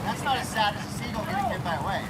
That's not as sad as a seagull getting hit by a wave.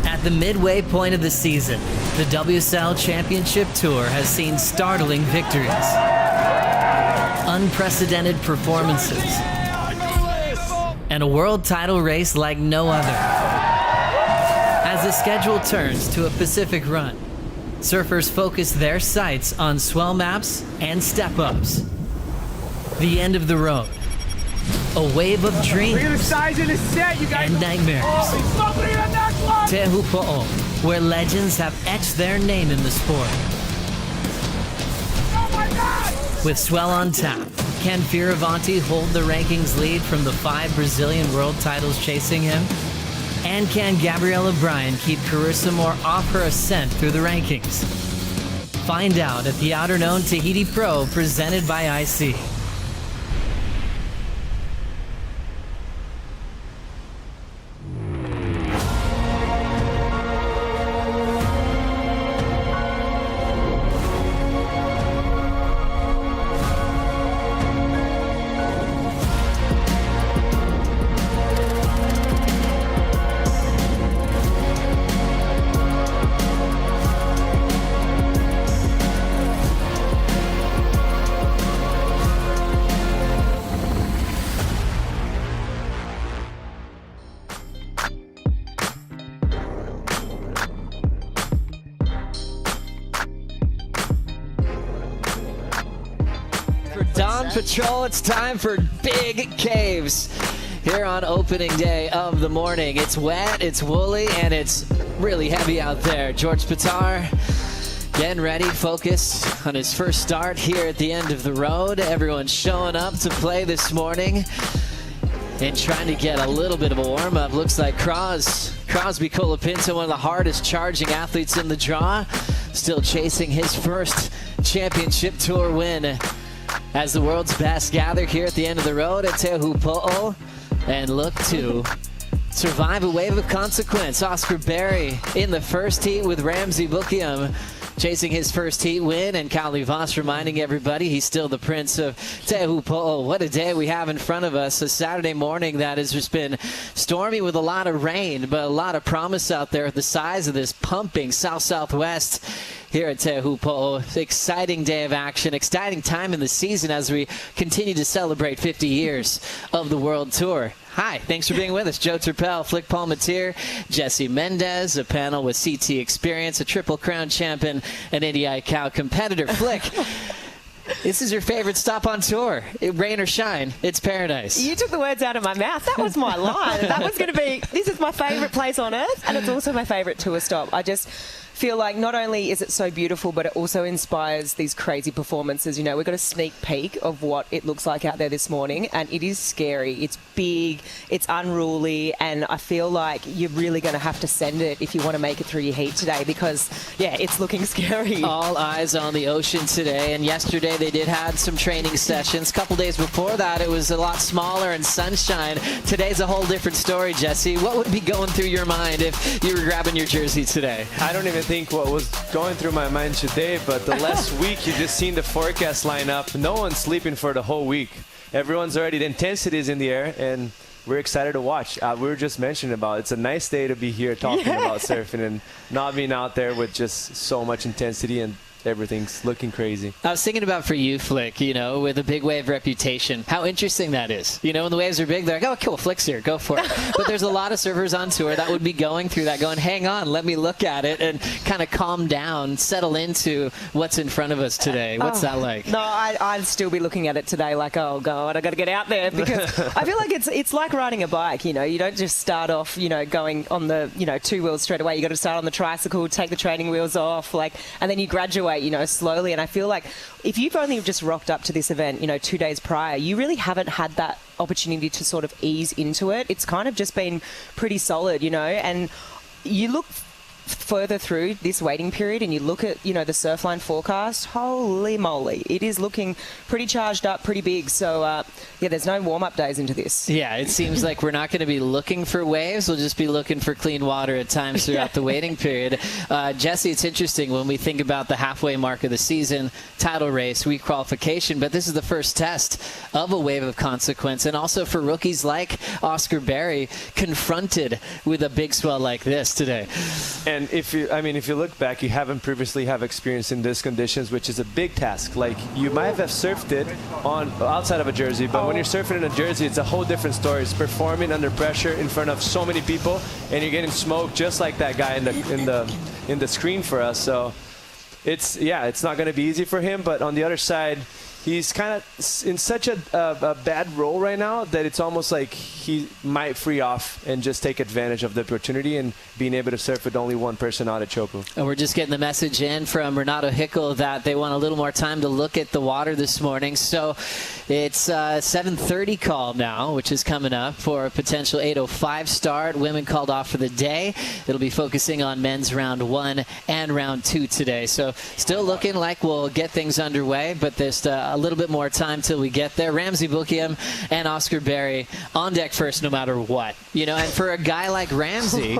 At the midway point of the season, the WSL Championship Tour has seen startling victories, unprecedented performances, and a world title race like no other. As the schedule turns to a Pacific run, surfers focus their sights on swell maps and step-ups. The end of the road. A wave of dreams and nightmares. Teahupo'o, where legends have etched their name in the sport. With swell on tap, can Fioravanti hold the rankings lead from the 5 Brazilian world titles chasing him? And can Gabriela Bryan keep Carissa Moore off her ascent through the rankings? Find out at the Outerknown Tahiti Pro presented by IC. Dawn Patrol, it's time for big caves here on opening day of the morning. It's wet, it's woolly, and it's really heavy out there. George Pitar getting ready, focused on his first start here at the end of the road. Everyone's showing up to play this morning and trying to get a little bit of a warm-up. Looks like Crosby Colapinto, one of the hardest charging athletes in the draw, still chasing his first championship tour win as the world's best gather here at the end of the road at Teahupo'o and look to survive a wave of consequence. Oscar Berry in the first heat with Ramsey Bukiam chasing his first heat win, and Kali Voss reminding everybody he's still the prince of Teahupo'o. What a day we have in front of us. A Saturday morning that has just been stormy with a lot of rain, but a lot of promise out there at the size of this pumping south-southwest here at Teahupo'o. Exciting day of action, exciting time in the season as we continue to celebrate 50 years of the World Tour. Hi, thanks for being with us. Joe Turpel, Flick Palmatier, Jesse Mendez, a panel with CT experience, a Triple Crown champion, an Indy Cow competitor. Flick, this is your favorite stop on tour. Rain or shine, it's paradise. You took the words out of my mouth. That was my line. That was going to be, this is my favorite place on earth, and it's also my favorite tour stop. I just feel like not only is it so beautiful, but it also inspires these crazy performances. You know, we've got a sneak peek of what it looks like out there this morning, and it is scary. It's big, it's unruly, and I feel like you're really going to have to send it if you want to make it through your heat today, because, yeah, it's looking scary. All eyes on the ocean today, and yesterday they did have some training sessions. A couple days before that, it was a lot smaller and sunshine. Today's a whole different story, Jesse. What would be going through your mind if you were grabbing your jersey today? I don't even think what was going through my mind today, but the last week you just seen the forecast line up. No one's sleeping for the whole week. Everyone's already, the intensity is in the air, and we're excited to watch. We were just mentioning about it's a nice day to be here talking about surfing and not being out there with just so much intensity and everything's looking crazy. I was thinking about for you, Flick, you know, with a big wave reputation, how interesting that is. You know, when the waves are big, they're like, oh, cool, Flick's here, go for it. But there's a lot of surfers on tour that would be going through that, going, hang on, let me look at it and kind of calm down, settle into what's in front of us today. What's that like? No, I'd still be looking at it today like, oh, God, I got to get out there, because I feel like it's like riding a bike, you know. You don't just start off, you know, going on the, you know, 2 wheels straight away. You got to start on the tricycle, take the training wheels off, like, and then you graduate, you know, slowly. And I feel like if you've only just rocked up to this event, you know, 2 days prior, you really haven't had that opportunity to sort of ease into it. It's kind of just been pretty solid, you know, and you look further through this waiting period and you look at, you know, the Surfline forecast, holy moly, it is looking pretty charged up, pretty big. So, yeah, there's no warm-up days into this. Yeah, it seems like we're not going to be looking for waves. We'll just be looking for clean water at times throughout the waiting period. Jesse, it's interesting when we think about the halfway mark of the season, title race, week qualification, but this is the first test of a wave of consequence. And also for rookies like Oscar Berry, confronted with a big swell like this today. And if you look back, you haven't previously have experience in these conditions, which is a big task. Like, you might have surfed it on outside of a jersey, but when you're surfing in a jersey, it's a whole different story. It's performing under pressure in front of so many people, and you're getting smoked just like that guy in the screen for us. So it's not going to be easy for him. But on the other side, he's kind of in such a bad role right now that it's almost like he might free off and just take advantage of the opportunity and being able to surf with only one person out at Teahupo'o. And we're just getting the message in from Renato Hickel that they want a little more time to look at the water this morning. So it's 7:30 call now, which is coming up for a potential 8:05 start. Women called off for the day. It'll be focusing on men's round 1 and round 2 today. So still looking like we'll get things underway, but there's a little bit more time till we get there. Ramsey Bukiam and Oscar Berry on deck first no matter what. You know, and for a guy like Ramsey,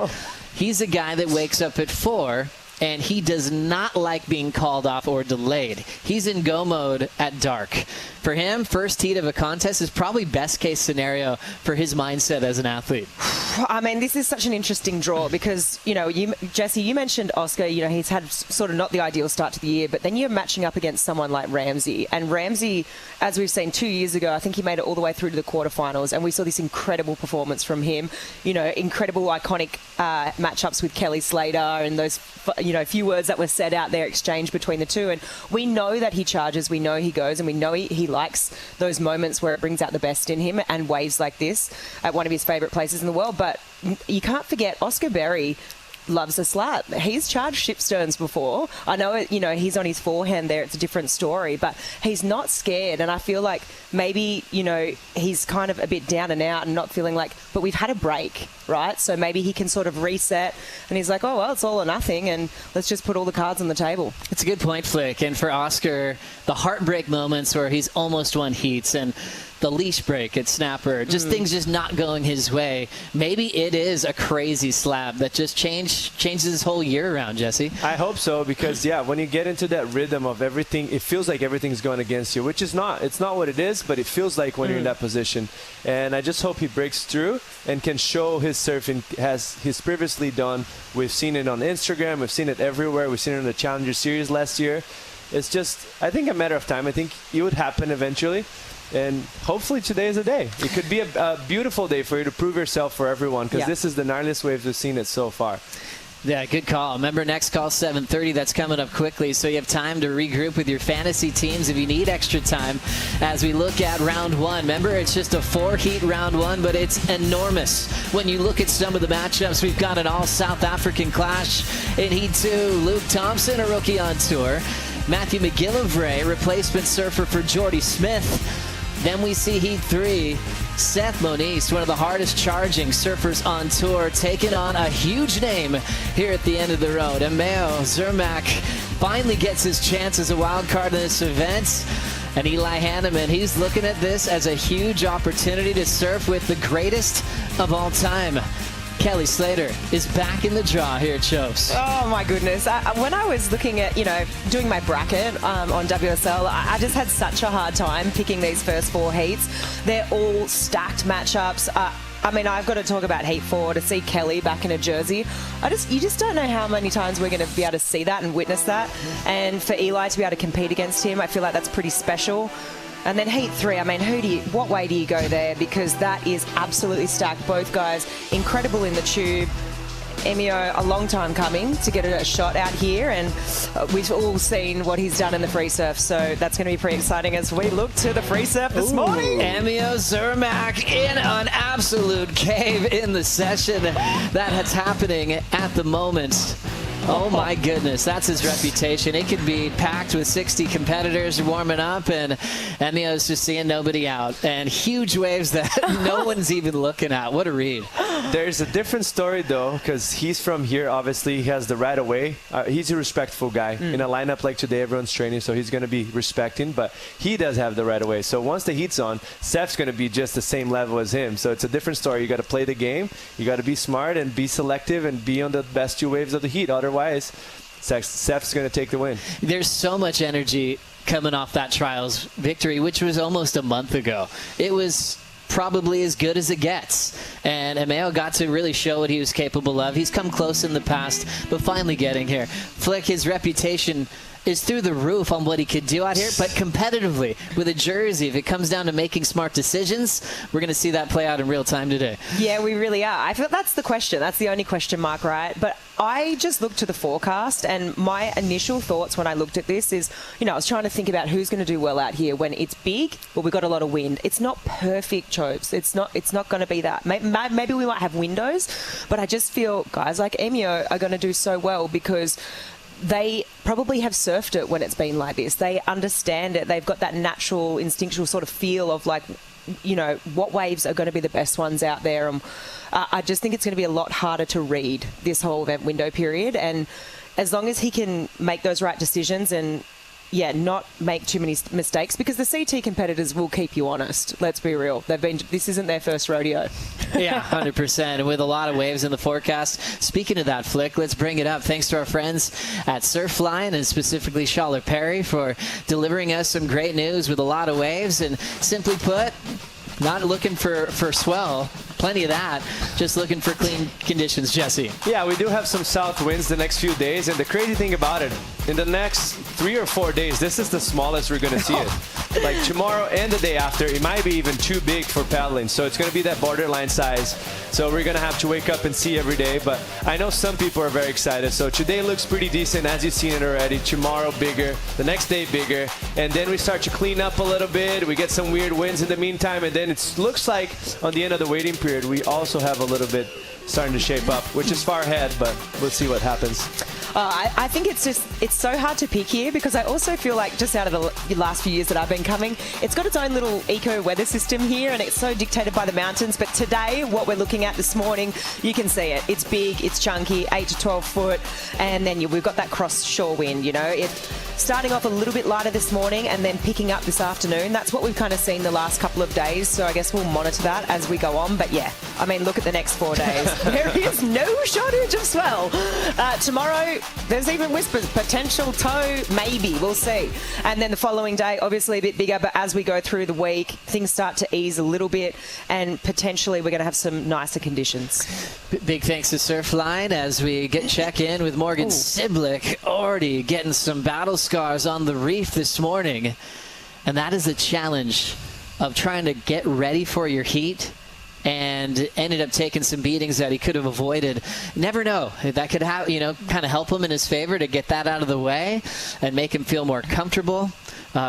he's a guy that wakes up at 4 and he does not like being called off or delayed. He's in go mode at dark. For him, first heat of a contest is probably best case scenario for his mindset as an athlete. I mean, this is such an interesting draw because, you know, Jesse, you mentioned Oscar, you know, he's had sort of not the ideal start to the year, but then you're matching up against someone like Ramsey. And Ramsey, as we've seen 2 years ago, I think he made it all the way through to the quarterfinals, and we saw this incredible performance from him. You know, incredible, iconic matchups with Kelly Slater and those, you know, few words that were said out there, exchanged between the two. And we know that he charges, we know he goes, and we know he likes those moments where it brings out the best in him, and waves like this at one of his favourite places in the world. But you can't forget Oscar Berry loves a slap. He's charged shipsterns before. I know, you know, he's on his forehand there. It's a different story, but he's not scared. And I feel like maybe, you know, he's kind of a bit down and out and not feeling like, but we've had a break, right? So maybe he can sort of reset and he's like, oh, well, it's all or nothing and let's just put all the cards on the table. It's a good point, Flick. And for Oscar, the heartbreak moments where he's almost won heats and the leash break at Snapper, just things just not going his way. Maybe it is a crazy slap that just changes his whole year around, Jesse. I hope so, because, yeah, when you get into that rhythm of everything, it feels like everything's going against you, which is not. It's not what it is, but it feels like when you're in that position. And I just hope he breaks through and can show his surfing as he's previously done. We've seen it on Instagram. We've seen it everywhere. We've seen it in the Challenger Series last year. It's just, I think, a matter of time. I think it would happen eventually. And hopefully today is a day. It could be a beautiful day for you to prove yourself for everyone, because this is the gnarliest wave we've seen it so far. Yeah, good call. Remember, next call 7:30. That's coming up quickly, so you have time to regroup with your fantasy teams if you need extra time as we look at round 1. Remember, it's just a 4-heat round 1, but it's enormous. When you look at some of the matchups, we've got an all-South African clash in Heat 2. Luke Thompson, a rookie on tour. Matthew McGillivray, replacement surfer for Jordy Smith. Then we see Heat 3, Seth Moniz, one of the hardest charging surfers on tour, taking on a huge name here at the end of the road. Ameo Zermak finally gets his chance as a wild card in this event. And Eli Hanneman, he's looking at this as a huge opportunity to surf with the greatest of all time. Kelly Slater is back in the draw here at Chopes. Oh my goodness. When I was looking at, you know, doing my bracket on WSL, I just had such a hard time picking these first 4 heats. They're all stacked matchups. I mean, I've got to talk about Heat 4, to see Kelly back in a jersey. You just don't know how many times we're going to be able to see that and witness that. And for Eli to be able to compete against him, I feel like that's pretty special. And then Heat 3, I mean, what way do you go there? Because that is absolutely stacked. Both guys incredible in the tube. Emio, a long time coming to get a shot out here, and we've all seen what he's done in the free surf, so that's going to be pretty exciting as we look to the free surf this morning. Emio Zermack in an absolute cave in the session that's happening at the moment. Oh my goodness, that's his reputation. It could be packed with 60 competitors warming up, and Emio's just seeing nobody out. And huge waves that no one's even looking at. What a read. There's a different story, though, because he's from here. Obviously, he has the right of way. He's a respectful guy. In a lineup like today, everyone's training, so he's going to be respecting. But he does have the right of way. So once the heat's on, Steph's going to be just the same level as him. So it's a different story. You got to play the game. You got to be smart and be selective and be on the best two waves of the heat. Otherwise, Steph's going to take the win. There's so much energy coming off that trials victory, which was almost a month ago. It was probably as good as it gets. And Emio got to really show what he was capable of. He's come close in the past, but finally getting here. Flick, his reputation is through the roof on what he could do out here, but competitively with a jersey, if it comes down to making smart decisions, we're going to see that play out in real time today. Yeah, we really are. I feel that's the question. That's the only question mark, right? But I just looked to the forecast, and my initial thoughts when I looked at this is, I was trying to think about who's going to do well out here when it's big. Well, we've got a lot of wind. It's not perfect, Chopes. It's not going to be that. Maybe we might have windows, but I just feel guys like Emio are going to do so well because they probably have surfed it when it's been like this. They understand it. They've got that natural, instinctual sort of feel of like, what waves are going to be the best ones out there. I just think it's going to be a lot harder to read this whole event window period. And as long as he can make those right decisions and, not make too many mistakes, because the CT competitors will keep you honest. Let's be real. This isn't their first rodeo. Yeah, 100%. And with a lot of waves in the forecast. Speaking of that, Flick, let's bring it up. Thanks to our friends at Surfline and specifically Schaller Perry for delivering us some great news with a lot of waves. And simply put, not looking for swell. Plenty of that. Just looking for clean conditions, Jesse. Yeah, we do have some south winds the next few days. And the crazy thing about it, in the next 3 or 4 days, this is the smallest we're going to see it. Like tomorrow and the day after, it might be even too big for paddling. So it's going to be that borderline size. So we're going to have to wake up and see every day. But I know some people are very excited. So today looks pretty decent, as you've seen it already. Tomorrow bigger, the next day bigger. And then we start to clean up a little bit. We get some weird winds in the meantime. And then it looks like on the end of the waiting period, we also have a little bit starting to shape up, which is far ahead, but we'll see what happens. I think it's so hard to pick here because I also feel like just out of the last few years that I've been coming, it's got its own little eco weather system here and it's so dictated by the mountains. But today, what we're looking at this morning, you can see it. It's big, it's chunky, 8 to 12 foot, and then we've got that cross shore wind, It's starting off a little bit lighter this morning and then picking up this afternoon. That's what we've kind of seen the last couple of days, so I guess we'll monitor that as we go on. But look at the next 4 days. There is no shortage of swell. Tomorrow, there's even whispers, potential tow, maybe, we'll see. And then the following day, obviously a bit bigger, but as we go through the week, things start to ease a little bit and potentially we're going to have some nicer conditions. Big thanks to Surfline as we check in with Morgan Siblick, already getting some battle scars on the reef this morning. And that is a challenge of trying to get ready for your heat, and ended up taking some beatings that he could have avoided. Never know. That could have, kind of help him in his favor to get that out of the way and make him feel more comfortable.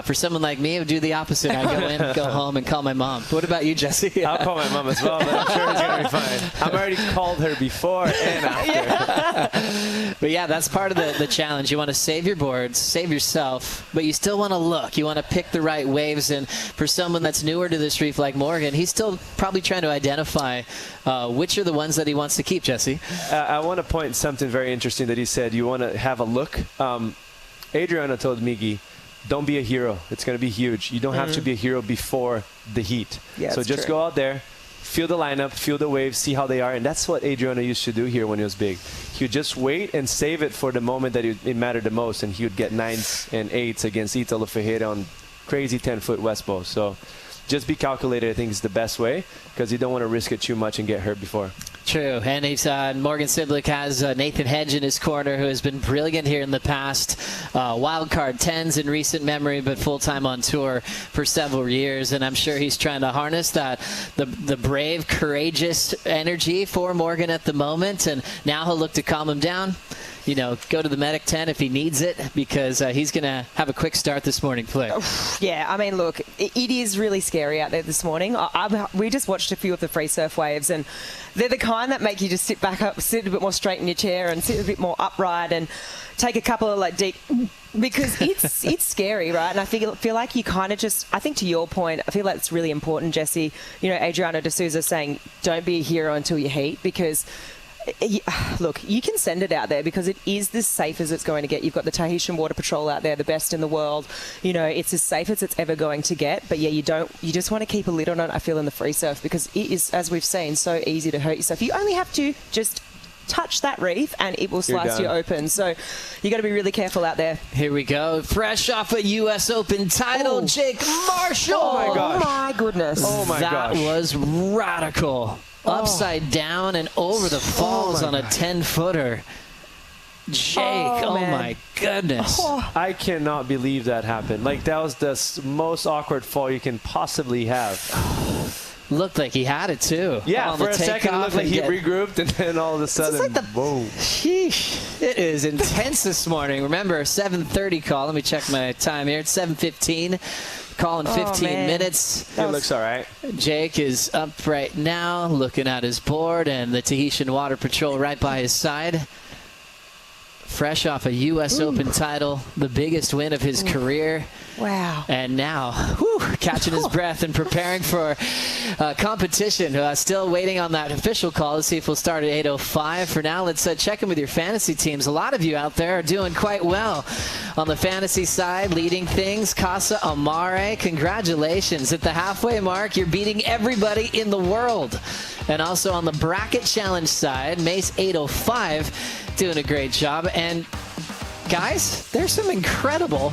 For someone like me, I would do the opposite. I'd go in, go home, and call my mom. What about you, Jesse? I'll call my mom as well, but I'm sure it's going to be fine. I've already called her before and after. But that's part of the challenge. You want to save your boards, save yourself, but you still want to look. You want to pick the right waves. And for someone that's newer to this reef like Morgan, he's still probably trying to identify which are the ones that he wants to keep, Jesse. I want to point something very interesting that he said. You want to have a look. Adriana told Miggy, don't be a hero. It's going to be huge. You don't have to be a hero before the heat. Yeah, so just go out there, feel the lineup, feel the waves, see how they are. And that's what Adriana used to do here when he was big. He would just wait and save it for the moment that it mattered the most. And he would get 9s and 8s against Italo Ferreira on crazy 10-foot West Bow. So just be calculated, I think, is the best way, because you don't want to risk it too much and get hurt before. True. And he's, Morgan Siblick has Nathan Hedge in his corner, who has been brilliant here in the past. Wild card 10s in recent memory, but full-time on tour for several years. And I'm sure he's trying to harness that, the brave, courageous energy for Morgan at the moment. And now he'll look to calm him down. You know, go to the medic tent if he needs it, because he's going to have a quick start this morning, Flick. Yeah, I mean, look, it is really scary out there this morning. We just watched a few of the free surf waves, and they're the kind that make you just sit back up, sit a bit more straight in your chair and sit a bit more upright and take a couple of like deep, because it's scary, right? And I feel like you kind of just, I think to your point, I feel like it's really important, Jesse, you know, Adriano de Souza saying, don't be a hero until you heat, because look, you can send it out there because it is as safe as it's going to get. You've got the Tahitian Water Patrol out there, the best in the world. You know, it's as safe as it's ever going to get. But yeah, you just want to keep a lid on it, I feel, in the free surf, because it is, as we've seen, so easy to hurt yourself. You only have to just touch that reef and it will slice you open. So you got to be really careful out there. Here we go. Fresh off a U.S. Open title, Jake Marshall. Oh my gosh. Oh my goodness. Oh my gosh. That was radical. Upside down and over the falls on a 10-footer. Jake, oh my goodness. I cannot believe that happened. Like, that was the most awkward fall you can possibly have. Looked like he had it too. Yeah, for a second it looked like he regrouped, and then all of a sudden, boom. Sheesh. It is intense this morning. Remember, 7:30 call. Let me check my time here. It's 7:15. Call in 15 minutes. It looks all right. Jake is up right now, looking at his board, and the Tahitian Water Patrol right by his side. Fresh off a U.S. Open title, the biggest win of his career. Wow. And now, catching his breath and preparing for competition. Still waiting on that official call to see if we'll start at 8:05. For now, let's check in with your fantasy teams. A lot of you out there are doing quite well on the fantasy side, leading things. Casa Amare, congratulations. At the halfway mark, you're beating everybody in the world. And also on the bracket challenge side, Mace 805 doing a great job. And guys, there's some incredible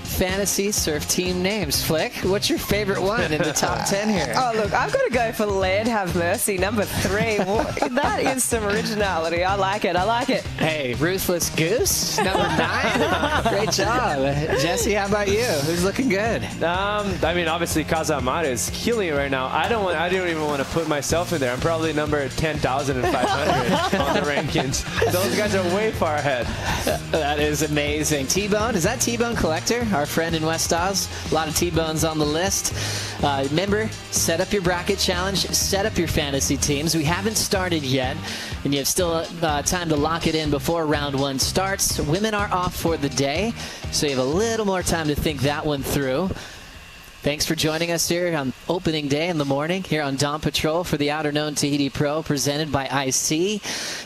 fantasy surf team names. Flick, what's your favorite one in the top 10 here? Oh, look, I've got to go for Land Have Mercy, number 3. That is some originality. I like it. I like it. Hey, Ruthless Goose, number 9. Great job. Jesse, how about you? Who's looking good? I mean, obviously, Casa Amare is killing it right now. I don't even want to put myself in there. I'm probably number 10,500 on the rankings. Those guys are way far ahead. That is amazing. T-Bone, is that T-Bone Collector? Our friend in West Oz. A lot of T-Bones on the list. Remember, set up your bracket challenge, set up your fantasy teams. We haven't started yet, and you have still time to lock it in before round 1 starts. Women are off for the day, so you have a little more time to think that one through. Thanks for joining us here on opening day in the morning here on Dawn Patrol for the Outerknown Tahiti Pro presented by IC.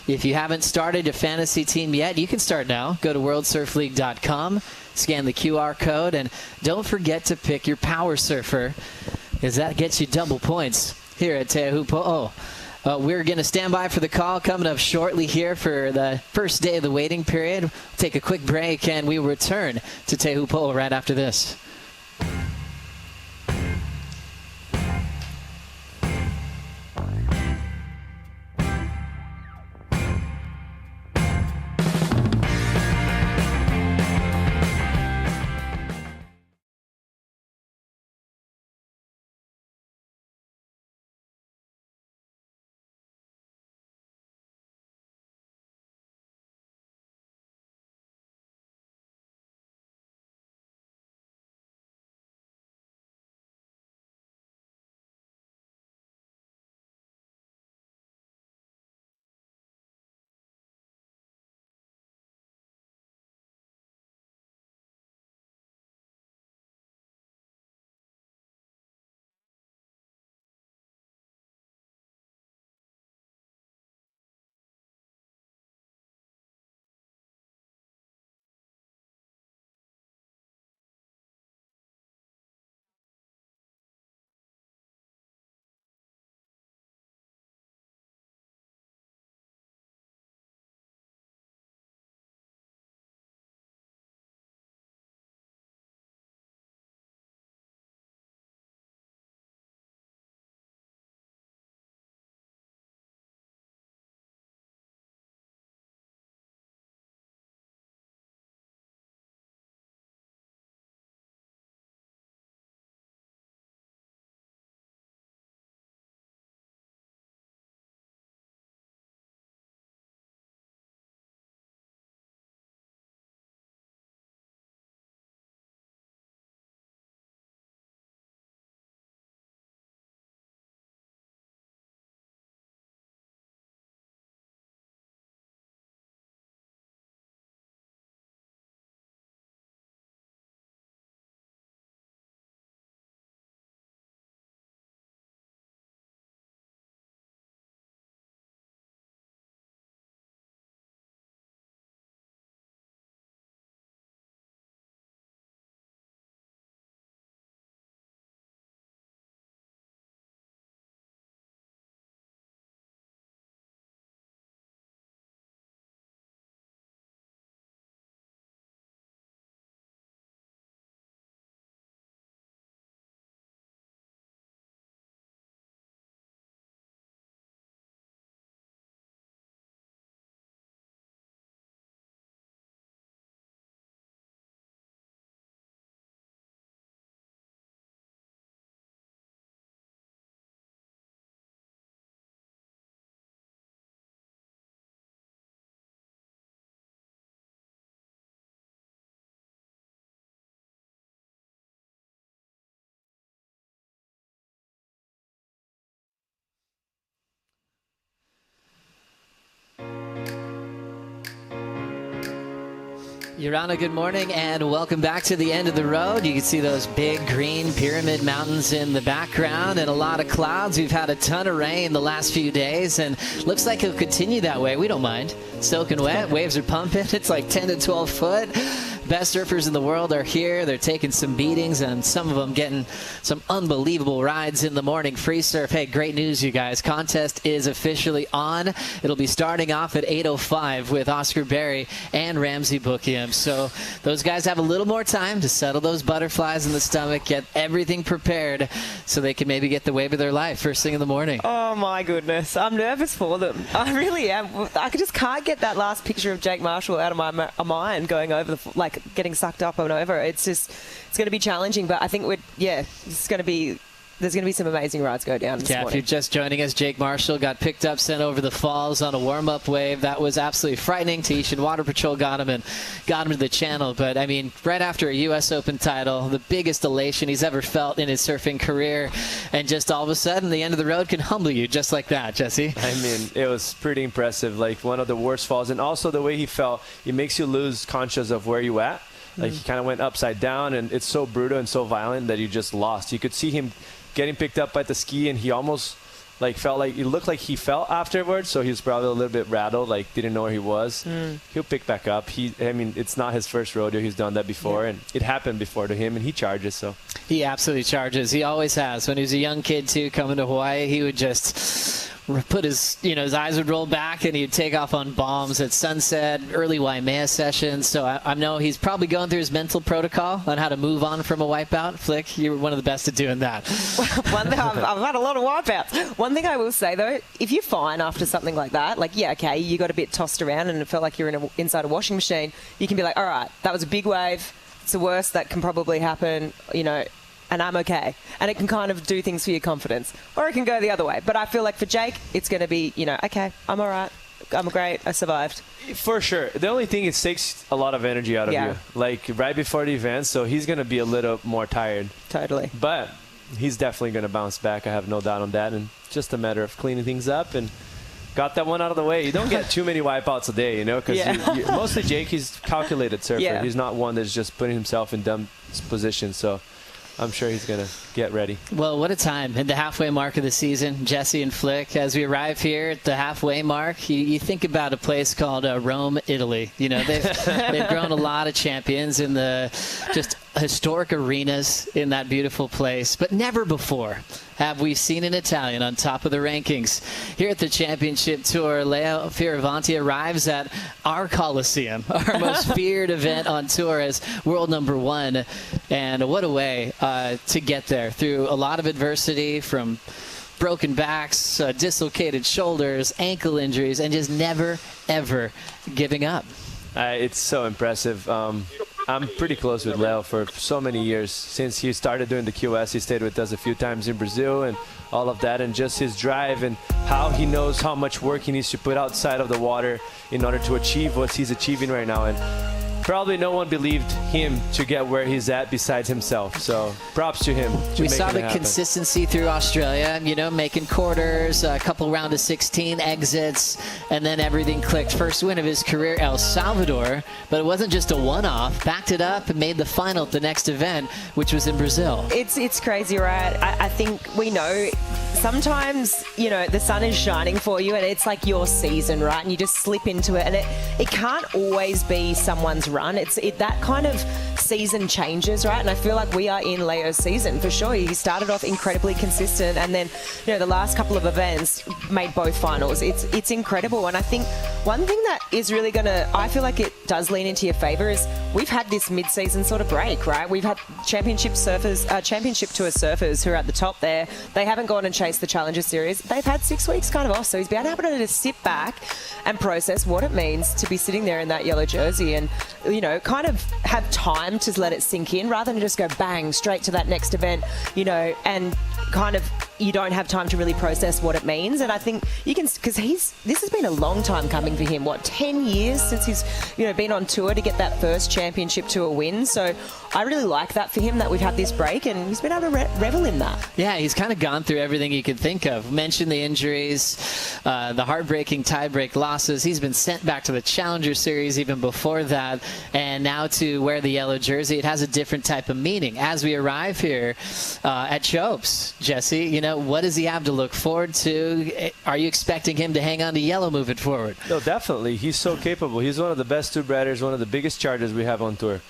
If you haven't started a fantasy team yet, you can start now. Go to worldsurfleague.com. Scan the QR code, and don't forget to pick your power surfer, as that gets you double points here at Teahupo'o. We're going to stand by for the call coming up shortly here for the first day of the waiting period. We'll take a quick break, and we will return to Teahupo'o right after this. Yorana, good morning and welcome back to the end of the road. You can see those big green pyramid mountains in the background and a lot of clouds. We've had a ton of rain the last few days and looks like it'll continue that way. We don't mind. Soaking wet, waves are pumping. It's like 10 to 12 foot. Best surfers in the world are here. They're taking some beatings and some of them getting some unbelievable rides in the morning. Free surf. Hey, great news, you guys. Contest is officially on. It'll be starting off at 8:05 with Oscar Berry and Ramsey Bookiam. So those guys have a little more time to settle those butterflies in the stomach, get everything prepared so they can maybe get the wave of their life first thing in the morning. Oh, my goodness. I'm nervous for them. I really am. I just can't get that last picture of Jake Marshall out of my mind going over the, getting sucked up and over. It's going to be challenging, but I think there's going to be some amazing rides go down this morning. If you're just joining us, Jake Marshall got picked up, sent over the falls on a warm-up wave. That was absolutely frightening. Tahitian Water Patrol got him to the channel. But, I mean, right after a U.S. Open title, the biggest elation he's ever felt in his surfing career. And just all of a sudden, the end of the road can humble you just like that, Jesse. I mean, it was pretty impressive. Like, one of the worst falls. And also the way he fell, it makes you lose conscious of where you at. Like, he kind of went upside down, and it's so brutal and so violent that you just lost. You could see him getting picked up by the ski, and he almost felt like it looked like he fell afterwards, so he was probably a little bit rattled, didn't know where he was. He'll pick back up. It's not his first rodeo. He's done that before, and it happened before to him, and he charges. So he absolutely charges. He always has. When he was a young kid too, coming to Hawaii, he would just put his eyes would roll back and he'd take off on bombs at sunset, early Waimea sessions. So I know he's probably going through his mental protocol on how to move on from a wipeout. Flick, you're one of the best at doing that. One thing, I've had a lot of wipeouts. One thing I will say though, if you're fine after something like that, you got a bit tossed around and it felt like you're inside a washing machine, you can be like, all right, that was a big wave. It's the worst that can probably happen, and I'm okay. And it can kind of do things for your confidence. Or it can go the other way. But I feel like for Jake, it's going to be, okay, I'm all right. I'm great. I survived. For sure. The only thing, it takes a lot of energy out of you. Right before the event, so he's going to be a little more tired. Totally. But he's definitely going to bounce back. I have no doubt on that. And just a matter of cleaning things up and got that one out of the way. You don't get too many wipeouts a day, because mostly Jake, he's calculated surfer. Yeah. He's not one that's just putting himself in dumb positions. So I'm sure he's going to get ready. Well, what a time. At the halfway mark of the season, Jesse and Flick, as we arrive here at the halfway mark, you think about a place called Rome, Italy. They've grown a lot of champions in the just historic arenas in that beautiful place, but never before have we seen an Italian on top of the rankings. Here at the championship tour, Leo Fioravanti arrives at our Coliseum, our most feared event on tour as world number one. And what a way to get there through a lot of adversity, from broken backs, dislocated shoulders, ankle injuries, and just never, ever giving up. It's so impressive. I'm pretty close with Leo for so many years. Since he started doing the QS, he stayed with us a few times in Brazil and all of that, and just his drive and how he knows how much work he needs to put outside of the water in order to achieve what he's achieving right now. And probably no one believed him to get where he's at besides himself. So props to him. We saw the consistency through Australia, making quarters, a couple round of 16 exits, and then everything clicked. First win of his career, El Salvador, but it wasn't just a one-off. Backed it up and made the final at the next event, which was in Brazil. It's crazy, right? I think we know sometimes, the sun is shining for you and it's like your season, right? And you just slip into it, and it can't always be someone's run. That kind of season changes, right? And I feel like we are in Leo's season for sure. He started off incredibly consistent, and then the last couple of events made both finals. It's incredible. And I think one thing that is really I feel like it does lean into your favor is we've had this mid-season sort of break, right? We've had championship tour surfers who are at the top there. They haven't gone and chased the Challenger Series. They've had 6 weeks kind of off, so he's been able to sit back and process what it means to be sitting there in that yellow jersey and kind of have time to let it sink in rather than just go bang straight to that next event, and kind of you don't have time to really process what it means. And I think you can, because this has been a long time coming for him. What, 10 years since he's been on tour to get that first championship tour win. So I really like that for him, that we've had this break and he's been able to revel in that. Yeah, he's kind of gone through everything you could think of. Mentioned the injuries, the heartbreaking tiebreak losses. He's been sent back to the Challenger Series even before that, and now to wear the yellow jersey, it has a different type of meaning. As we arrive here at Chopes, Jesse, what does he have to look forward to? Are you expecting him to hang on to yellow moving forward? No, definitely. He's so capable. He's one of the best two-briders, one of the biggest chargers we have on tour.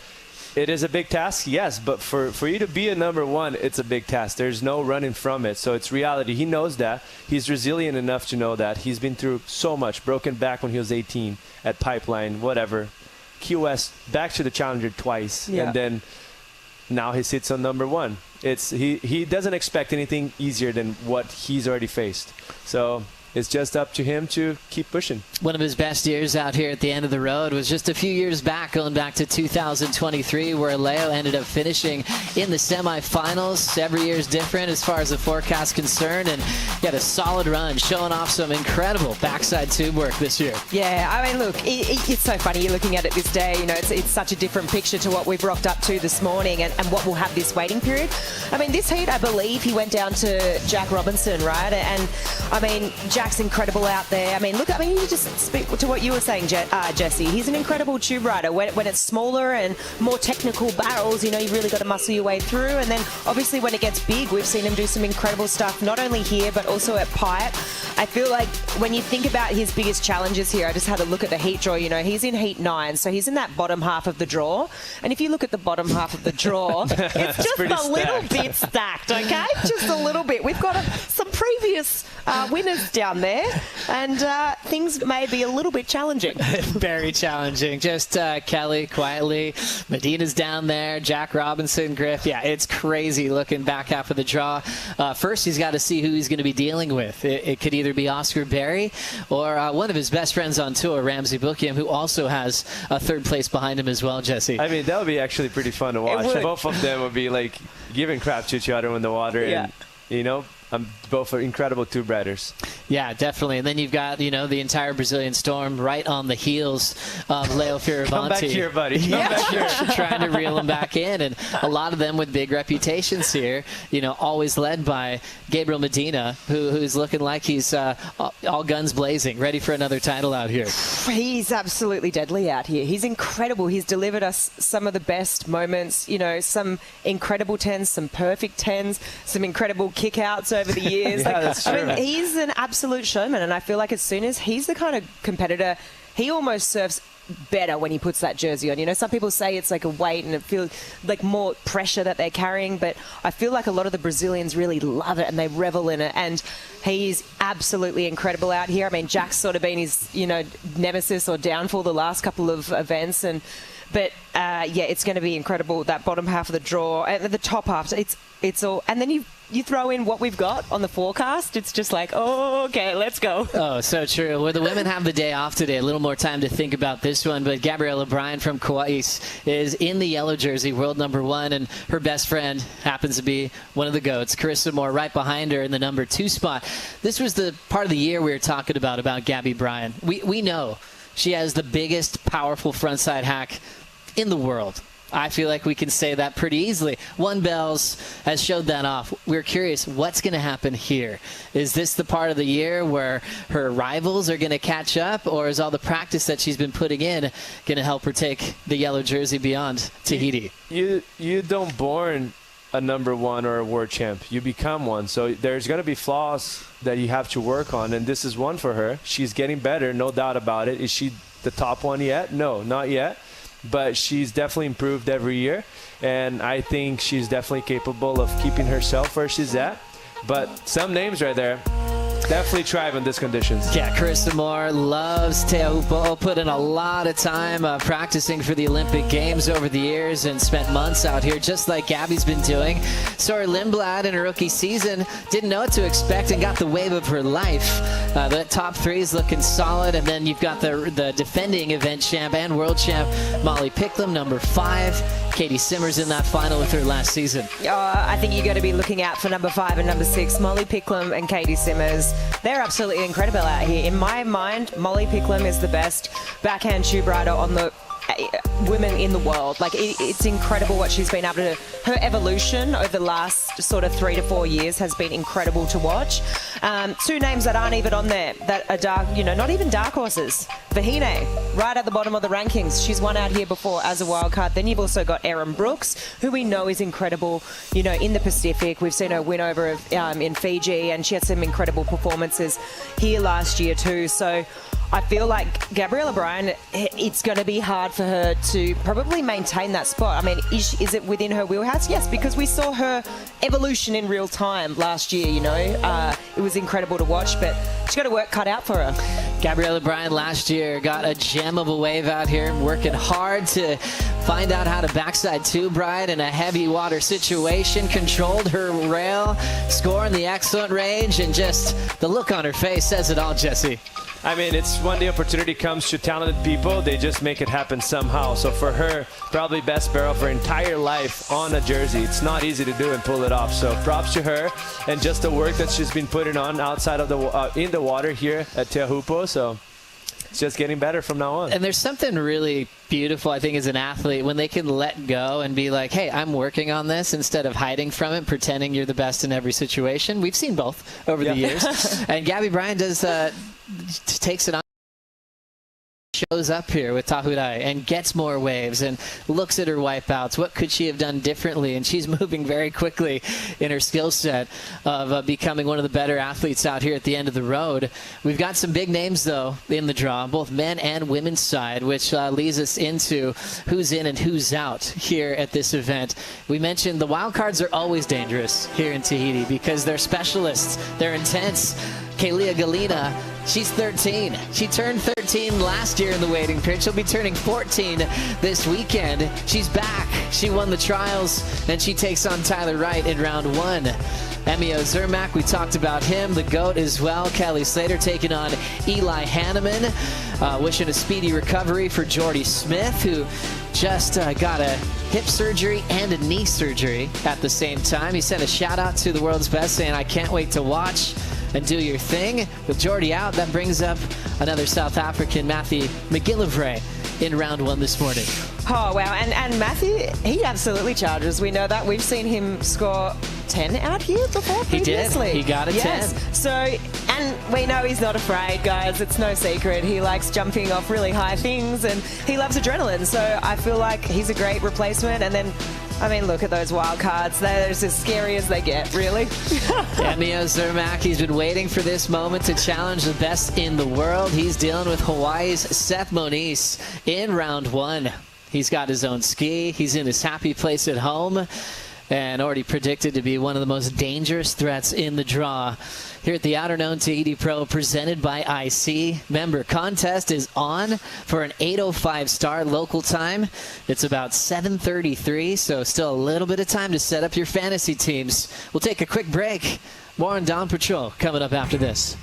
It is a big task, yes, but for you to be a number one, it's a big task. There's no running from it, so it's reality. He knows that. He's resilient enough to know that. He's been through so much. Broken back when he was 18 at Pipeline, whatever. Key West, back to the Challenger twice, and then now he sits on number one. He doesn't expect anything easier than what he's already faced. So it's just up to him to keep pushing. One of his best years out here at the end of the road was just a few years back, going back to 2023, where Leo ended up finishing in the semifinals. Every year is different as far as the forecast concerned, and he had a solid run, showing off some incredible backside tube work this year. Yeah, I mean, look, it's so funny. You're looking at it this day, it's such a different picture to what we've rocked up to this morning and what we'll have this waiting period. I mean, this heat, I believe he went down to Jack Robinson, right? And, I mean, Jack's incredible out there. I mean, look, you just speak to what you were saying, Jesse. He's an incredible tube rider. When it's smaller and more technical barrels, you've really got to muscle your way through. And then, obviously, when it gets big, we've seen him do some incredible stuff, not only here, but also at Pipe. I feel like when you think about his biggest challenges here, I just had a look at the heat draw. He's in heat 9, so he's in that bottom half of the draw. And if you look at the bottom half of the draw, it's just a little bit stacked, okay? Just a little bit. We've got some previous winners down there, and things may be a little bit challenging. Very challenging. Just Kelly quietly. Medina's down there. Jack Robinson, Griff. Yeah, it's crazy looking back half of the draw. First, he's got to see who he's going to be dealing with. It could either be Oscar Berry or one of his best friends on tour, Ramsey Bookiam, who also has a third place behind him as well, Jesse. I mean, that would be actually pretty fun to watch. Both of them would be like giving crap to each other in the water. Yeah. And, both are incredible tube riders. Yeah, definitely. And then you've got, the entire Brazilian Storm right on the heels of Leo Fioravanti. Come back here, buddy. Come back here. Trying to reel him back in. And a lot of them with big reputations here, always led by Gabriel Medina, who's looking like he's all guns blazing, ready for another title out here. He's absolutely deadly out here. He's incredible. He's delivered us some of the best moments, some incredible 10s, some perfect 10s, some incredible kickouts over the years. That's true. I mean, he's an absolute showman, and I feel like as soon as he's the kind of competitor, he almost surfs better when he puts that jersey on. Some people say it's like a weight and it feels like more pressure that they're carrying, but I feel like a lot of the Brazilians really love it and they revel in it, and he's absolutely incredible out here. I mean, Jack's sort of been his, nemesis or downfall the last couple of events, but it's going to be incredible. That bottom half of the draw and the top half, it's all, and then you throw in what we've got on the forecast, it's just like, oh, okay, let's go. Oh, so true. Well, the women have the day off today. A little more time to think about this one, but Gabriela Bryan from Kauai is in the yellow jersey, world number 1, and her best friend happens to be one of the GOATs, Carissa Moore, right behind her in the number 2 spot. This was the part of the year we were talking about Gabby Bryan. We know she has the biggest powerful frontside hack in the world. I feel like we can say that pretty easily. One Bells has showed that off. We're curious, what's going to happen here? Is this the part of the year where her rivals are going to catch up, or is all the practice that she's been putting in going to help her take the yellow jersey beyond Tahiti? You don't born a number 1 or a world champ. You become one. So there's going to be flaws that you have to work on, and this is one for her. She's getting better, no doubt about it. Is she the top one yet? No, not yet. But she's definitely improved every year, and I think she's definitely capable of keeping herself where she's at. But some names right there definitely thrive in these conditions. Yeah, Carissa Moore loves Teahupo'o, put in a lot of time practicing for the Olympic Games over the years and spent months out here just like Gabby's been doing. Sora Lindblad in her rookie season didn't know what to expect and got the wave of her life. The top 3 is looking solid, and then you've got the defending event champ and world champ Molly Picklum, number 5. Katie Simmers in that final with her last season. I think you're going to be looking out for number 5 and number 6, Molly Picklum and Katie Simmers. They're absolutely incredible out here. In my mind, Molly Picklum is the best backhand tube rider on the women in the world. Like, it's incredible what she's been able to, her evolution over the last sort of 3 to 4 years has been incredible to watch. 2 names that aren't even on there that are dark, not even dark horses. Vahine, right at the bottom of the rankings. She's won out here before as a wild card. Then you've also got Erin Brooks, who we know is incredible, in the Pacific. We've seen her win over in Fiji, and she had some incredible performances here last year too. So I feel like Gabriella Bryan, it's going to be hard for her to probably maintain that spot. I mean, is it within her wheelhouse? Yes, because we saw her evolution in real time last year, It was incredible to watch, but she's got a work cut out for her. Gabriella Bryan last year got a gem of a wave out here, working hard to find out how to backside tube ride in a heavy water situation, controlled her rail, scoring the excellent range, and just the look on her face says it all, Jesse. I mean, it's when the opportunity comes to talented people, they just make it happen somehow. So for her, probably best barrel of her entire life on a jersey. It's not easy to do and pull it off. So props to her and just the work that she's been putting on outside of the in the water here at Teahupo'o. So it's just getting better from now on. And there's something really beautiful, I think, as an athlete, when they can let go and be like, hey, I'm working on this, instead of hiding from it, pretending you're the best in every situation. We've seen both over the years. And Gabby Bryan takes it on, shows up here with Tahiti and gets more waves and looks at her wipeouts. What could she have done differently? And she's moving very quickly in her skill set of becoming one of the better athletes out here at the end of the road. We've got some big names, though, in the draw, both men and women's side, which leads us into who's in and who's out here at this event. We mentioned the wild cards are always dangerous here in Tahiti because they're specialists. They're intense. Kaylia Galina, she's 13. She turned 13 last year in the waiting period. She'll be turning 14 this weekend. She's back. She won the trials, and she takes on Tyler Wright in round 1. Emio Zermak, we talked about him, the GOAT as well. Kelly Slater taking on Eli Hanneman. Wishing a speedy recovery for Jordy Smith, who just got a hip surgery and a knee surgery at the same time. He sent a shout out to the world's best saying, I can't wait to watch and do your thing. With Jordy out, that brings up another South African, Matthew McGillivray, in round 1 this morning. Oh, wow. And Matthew, he absolutely charges. We know that. We've seen him score 10 out here before previously. He did. He got a 10. So, and we know he's not afraid, guys. It's no secret. He likes jumping off really high things, and he loves adrenaline. So I feel like he's a great replacement. And then, I mean, look at those wild cards. They're as scary as they get, really. Emio Zermak, he's been waiting for this moment to challenge the best in the world. He's dealing with Hawaii's Seth Moniz in round 1. He's got his own ski. He's in his happy place at home and already predicted to be one of the most dangerous threats in the draw. Here at the Outerknown Tahiti Pro, presented by IC. Member contest is on for an 8:05 start local time. It's about 7:33, so still a little bit of time to set up your fantasy teams. We'll take a quick break. More on Down Patrol coming up after this.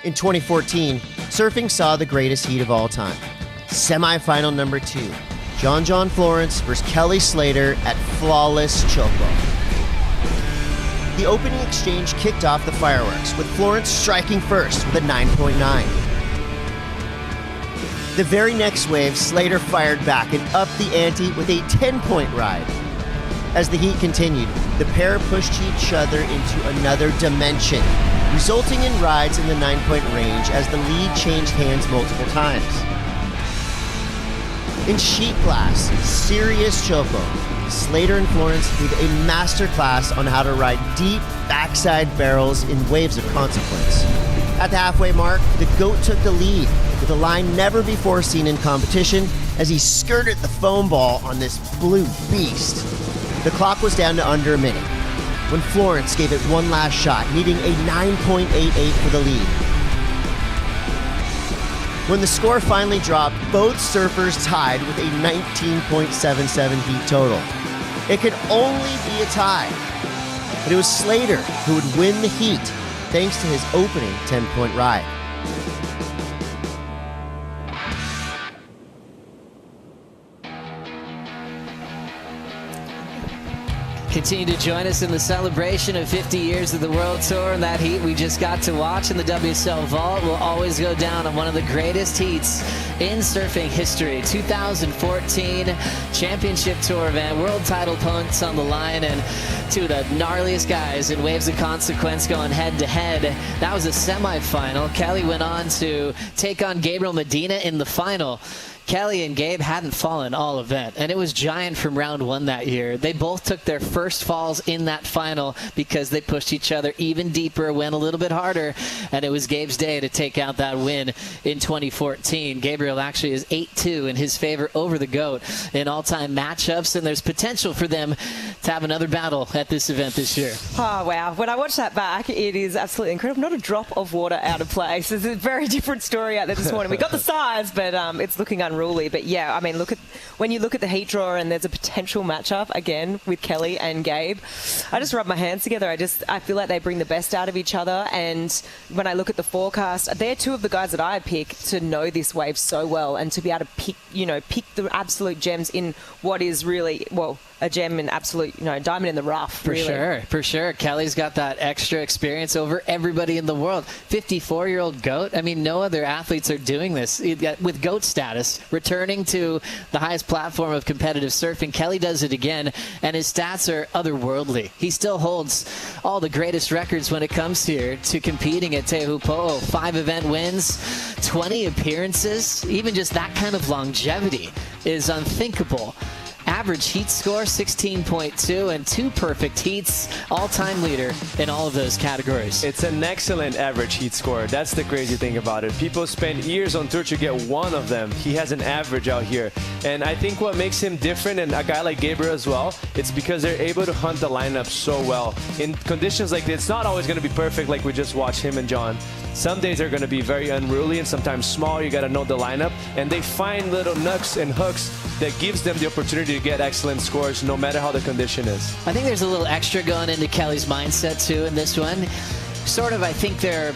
In 2014, surfing saw the greatest heat of all time. Semi-final number 2, John Florence versus Kelly Slater at flawless Teahupo'o. The opening exchange kicked off the fireworks, with Florence striking first with a 9.9. The very next wave, Slater fired back and upped the ante with a 10-point ride. As the heat continued, the pair pushed each other into another dimension, resulting in rides in the 9-point range as the lead changed hands multiple times. In sheet glass, serious Teahupo'o, Slater and Florence gave a master class on how to ride deep backside barrels in waves of consequence. At the halfway mark, the GOAT took the lead with a line never before seen in competition as he skirted the foam ball on this blue beast. The clock was down to under a minute when Florence gave it one last shot, needing a 9.88 for the lead. When the score finally dropped, both surfers tied with a 19.77 heat total. It could only be a tie, but it was Slater who would win the heat thanks to his opening 10-point ride. Continue to join us in the celebration of 50 years of the World Tour, and that heat we just got to watch in the WSL Vault will always go down on one of the greatest heats in surfing history. 2014 Championship Tour event, world title points on the line, and two of the gnarliest guys in waves of consequence going head-to-head. That was a semifinal. Kelly went on to take on Gabriel Medina in the final. Kelly and Gabe hadn't fallen all event, and it was giant from round 1 that year. They both took their first falls in that final because they pushed each other even deeper, went a little bit harder, and it was Gabe's day to take out that win in 2014. Gabriel actually is 8-2 in his favor over the GOAT in all-time matchups, and there's potential for them to have another battle at this event this year. Oh, wow. When I watch that back, it is absolutely incredible. Not a drop of water out of place. It's a very different story out there this morning. We got the size, but it's looking unruly. But yeah, I mean, when you look at the heat draw and there's a potential matchup again with Kelly and Gabe, I just rub my hands together. I feel like they bring the best out of each other. And when I look at the forecast, they're two of the guys that I pick to know this wave so well and to be able to pick the absolute gems in what is really, well, a gem in absolute, diamond in the rough. For sure. Kelly's got that extra experience over everybody in the world. 54-year-old GOAT. I mean, no other athletes are doing this with GOAT status. Returning to the highest platform of competitive surfing, Kelly does it again, and his stats are otherworldly. He still holds all the greatest records when it comes here to competing at Teahupo'o. 5 event wins, 20 appearances. Even just that kind of longevity is unthinkable. Average heat score 16.2 and 2 perfect heats, all-time leader in all of those categories. It's an excellent average heat score. That's the crazy thing about it. People spend years on tour to get one of them. He has an average out here. And I think what makes him different, and a guy like Gabriel as well, it's because they're able to hunt the lineup so well. In conditions like this, it's not always going to be perfect like we just watched him and John. Some days are going to be very unruly and sometimes small. You got to know the lineup. And they find little nooks and hooks that gives them the opportunity to get excellent scores no matter how the condition is. I think there's a little extra going into Kelly's mindset too in this one. I think they're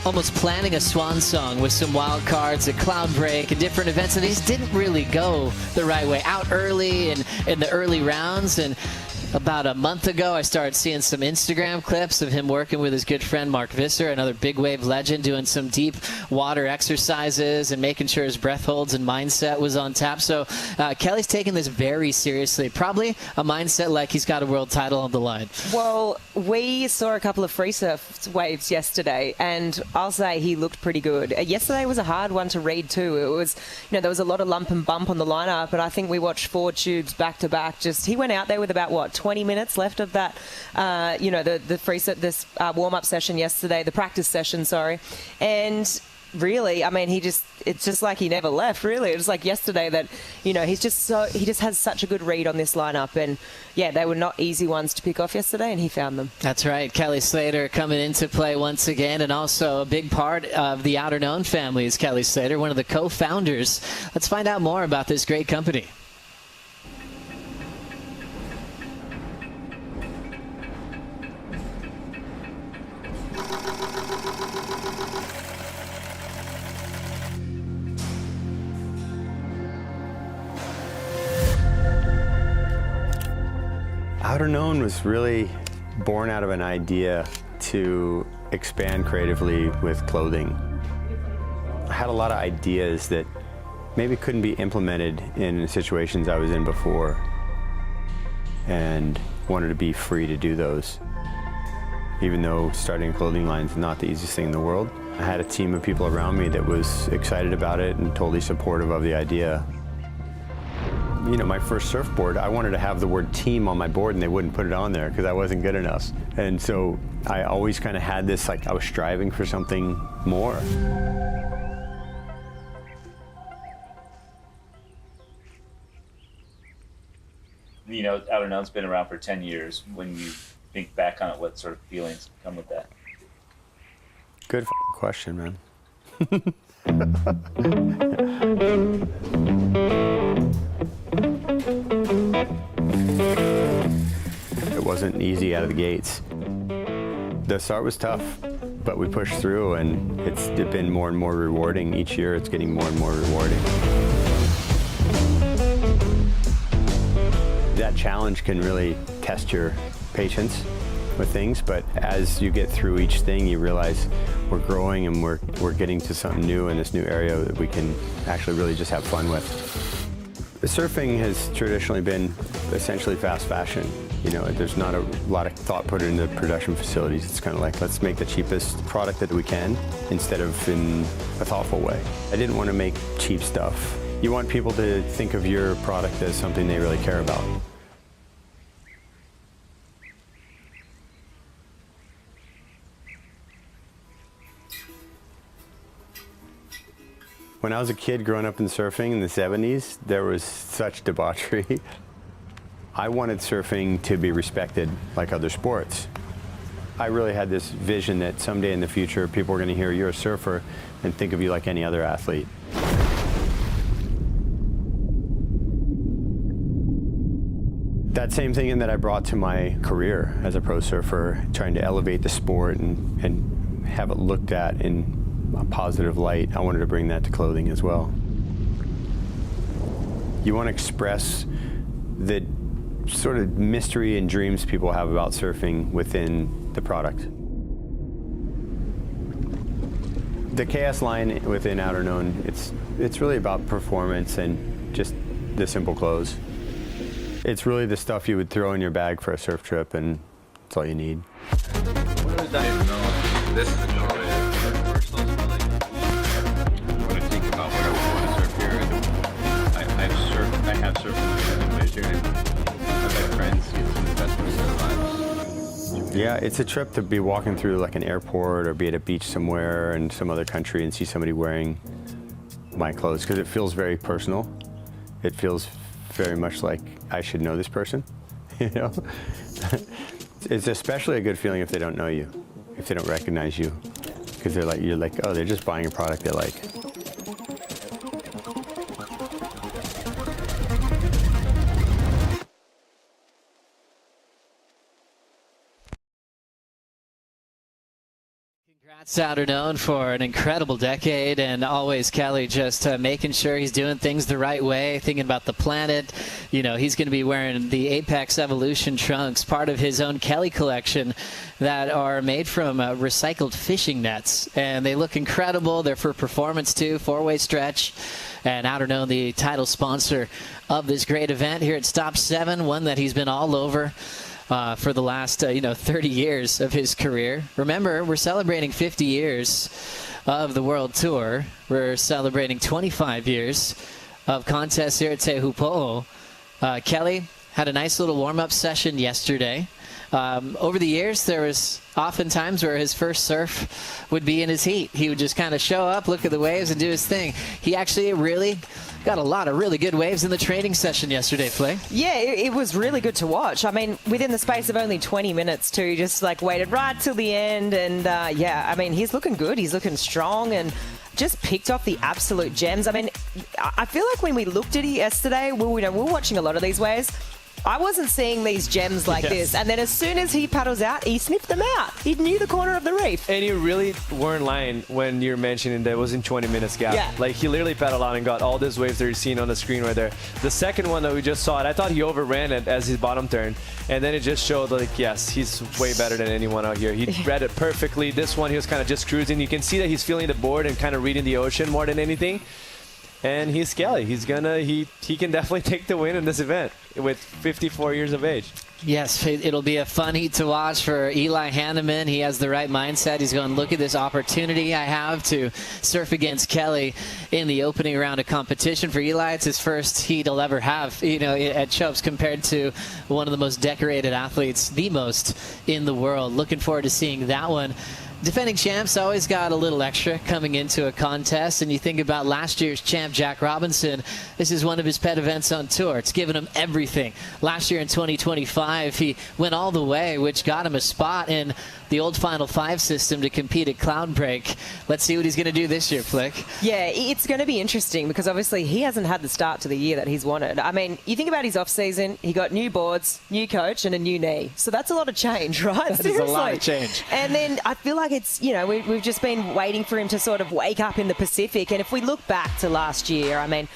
almost planning a swan song with some wild cards at Cloud Break and different events, and these didn't really go the right way. Out early and in the early rounds, and about a month ago, I started seeing some Instagram clips of him working with his good friend Mark Visser, another big wave legend, doing some deep water exercises and making sure his breath holds and mindset was on tap. So Kelly's taking this very seriously. Probably a mindset like he's got a world title on the line. Well, we saw a couple of free surf waves yesterday, and I'll say he looked pretty good. Yesterday was a hard one to read too. It was, there was a lot of lump and bump on the lineup, but I think we watched 4 tubes back to back. He went out there with about 20 minutes left of that, the free set, this warm-up session yesterday, the practice session, sorry. And really, I mean, it's just like he never left, really. It was like yesterday that, he just has such a good read on this lineup. And yeah, they were not easy ones to pick off yesterday, and he found them. That's right. Kelly Slater coming into play once again, and also a big part of the Outerknown family is Kelly Slater, one of the co-founders. Let's find out more about this great company. Outerknown was really born out of an idea to expand creatively with clothing. I had a lot of ideas that maybe couldn't be implemented in situations I was in before, and wanted to be free to do those. Even though starting a clothing line is not the easiest thing in the world, I had a team of people around me that was excited about it and totally supportive of the idea. You know, my first surfboard, I wanted to have the word team on my board and they wouldn't put it on there because I wasn't good enough. And so I always kind of had this, like, I was striving for something more. You know, Outerknown's been around for 10 years. When you think back on it, what sort of feelings come with that? Good question, man. It wasn't easy out of the gates. The start was tough, but we pushed through, and it's been more and more rewarding. Each year it's getting more and more rewarding. That challenge can really test your patience with things, but as you get through each thing, you realize we're growing and we're getting to something new in this new area that we can actually really just have fun with. Surfing has traditionally been essentially fast fashion. You know, there's not a lot of thought put into production facilities. It's kind of like, let's make the cheapest product that we can instead of in a thoughtful way. I didn't want to make cheap stuff. You want people to think of your product as something they really care about. When I was a kid growing up in surfing in the 70s, there was such debauchery. I wanted surfing to be respected like other sports. I really had this vision that someday in the future, people are going to hear you're a surfer and think of you like any other athlete. That same thing that I brought to my career as a pro surfer, trying to elevate the sport and have it looked at in a positive light, I wanted to bring that to clothing as well. You want to express the sort of mystery and dreams people have about surfing within the product. The KS line within Outerknown, it's really about performance and just the simple clothes. It's really the stuff you would throw in your bag for a surf trip, and it's all you need. This is a when I think about what I want to surf here, I have surfed in places here, and I've had friends see some of the best ones in their lives. Yeah, it's a trip to be walking through like an airport or be at a beach somewhere in some other country and see somebody wearing my clothes, because it feels very personal. It feels very much like I should know this person, you know? It's especially a good feeling if they don't know you, if they don't recognize you, because you're like, oh, they're just buying a product they like. Congrats, Outerknown, for an incredible decade, and always Kelly just making sure he's doing things the right way, thinking about the planet. You know, he's going to be wearing the Apex Evolution trunks, part of his own Kelly collection, that are made from recycled fishing nets, and they look incredible. They're for performance too, 4-way stretch, and Outerknown, the title sponsor of this great event here at Stop 7, one that he's been all over for the last 30 years of his career. Remember, we're celebrating 50 years of the World Tour. We're celebrating 25 years of contests here at Teahupo'o. Kelly had a nice little warm-up session yesterday. Over the years, there was often times where his first surf would be in his heat. He would just kind of show up, look at the waves, and do his thing. He actually really got a lot of really good waves in the training session yesterday, Flay. Yeah, it was really good to watch. I mean, within the space of only 20 minutes too, just like waited right till the end. And yeah, I mean, he's looking good. He's looking strong and just picked off the absolute gems. I mean, I feel like when we looked at it yesterday, we were watching a lot of these waves. I wasn't seeing these gems like this. And then as soon as he paddles out, he sniffed them out. He knew the corner of the reef. And you really weren't lying when you're mentioning that it was in 20 minutes gap. Yeah. Like, he literally paddled out and got all these waves that you're seeing on the screen right there. The second one that we just saw, I thought he overran it as his bottom turn. And then it just showed, like, yes, he's way better than anyone out here. He read it perfectly. This one, he was kind of just cruising. You can see that he's feeling the board and kind of reading the ocean more than anything. And he's Kelly. He can definitely take the win in this event with 54 years of age. Yes, it'll be a fun heat to watch for Eli Hanneman. He has the right mindset. He's going, look at this opportunity I have to surf against Kelly in the opening round of competition. For Eli, it's his first heat he'll ever have, at Chopes, compared to one of the most decorated athletes, the most in the world. Looking forward to seeing that one. Defending champs always got a little extra coming into a contest, and you think about last year's champ, Jack Robinson. This is one of his pet events on tour. It's given him everything. Last year in 2025, he went all the way, which got him a spot in the old Final Five system to compete at Cloudbreak. Let's see what he's going to do this year, Flick. Yeah, it's going to be interesting because obviously he hasn't had the start to the year that he's wanted. I mean, you think about his off-season, he got new boards, new coach, and a new knee. So that's a lot of change, right? That is a lot of change. And then I feel like it's, we've just been waiting for him to sort of wake up in the Pacific. And if we look back to last year, I mean,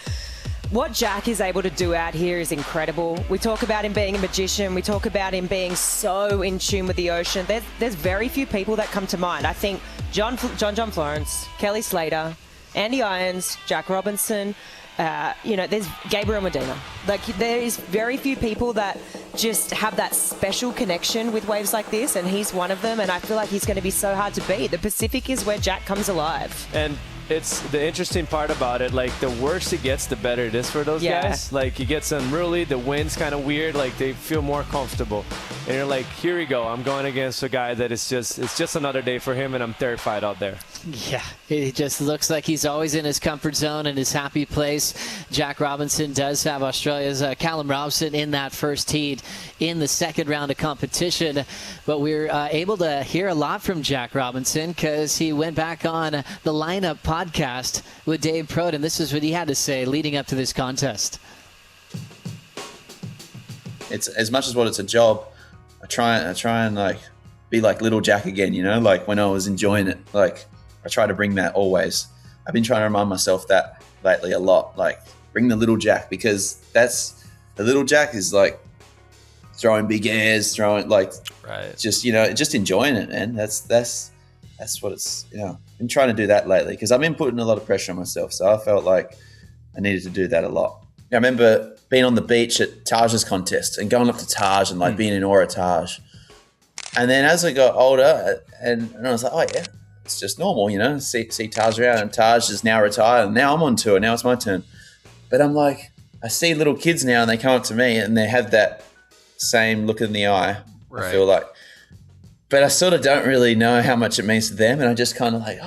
what Jack is able to do out here is incredible. We talk about him being a magician. We talk about him being so in tune with the ocean. There's very few people that come to mind. I think John Florence, Kelly Slater, Andy Irons, Jack Robinson, there's Gabriel Medina. Like, there is very few people that just have that special connection with waves like this, and he's one of them, and I feel like he's going to be so hard to beat. The Pacific is where Jack comes alive. And it's the interesting part about it, like, the worse it gets, the better it is for those guys. Like, you get some really, the wind's kind of weird, like, they feel more comfortable. And you're like, here we go, I'm going against a guy that is it's just another day for him, and I'm terrified out there. Yeah, it just looks like he's always in his comfort zone and his happy place. Jack Robinson does have Australia's Callum Robson in that first heat in the second round of competition. But we're able to hear a lot from Jack Robinson because he went back on the Lineup podcast with Dave Proden, and this is what he had to say leading up to this contest. It's as much as what it's a job. I try and like be like little Jack again, like when I was enjoying it. Like, I try to bring that always. I've been trying to remind myself that lately a lot. Like, bring the little Jack, because the little Jack is like throwing big airs, just enjoying it, man. That's what it's. I've been trying to do that lately because I've been putting a lot of pressure on myself. So I felt like I needed to do that a lot. I remember being on the beach at Taj's contest and going up to Taj and like being in awe of Taj. And then as I got older, and I was like, oh yeah, it's just normal, see Taj around, and Taj is now retired, and now I'm on tour. Now it's my turn. But I'm like, I see little kids now, and they come up to me, and they have that same look in the eye. Right. I feel like, but I sort of don't really know how much it means to them, and I just kind of like,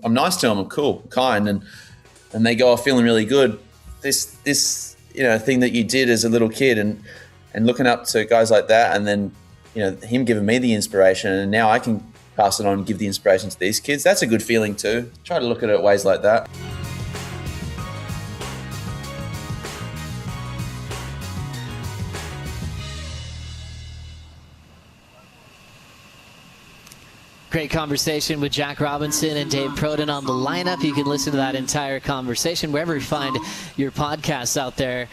I'm nice to them, I'm cool, kind, and they go off feeling really good. This thing that you did as a little kid, and looking up to guys like that, and then him giving me the inspiration, and now I can pass it on and give the inspiration to these kids. That's a good feeling too. Try to look at it ways like that. Great conversation with Jack Robinson and Dave Proden on the Lineup. You can listen to that entire conversation wherever you find your podcasts out there.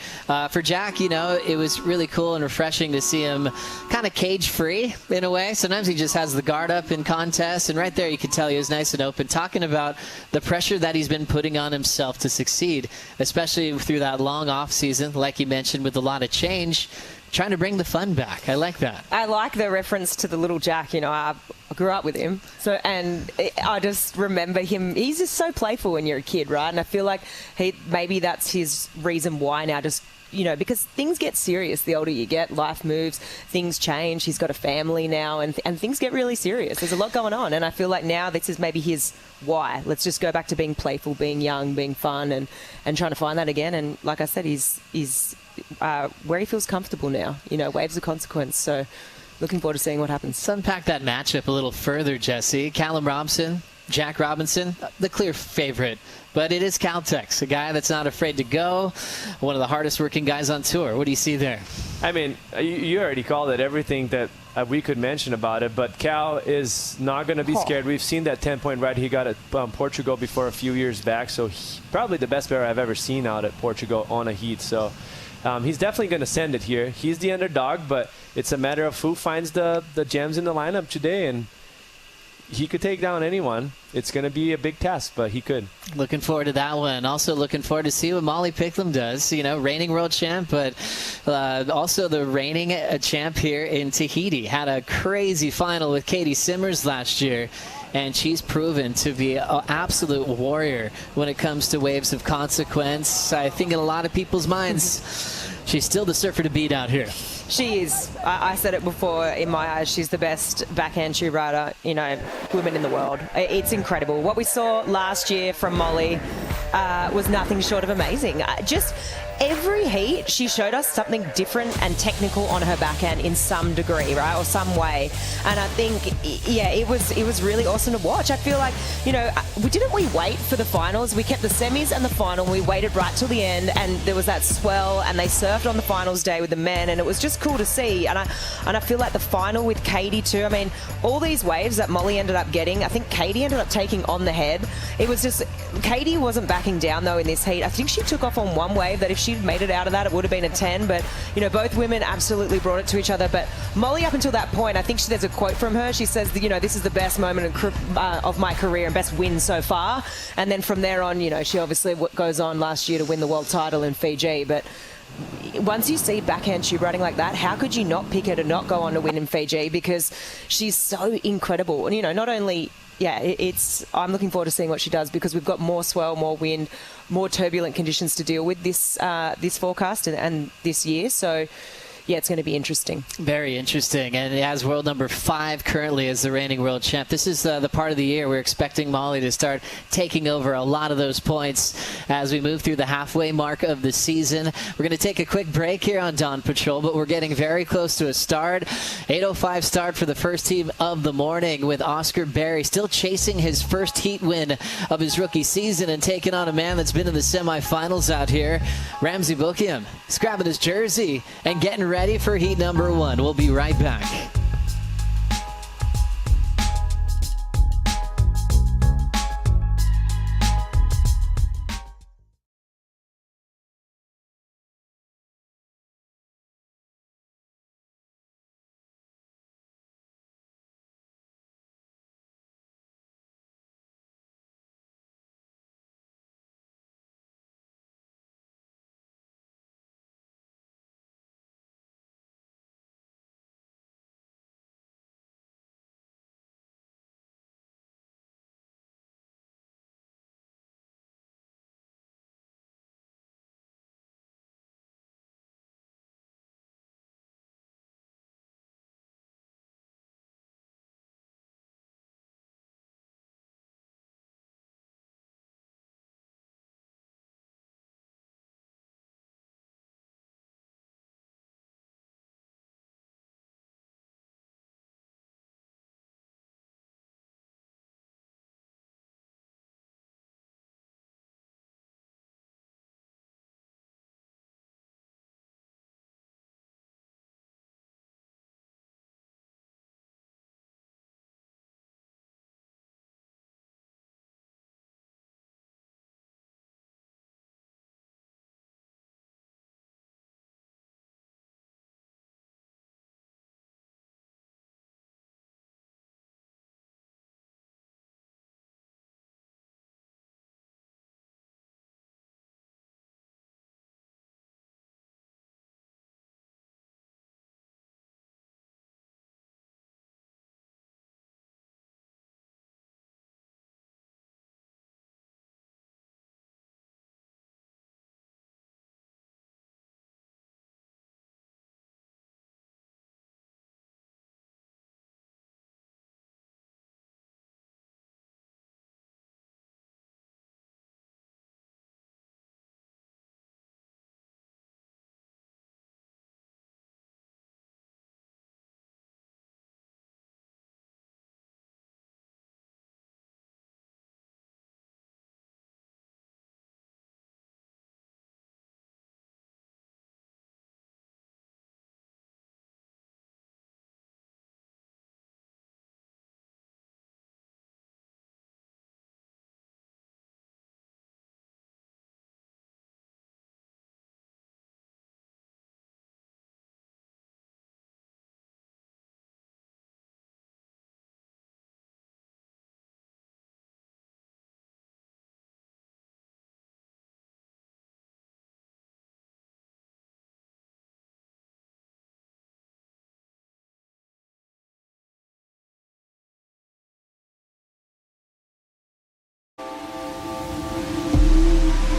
For Jack, it was really cool and refreshing to see him kind of cage-free in a way. Sometimes he just has the guard up in contests, and right there you could tell he was nice and open, talking about the pressure that he's been putting on himself to succeed, especially through that long off-season, like you mentioned, with a lot of change. Trying to bring the fun back. I like that. I like the reference to the little Jack. I grew up with him, and I just remember him. He's just so playful when you're a kid, right? And I feel like maybe that's his reason why now. Just because things get serious the older you get. Life moves, things change. He's got a family now, and things get really serious. There's a lot going on, and I feel like now this is maybe his why. Let's just go back to being playful, being young, being fun, and trying to find that again. And like I said, he's where he feels comfortable now. Waves of consequence. So looking forward to seeing what happens. Let's unpack that matchup a little further, Jesse. Callum Robson, Jack Robinson, the clear favorite, but it is Caltex, a guy that's not afraid to go, one of the hardest working guys on tour. What do you see there? I mean, you already called it everything that we could mention about it, but Cal is not going to be scared. We've seen that 10-point ride he got at Portugal before a few years back, so probably the best bear I've ever seen out at Portugal on a heat. So he's definitely going to send it here. He's the underdog, but it's a matter of who finds the gems in the lineup today, and he could take down anyone. It's going to be a big task, but he could. Looking forward to that one. Also looking forward to see what Molly Picklum does. You know, reigning world champ, but also the reigning champ here in Tahiti. Had a crazy final with Katie Simmers last year, and she's proven to be an absolute warrior when it comes to waves of consequence. I think in a lot of people's minds, she's still the surfer to beat out here. She is. I said it before, in my eyes, she's the best backhand tube rider, women in the world. It's incredible. What we saw last year from Molly was nothing short of amazing. Just every heat, she showed us something different and technical on her backhand in some degree, right, or some way. And I think, yeah, it was really awesome to watch. I feel like, didn't we wait for the finals? We kept the semis and the final. We waited right till the end, and there was that swell, and they surfed on the finals day with the men, and it was just cool to see. And I feel like the final with Katie too. I mean, all these waves that Molly ended up getting, I think Katie ended up taking on the head. It was just, Katie wasn't backing down though in this heat. I think she took off on one wave that if she'd made it out of that, it would have been a 10. But both women absolutely brought it to each other. But Molly, up until that point, I think there's a quote from her. She says, this is the best moment of my career and best win so far. And then from there on, she obviously goes on last year to win the world title in Fiji. But once you see backhand tube riding like that, how could you not pick her to not go on to win in Fiji? Because she's so incredible. And, not only, I'm looking forward to seeing what she does, because we've got more swell, more wind, more turbulent conditions to deal with this forecast and this year. So, yeah, it's going to be interesting. Very interesting. And as world number 5 currently as the reigning world champ, this is the part of the year we're expecting Molly to start taking over a lot of those points as we move through the halfway mark of the season. We're going to take a quick break here on Dawn Patrol, but we're getting very close to a start. 8:05 start for the first team of the morning, with Oscar Berry still chasing his first heat win of his rookie season and taking on a man that's been in the semifinals out here. Ramsey Bookhiam is grabbing his jersey and getting ready for heat number 1. We'll be right back.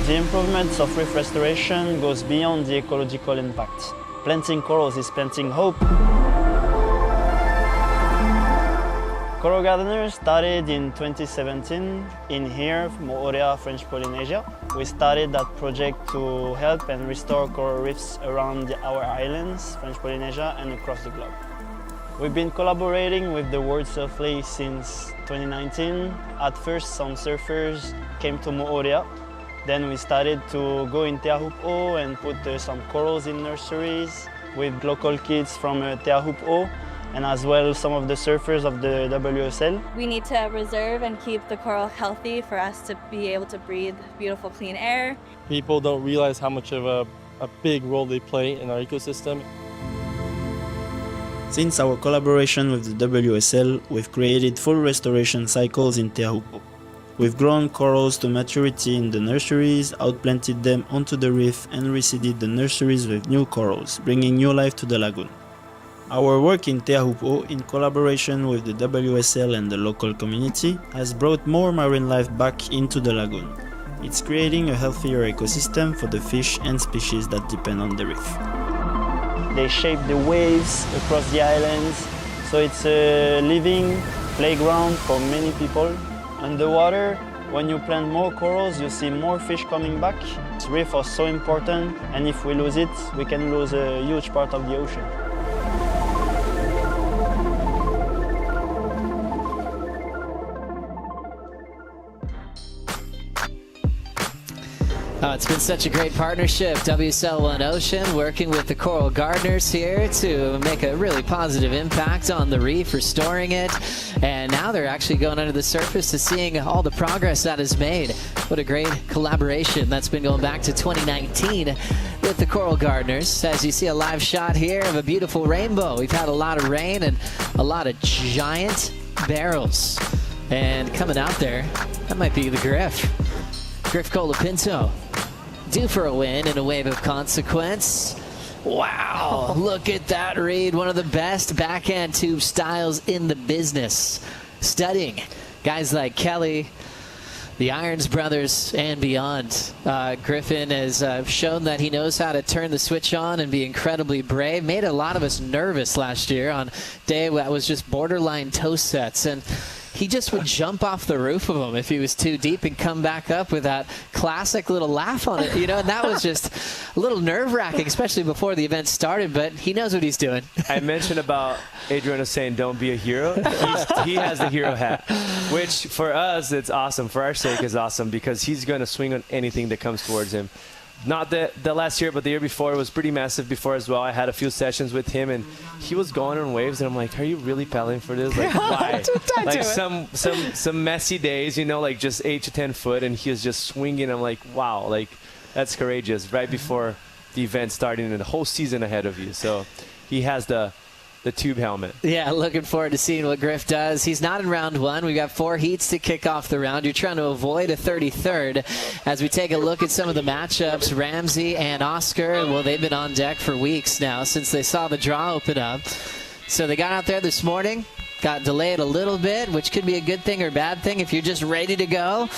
The improvements of reef restoration goes beyond the ecological impact. Planting corals is planting hope. Coral gardeners started in 2017 in here, Moorea, French Polynesia. We started that project to help and restore coral reefs around our islands, French Polynesia, and across the globe. We've been collaborating with the World Surf League since 2019. At first, some surfers came to Moorea. Then we started to go in Teahupo'o and put some corals in nurseries with local kids from Teahupo'o, and as well some of the surfers of the WSL. We need to reserve and keep the coral healthy for us to be able to breathe beautiful, clean air. People don't realize how much of a big role they play in our ecosystem. Since our collaboration with the WSL, we've created full restoration cycles in Teahupo'o. We've grown corals to maturity in the nurseries, outplanted them onto the reef, and reseeded the nurseries with new corals, bringing new life to the lagoon. Our work in Teahupo'o, in collaboration with the WSL and the local community, has brought more marine life back into the lagoon. It's creating a healthier ecosystem for the fish and species that depend on the reef. They shape the waves across the islands, so it's a living playground for many people. Underwater, when you plant more corals, you see more fish coming back. Reefs are so important, and if we lose it, we can lose a huge part of the ocean. It's been such a great partnership, WSL One Ocean, working with the coral gardeners here to make a really positive impact on the reef, restoring it. And now they're actually going under the surface to seeing all the progress that is made. What a great collaboration that's been going back to 2019 with the coral gardeners. As you see a live shot here of a beautiful rainbow. We've had a lot of rain and a lot of giant barrels. And coming out there, that might be the Griff Colapinto. Due for a win in a wave of consequence. Wow, look at that read. One of the best backhand tube styles in the business. Studying guys like Kelly, the Irons brothers, and beyond. Griffin has shown that he knows how to turn the switch on and be incredibly brave. Made a lot of us nervous last year on day that was just borderline toe sets. And he just would jump off the roof of them if he was too deep and come back up with that classic little laugh on it, you know, and that was just a little nerve-wracking, especially before the event started, but he knows what he's doing. I mentioned about Adriano saying don't be a hero. He has the hero hat, which for us, it's awesome. For our sake, is awesome because he's going to swing on anything that comes towards him. Not the last year, but the year before, it was pretty massive before as well. I had a few sessions with him, and he was going on waves, and I'm like, are you really paddling for this? Like, why? Like some messy days, you know, like just 8 to 10 foot, and he was just swinging. I'm like, wow, like that's courageous. Right before the event starting and the whole season ahead of you. So he has the tube helmet. Yeah, looking forward to seeing what Griff does. He's not in round one. We've got 4 heats to kick off the round. You're trying to avoid a 33rd. As we take a look at some of the matchups, Ramsey and Oscar, well, they've been on deck for weeks now since they saw the draw open up. So they got out there this morning, got delayed a little bit, which could be a good thing or bad thing if you're just ready to go.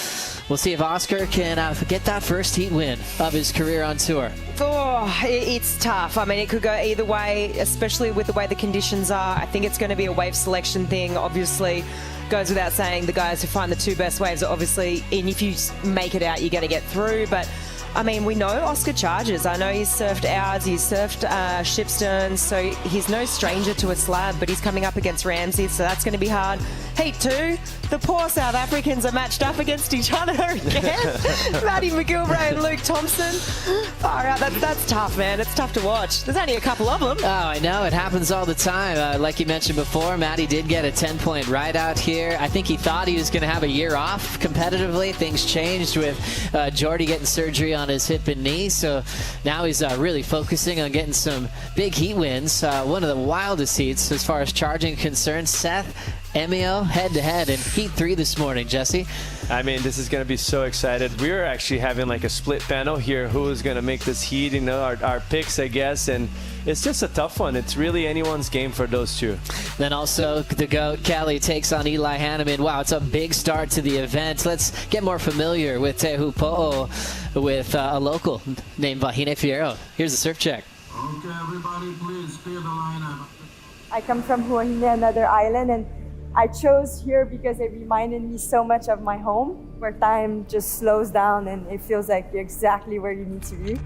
We'll see if Oscar can get that first heat win of his career on tour. Oh, it's tough. I mean, it could go either way, especially with the way the conditions are. I think it's going to be a wave selection thing. Obviously, goes without saying, the guys who find the 2 best waves are obviously, and if you make it out, you're going to get through. But I mean, we know Oscar charges. I know he's surfed ours, he's surfed Shipstern, so he's no stranger to a slab, but he's coming up against Ramsey, so that's going to be hard. Heat 2, the poor South Africans are matched up against each other again. Matty McGilvray and Luke Thompson. Far out, that's tough, man. It's tough to watch. There's only a couple of them. Oh, I know. It happens all the time. Like you mentioned before, Matty did get a 10-point ride out here. I think he thought he was going to have a year off competitively. Things changed with Jordy getting surgery on his hip and knee, so now he's really focusing on getting some big heat wins. One of the wildest heats as far as charging concerns. Seth Emio head-to-head in Heat 3 this morning, Jesse. I mean, this is going to be so excited. We're actually having like a split panel here. Who is going to make this heat? You know, our picks, I guess. And it's just a tough one. It's really anyone's game for those two. Then also the GOAT, Kelly, takes on Eli Hanneman. Wow, it's a big start to the event. Let's get more familiar with Teahupo'o with a local named Vahine Fierro. Here's the surf check. Okay, everybody, please clear the lineup. I come from Huahine, another island, and I chose here because it reminded me so much of my home, where time just slows down and it feels like you're exactly where you need to be.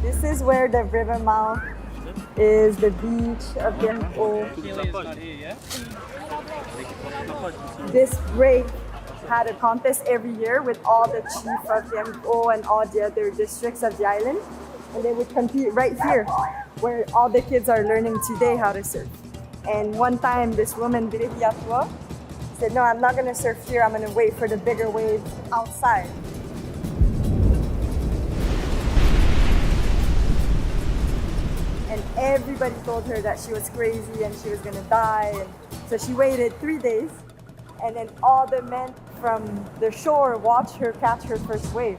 This is where the river mouth is, the beach of Teahupo'o. This break had a contest every year with all the chief of Teahupo'o and all the other districts of the island. And they would compete right here, where all the kids are learning today how to surf. And one time, this woman, Teahupo'o, said, no, I'm not gonna surf here, I'm gonna wait for the bigger waves outside. And everybody told her that she was crazy and she was gonna die. And so she waited 3 days, and then all the men from the shore watched her catch her first wave.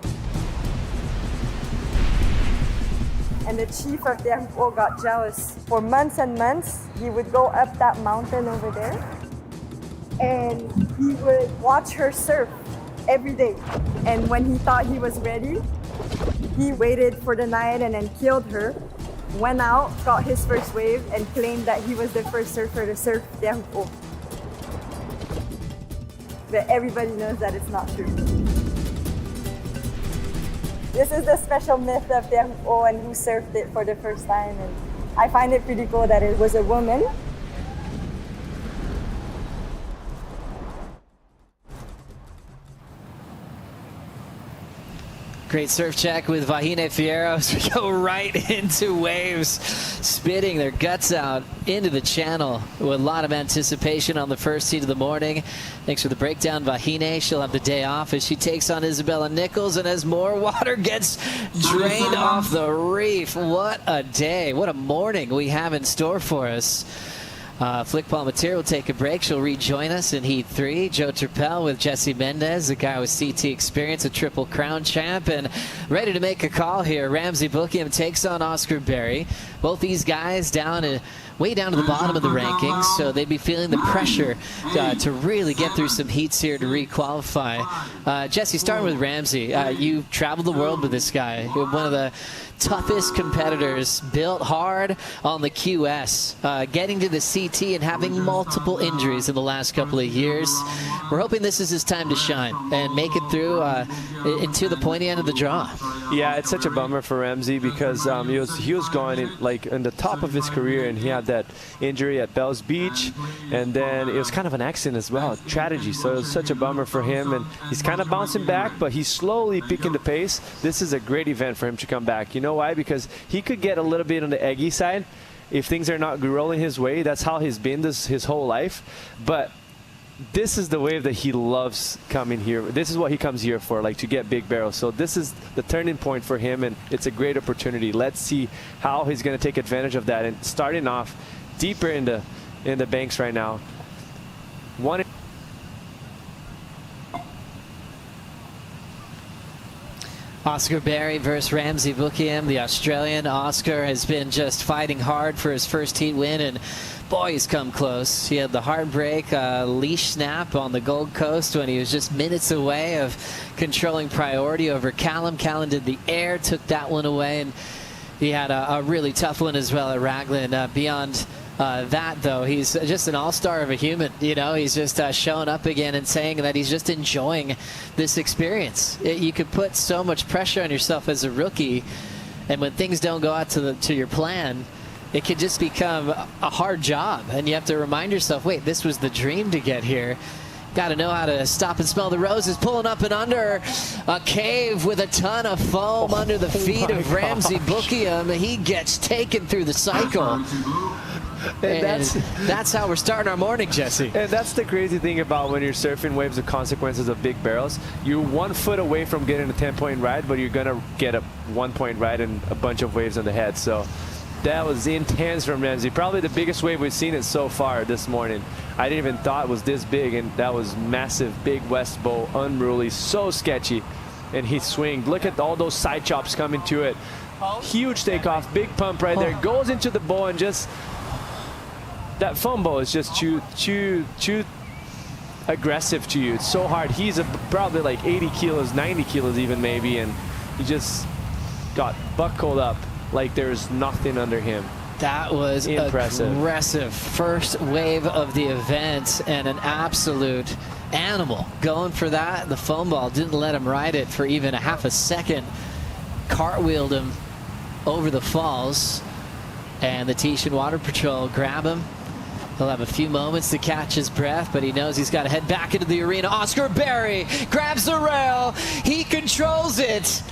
And the chief of Teahupo'o got jealous. For months and months, he would go up that mountain over there, and he would watch her surf every day. And when he thought he was ready, he waited for the night and then killed her, went out, got his first wave, and claimed that he was the first surfer to surf Teahupo'o. But everybody knows that it's not true. This is the special myth of Teahupo'o and who surfed it for the first time. And I find it pretty cool that it was a woman. Great surf check with Vahine Fierro as we go right into waves, spitting their guts out into the channel with a lot of anticipation on the first heat of the morning. Thanks for the breakdown, Vahine. She'll have the day off as she takes on Isabella Nichols, and as more water gets drained off the reef. What a day, what a morning we have in store for us. Flick Palmatier will take a break. She'll rejoin us in Heat 3. Joe Turpel with Jesse Mendez, a guy with CT experience, a Triple Crown champ, and ready to make a call here. Ramsey Bookham takes on Oscar Berry. Both these guys way down to the bottom of the rankings, so they'd be feeling the pressure to really get through some heats here to re-qualify. Jesse, starting with Ramsey, you traveled the world with this guy. You're one of the toughest competitors, built hard on the QS, getting to the CT and having multiple injuries in the last couple of years. We're hoping this is his time to shine and make it through into the pointy end of the draw. Yeah, it's such a bummer for Ramsey because he was going in the top of his career, and he had that injury at Bells Beach, and then it was kind of an accident as well, tragedy. So it was such a bummer for him, and he's kind of bouncing back, but he's slowly picking the pace. This is a great event for him to come back. You know why? Because he could get a little bit on the eggy side if things are not rolling his way. That's how he's been his whole life. But this is the wave that he loves coming here. This is what he comes here for, like to get big barrels. So this is the turning point for him, and it's a great opportunity. Let's see how he's going to take advantage of that. And starting off deeper in the banks right now. Oscar Berry versus Ramsey Bookham. The Australian Oscar has been just fighting hard for his first heat win, and boy, he's come close. He had the heartbreak leash snap on the Gold Coast when he was just minutes away of controlling priority over Callum. Callum did the air, took that one away, and he had a really tough one as well at Raglan. Beyond that, though, he's just an all-star of a human. You know, he's just showing up again and saying that he's just enjoying this experience. You could put so much pressure on yourself as a rookie, and when things don't go out to your plan, it can just become a hard job, and you have to remind yourself, wait, this was the dream to get here. Got to know how to stop and smell the roses. Pulling up and under a cave with a ton of foam under the feet of Ramsey Bookham. He gets taken through the cycle. And that's how we're starting our morning, Jesse. And that's the crazy thing about when you're surfing waves of consequences of big barrels. You're 1 foot away from getting a 10-point ride, but you're going to get a 1-point ride and a bunch of waves on the head. So that was intense from Ramsey. Probably the biggest wave we've seen it so far this morning. I didn't even thought it was this big, and that was massive, big west bow, unruly, so sketchy. And he swinged. Look at all those side chops coming to it. Huge takeoff, big pump right there. Goes into the bow and just, that foam bow is just too aggressive to you. It's so hard. He's probably like 80 kilos, 90 kilos even maybe, and he just got buckled up like there's nothing under him. That was impressive. Aggressive first wave of the event, and an absolute animal going for that. The foam ball didn't let him ride it for even a half a second. Cartwheeled him over the falls, and the Tahitian Water Patrol grab him. He'll have a few moments to catch his breath, but he knows he's got to head back into the arena. Oscar Berry grabs the rail. He controls it.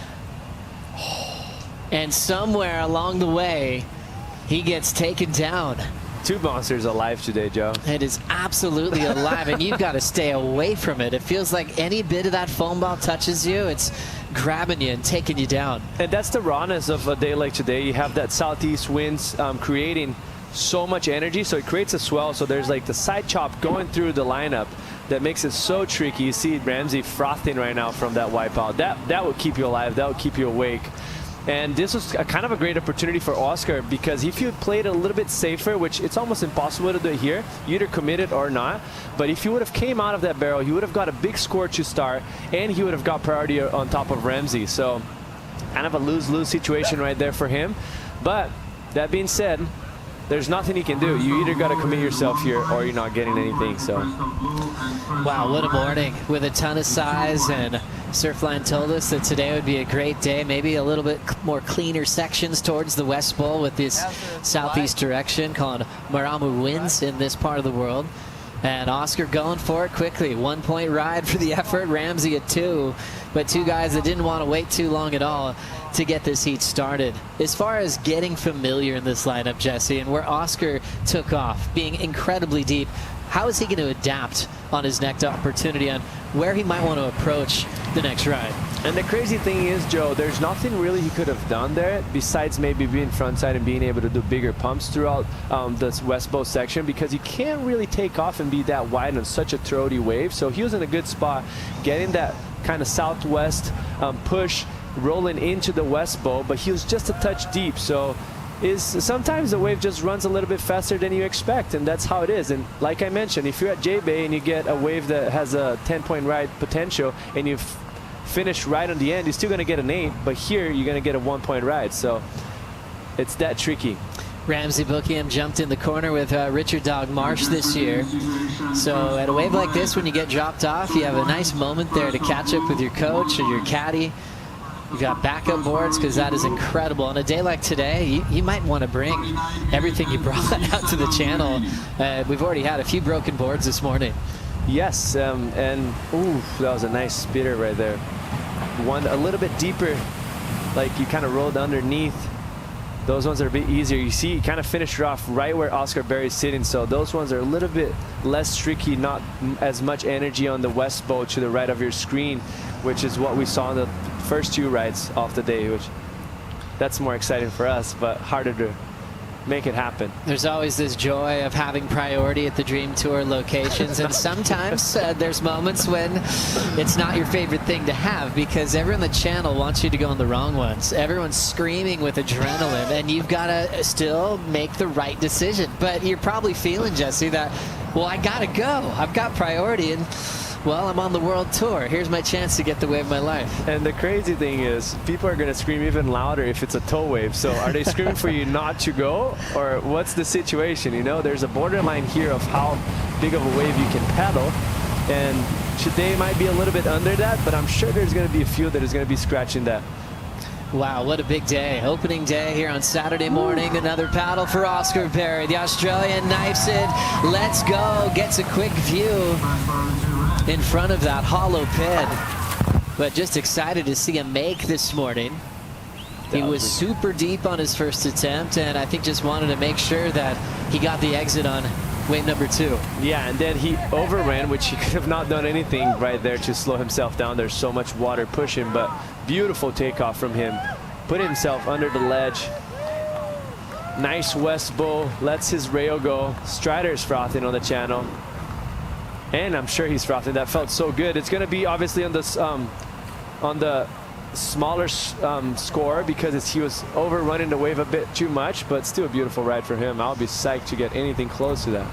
And somewhere along the way, he gets taken down. Two monsters alive today, Joe. It is absolutely alive, and you've got to stay away from it. It feels like any bit of that foam ball touches you, it's grabbing you and taking you down. And that's the rawness of a day like today. You have that southeast winds creating so much energy, so it creates a swell. So there's like the side chop going through the lineup that makes it so tricky. You see Ramsey frothing right now from that wipeout. That will keep you alive. That will keep you awake. And this was kind of a great opportunity for Oscar, because if you played a little bit safer, which it's almost impossible to do here, you either committed or not, but if you would have came out of that barrel, he would have got a big score to start, and he would have got priority on top of Ramsey. So kind of a lose-lose situation right there for him. But that being said, there's nothing he can do. You either got to commit yourself here or you're not getting anything. So, wow, what a morning with a ton of size. And Surfline told us that today would be a great day. Maybe a little bit more cleaner sections towards the West Bowl with this southeast direction, calling Maramu winds in this part of the world. And Oscar going for it quickly. 1 point ride for the effort. Ramsey at 2. But two guys that didn't want to wait too long at all to get this heat started. As far as getting familiar in this lineup, Jesse, and where Oscar took off, being incredibly deep, how is he going to adapt on his next opportunity on where he might want to approach the next ride? And the crazy thing is, Joe, there's nothing really he could have done there besides maybe being frontside and being able to do bigger pumps throughout this West Bow section, because you can't really take off and be that wide on such a throaty wave. So he was in a good spot getting that kind of southwest push rolling into the West Bow, but he was just a touch deep. So sometimes the wave just runs a little bit faster than you expect, and that's how it is. And like I mentioned, if you're at J-Bay and you get a wave that has a 10-point ride potential and you finish right on the end, you're still going to get an 8, but here you're going to get a 1-point ride. So it's that tricky. Ramsey Buckingham jumped in the corner with Richard Dog Marsh this year. So at a wave like this, when you get dropped off, you have a nice moment there to catch up with your coach or your caddy. You got backup boards, because that is incredible. On a day like today, you might want to bring everything you brought out to the channel. We've already had a few broken boards this morning. Yes, and ooh, that was a nice spitter right there. One a little bit deeper, like you kind of rolled underneath. Those ones are a bit easier. You see, you kind of finished off right where Oscar Berry's sitting, so those ones are a little bit less tricky, not as much energy on the West Bow to the right of your screen, which is what we saw in the first 2 rides off the day, which that's more exciting for us, but harder to make it happen. There's always this joy of having priority at the Dream Tour locations, and sometimes there's moments when it's not your favorite thing to have, because everyone on the channel wants you to go on the wrong ones. Everyone's screaming with adrenaline, and you've got to still make the right decision. But you're probably feeling, Jesse, that, well, I got to go. I've got priority, and well, I'm on the world tour. Here's my chance to get the wave of my life. And the crazy thing is, people are going to scream even louder if it's a tow wave. So are they screaming for you not to go, or what's the situation? You know, there's a borderline here of how big of a wave you can paddle. And today might be a little bit under that, but I'm sure there's going to be a few that is going to be scratching that. Wow, what a big day. Opening day here on Saturday morning. Another paddle for Oscar Berry. The Australian knifes it. Let's go. Gets a quick view in front of that hollow pit. But just excited to see him make this morning. He was super deep on his first attempt, and I think just wanted to make sure that he got the exit on wave number 2. Yeah, and then he overran, which he could have not done anything right there to slow himself down. There's so much water pushing, but beautiful takeoff from him. Put himself under the ledge. Nice west bow, lets his rail go. Strider's frothing on the channel. And I'm sure he's frothing. That felt so good. It's going to be obviously on the smaller score because he was overrunning the wave a bit too much, but still a beautiful ride for him. I'll be psyched to get anything close to that.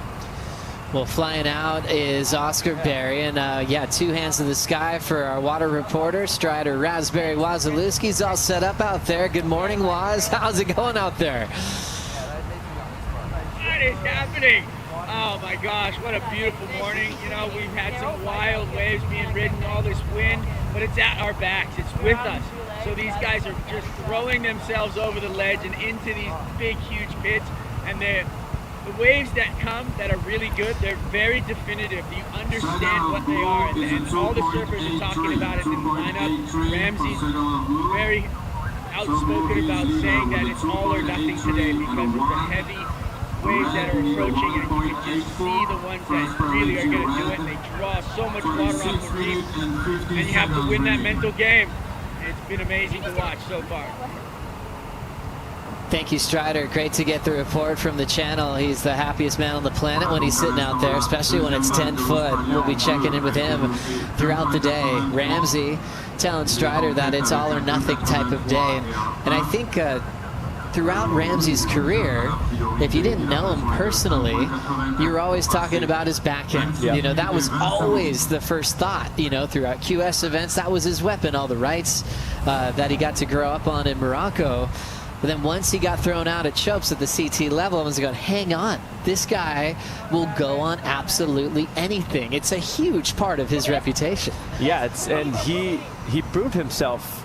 Well, flying out is Oscar Berry, and yeah, 2 hands in the sky for our water reporter, Strider Raspberry Wazalewski's all set up out there. Good morning, Waz. How's it going out there? What is happening? Oh my gosh, what a beautiful morning. You know, we've had some wild waves being ridden, all this wind, but it's at our backs, it's with us. So these guys are just throwing themselves over the ledge and into these big, huge pits. And the waves that come that are really good, they're very definitive. You understand what they are. And all the surfers are talking about it in the lineup. Ramsey's very outspoken about saying that it's all or nothing today because of the heavy waves that are approaching, and you can just see the ones that really are going to do it. They draw so much water off the reef, and you have to win that mental game. It's been amazing to watch so far. Thank you, Strider. Great to get the report from the channel. He's the happiest man on the planet when he's sitting out there, especially when it's 10 foot. We'll be checking in with him throughout the day. Ramsey telling Strider that it's all or nothing type of day. And I think throughout Ramsey's career, if you didn't know him personally, you were always talking about his backhand. Yep. You know, that was always the first thought, you know, throughout QS events. That was his weapon, all the rights that he got to grow up on in Morocco. But then once he got thrown out at Chopes at the CT level, I was going, hang on, this guy will go on absolutely anything. It's a huge part of his reputation. Yeah, and he proved himself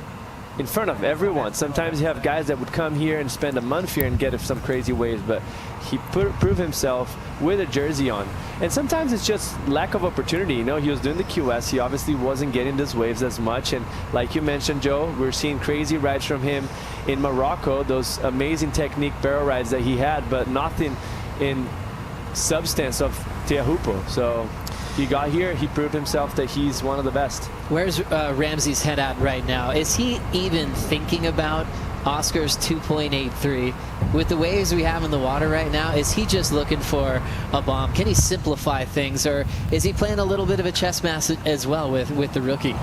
in front of everyone. Sometimes you have guys that would come here and spend a month here and get some crazy waves, but he proved himself with a jersey on. And sometimes it's just lack of opportunity. You know, he was doing the QS. He obviously wasn't getting those waves as much. And like you mentioned, Joe, we're seeing crazy rides from him in Morocco, those amazing technique barrel rides that he had, but nothing in substance of Teahupo'o. So he got here, he proved himself that he's one of the best. Where's Ramsey's head at right now? Is he even thinking about Oscar's 2.83? With the waves we have in the water right now, is he just looking for a bomb? Can he simplify things, or is he playing a little bit of a chess match as well with the rookie?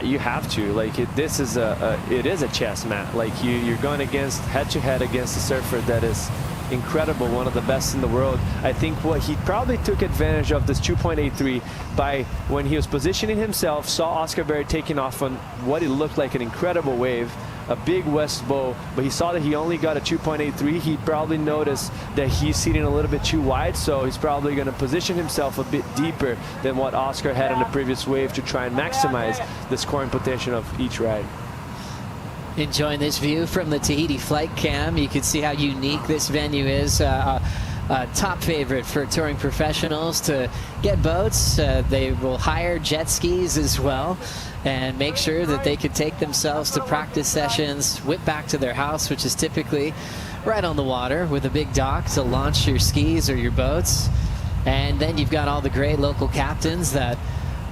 You have to. Like, it is a chess match. Like, you're going against head-to-head against a surfer that is incredible, one of the best in the world. I think what he probably took advantage of this 2.83 by when he was positioning himself, saw Oscar Berry taking off on what it looked like an incredible wave, a big west bow, but he saw that he only got a 2.83. He probably noticed that he's sitting a little bit too wide, so he's probably going to position himself a bit deeper than what Oscar had on the previous wave to try and maximize the scoring potential of each ride. Enjoying this view from the Tahiti flight cam. You can see how unique this venue is. Top favorite for touring professionals to get boats. They will hire jet skis as well and make sure that they can take themselves to practice sessions, whip back to their house, which is typically right on the water with a big dock to launch your skis or your boats. And then you've got all the great local captains that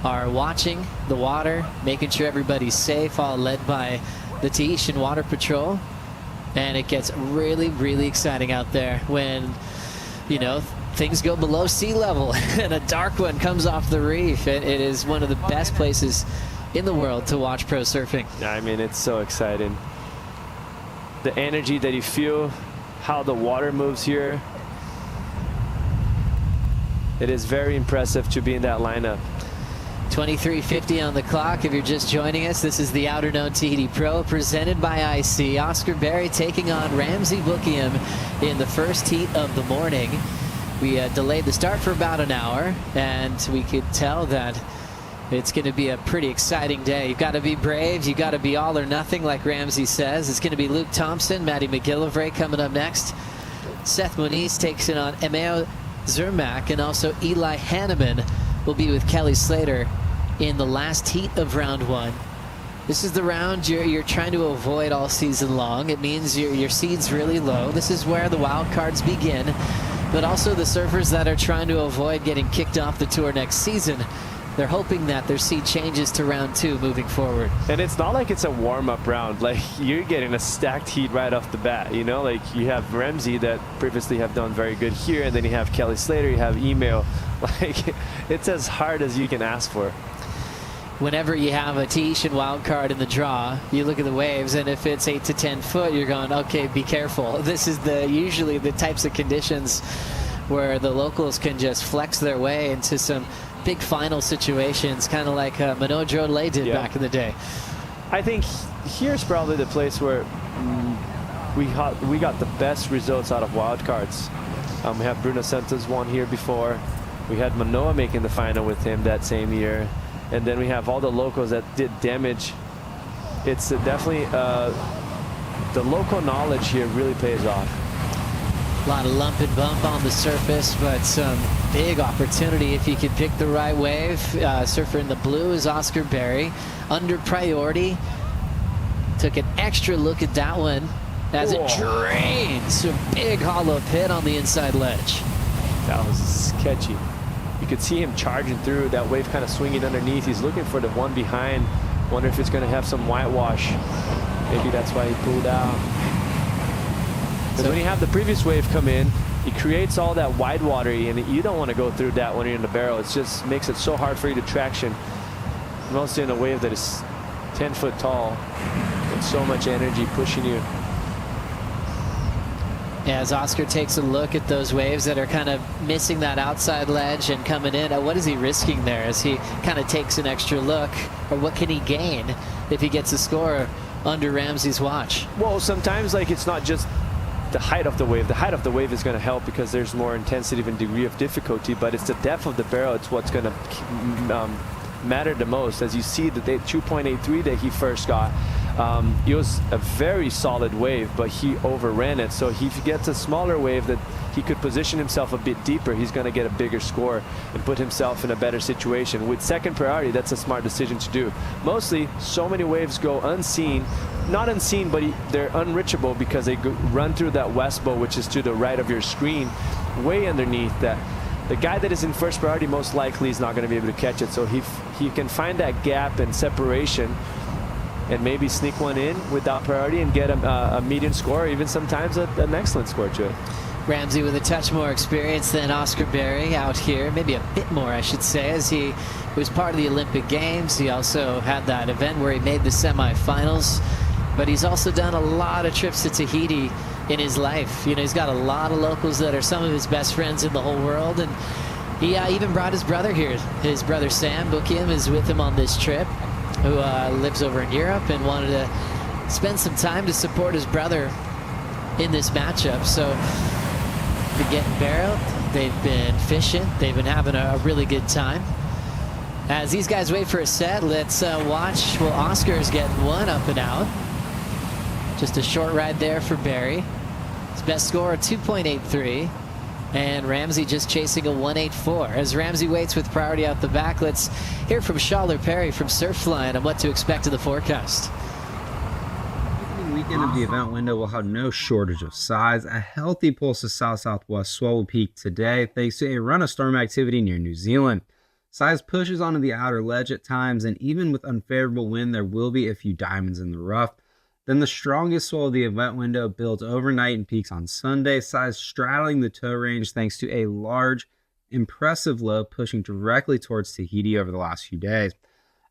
are watching the water, making sure everybody's safe, all led by the Tahitian Water Patrol. And it gets really, really exciting out there when, you know, things go below sea level and a dark one comes off the reef. It is one of the best places in the world to watch pro surfing. I mean, it's so exciting. The energy that you feel, how the water moves here. It is very impressive to be in that lineup. 23:50 on the clock. If you're just joining us, this is the Outerknown Tahiti Pro presented by IC. Oscar Berry taking on Ramsey Bookiem in the first heat of the morning. We delayed the start for about an hour, and we could tell that it's going to be a pretty exciting day. You've got to be brave. You've got to be all or nothing, like Ramsey says. It's going to be Luke Thompson, Matty McGillivray coming up next. Seth Moniz takes it on Emeo Zermack, and also Eli Hanneman will be with Kelly Slater in the last heat of round one. This is the round you're trying to avoid all season long. It means your seed's really low. This is where the wild cards begin. But also the surfers that are trying to avoid getting kicked off the tour next season, they're hoping that their seed changes to round 2 moving forward. And it's not like it's a warm-up round. Like, you're getting a stacked heat right off the bat, you know? Like, you have Ramsey that previously have done very good here, and then you have Kelly Slater, you have Email. Like, it's as hard as you can ask for. Whenever you have a Tahitian wild card in the draw, you look at the waves, and if it's 8 to 10 foot, you're going, okay, be careful. This is usually the types of conditions where the locals can just flex their way into some big final situations, kind of like Manoj Jodley did back in the day. I think here's probably the place where we got the best results out of wild cards. We have Bruno Santos won here before. We had Manoa making the final with him that same year. And then we have all the locals that did damage. It's definitely the local knowledge here really pays off. A lot of lump and bump on the surface, but some big opportunity if you can pick the right wave. Surfer in the blue is Oscar Berry. Under priority. Took an extra look at that one as it drains. A big hollow pit on the inside ledge. That was sketchy. You could see him charging through, that wave kind of swinging underneath. He's looking for the one behind. Wonder if it's going to have some whitewash. Maybe that's why he pulled out. Because when you have the previous wave come in, it creates all that wide watery, and you don't want to go through that when you're in the barrel. It just makes it so hard for you to traction. Mostly in a wave that is 10 foot tall with so much energy pushing you. As Oscar takes a look at those waves that are kind of missing that outside ledge and coming in, what is he risking there as he kind of takes an extra look? Or what can he gain if he gets a score under Ramsey's watch? Well, sometimes like it's not just the height of the wave. The height of the wave is going to help because there's more intensity and degree of difficulty, but it's the depth of the barrel. It's what's going to matter the most. As you see the 2.83 that he first got, it was a very solid wave, but he overran it. So if he gets a smaller wave that he could position himself a bit deeper, he's going to get a bigger score and put himself in a better situation. With second priority, that's a smart decision to do. Mostly, so many waves go unseen. Not unseen, but they're unreachable because they run through that west bow, which is to the right of your screen, way underneath that. The guy that is in first priority most likely is not going to be able to catch it. So he can find that gap and separation and maybe sneak one in without priority and get a median score, or even sometimes an excellent score to it. Ramsey with a touch more experience than Oscar Berry out here, maybe a bit more I should say, as he was part of the Olympic Games. He also had that event where he made the semifinals, but he's also done a lot of trips to Tahiti in his life. You know, he's got a lot of locals that are some of his best friends in the whole world, and he even brought his brother here. His brother Sam Bukiam is with him on this trip, who lives over in Europe and wanted to spend some time to support his brother in this matchup. So they've been getting barreled, they've been fishing, they've been having a really good time. As these guys wait for a set, let's watch. Well, Oscar's getting one up and out. Just a short ride there for Berry. His best score, a 2.83. And Ramsey just chasing a 1.84. As Ramsey waits with priority out the back, let's hear from Schaller Perry from Surfline on what to expect in the forecast. The weekend of the event window will have no shortage of size. A healthy pulse of south-southwest swell will peak today thanks to a run of storm activity near New Zealand. Size pushes onto the outer ledge at times, and even with unfavorable wind, there will be a few diamonds in the rough. Then the strongest swell of the event window builds overnight and peaks on Sunday, size straddling the tow range thanks to a large, impressive low pushing directly towards Tahiti over the last few days.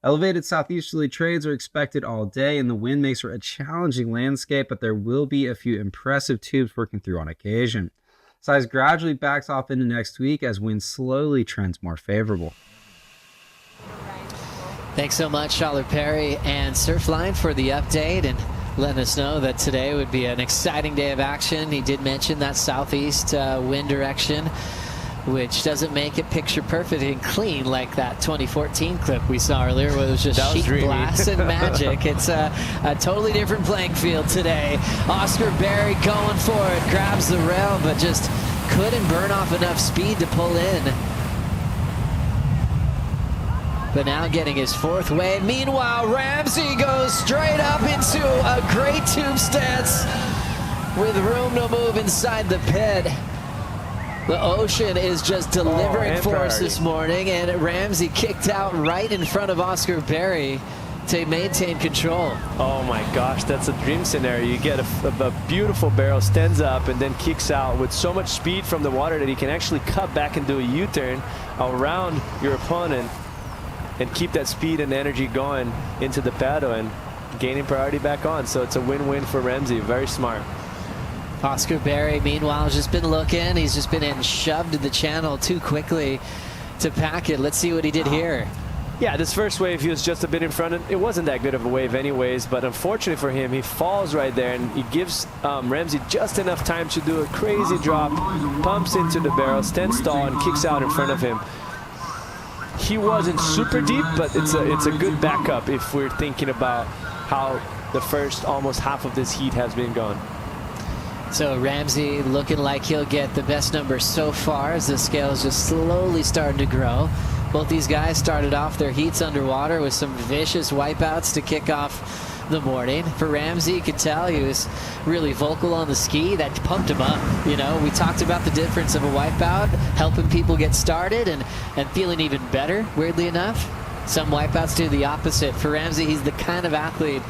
Elevated southeasterly trades are expected all day, and the wind makes for a challenging landscape, but there will be a few impressive tubes working through on occasion. Size gradually backs off into next week as wind slowly trends more favorable. Thanks so much, Schaller Perry and Surfline, for the update and letting us know that today would be an exciting day of action. He did mention that southeast wind direction, which doesn't make it picture perfect and clean like that 2014 clip we saw earlier where it was just sheet glass and magic. It's a totally different playing field today. Oscar Berry going for it, grabs the rail, but just couldn't burn off enough speed to pull in. but now getting his 4th wave. Meanwhile, Ramsey goes straight up into a great tube stance with room to move inside the pit. The ocean is just delivering for us this morning, and Ramsey kicked out right in front of Oscar Berry to maintain control. Oh my gosh, that's a dream scenario. You get a beautiful barrel, stands up, and then kicks out with so much speed from the water that he can actually cut back and do a U-turn around your opponent and keep that speed and energy going into the paddle and gaining priority back on. So it's a win-win for Ramsey. Very smart. Oscar Berry, meanwhile, has just been looking. He's just been shoved in the channel too quickly to pack it. Let's see what he did here. Yeah, this first wave, he was just a bit in front. It wasn't that good of a wave anyways, but unfortunately for him, he falls right there, and he gives Ramsey just enough time to do a crazy drop, pumps into the barrel, stands tall, and kicks out in front of him. He wasn't super deep, but it's a good backup if we're thinking about how the first almost half of this heat has been going. So Ramsey looking like he'll get the best numbers so far as the scale is just slowly starting to grow. Both these guys started off their heats underwater with some vicious wipeouts to kick off the morning. For Ramsey, you could tell he was really vocal on the ski. That pumped him up. You know, we talked about the difference of a wipeout, helping people get started and feeling even better, weirdly enough. Some wipeouts do the opposite. For Ramsey, he's the kind of athlete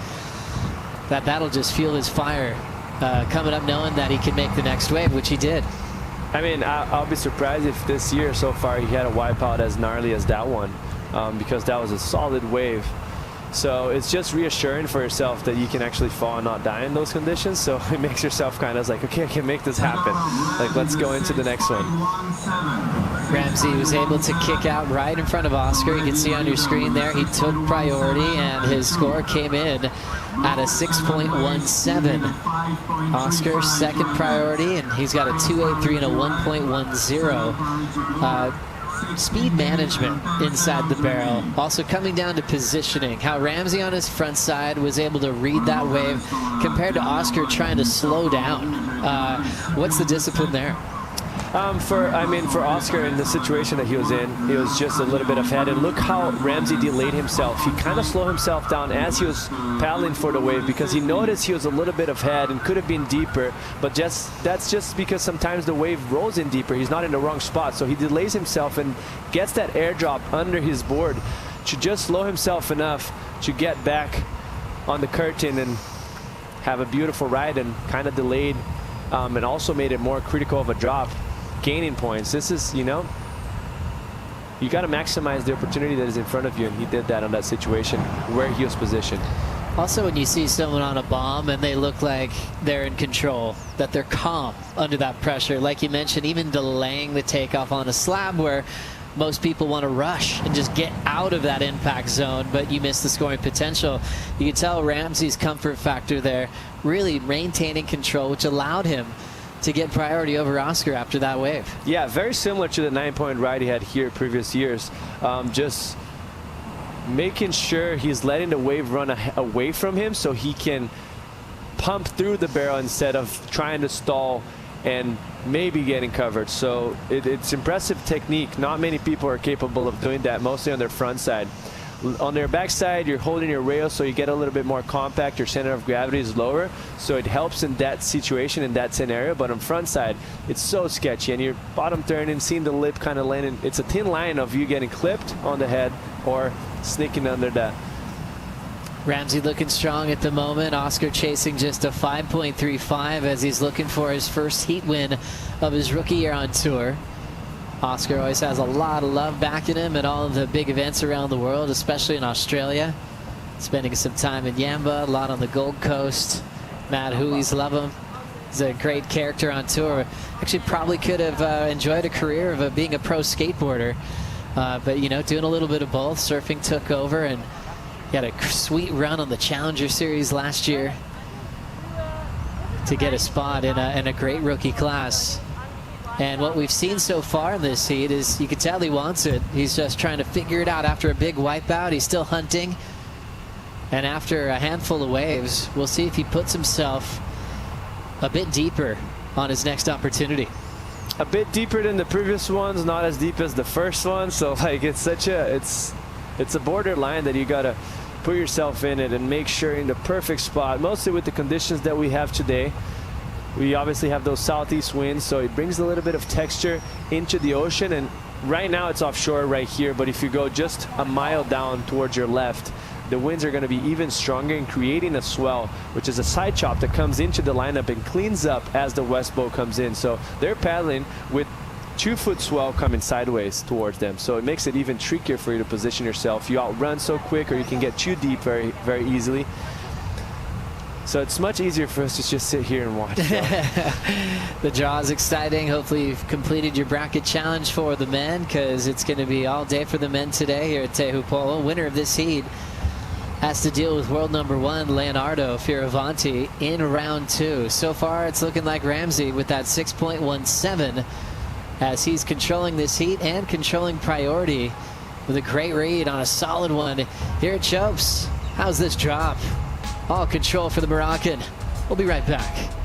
that'll just fuel his fire coming up knowing that he can make the next wave, which he did. I mean, I'll be surprised if this year so far he had a wipeout as gnarly as that one, because that was a solid wave. So it's just reassuring for yourself that you can actually fall and not die in those conditions. So it makes yourself kind of like, okay, I can make this happen. Like, let's go into the next one. Ramsey was able to kick out right in front of Oscar. You can see on your screen there, he took priority, and his score came in at a 6.17. Oscar, second priority, and he's got a 2.83 and a 1.10. Speed management inside the barrel. Also coming down to positioning. How Ramsey on his front side was able to read that wave compared to Oscar trying to slow down. What's the discipline there? For Oscar in the situation that he was in, it was just a little bit ahead. And look how Ramsey delayed himself. He kind of slowed himself down as he was paddling for the wave because he noticed he was a little bit ahead and could have been deeper. But that's just because sometimes the wave rolls in deeper. He's not in the wrong spot. So he delays himself and gets that airdrop under his board to just slow himself enough to get back on the curtain and have a beautiful ride, and kind of delayed and also made it more critical of a drop, gaining points. This is, you know, you got to maximize the opportunity that is in front of you, and he did that on that situation where he was positioned. Also, when you see someone on a bomb and they look like they're in control, that they're calm under that pressure, like you mentioned, even delaying the takeoff on a slab where most people want to rush and just get out of that impact zone, but you miss the scoring potential. You can tell Ramsey's comfort factor there, really maintaining control, which allowed him to get priority over Oscar after that wave. Yeah, very similar to the 9-point ride he had here previous years. Just making sure he's letting the wave run away from him so he can pump through the barrel instead of trying to stall and maybe getting covered. So it's impressive technique. Not many people are capable of doing that, mostly on their front side. On their backside, you're holding your rail so you get a little bit more compact. Your center of gravity is lower, so it helps in that situation, in that scenario. But on front side, it's so sketchy, and you're bottom turning, seeing the lip kind of landing. It's a thin line of you getting clipped on the head or sneaking under that. Ramsey looking strong at the moment. Oscar chasing just a 5.35 as he's looking for his first heat win of his rookie year on tour. Oscar always has a lot of love backing him at all of the big events around the world, especially in Australia. Spending some time in Yamba, a lot on the Gold Coast. Mad Hui's love him. He's a great character on tour. Actually probably could have enjoyed a career of being a pro skateboarder. But, you know, doing a little bit of both. Surfing took over, and he had a sweet run on the Challenger Series last year to get a spot in a great rookie class. And what we've seen so far in this heat is you can tell he wants it. He's just trying to figure it out after a big wipeout. He's still hunting. And after a handful of waves, we'll see if he puts himself a bit deeper on his next opportunity. A bit deeper than the previous ones, not as deep as the first one. So like it's it's a borderline that you gotta put yourself in it and make sure in the perfect spot, mostly with the conditions that we have today. We obviously have those southeast winds, so it brings a little bit of texture into the ocean, and right now it's offshore right here, but if you go just a mile down towards your left, the winds are going to be even stronger and creating a swell, which is a side chop that comes into the lineup and cleans up as the west bow comes in. So they're paddling with 2-foot swell coming sideways towards them, so it makes it even trickier for you to position yourself. You outrun so quick, or you can get too deep very, very easily. So it's much easier for us to just sit here and watch. The draw is exciting. Hopefully you've completed your bracket challenge for the men, because it's going to be all day for the men today here at Teahupo'o. Winner of this heat has to deal with world number 1, Leonardo Fioravanti, in round 2. So far it's looking like Ramsey with that 6.17 as he's controlling this heat and controlling priority with a great read on a solid one here at Chopes. How's this drop? All control for the Moroccan. We'll be right back.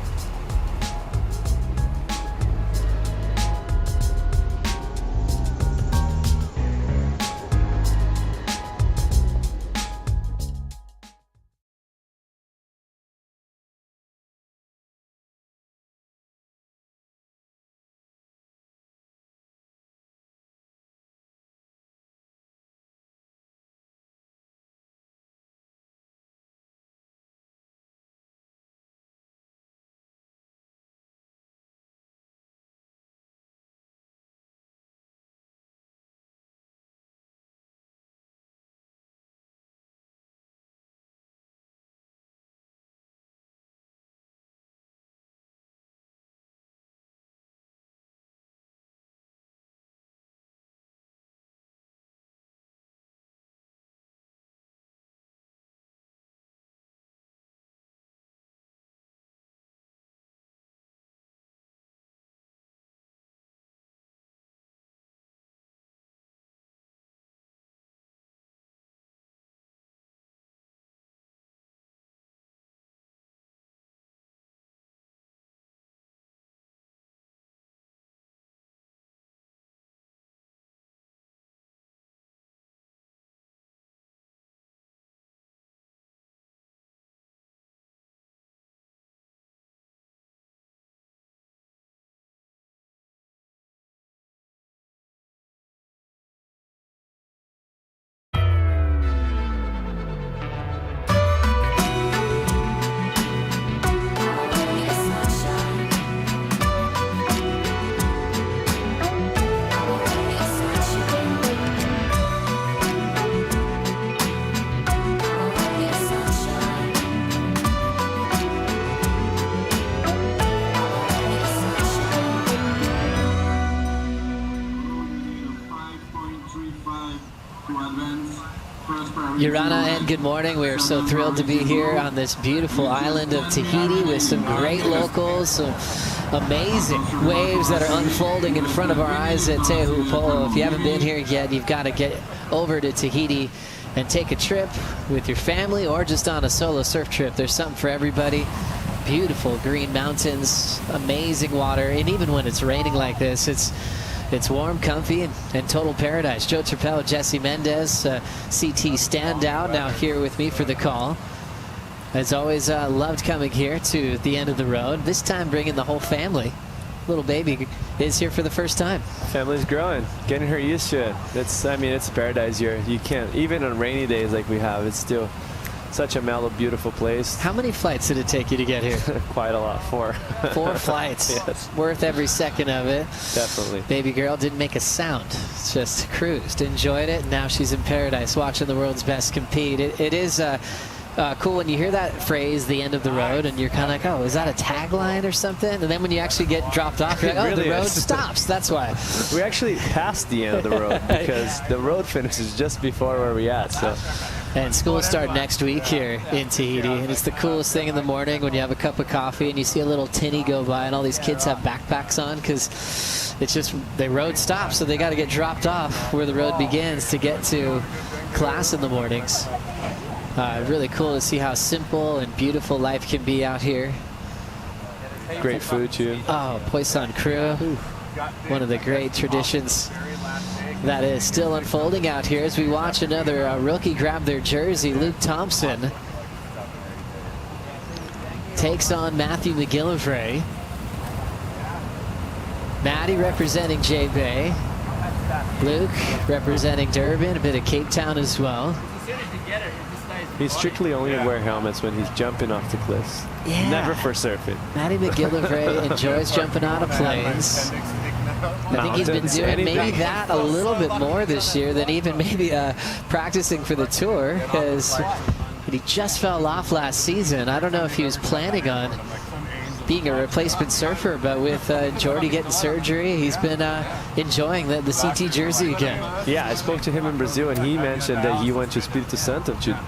Urana, and good morning. We are so thrilled to be here on this beautiful island of Tahiti with some great locals, some amazing waves that are unfolding in front of our eyes at Teahupo'o. If you haven't been here yet, you've got to get over to Tahiti and take a trip with your family or just on a solo surf trip. There's something for everybody. Beautiful green mountains, amazing water, and even when it's raining like this, it's warm, comfy, and total paradise. Joe Turpel, Jesse Mendez, CT standout, now here with me for the call. As always, loved coming here to the end of the road. This time bringing the whole family. Little baby is here for the first time. Family's growing, getting her used to it. I mean, it's paradise here. You can't, even on rainy days like we have, it's still such a mellow, beautiful place. How many flights did it take you to get here? Quite a lot, 4. 4 flights. Yes. Worth every second of it. Definitely. Baby girl didn't make a sound. Just cruised, enjoyed it. Now she's in paradise watching the world's best compete. It is cool when you hear that phrase, the end of the road, and you're kind of like, oh, is that a tagline or something? And then when you actually get dropped off, you're like, oh, really the road is. Stops. That's why. We actually passed the end of the road because the road finishes just before where we're at. So. And school starts next week here in Tahiti, and it's the coolest thing in the morning when you have a cup of coffee and you see a little tinny go by and all these kids have backpacks on because it's just the road stops, so they got to get dropped off where the road begins to get to class in the mornings. Really cool to see how simple and beautiful life can be out here. Great food too. Oh, Poisson Crew, one of the great traditions that is still unfolding out here as we watch another rookie grab their jersey. Luke Thompson takes on Matthew McGillivray. Maddie representing J-Bay. Luke representing Durban, a bit of Cape Town as well. He's strictly only wear helmets when he's jumping off the cliffs. Yeah. Never for surfing. Maddie McGillivray enjoys jumping out of planes. I think he's been doing maybe that a little bit more this year than even maybe practicing for the tour, because he just fell off last season. I don't know if he was planning on being a replacement surfer, but with Jordy getting surgery, he's been enjoying the CT jersey again. Yeah, I spoke to him in Brazil, and he mentioned that he went to Espírito Santo to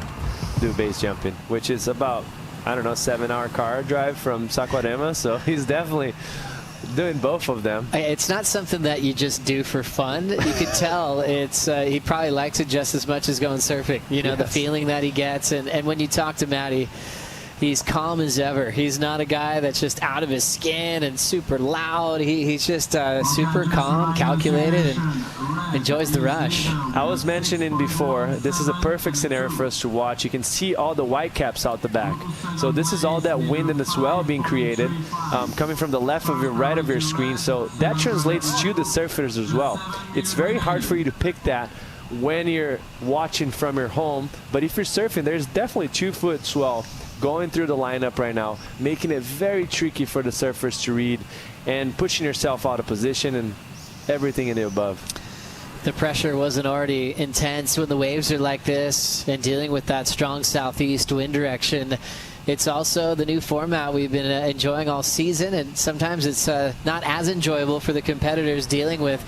do base jumping, which is about, I don't know, 7-hour car drive from Saquarema, so he's definitely doing both of them. It's not something that you just do for fun. You could tell it's he probably likes it just as much as going surfing. You know, the feeling that he gets. And when you talk to Matty, he's calm as ever. He's not a guy that's just out of his skin and super loud. He's just super calm, calculated, and enjoys the rush. I was mentioning before, this is a perfect scenario for us to watch. You can see all the white caps out the back. So this is all that wind and the swell being created, coming from the left of your right of your screen. So that translates to the surfers as well. It's very hard for you to pick that when you're watching from your home. But if you're surfing, there's definitely 2-foot swell going through the lineup right now, making it very tricky for the surfers to read and pushing yourself out of position and everything in the above. The pressure wasn't already intense when the waves are like this and dealing with that strong southeast wind direction. It's also the new format we've been enjoying all season, and sometimes it's not as enjoyable for the competitors dealing with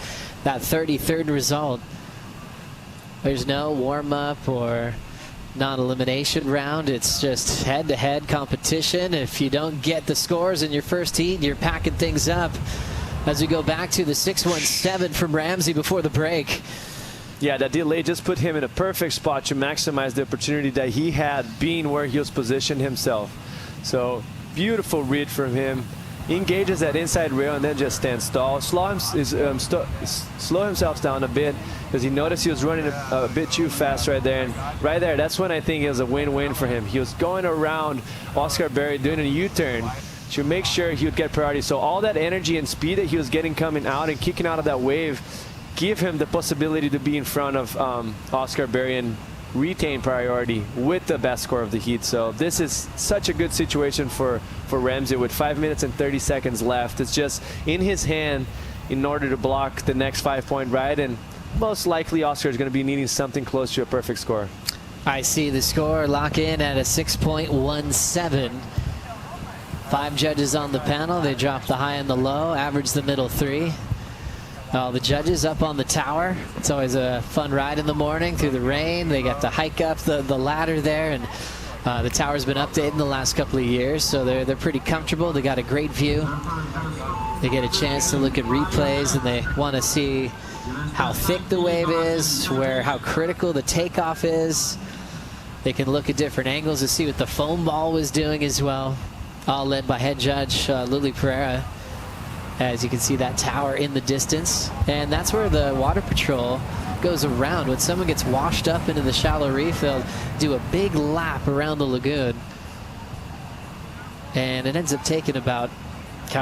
that 33rd result. There's no warm-up or non-elimination round. It's just head-to-head competition. If you don't get the scores in your first heat, you're packing things up. As we go back to the 617 from Ramsey before the break. Yeah, that delay just put him in a perfect spot to maximize the opportunity that he had being where he was positioned himself. So beautiful read from him. He engages that inside rail and then just stands tall. Slow himself down a bit because he noticed he was running a bit too fast right there. And right there, that's when I think it was a win-win for him. He was going around Oscar Berry doing a U-turn to make sure he would get priority. So all that energy and speed that he was getting coming out and kicking out of that wave give him the possibility to be in front of Oscar Berry and retain priority with the best score of the heat. So this is such a good situation for Ramsey with 5 minutes and 30 seconds left. It's just in his hand in order to block the next 5-point ride, and most likely Oscar is going to be needing something close to a perfect score. I see the score lock in at a 6.17. 5 judges on the panel. They drop the high and the low, average the middle 3. The judges up on the tower. It's always a fun ride in the morning through the rain. They got to hike up the ladder there, and the tower's been updated in the last couple of years, so they're pretty comfortable. They got a great view. They get a chance to look at replays, and they want to see how thick the wave is, how critical the takeoff is. They can look at different angles to see what the foam ball was doing as well. All led by head judge Lily Pereira. As you can see that tower in the distance. And that's where the water patrol goes around. When someone gets washed up into the shallow reef, they'll do a big lap around the lagoon. And it ends up taking about,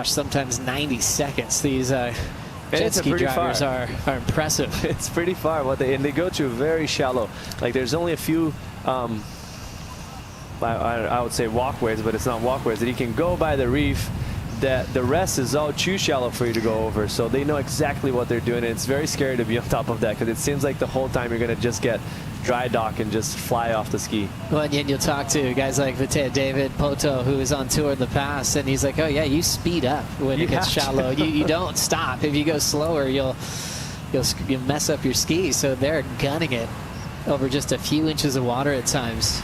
sometimes 90 seconds. These jet ski drivers are impressive. It's pretty far. And they go to very shallow. Like there's only a few, I would say walkways, but it's not walkways, that you can go by the reef. That the rest is all too shallow for you to go over, so they know exactly what they're doing, and it's very scary to be on top of that because it seems like the whole time you're going to just get dry dock and just fly off the ski. Well, and you'll talk to guys like David Poto, who was on tour in the past, and he's like, oh yeah, you speed up when it gets shallow. You don't stop. If you go slower, you'll mess up your skis. So they're gunning it over just a few inches of water at times.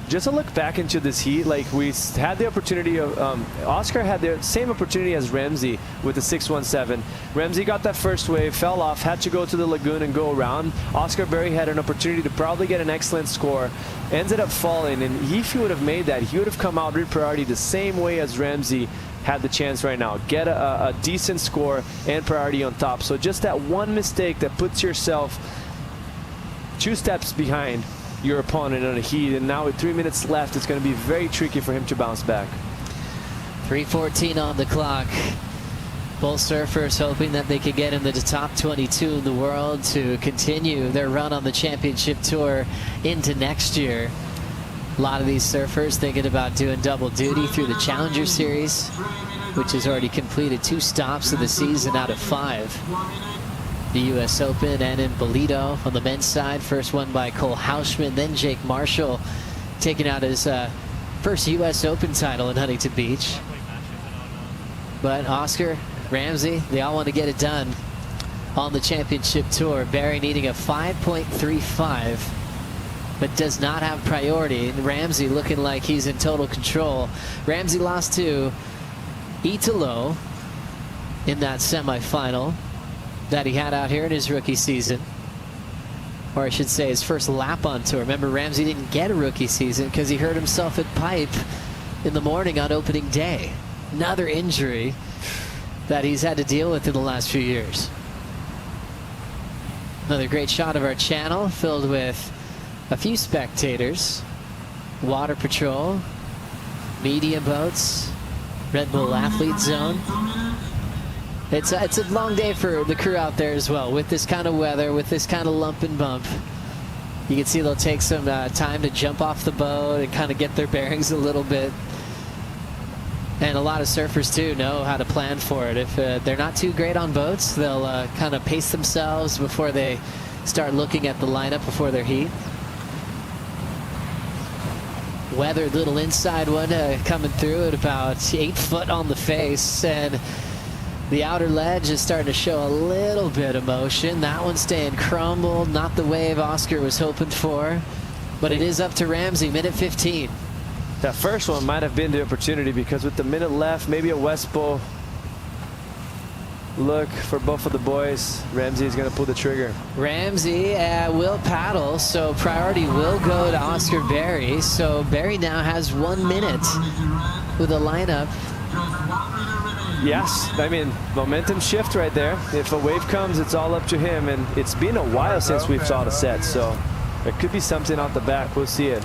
Just a look back into this heat, like we had the opportunity of, Oscar had the same opportunity as Ramsey with the 617. Ramsey got that first wave, fell off, had to go to the lagoon and go around. Oscar Berry had an opportunity to probably get an excellent score, ended up falling, and if he would have made that, he would have come out with priority the same way as Ramsey have the chance right now. Get a decent score and priority on top. So just that one mistake that puts yourself 2 steps behind your opponent on a heat, and now with 3 minutes left, it's going to be very tricky for him to bounce back. 3:14 on the clock. Both surfers hoping that they could get into the top 22 in the world to continue their run on the championship tour into next year. A lot of these surfers thinking about doing double duty through the Challenger Series, which has already completed 2 stops of the season out of 5. The U.S. Open and in Bolito on the men's side. First won by Cole Houshman, then Jake Marshall taking out his first U.S. Open title in Huntington Beach. But Oscar, Ramsey, they all want to get it done on the championship tour. Barry needing a 5.35, but does not have priority. And Ramsey looking like he's in total control. Ramsey lost to Italo in that semifinal that he had out here in his rookie season. Or I should say his first lap on tour. Remember, Ramsey didn't get a rookie season because he hurt himself at pipe in the morning on opening day. Another injury that he's had to deal with in the last few years. Another great shot of our channel filled with a few spectators. Water Patrol, media boats, Red Bull Athlete Zone. It's a long day for the crew out there as well. With this kind of weather, with this kind of lump and bump, you can see they'll take some time to jump off the boat and kind of get their bearings a little bit. And a lot of surfers, too, know how to plan for it. If they're not too great on boats, they'll kind of pace themselves before they start looking at the lineup before their heat. Weathered little inside one coming through at about 8 foot on the face. And the outer ledge is starting to show a little bit of motion. That one's staying crumbled. Not the wave Oscar was hoping for. But it is up to Ramsey, minute 15. That first one might have been the opportunity, because with the minute left, maybe a West Bowl look for both of the boys. Ramsey is going to pull the trigger. Ramsey will paddle, so priority will go to Oscar Berry. So Berry now has 1 minute with a lineup. Yes, I mean, momentum shift right there. If a wave comes, it's all up to him, and it's been a while since we've saw the set, so there could be something out the back. We'll see it.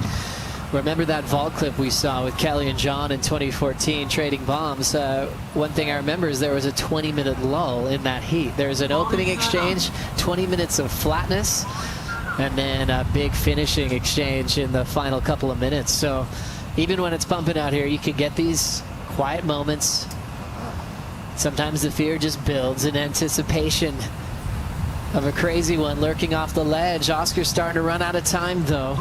Remember that vault clip we saw with Kelly and John in 2014 trading bombs? One thing I remember is there was a 20-minute lull in that heat. There's an opening exchange, 20 minutes of flatness, and then a big finishing exchange in the final couple of minutes. So even when it's pumping out here, you can get these quiet moments. Sometimes the fear just builds in anticipation of a crazy one lurking off the ledge. Oscar's starting to run out of time, though.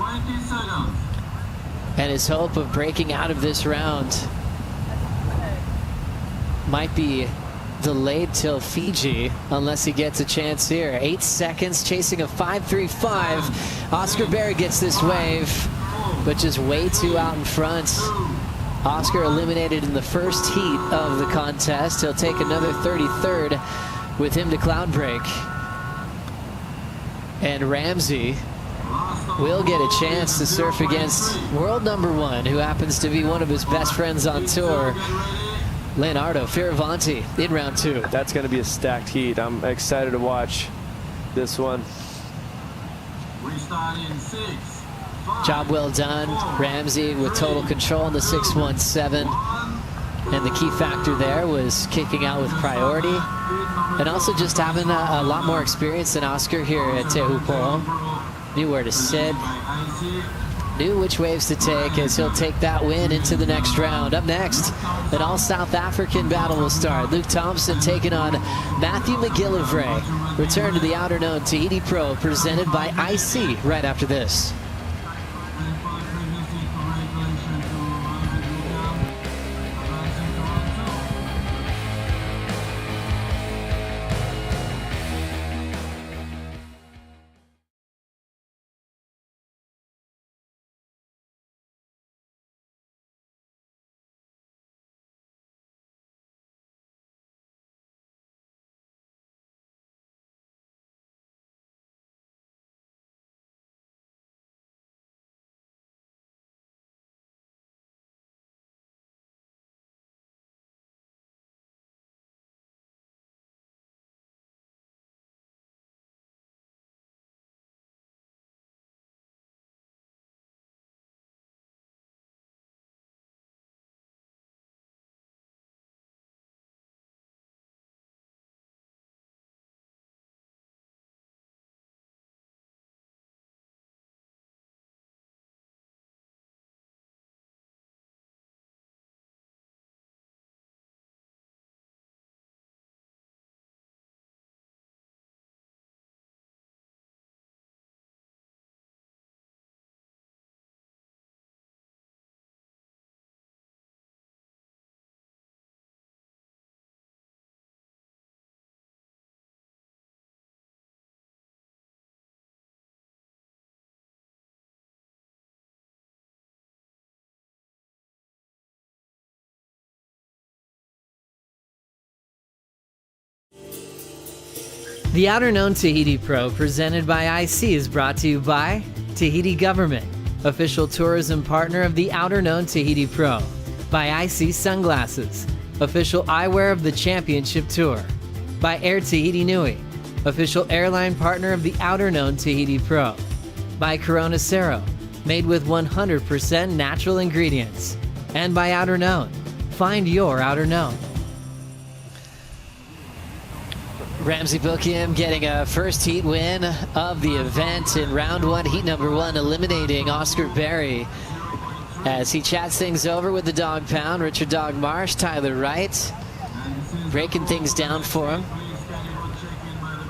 And his hope of breaking out of this round might be delayed till Fiji, unless he gets a chance here. 8 seconds, chasing a 5.35. Oscar Berry gets this wave, but just way too out in front. Oscar eliminated in the first heat of the contest. He'll take another 33rd with him to cloud break. And Ramsey will get a chance to surf against world #1, who happens to be one of his best friends on tour, Leonardo Fioravanti, in round 2. That's going to be a stacked heat. I'm excited to watch this one. Job well done. Ramsey with total control in the 617. And the key factor there was kicking out with priority. And also just having a lot more experience than Oscar here at Teahupo'o. Knew where to sit. Knew which waves to take, as he'll take that win into the next round. Up next, an all-South African battle will start. Luke Thompson taking on Matthew McGillivray. Return to the Outerknown Tahiti Pro, presented by IC, right after this. The Outerknown Tahiti Pro presented by IC is brought to you by Tahiti Government, official tourism partner of the Outerknown Tahiti Pro, by IC Sunglasses, official eyewear of the Championship Tour, by Air Tahiti Nui, official airline partner of the Outerknown Tahiti Pro, by Corona Cero, made with 100% natural ingredients, and by Outerknown. Find your Outerknown. Ramsey Bookam getting a first heat win of the event in round one, heat number one, eliminating Oscar Berry. As he chats things over with the Dog Pound, Richard Dog Marsh, Tyler Wright, breaking things down for him.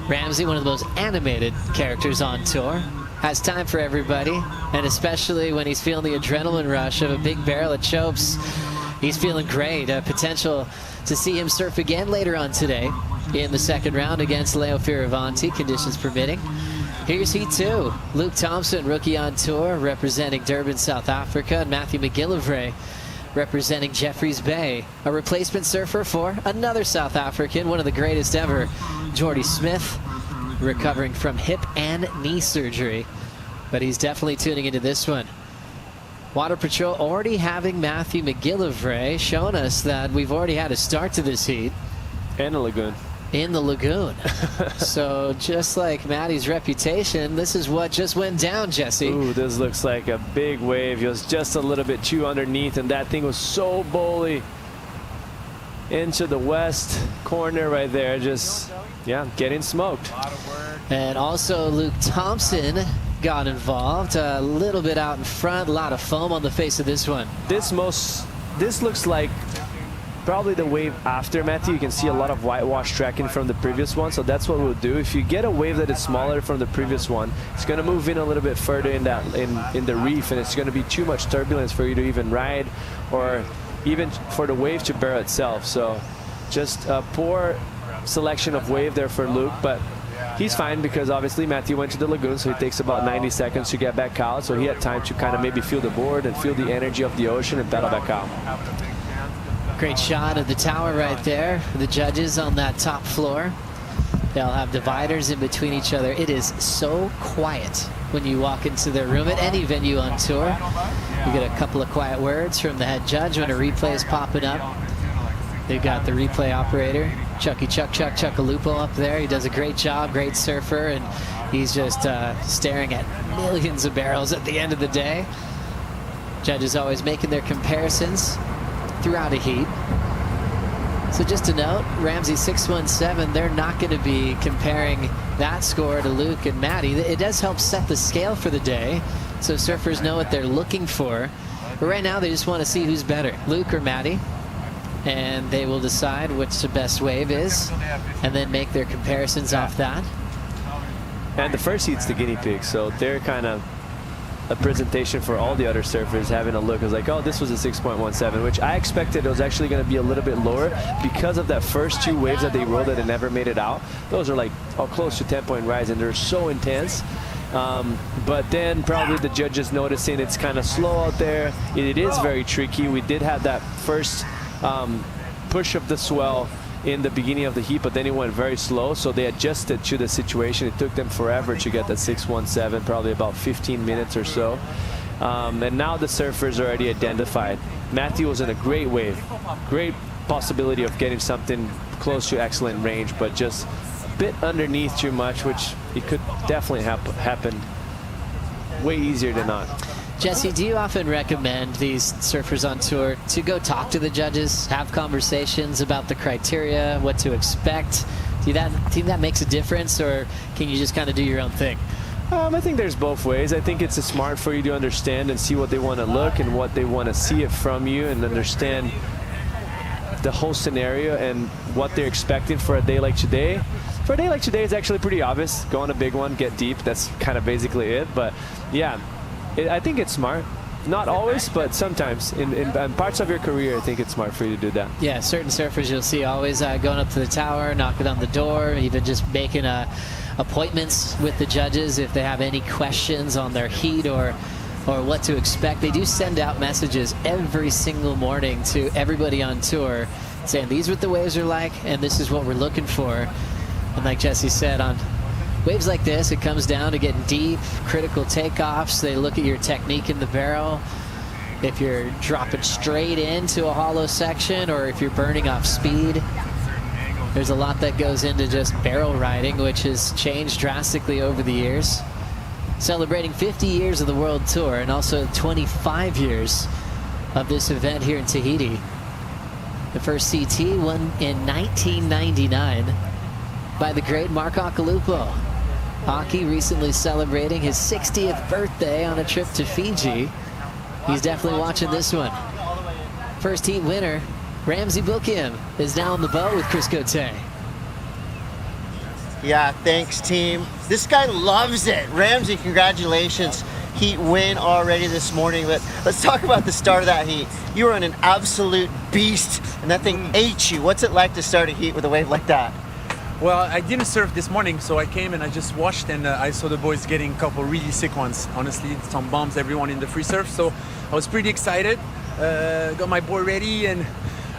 Ramsey, one of the most animated characters on tour, has time for everybody, and especially when he's feeling the adrenaline rush of a big barrel of chopes, he's feeling great. Potential to see him surf again later on today in the second round against Leo Fioravanti, conditions permitting. Here's heat two. Luke Thompson, rookie on tour, representing Durban, South Africa, and Matthew McGillivray representing Jeffreys Bay. A replacement surfer for another South African, one of the greatest ever, Jordy Smith, recovering from hip and knee surgery. But he's definitely tuning into this one. Water Patrol already having Matthew McGillivray, showing us that we've already had a start to this heat. And a lagoon. In the lagoon. So just like Matty's reputation, this is what just went down, Jesse. Ooh, this looks like a big wave. It was just a little bit too underneath, and that thing was so bully. Into the west corner right there, just, yeah, getting smoked. And also Luke Thompson got involved, a little bit out in front, a lot of foam on the face of this one. This looks like probably the wave after Matthew. You can see a lot of whitewash tracking from the previous one, so that's what we'll do. If you get a wave that is smaller from the previous one, it's going to move in a little bit further in the reef, and it's going to be too much turbulence for you to even ride, or even for the wave to bear itself. So just a poor selection of wave there for Luke, but he's fine because obviously Matthew went to the lagoon, so it takes about 90 seconds to get back out, so he had time to kind of maybe feel the board and feel the energy of the ocean and paddle back out. Great shot of the tower right there. The judges on that top floor. They'll have dividers in between each other. It is so quiet when you walk into their room at any venue on tour. You get a couple of quiet words from the head judge when a replay is popping up. They've got the replay operator, Chuckalupo up there. He does a great job, great surfer, and he's just staring at millions of barrels at the end of the day. Judges always making their comparisons throughout a heat. So just a note, Ramsey 617, they're not going to be comparing that score to Luke and Matty. It does help set the scale for the day, so surfers know what they're looking for. But right now they just want to see who's better, Luke or Matty, and they will decide which the best wave is and then make their comparisons off that. And the first heat's the guinea pig, so they're kind of a presentation for all the other surfers having a look. It was like, oh, this was a 6.17, which I expected it was actually going to be a little bit lower because of that first two waves that they rolled that never made it out. Those are like close to 10-point rise, and they're so intense. But then probably the judges noticing it's kind of slow out there. It is very tricky. We did have that first push of the swell in the beginning of the heat, but then it went very slow, so they adjusted to the situation. It took them forever to get that 617, probably about 15 minutes or so. And now the surfers are already identified. Matthew was in a great wave, great possibility of getting something close to excellent range, but just a bit underneath too much, which it could definitely happen way easier than not. Jesse, do you often recommend these surfers on tour to go talk to the judges, have conversations about the criteria, what to expect? Do you think that makes a difference, or can you just kind of do your own thing? I think there's both ways. I think it's smart for you to understand and see what they want to look and what they want to see it from you, and understand the whole scenario and what they're expecting for a day like today. For a day like today, it's actually pretty obvious. Go on a big one, get deep. That's kind of basically it. But yeah, I think it's smart. Not always, but sometimes. In parts of your career, I think it's smart for you to do that. Yeah, certain surfers you'll see always going up to the tower, knocking on the door, even just making appointments with the judges if they have any questions on their heat or what to expect. They do send out messages every single morning to everybody on tour saying these are what the waves are like and this is what we're looking for. And like Jesse said, on waves like this, it comes down to getting deep, critical takeoffs. They look at your technique in the barrel. If you're dropping straight into a hollow section or if you're burning off speed. There's a lot that goes into just barrel riding, which has changed drastically over the years. Celebrating 50 years of the World Tour and also 25 years of this event here in Tahiti. The first CT won in 1999 by the great Mark Akalupo. Aki recently celebrating his 60th birthday on a trip to Fiji. He's definitely watching this one. First heat winner, Ramsey Bukim, is now on the boat with Chris Cote. Yeah, thanks, team. This guy loves it. Ramsey, congratulations. Heat win already this morning, but let's talk about the start of that heat. You were on an absolute beast, and that thing ate you. What's it like to start a heat with a wave like that? Well, I didn't surf this morning, so I came and I just watched, and I saw the boys getting a couple really sick ones. Honestly, some bombs, everyone in the free surf, so I was pretty excited. Got my board ready, and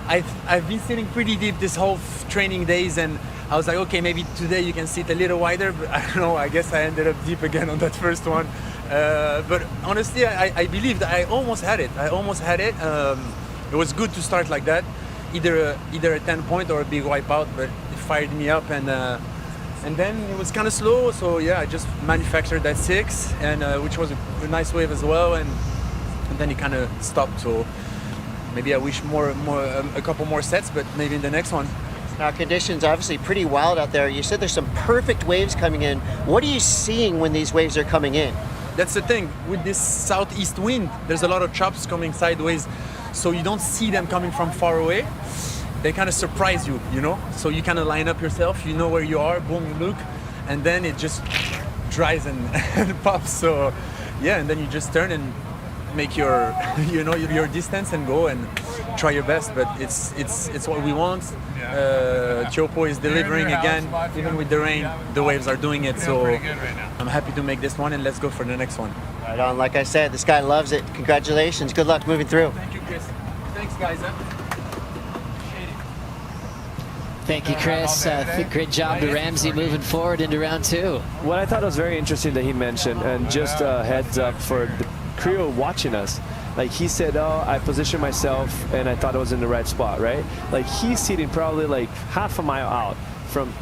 I've been sitting pretty deep this whole training days, and I was like, okay, maybe today you can sit a little wider, but I don't know, I guess I ended up deep again on that first one. But honestly, I believed I almost had it. It was good to start like that, either a 10-point or a big wipeout, but it fired me up, and then it was kind of slow, so yeah, I just manufactured that 6, and which was a nice wave as well, and then it kind of stopped, so maybe I wish a couple more sets, but maybe in the next one. Now, conditions obviously pretty wild out there. You said there's some perfect waves coming in. What are you seeing when these waves are coming in? That's the thing. With this southeast wind, there's a lot of chops coming sideways, so you don't see them coming from far away. They kind of surprise you, you know? So you kind of line up yourself, you know where you are, boom, you look, and then it just dries and pops. So yeah, and then you just turn and make your your distance and go and try your best, but it's what we want. Teahupo'o is delivering again, even with the rain. The waves are doing it, so I'm happy to make this one, and let's go for the next one. Right on. Like I said, this guy loves it. Congratulations. Good luck moving through. Thank you, Chris. Thanks, guys. Thank you, Chris. Great job to Ramsey moving forward into round 2. What I thought was very interesting that he mentioned, and just a heads up for the crew watching us, like he said, oh, I positioned myself and I thought I was in the right spot, right? Like he's sitting probably like half a mile out from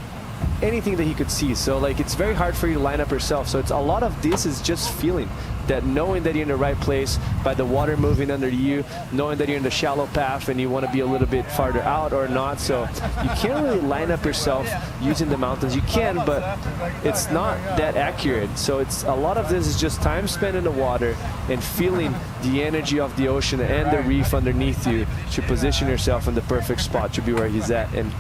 anything that he could see. So like it's very hard for you to line up yourself. So it's a lot of this is just feeling that, knowing that you're in the right place by the water moving under you, knowing that you're in the shallow path and you want to be a little bit farther out or not. So you can't really line up yourself using the mountains. You can, but it's not that accurate. So it's a lot of this is just time spent in the water and feeling the energy of the ocean and the reef underneath you to position yourself in the perfect spot to be where he's at. And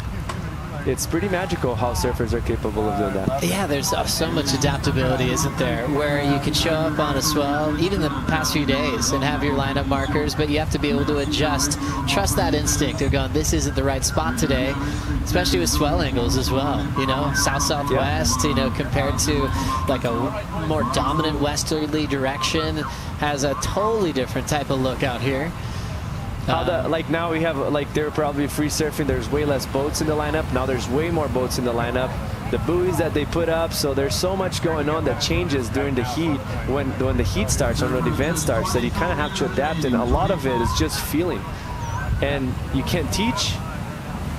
it's pretty magical how surfers are capable of doing that. Yeah, there's so much adaptability, isn't there? Where you can show up on a swell, even the past few days, and have your lineup markers, but you have to be able to adjust. Trust that instinct of going, this isn't the right spot today, especially with swell angles as well. You know, south-southwest, you know, compared to like a more dominant westerly direction, has a totally different type of look out here. Like now we have, like they're probably free surfing, there's way less boats in the lineup. Now there's way more boats in the lineup. The buoys that they put up, so there's so much going on that changes during the heat when the heat starts or when the event starts, that you kind of have to adapt, and a lot of it is just feeling. And you can't teach,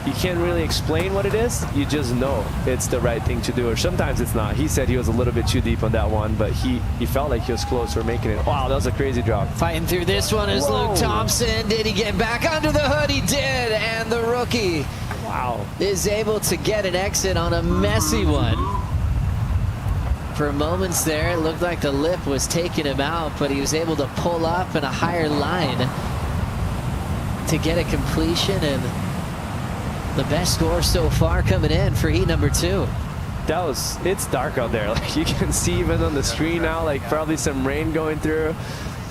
you can't really explain what it is, you just know it's the right thing to do, or sometimes it's not. He said he was a little bit too deep on that one, but he felt like he was close for making it. Wow, that was a crazy drop. Fighting through this one is Luke Thompson. Did he get back under the hood? He did, and the rookie is able to get an exit on a messy one. For moments there, it looked like the lip was taking him out, but he was able to pull up in a higher line to get a completion, and the best score so far coming in for heat number 2. It's dark out there. Like you can see even on the screen now, like probably some rain going through.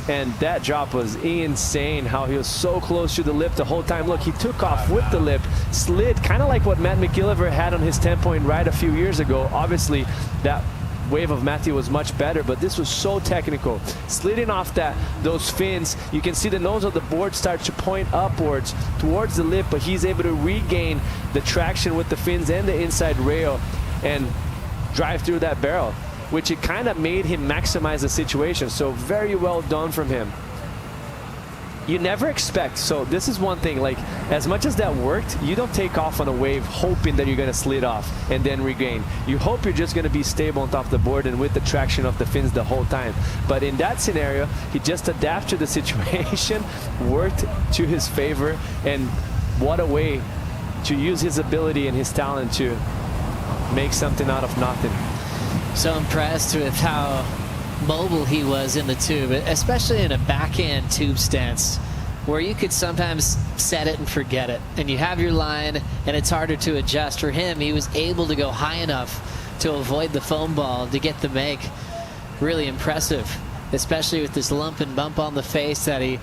And that drop was insane, how he was so close to the lip the whole time. Look, he took off with the lip, slid, kind of like what Matt McGillivray had on his 10-point ride a few years ago. Obviously, that wave of Matthew was much better, but this was so technical. Sliding off those fins, you can see the nose of the board start to point upwards towards the lip, but he's able to regain the traction with the fins and the inside rail and drive through that barrel, which it kind of made him maximize the situation. So very well done from him. You never expect, so this is one thing, like as much as that worked, you don't take off on a wave hoping that you're going to slid off and then regain. You hope you're just going to be stable on top of the board and with the traction of the fins the whole time. But in that scenario, he just adapted to the situation, worked to his favor, and what a way to use his ability and his talent to make something out of nothing. So impressed with how mobile he was in the tube, especially in a backhand tube stance where you could sometimes set it and forget it, and you have your line and it's harder to adjust. For him, he was able to go high enough to avoid the foam ball to get the make. Really impressive, especially with this lump and bump on the face that he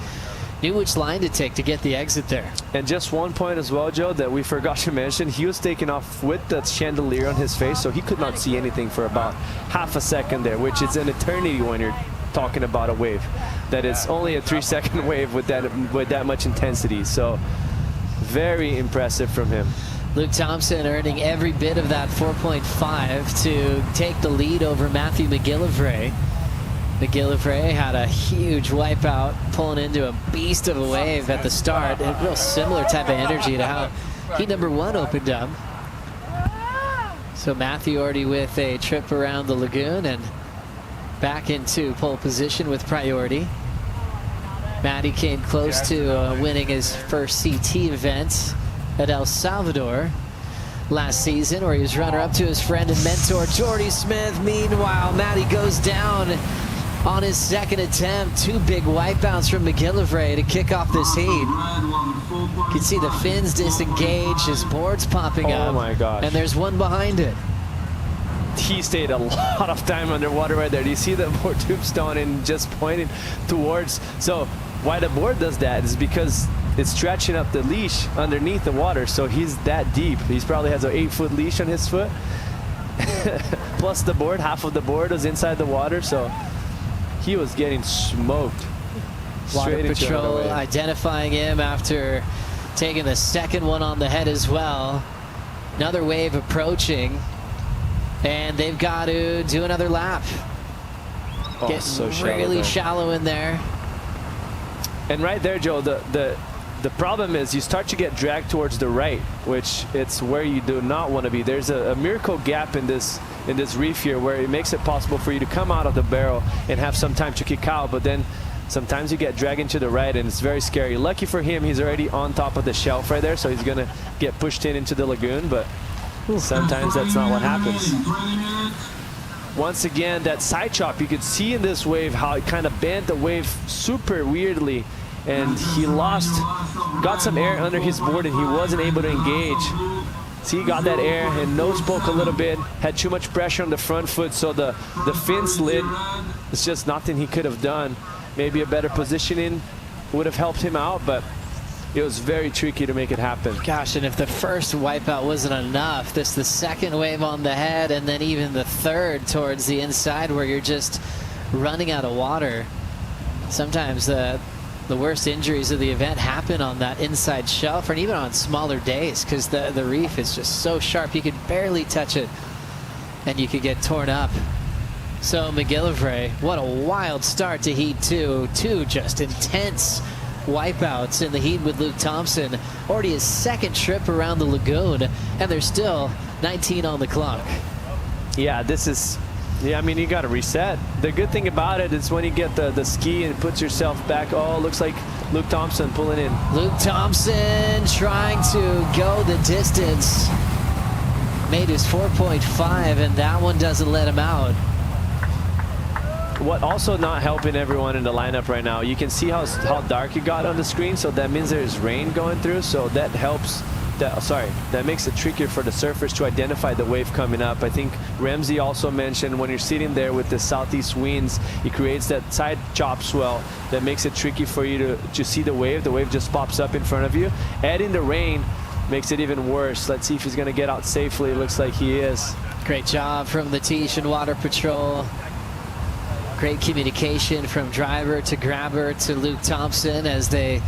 knew which line to take to get the exit there. And just one point as well, Joe, that we forgot to mention, he was taking off with that chandelier on his face, so he could not see anything for about half a second there, which is an eternity when you're talking about a wave. That is only a 3-second wave with that much intensity. So very impressive from him. Luke Thompson earning every bit of that 4.5 to take the lead over Matthew McGillivray. McGillivray had a huge wipeout, pulling into a beast of a wave at the start. A real similar type of energy to how heat number 1 opened up. So Matthew already with a trip around the lagoon and back into pole position with priority. Matty came close to winning his first CT event at El Salvador last season, where he was runner-up to his friend and mentor Jordy Smith. Meanwhile, Matty goes down on his second attempt. 2 big wipeouts from McGillivray to kick off this heat. You can see the fins disengage, his board's popping up. Oh my gosh. And there's one behind it. He stayed a lot of time underwater right there. Do you see the board tombstone and just pointing towards? So why the board does that is because it's stretching up the leash underneath the water. So he's that deep. He probably has an 8-foot leash on his foot. Plus the board, half of the board was inside the water. So he was getting smoked. Water Patrol identifying him after taking the second one on the head as well. Another wave approaching, and they've got to do another lap. Oh, Getting so really shallow in there. And right there, Joe, the problem is you start to get dragged towards the right, which it's where you do not want to be. There's a miracle gap in this reef here where it makes it possible for you to come out of the barrel and have some time to kick out, but then sometimes you get dragged into the right and it's very scary. Lucky for him, he's already on top of the shelf right there, so he's gonna get pushed into the lagoon, but sometimes that's not what happens. Once again, that side chop, you could see in this wave how it kind of bent the wave super weirdly, and he got some air under his board and he wasn't able to engage. See, he got that air and nose poke a little bit, had too much pressure on the front foot, so the fin slid. It's just nothing he could have done. Maybe a better positioning would have helped him out, but it was very tricky to make it happen. Gosh, and if the first wipeout wasn't enough, the second wave on the head, and then even the third towards the inside where you're just running out of water. Sometimes the worst injuries of the event happen on that inside shelf, and even on smaller days, because the reef is just so sharp you could barely touch it and you could get torn up. So McGillivray, what a wild start to heat 2. 2 just intense wipeouts in the heat with Luke Thompson. Already his second trip around the lagoon, and there's still 19 on the clock. Yeah, I mean, you got to reset. The good thing about it is when you get the ski and puts yourself back. Oh, looks like Luke Thompson pulling in. Luke Thompson trying to go the distance. Made his 4.5, and that one doesn't let him out. What also not helping everyone in the lineup right now, you can see how dark it got on the screen, so that means there's rain going through, so that helps. That makes it trickier for the surfers to identify the wave coming up. I think Ramsey also mentioned when you're sitting there with the southeast winds, it creates that side chop swell that makes it tricky for you to see the wave. The wave just pops up in front of you. Adding the rain makes it even worse. Let's see if he's going to get out safely. It looks like he is. Great job from the Tahitian Water Patrol. Great communication from driver to grabber to Luke Thompson as they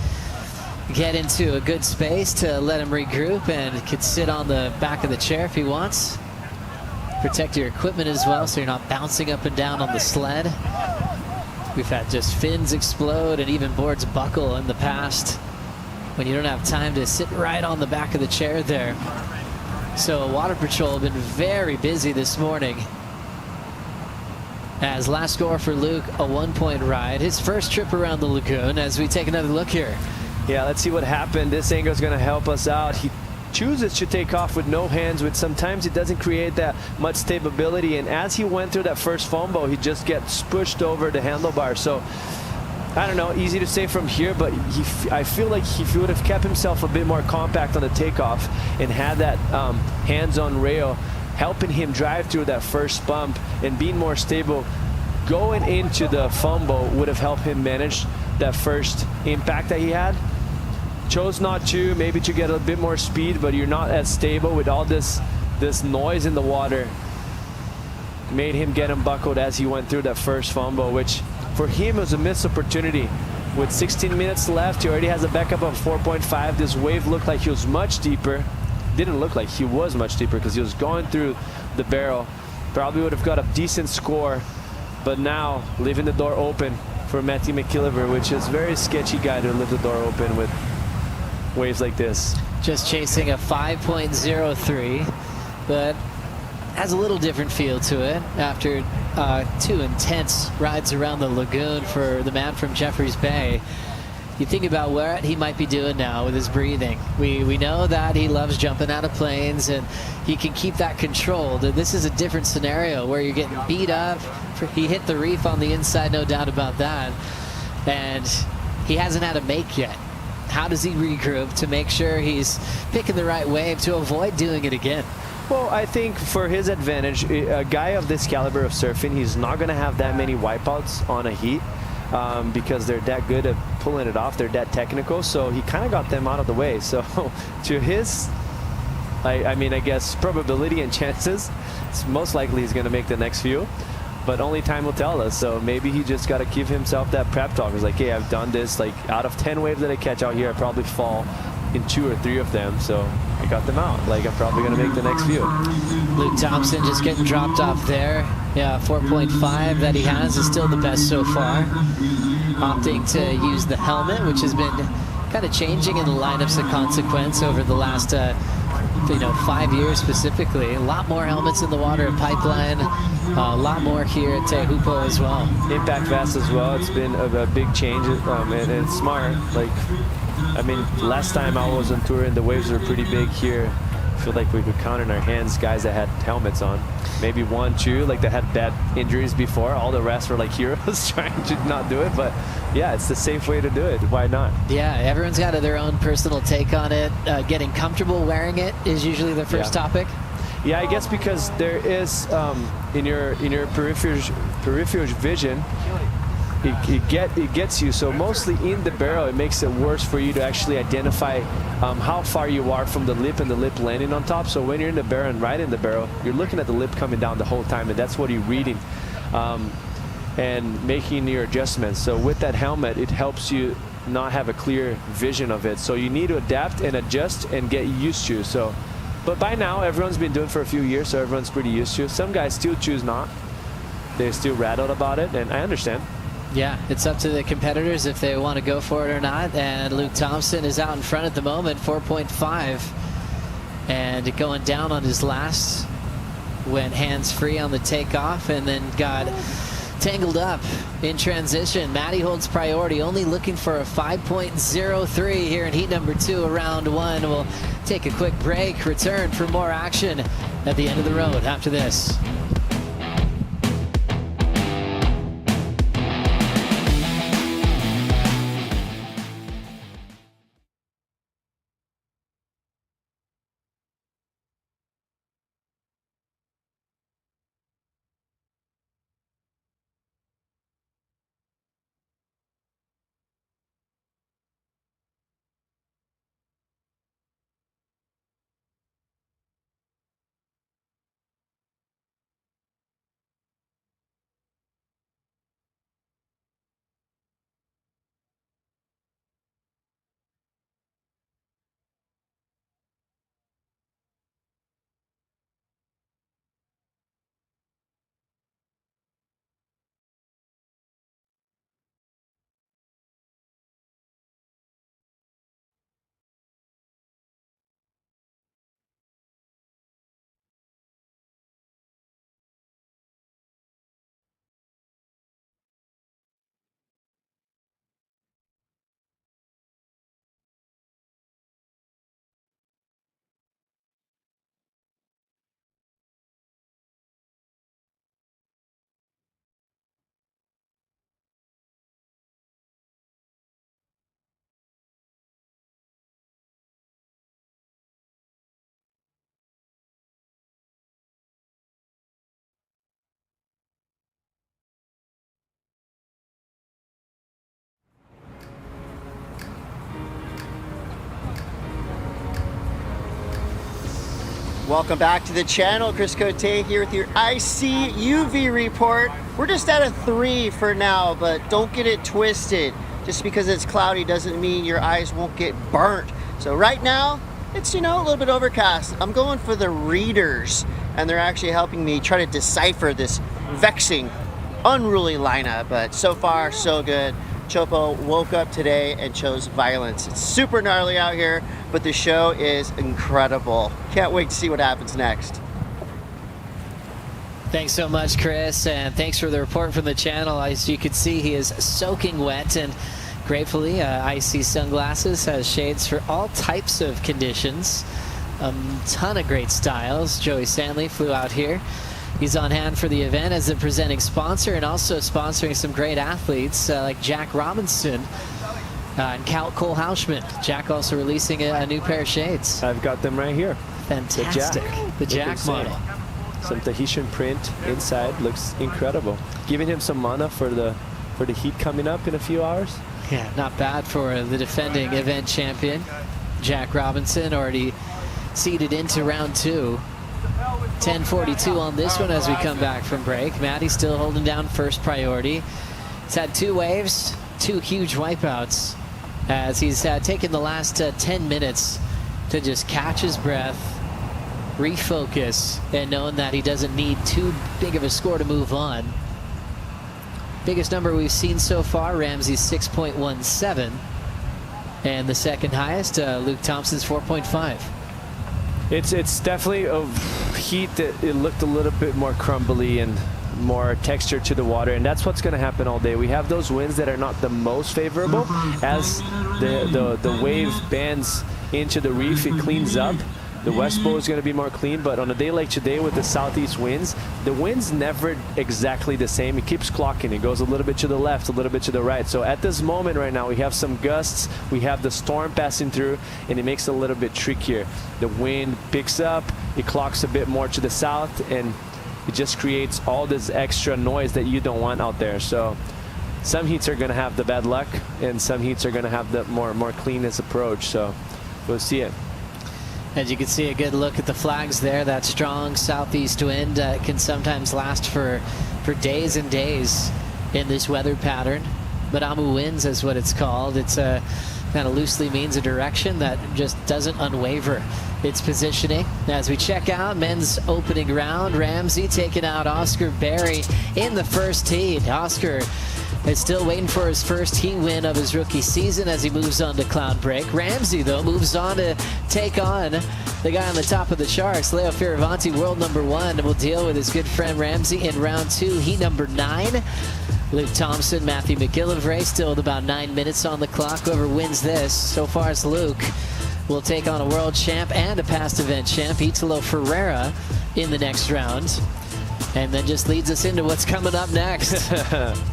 get into a good space to let him regroup and could sit on the back of the chair if he wants. Protect your equipment as well so you're not bouncing up and down on the sled. We've had just fins explode and even boards buckle in the past when you don't have time to sit right on the back of the chair there. So Water Patrol have been very busy this morning. As last score for Luke, a 1-point ride. His first trip around the lagoon as we take another look here. Yeah, let's see what happened. This angle is going to help us out. He chooses to take off with no hands, which sometimes it doesn't create that much stability. And as he went through that first fumble, he just gets pushed over the handlebar. So I don't know, easy to say from here, but I feel like if he would have kept himself a bit more compact on the takeoff and had that hands-on rail helping him drive through that first bump and being more stable, going into the fumble would have helped him manage that first impact that he had. Chose not to, maybe to get a bit more speed, but you're not as stable with all this noise in the water. Made him get unbuckled as he went through that first fumble, which for him was a missed opportunity. With 16 minutes left, he already has a backup of 4.5. This wave looked like he was much deeper. Didn't look like he was much deeper because he was going through the barrel. Probably would have got a decent score, but now leaving the door open for Matthew McKilliver, which is a very sketchy guy to leave the door open with waves like this. Just chasing a 5.03, but has a little different feel to it after 2 intense rides around the lagoon for the man from Jeffreys Bay. You think about what he might be doing now with his breathing. We know that he loves jumping out of planes and he can keep that controlled. This is a different scenario where you're getting beat up. He hit the reef on the inside, no doubt about that. And he hasn't had a make yet. How does he regroup to make sure he's picking the right wave to avoid doing it again? Well, I think for his advantage, a guy of this caliber of surfing, he's not going to have that many wipeouts on a heat. Because they're that good at pulling it off, they're that technical, so he kind of got them out of the way. So to his, I mean, I guess probability and chances, it's most likely he's going to make the next few, but only time will tell us. So maybe he just got to give himself that prep talk. He's like, hey, I've done this, like out of 10 waves that I catch out here, I probably fall in 2 or 3 of them, so I got them out. Like, I'm probably going to make the next few. Luke Thompson just getting dropped off there. Yeah, 4.5 that he has is still the best so far. Opting to use the helmet, which has been kind of changing in the lineups of consequence over the last 5 years specifically. A lot more helmets in the water at Pipeline, a lot more here at Teahupo'o as well. Impact vest as well. It's been a big change, and it's smart. Like, I mean, last time I was on tour and the waves were pretty big here. I feel like we could count in our hands guys that had helmets on. Maybe 1, 2, like that had bad injuries before. All the rest were like heroes trying to not do it. But yeah, it's the safe way to do it. Why not? Yeah, everyone's got their own personal take on it. Getting comfortable wearing it is usually the first topic. Yeah, I guess because there is in your peripheral vision, it gets you. So mostly in the barrel, it makes it worse for you to actually identify how far you are from the lip and the lip landing on top. So when you're in the barrel and right in the barrel, you're looking at the lip coming down the whole time, and that's what you're reading and making your adjustments. So with that helmet, it helps you not have a clear vision of it. So you need to adapt and adjust and get used to. So, but by now, everyone's been doing it for a few years, so everyone's pretty used to. Some guys still choose not. They're still rattled about it, and I understand. Yeah, it's up to the competitors if they want to go for it or not. And Luke Thompson is out in front at the moment, 4.5. And going down on his last, went hands-free on the takeoff and then got tangled up in transition. Matty holds priority, only looking for a 5.03 here in heat number 2 of round 1. We'll take a quick break, return for more action at the end of the road after this. Welcome back to the channel. Chris Cote here with your IC UV report. We're just at a 3 for now, but don't get it twisted. Just because it's cloudy doesn't mean your eyes won't get burnt. So right now, it's, a little bit overcast. I'm going for the readers, and they're actually helping me try to decipher this vexing, unruly lineup, but so far, so good. Teahupo'o woke up today and chose violence. It's super gnarly out here, but the show is incredible. Can't wait to see what happens next. Thanks so much, Chris, and thanks for the report from the channel. As you can see, he is soaking wet, and gratefully, icy sunglasses, has shades for all types of conditions. A ton of great styles. Joey Stanley flew out here. He's on hand for the event as a presenting sponsor and also sponsoring some great athletes like Jack Robinson and Cole Hauschman. Jack also releasing a new pair of shades. I've got them right here. Fantastic. The Jack model. Some Tahitian print inside. Looks incredible. Giving him some mana for the heat coming up in a few hours. Yeah, not bad for the defending event champion. Jack Robinson already seeded into round 2. 10:42 on this one as we come back from break. Matty still holding down first priority. He's had 2 waves, 2 huge wipeouts, as he's taken the last 10 minutes to just catch his breath, refocus, and knowing that he doesn't need too big of a score to move on. Biggest number we've seen so far, Ramsey's 6.17. And the second highest, Luke Thompson's 4.5. It's definitely a heat that it looked a little bit more crumbly and more texture to the water, and that's what's going to happen all day. We have those winds that are not the most favorable. As the wave bends into the reef, it cleans up. The west bow is going to be more clean, but on a day like today with the southeast winds, the wind's never exactly the same. It keeps clocking. It goes a little bit to the left, a little bit to the right. So at this moment right now, we have some gusts. We have the storm passing through, and it makes it a little bit trickier. The wind picks up, it clocks a bit more to the south, and it just creates all this extra noise that you don't want out there. So some heats are going to have the bad luck, and some heats are going to have the more cleanest approach. So we'll see it. As you can see, a good look at the flags there. That strong southeast wind can sometimes last for days and days in this weather pattern. Madamu winds is what it's called. It's kind of loosely means a direction that just doesn't unwaver its positioning. As we check out men's opening round, Ramsey taking out Oscar Berry in the first heat. Oscar is still waiting for his first heat win of his rookie season as he moves on to Cloud Break. Ramsey, though, moves on to take on the guy on the top of the charts, Leo Fioravanti, world number 1, and will deal with his good friend Ramsey in round 2, heat number 9. Luke Thompson, Matthew McGillivray, still with about 9 minutes on the clock. Whoever wins this, so far as Luke, will take on a world champ and a past event champ, Italo Ferreira, in the next round. And then just leads us into what's coming up next.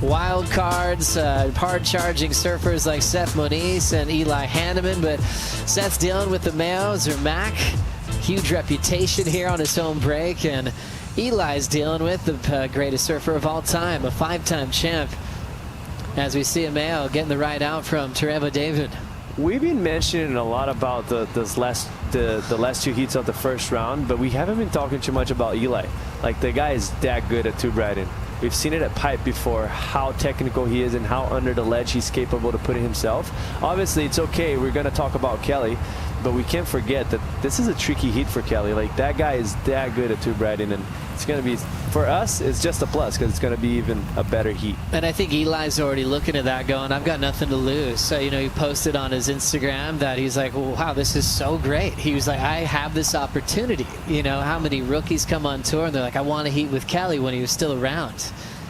Wild cards, hard-charging surfers like Seth Moniz and Eli Hanneman, but Seth's dealing with the Mayos or Mac. Huge reputation here on his home break, and Eli's dealing with the greatest surfer of all time, a 5-time champ. As we see a Mayo getting the ride out from Tereva David. We've been mentioning a lot about the last 2 heats of the first round, but we haven't been talking too much about Eli. Like, the guy is that good at tube riding. We've seen it at Pipe before, how technical he is and how under the ledge he's capable to put it himself. Obviously, it's okay. We're going to talk about Kelly, but we can't forget that this is a tricky heat for Kelly. Like, that guy is that good at tube riding, and it's going to be, for us, it's just a plus because it's going to be even a better heat. And I think Eli's already looking at that going, I've got nothing to lose. So, he posted on his Instagram that he's like, well, wow, this is so great. He was like, I have this opportunity. How many rookies come on tour and they're like, I want to heat with Kelly when he was still around.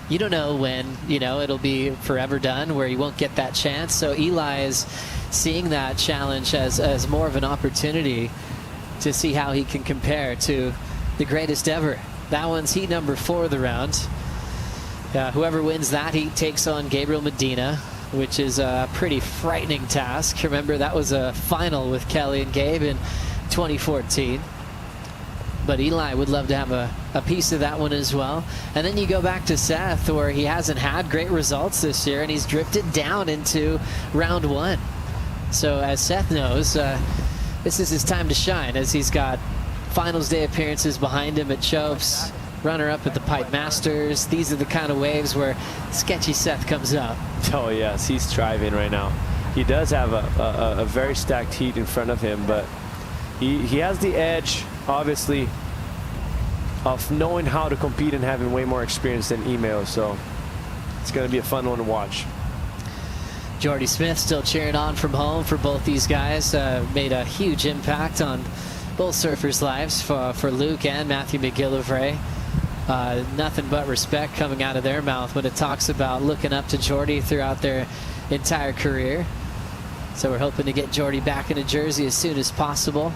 You don't know when, it'll be forever done where you won't get that chance. So Eli is seeing that challenge as more of an opportunity to see how he can compare to the greatest ever. That one's heat number 4 of the round. Whoever wins that heat takes on Gabriel Medina, which is a pretty frightening task. Remember, that was a final with Kelly and Gabe in 2014. But Eli would love to have a piece of that one as well. And then you go back to Seth, where he hasn't had great results this year, and he's drifted down into round 1. So as Seth knows, this is his time to shine, as he's got finals day appearances behind him at Chopes, runner-up at the Pipe Masters. These are the kind of waves where Sketchy Seth comes up. Oh yes, he's thriving right now. He does have a very stacked heat in front of him, but he has the edge, obviously, of knowing how to compete and having way more experience than Email. So it's going to be a fun one to watch. Jordy Smith still cheering on from home for both these guys. Made a huge impact on both surfers' lives for Luke and Matthew McGillivray. Nothing but respect coming out of their mouth when it talks about looking up to Jordy throughout their entire career. So we're hoping to get Jordy back into Jersey as soon as possible.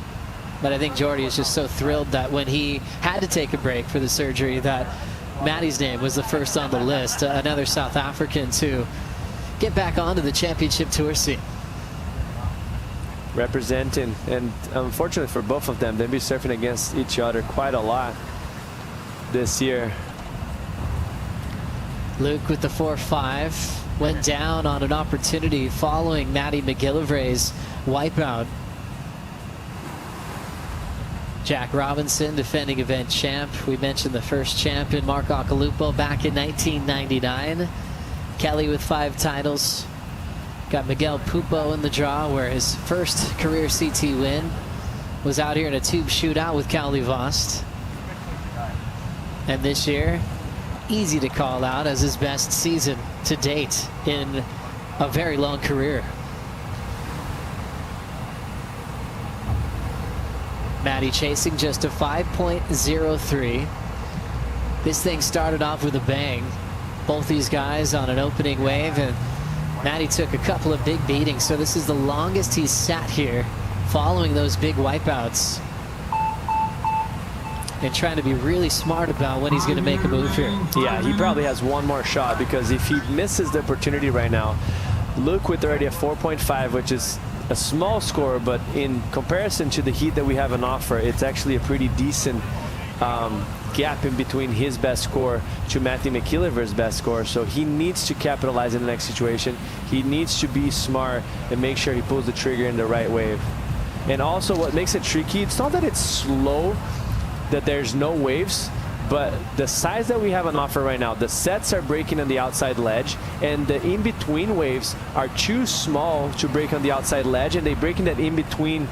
But I think Jordy is just so thrilled that when he had to take a break for the surgery, that Matty's name was the first on the list. Another South African to get back onto the championship tour scene. Representing, and unfortunately for both of them, they'll be surfing against each other quite a lot this year. Luke with the 4-5 went down on an opportunity following Matty McGillivray's wipeout. Jack Robinson, defending event champ. We mentioned the first champion, Mark Occhilupo, back in 1999. Kelly with 5 titles. Got Miguel Pupo in the draw, where his first career CT win was out here in a tube shootout with Cowley Vost. And this year, easy to call out as his best season to date in a very long career. Matty chasing just a 5.03. This thing started off with a bang. Both these guys on an opening wave, and Matty took a couple of big beatings, so this is the longest he's sat here following those big wipeouts. And trying to be really smart about when he's going to make a move here. Yeah, he probably has one more shot, because if he misses the opportunity right now, Luke with already a 4.5, which is a small score, but in comparison to the heat that we have on offer, it's actually a pretty decent gap in between his best score to Matthew McKilliver's best score. So he needs to capitalize in the next situation. He needs to be smart and make sure he pulls the trigger in the right wave. And also what makes it tricky, it's not that it's slow, that there's no waves, but the size that we have on offer right now, the sets are breaking on the outside ledge, and the in-between waves are too small to break on the outside ledge, and they break in that in-between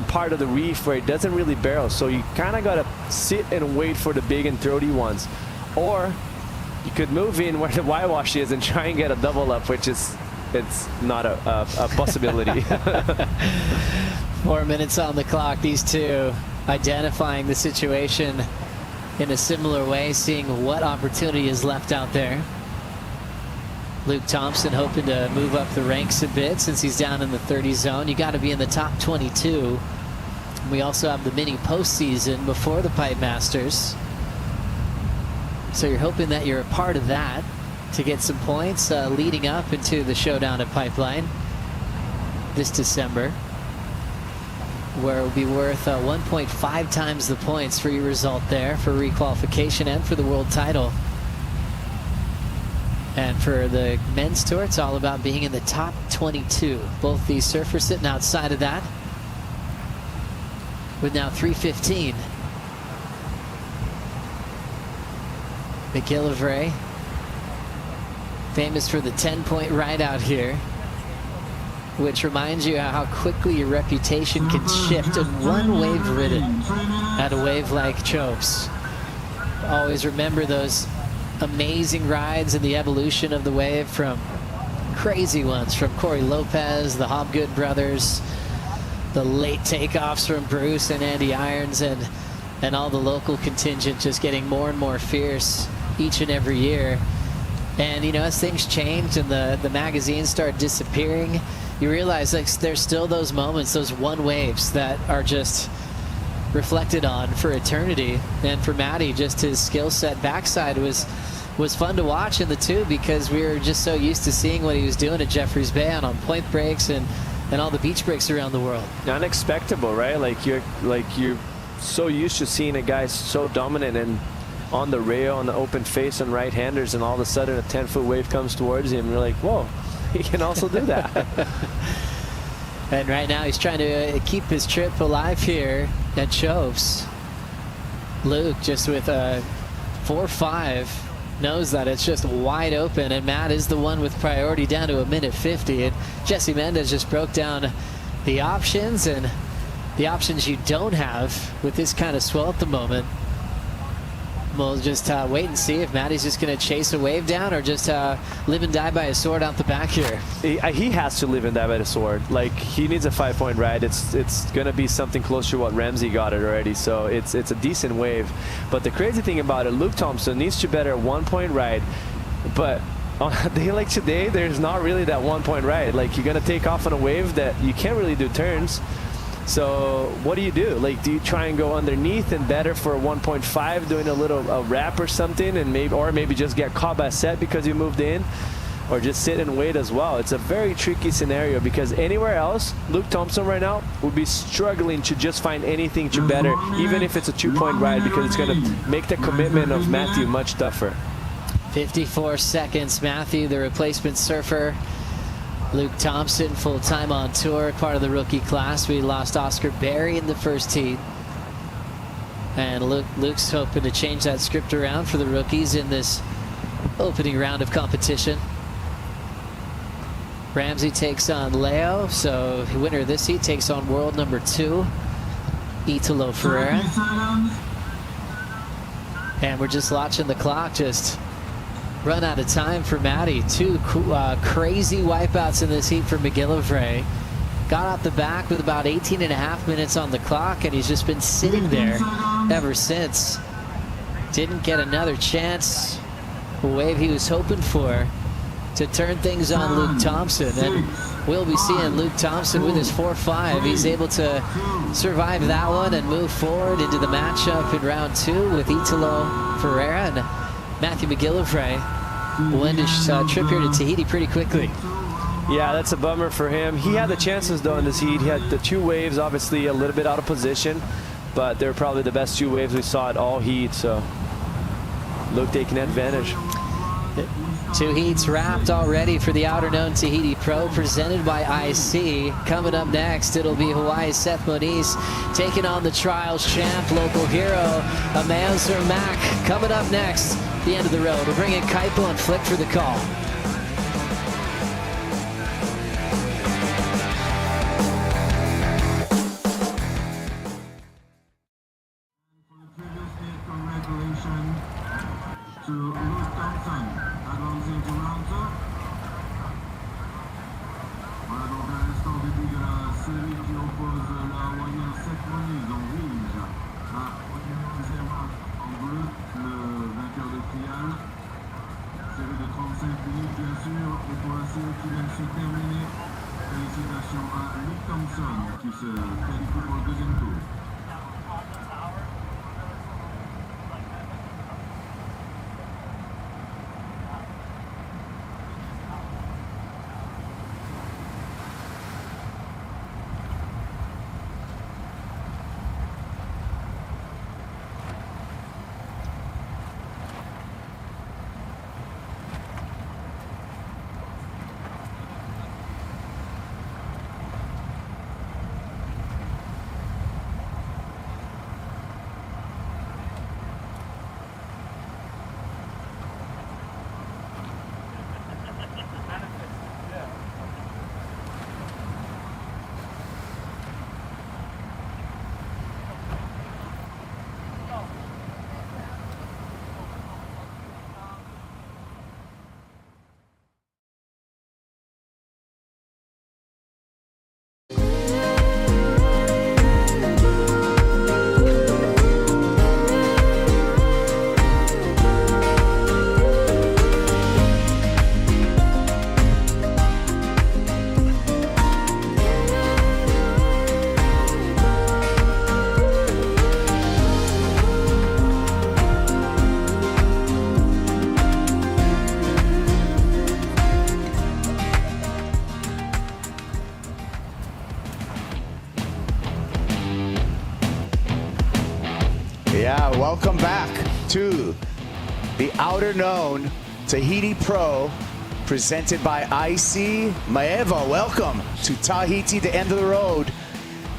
part of the reef where it doesn't really barrel. So you kind of got to sit and wait for the big and throaty ones. Or you could move in where the Y-wash is and try and get a double up, which is, it's not a possibility. 4 minutes on the clock. These two identifying the situation in a similar way, seeing what opportunity is left out there. Luke Thompson hoping to move up the ranks a bit since he's down in the 30 zone. You got to be in the top 22. We also have the mini postseason before the Pipe Masters. So you're hoping that you're a part of that to get some points leading up into the showdown at Pipeline this December, where it will be worth 1.5 times the points for your result there for requalification and for the world title. And for the men's tour, it's all about being in the top 22. Both these surfers sitting outside of that with now 3:15. McGillivray, famous for the 10-point ride out here, which reminds you how quickly your reputation can shift in one wave ridden at a wave like Chopes. Always remember those amazing rides and the evolution of the wave, from crazy ones from Corey Lopez, the Hobgood brothers, the late takeoffs from Bruce and Andy Irons, and all the local contingent just getting more and more fierce each and every year. And you know, as things change and the magazines start disappearing, you realize like there's still those moments, those one waves that are just reflected on for eternity. And for Matty, just his skill set backside was fun to watch in the tube, because we were just so used to seeing what he was doing at Jeffreys Bay and on point breaks and all the beach breaks around the world. Unexpected, right? Like you're so used to seeing a guy so dominant and on the rail, on the open face, on right-handers, and all of a sudden a 10-foot wave comes towards him. You're like, whoa, he can also do that. And right now he's trying to keep his trip alive here at Chopes. Luke just with a 4.5 knows that it's just wide open, and Matt is the one with priority down to 1:50. And Jesse Mendez just broke down the options and the options you don't have with this kind of swell at the moment. We'll just wait and see if Matty's just going to chase a wave down or just live and die by a sword out the back here. He has to live and die by the sword. Like, he needs a 5-point ride. It's going to be something close to what Ramsey got it already. So it's a decent wave. But the crazy thing about it, Luke Thompson needs to better 1-point ride. But on a day like today, there's not really that 1-point ride. Like, you're going to take off on a wave that you can't really do turns. So what do? Like, do you try and go underneath and better for a 1.5, doing a wrap or something, and maybe just get caught by a set because you moved in, or just sit and wait as well? It's a very tricky scenario because anywhere else, Luke Thompson right now would be struggling to just find anything to better, even if it's a 2-point ride, because it's going to make the commitment of Matthew much tougher. 54 seconds. Matthew, the replacement surfer. Luke Thompson, full-time on tour, part of the rookie class. We lost Oscar Berry in the first heat. And Luke's hoping to change that script around for the rookies in this opening round of competition. Ramsey takes on Leo, so the winner of this heat takes on world number 2, Italo Ferreira. And we're just watching the clock just run out of time for Matty. 2 crazy wipeouts in this heat for McGillivray. Got out the back with about 18.5 minutes on the clock, and he's just been sitting there ever since. Didn't get another chance, a wave he was hoping for, to turn things on Luke Thompson. And we'll be seeing Luke Thompson with his 4.5. He's able to survive that one and move forward into the matchup in round 2 with Italo Ferreira. And Matthew McGillivray will end his trip here to Tahiti pretty quickly. Yeah, that's a bummer for him. He had the chances, though, in this heat. He had the 2 waves, obviously a little bit out of position, but they're probably the best 2 waves we saw at all heat, so Luke taking advantage. 2 heats wrapped already for the Outerknown Tahiti Pro, presented by IC. Coming up next, it'll be Hawaii's Seth Moniz taking on the Trials champ, local hero, Ameozer Mack. Coming up next, the end of the road. We'll bring in Kaipo and Flick for the call. To Luke Thompson, advancing to round 2. Voilà donc à l'instant début de la série qui oppose la Hawaïenne Seth Moniz en rouge à Outerknown en bleu, le vainqueur de trial. Série de 35 minutes bien sûr, et pour la série qui vient de se terminer, félicitations à Luke Thompson qui se qualifie pour le deuxième tour. Yeah, welcome back to the Outerknown Tahiti Pro, presented by IC. Maeva, welcome to Tahiti, the end of the road.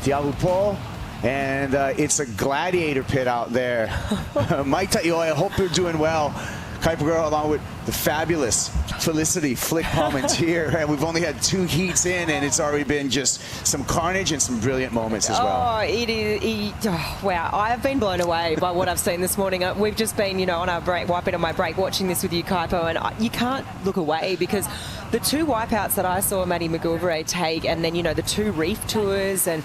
Teahupo'o, And it's a gladiator pit out there. Mike Tahiti, I hope you're doing well. Kuiper Girl, along with the fabulous Felicity Flick Palmentier. And we've only had 2 heats in, and it's already been just some carnage and some brilliant moments as well. Oh, it is. Wow, I've been blown away by what I've seen this morning. We've just been, you know, on our break, wiping on my break, watching this with you, Kuiper, and you can't look away because the 2 wipeouts that I saw Maddie McGilvray take, and then, you know, the 2 reef tours, and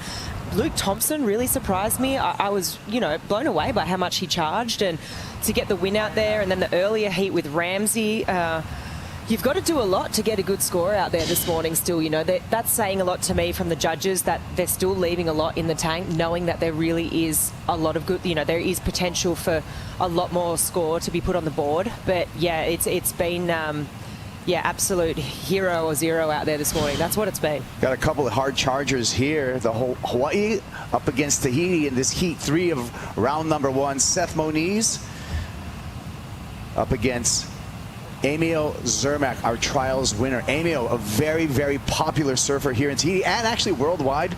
Luke Thompson really surprised me. I was, you know, blown away by how much he charged, and to get the win out there, and then the earlier heat with Ramsey. You've got to do a lot to get a good score out there this morning still. You know, that's saying a lot to me from the judges, that they're still leaving a lot in the tank, knowing that there really is a lot of good, you know, there is potential for a lot more score to be put on the board. But yeah, it's been, yeah, absolute hero or zero out there this morning. That's what it's been. Got a couple of hard chargers here. The whole Hawaii up against Tahiti in this heat 3 of round number 1. Seth Moniz up against Emil Zermak, our trials winner. Emil, a very, very popular surfer here in Tahiti and actually worldwide.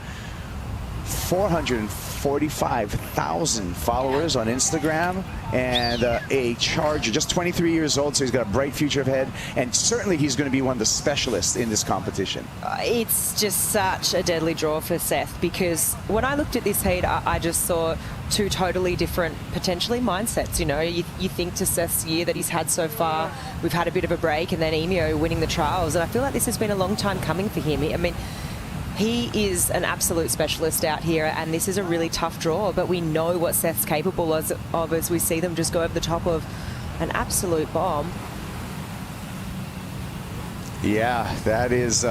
445,000 followers on Instagram, and a charger, just 23 years old, so he's got a bright future ahead, and certainly he's going to be one of the specialists in this competition. It's just such a deadly draw for Seth, because when I looked at this heat, I just saw 2 totally different, potentially, mindsets. You know, you think to Seth's year that he's had so far, we've had a bit of a break, and then Emio winning the trials, and I feel like this has been a long time coming for him. I mean, he is an absolute specialist out here, and this is a really tough draw, but we know what Seth's capable of as we see them just go over the top of an absolute bomb. Yeah, that is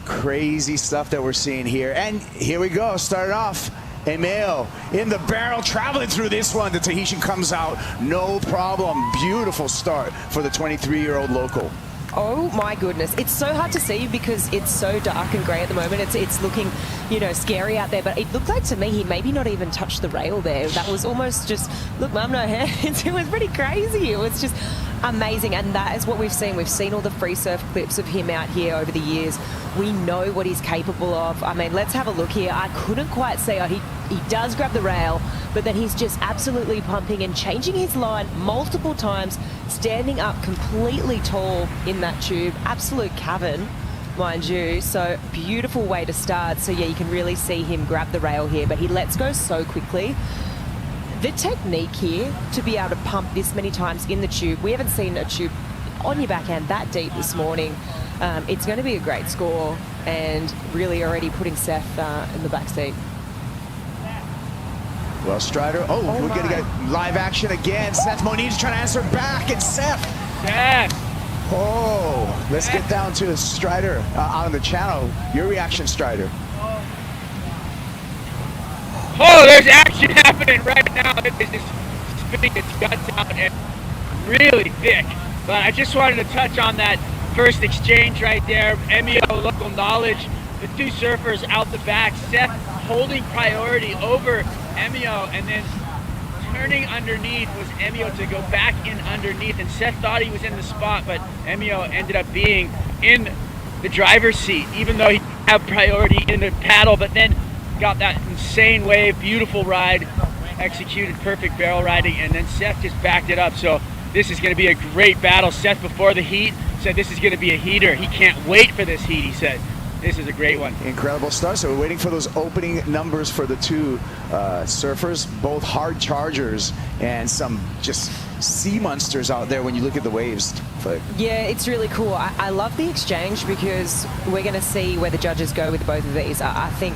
crazy stuff that we're seeing here. And here we go, start off. Emil in the barrel, traveling through this one. The Tahitian comes out, no problem. Beautiful start for the 23-year-old local. Oh my goodness, it's so hard to see because it's so dark and grey at the moment. It's looking, you know, scary out there, but it looked like to me he maybe not even touched the rail there. That was almost just, look, mum, no hands. It was pretty crazy. It was just amazing, and that is what we've seen. We've seen all the free surf clips of him out here over the years. We know what he's capable of. I mean, let's have a look here. I couldn't quite see, he does grab the rail, but then he's just absolutely pumping and changing his line multiple times, standing up completely tall in that tube. Absolute cavern, mind you. So beautiful way to start. So yeah, you can really see him grab the rail here, but he lets go so quickly. The technique here to be able to pump this many times in the tube, we haven't seen a tube on your backhand that deep this morning. It's going to be a great score, and really already putting Seth in the back seat. Well, Strider, we're going to get live action again. Seth Moniz trying to answer back, and Seth. Oh, let's get down to Strider on the channel. Your reaction, Strider. Oh, there's action happening right now. It is just spinning its guts out and really thick. But I just wanted to touch on that first exchange right there. Emio, local knowledge, the 2 surfers out the back. Seth holding priority over Emio, and then turning underneath was Emio to go back in underneath, and Seth thought he was in the spot, but Emio ended up being in the driver's seat, even though he had priority in the paddle, but then got that insane wave, beautiful ride, executed perfect barrel riding, and then Seth just backed it up. So this is going to be a great battle. Seth, before the heat, said this is going to be a heater. He can't wait for this heat, he said. This is a great one. Incredible start. So we're waiting for those opening numbers for the 2 surfers, both hard chargers and some just sea monsters out there when you look at the waves. But yeah, it's really cool. I love the exchange because we're going to see where the judges go with both of these. I think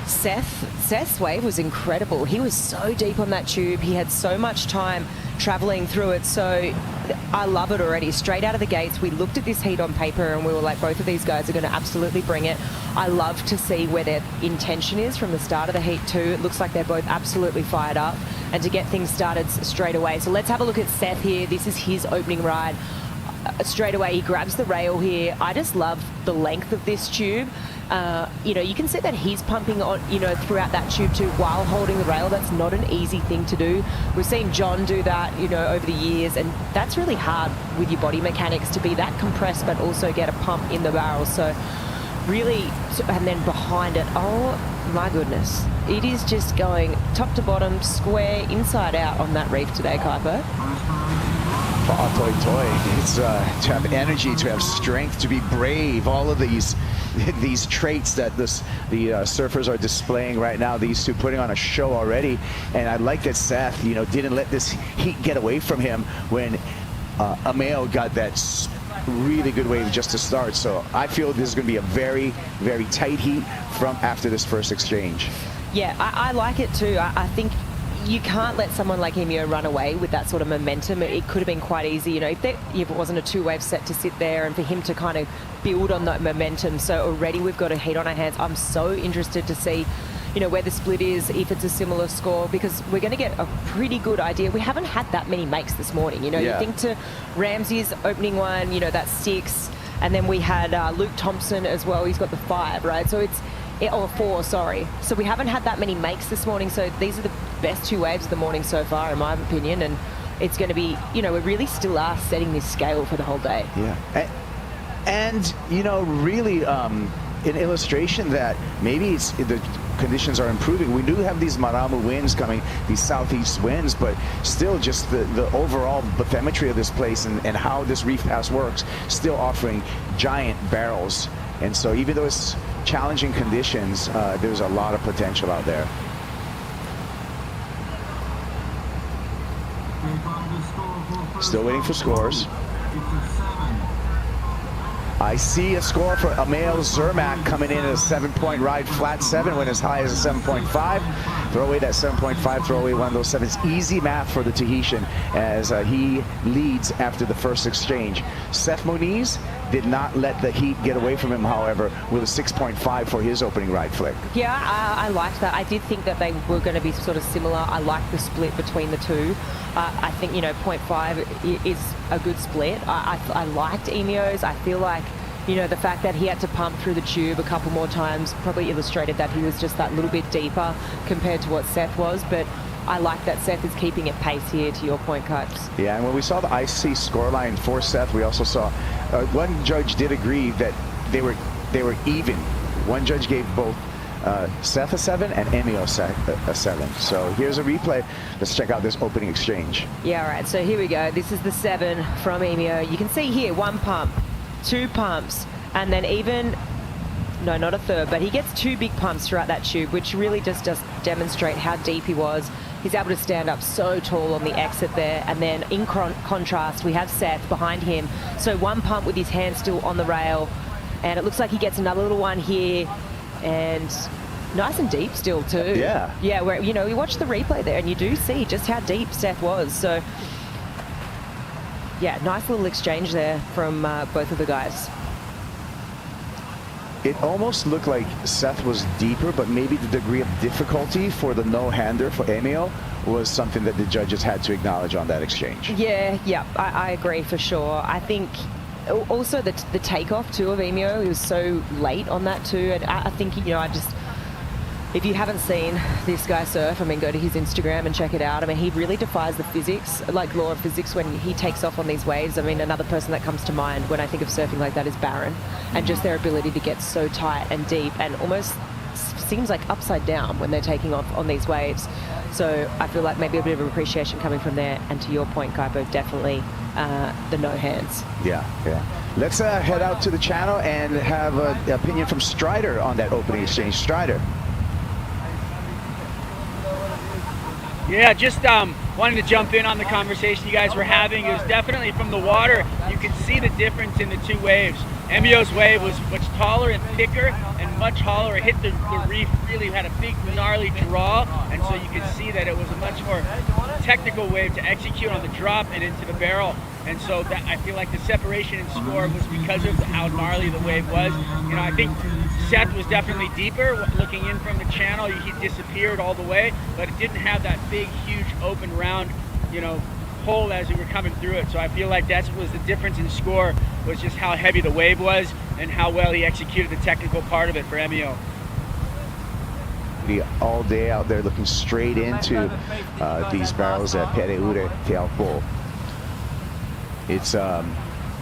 Seth's wave was incredible. He was so deep on that tube. He had so much time traveling through it. So I love it already. Straight out of the gates, we looked at this heat on paper and we were like, both of these guys are going to absolutely bring it. I love to see where their intention is from the start of the heat too. It looks like they're both absolutely fired up, and to get things started straight away. So let's have a look at Seth here. This is his opening ride. Straight away, he grabs the rail here. I just love the length of this tube. You know, you can see that he's pumping on, you know, throughout that tube too while holding the rail. That's not an easy thing to do. We've seen John do that, you know, over the years, and that's really hard with your body mechanics to be that compressed but also get a pump in the barrel. So really, and then behind it, oh, my goodness. It is just going top to bottom, square, inside out on that reef today, Kaipo. It's to have energy, to have strength, to be brave. All of these traits that the surfers are displaying right now. These two putting on a show already, and I like that Seth, didn't let this heat get away from him when Ameo got that really good wave just to start. So I feel this is going to be a very, very tight heat from after this first exchange. Yeah, I like it too. I think you can't let someone like Emio run away with that sort of momentum. It could have been quite easy, if it wasn't a two-wave set to sit there and for him to kind of build on that momentum. So already we've got a heat on our hands. I'm so interested to see, where the split is, if it's a similar score, because we're going to get a pretty good idea. We haven't had that many makes this morning. You think to Ramsey's opening one, that's 6, and then we had Luke Thompson as well. He's got the 5, right? So or 4, sorry. So we haven't had that many makes this morning. So these are the best 2 waves of the morning so far, in my opinion. And it's going to be, we really still are setting this scale for the whole day. Yeah. And really an illustration that maybe the conditions are improving. We do have these Maramu winds coming, these southeast winds, but still just the overall bathymetry of this place and how this reef pass works, still offering giant barrels. And so even though it's challenging conditions, there's a lot of potential out there. Still waiting for scores. I see a score for Amel Zermatt coming in at a 7-point ride, flat 7, went as high as a 7.5. Throw away that 7.5, throw away one of those 7s. Easy math for the Tahitian as he leads after the first exchange. Seth Moniz did not let the heat get away from him, however, with a 6.5 for his opening ride flick. Yeah, I liked that. I did think that they were going to be sort of similar. I like the split between the two. I think, 0.5 is a good split. I liked Emio's. I feel like, the fact that he had to pump through the tube a couple more times probably illustrated that he was just that little bit deeper compared to what Seth was. But I like that Seth is keeping it pace here, to your point, Cuts. Yeah, and when we saw the IC scoreline for Seth, we also saw one judge did agree that they were even. One judge gave both Seth a 7 and Emio a 7. So here's a replay. Let's check out this opening exchange. Yeah, all right. So here we go. This is the 7 from Emio. You can see here 1 pump, 2 pumps, and then no, not a third, but he gets 2 big pumps throughout that tube, which really just does demonstrate how deep he was. He's able to stand up so tall on the exit there. And then in contrast, we have Seth behind him. So 1 pump with his hand still on the rail. And it looks like he gets another little one here. And nice and deep still too. Yeah. Yeah, where, you watch the replay there and you do see just how deep Seth was. So, yeah, nice little exchange there from both of the guys. It almost looked like Seth was deeper, but maybe the degree of difficulty for the no-hander for Emio was something that the judges had to acknowledge on that exchange. Yeah, I agree for sure. I think also the takeoff too of Emio, he was so late on that too. And I think, if you haven't seen this guy surf, go to his Instagram and check it out. He really defies the physics, like law of physics, when he takes off on these waves. Another person that comes to mind when I think of surfing like that is Barron, and just their ability to get so tight and deep and almost seems like upside down when they're taking off on these waves. So I feel like maybe a bit of appreciation coming from there. And to your point, Kaipo, definitely the no hands. Yeah. Let's head out to the channel and have an opinion from Strider on that opening exchange. Strider. Yeah, just wanted to jump in on the conversation you guys were having. It was definitely from the water. You can see the difference in the 2 waves. Emio's wave was much taller and thicker and much taller. It hit the reef, really had a big gnarly draw, and so you could see that it was a much more technical wave to execute on the drop and into the barrel. And so that, I feel like the separation in score was because of how gnarly the wave was. I think Seth was definitely deeper. Looking in from the channel, he disappeared all the way, but it didn't have that big, huge open round, hole as we were coming through it. So I feel like that was the difference in score, was just how heavy the wave was and how well he executed the technical part of it for Emio. All day out there looking straight into these barrels at Teahupo'o. It's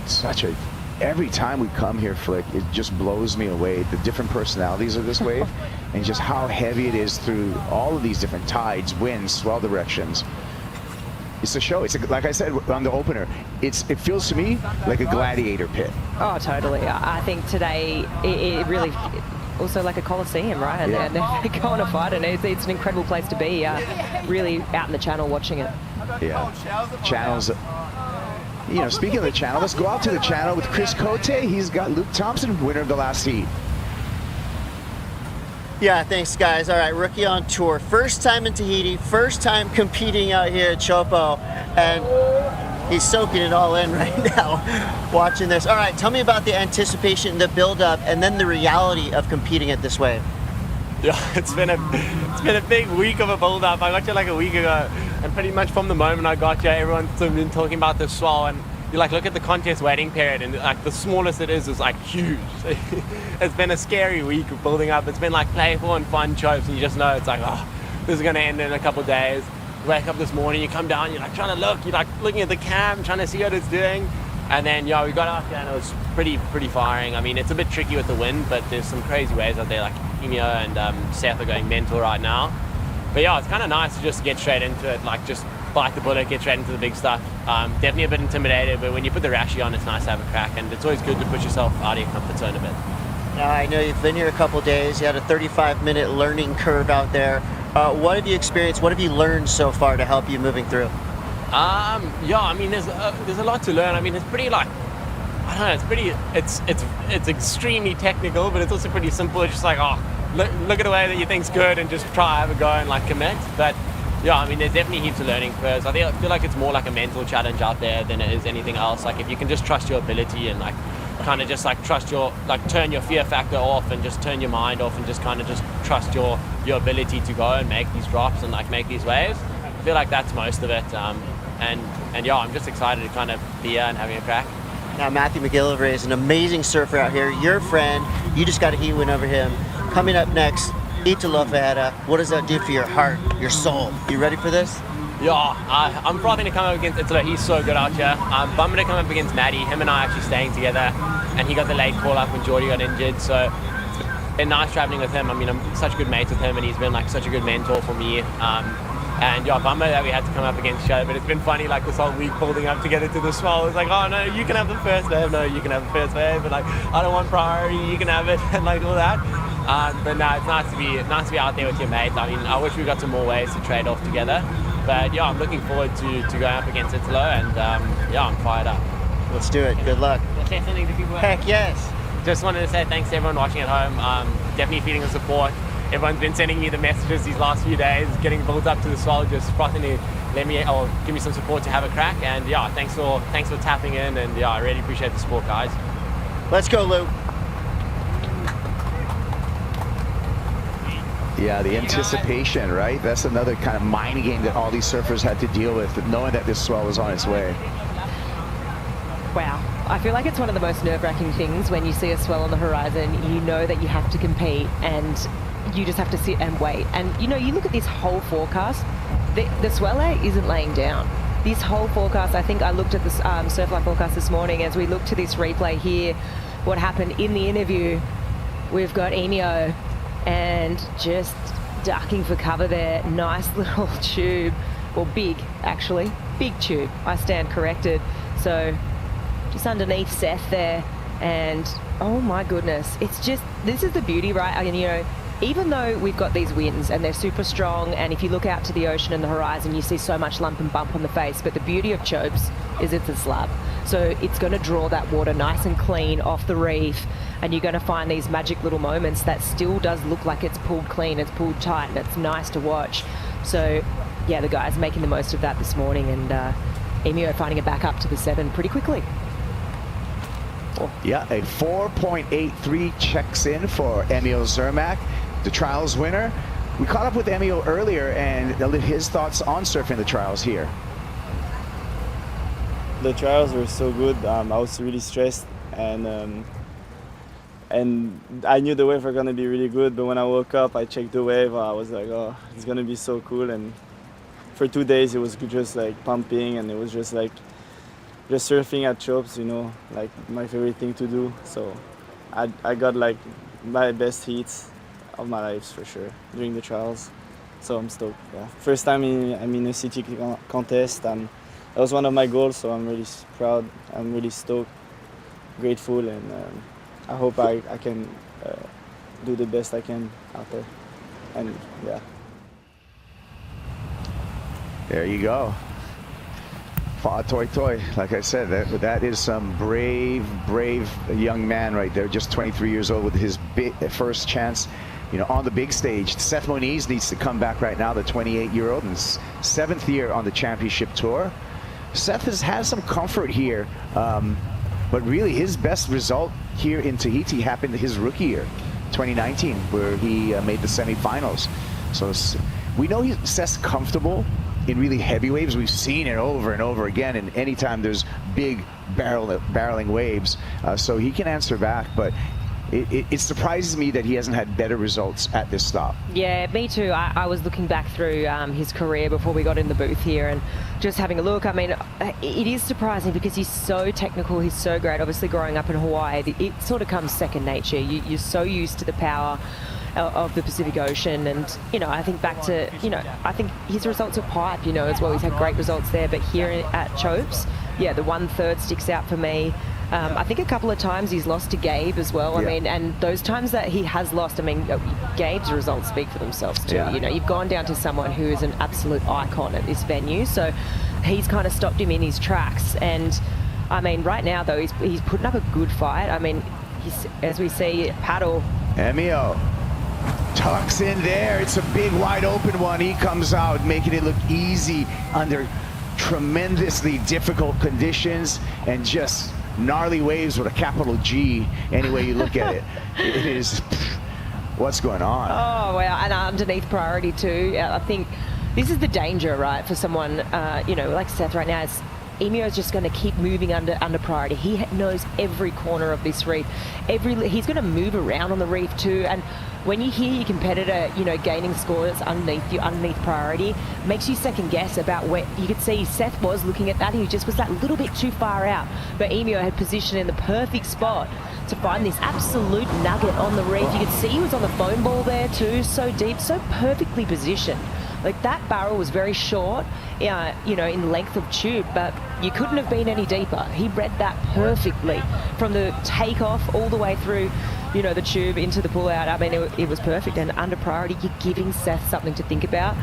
such a every time we come here, Flick, it just blows me away, the different personalities of this wave and just how heavy it is through all of these different tides, winds, swell directions. It's a show. It's like I said on the opener, it feels to me like a gladiator pit. Oh, totally. I think today it really also like a coliseum, right? And Yeah. they're going to fight, and it's an incredible place to be. Really out in the channel watching it. Yeah, channels. You know, speaking of the channel, let's go out to the channel with Chris Cote. He's got Luke Thompson, winner of the last heat. Yeah, thanks, guys. All right, rookie on tour. First time in Tahiti, first time competing out here at Teahupo'o, and he's soaking it all in right now, watching this. All right, tell me about the anticipation, the build-up, and then the reality of competing at this wave. Yeah, it's been a big week of a build-up. I got you like a week ago, and pretty much from the moment I got you, everyone's been talking about this swell, and you like look at the contest waiting period, and like the smallest it is like huge. It's been a scary week of building up. It's been like playful and fun chopes, and you just know it's like, oh, this is gonna end in a couple of days. You wake up this morning, you come down, you're like trying to look, you're like looking at the cam, trying to see what it's doing, and then yeah, we got out there and it was pretty firing. I mean, it's a bit tricky with the wind, but there's some crazy waves out there. Like Emio and Seth are going mental right now. But yeah, it's kind of nice to just get straight into it, like just bite the bullet, get straight into the big stuff. Definitely a bit intimidated, but when you put the Rashi on, it's nice to have a crack, and it's always good to push yourself out of your comfort zone a bit. Now, I know you've been here a couple days. You had a 35-minute learning curve out there. What have you experienced? What have you learned so far to help you moving through? Yeah, I mean, there's a lot to learn. I mean, it's pretty like, I don't know, it's extremely technical, but it's also pretty simple. It's just like, oh, look at a way that you think's good and just try, have a go and like commit. But yeah, I mean, there's definitely heaps of learning curves. I feel like it's more like a mental challenge out there than it is anything else. Like if you can just trust your ability and like kind of just like trust your, like turn your fear factor off and just turn your mind off and just kind of just trust your ability to go and make these drops and like make these waves. I feel like that's most of it. And yeah, I'm just excited to kind of be here and having a crack. Now, Matthew McGillivray is an amazing surfer out here. Your friend, you just got a heat win over him. Coming up next, Italo Ferreira. What does that do for your heart, your soul? You ready for this? Yeah, I'm frothing to come up against Italo. He's so good out here. I'm bumming to come up against Maddie. Him and I are actually staying together, and he got the late call up when Jordy got injured. So it's been nice traveling with him. I mean, I'm such good mates with him, and he's been like such a good mentor for me. And yeah, bummer that we had to come up against each other, but it's been funny like this whole week building up together to the swell. It's like, oh no, you can have the first wave, no, you can have the first wave, but like, I don't want priority, you can have it, and like all that. But no, it's nice to be out there with your mates. I mean, I wish we got some more ways to trade off together. But yeah, I'm looking forward to going up against Italo, and yeah, I'm fired up. Let's do it. Good luck. Let's say something to people. Heck yes. Just wanted to say thanks to everyone watching at home. Definitely feeling the support. Everyone's been sending me the messages these last few days, getting built up to the swell, just frothing to let me or give me some support to have a crack. And yeah, thanks for tapping in, and yeah, I really appreciate the support, guys. Let's go, Lou. Yeah, the anticipation, right? That's another kind of mind game that all these surfers had to deal with, knowing that this swell was on its way. Wow. I feel like it's one of the most nerve-wracking things when you see a swell on the horizon. You know that you have to compete, and you just have to sit and wait. And you know, you look at this whole forecast, the sweller isn't laying down. This whole forecast, I think I looked at the Surfline forecast this morning as we look to this replay here, what happened in the interview. We've got Emio and just ducking for cover there. Nice little tube, or big actually, big tube. I stand corrected. So just underneath Seth there, and oh my goodness, it's just, this is the beauty, right? And you know, even though we've got these winds and they're super strong, and if you look out to the ocean and the horizon, you see so much lump and bump on the face, but the beauty of chopes is it's a slab. So it's going to draw that water nice and clean off the reef, and you're going to find these magic little moments that still does look like it's pulled clean, it's pulled tight, and it's nice to watch. So yeah, the guys making the most of that this morning, and Emio finding it back up to the 7 pretty quickly. Yeah, a 4.83 checks in for Emil Zermack, the trials winner. We caught up with Emil earlier and his thoughts on surfing the trials here. The trials were so good. I was really stressed, and I knew the wave were gonna be really good. But when I woke up, I checked the wave. I was like, oh, it's gonna be so cool. And for 2 days, it was just like pumping, and it was just like just surfing at Chopes, you know, like my favorite thing to do. So I got like my best heats of my life for sure during the trials. So I'm stoked. Yeah, first time I'm in a city contest. That was one of my goals, so I'm really proud. I'm really stoked, grateful, and I hope I can do the best I can out there. And yeah. There you go. Toi Toi, like I said, that is some brave young man right there, just 23 years old with his first chance, you know, on the big stage. Seth Moniz needs to come back right now, the 28-year-old, and 7th year on the championship tour. Seth has had some comfort here, but really his best result here in Tahiti happened his rookie year, 2019, where he made the semifinals. So we know Seth's comfortable in really heavy waves. We've seen it over and over again, and anytime there's big barreling waves, so he can answer back, but it surprises me that he hasn't had better results at this stop. Yeah, me too. I was looking back through his career before we got in the booth here and just having a look. I mean, it is surprising because he's so technical, he's so great. Obviously growing up in Hawaii, it sort of comes second nature. You're so used to the power of the Pacific Ocean, and you know, I think back to, you know, I think his results are pipe, you know, as well. He's had great results there, but here at Chopes, yeah, the 1/3 sticks out for me. I think a couple of times he's lost to Gabe as well. I mean, and those times that he has lost, I mean, Gabe's results speak for themselves too. You know, you've gone down to someone who is an absolute icon at this venue, so he's kind of stopped him in his tracks. And I mean, right now though, he's putting up a good fight. I mean, as we see, paddle. Emio tucks in there. It's a big wide open one. He comes out making it look easy under tremendously difficult conditions and just gnarly waves with a capital G any way you look at it. It is, what's going on? Oh wow, and underneath priority too. I think this is the danger, right, for someone you know, like Seth right now. Emio is just going to keep moving under priority. He knows every corner of this reef. He's going to move around on the reef too. And when you hear your competitor, you know, gaining scores underneath priority, makes you second guess about where. You could see Seth was looking at that. He just was that little bit too far out. But Emio had positioned in the perfect spot to find this absolute nugget on the reef. You could see he was on the foam ball there too, so deep, so perfectly positioned. Like that barrel was very short, you know, in length of tube, but you couldn't have been any deeper. He read that perfectly from the takeoff all the way through, you know, the tube into the pull out. I mean, it was perfect. And under priority, you're giving Seth something to think about.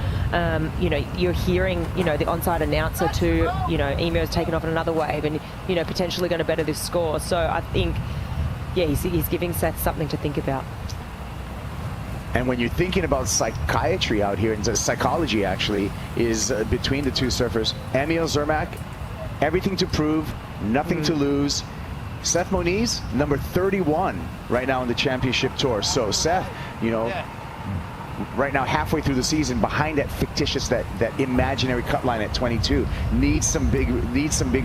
You know, you're hearing, you know, the onside announcer too, you know, Emio's taken off on another wave and, you know, potentially going to better this score. So I think, yeah, he's giving Seth something to think about. And when you're thinking about psychiatry out here, and psychology actually, is between the two surfers, Emil Zermack, everything to prove, nothing to lose. Seth Moniz, number 31 right now on the championship tour. So Seth, you know, right now halfway through the season, behind that fictitious, that imaginary cut line at 22, needs some big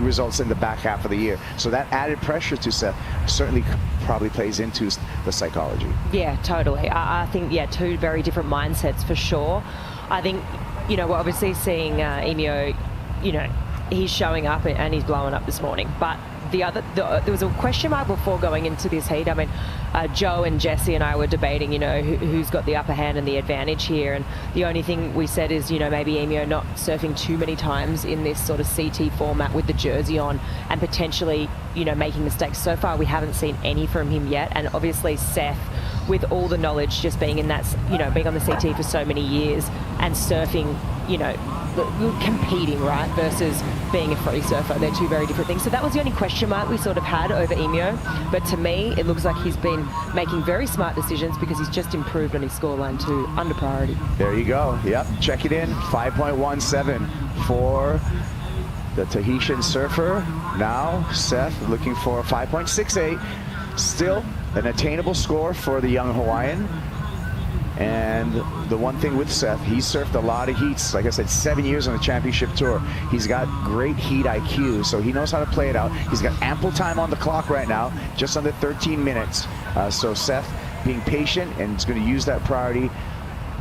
results in the back half of the year. So that added pressure to Seth certainly probably plays into the psychology. Yeah, totally. I think, yeah, two very different mindsets for sure. I think, you know, we're obviously seeing Emio, you know, he's showing up and he's blowing up this morning. But there was a question mark before going into this heat. I mean, Joe and Jesse and I were debating, you know, who's got the upper hand and the advantage here. And the only thing we said is, you know, maybe Emio not surfing too many times in this sort of CT format with the jersey on and potentially, you know, making mistakes. So far, we haven't seen any from him yet. And obviously Seth, with all the knowledge, just being in that, you know, being on the CT for so many years and surfing, you know, competing, right, versus being a free surfer. They're two very different things. So that was the only question mark we sort of had over Emio. But to me, it looks like he's been making very smart decisions because he's just improved on his scoreline too, under priority. There you go. Yep, check it in. 5.17 for the Tahitian surfer. Now Seth looking for 5.68. Still an attainable score for the young Hawaiian. And the one thing with Seth, he's surfed a lot of heats. Like I said, 7 years on the championship tour. He's got great heat IQ, so he knows how to play it out. He's got ample time on the clock right now, just under 13 minutes. So Seth being patient and is going to use that priority.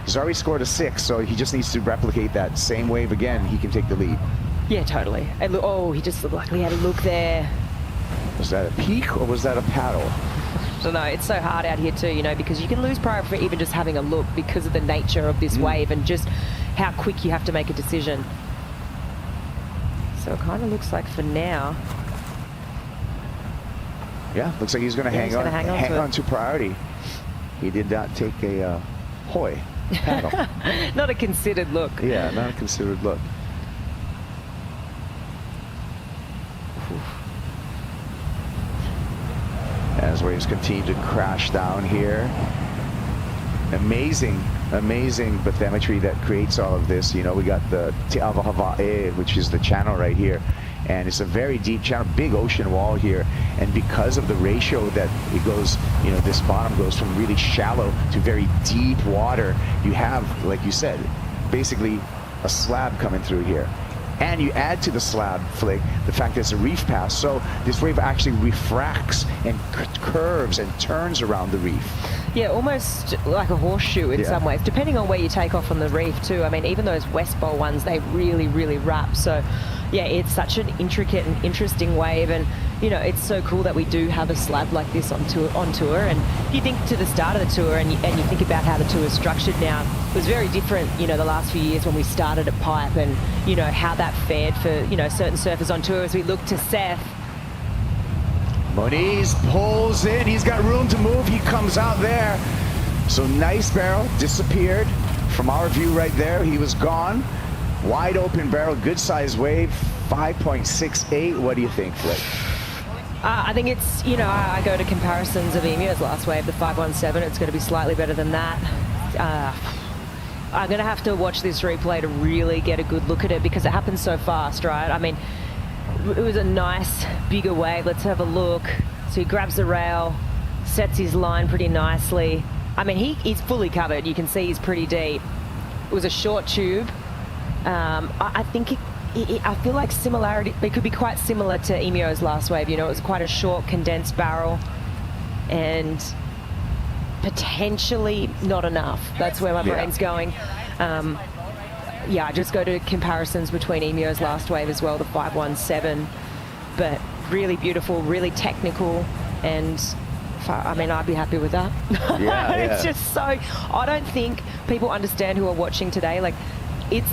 He's already scored a 6, so he just needs to replicate that same wave again. He can take the lead. Yeah, totally. And look, oh, he just looked like he had a look there. Was that a peak or was that a paddle? I don't know. It's so hard out here too, you know, because you can lose priority for even just having a look because of the nature of this wave and just how quick you have to make a decision. So it kind of looks like for now. Yeah, looks like he's going to hang on to priority. He did not take a hoy paddle. Not a considered look. Yeah, not a considered look. As waves continue to crash down here. Amazing bathymetry that creates all of this. You know, we got the Teahupo'o, which is the channel right here. And it's a very deep channel, big ocean wall here. And because of the ratio that it goes, you know, this bottom goes from really shallow to very deep water, you have, like you said, basically a slab coming through here. And you add to the slab, Flick, the fact that it's a reef pass. So this wave actually refracts and curves and turns around the reef. Yeah, almost like a horseshoe in some ways, depending on where you take off on the reef too. I mean, even those West Bowl ones, they really, really wrap. So yeah, it's such an intricate and interesting wave. And, you know, it's so cool that we do have a slab like this on tour. And you think to the start of the tour and you think about how the tour is structured now, it was very different, you know, the last few years when we started at Pipe and, you know, how that fared for, you know, certain surfers on tour as we look to Seth. Moniz pulls in, he's got room to move, he comes out there. So nice barrel, disappeared from our view right there, he was gone. Wide open barrel, good size wave, 5.68. What do you think, Flick? I think it's, you know, I go to comparisons of Emu's last wave, the 517. It's going to be slightly better than that. I'm going to have to watch this replay to really get a good look at it because it happens so fast, right? I mean, it was a nice bigger wave. Let's have a look. So he grabs the rail, sets his line pretty nicely. I mean, he's fully covered. You can see he's pretty deep. It was a short tube. I think I feel like it could be quite similar to Emu's last wave. You know, it was quite a short, condensed barrel and potentially not enough. That's where my brain's going. Yeah, I just go to comparisons between Emu's last wave as well, the 517. But really beautiful, really technical, and I mean, I'd be happy with that. Yeah, It's just so, I don't think people understand who are watching today. Like, it's,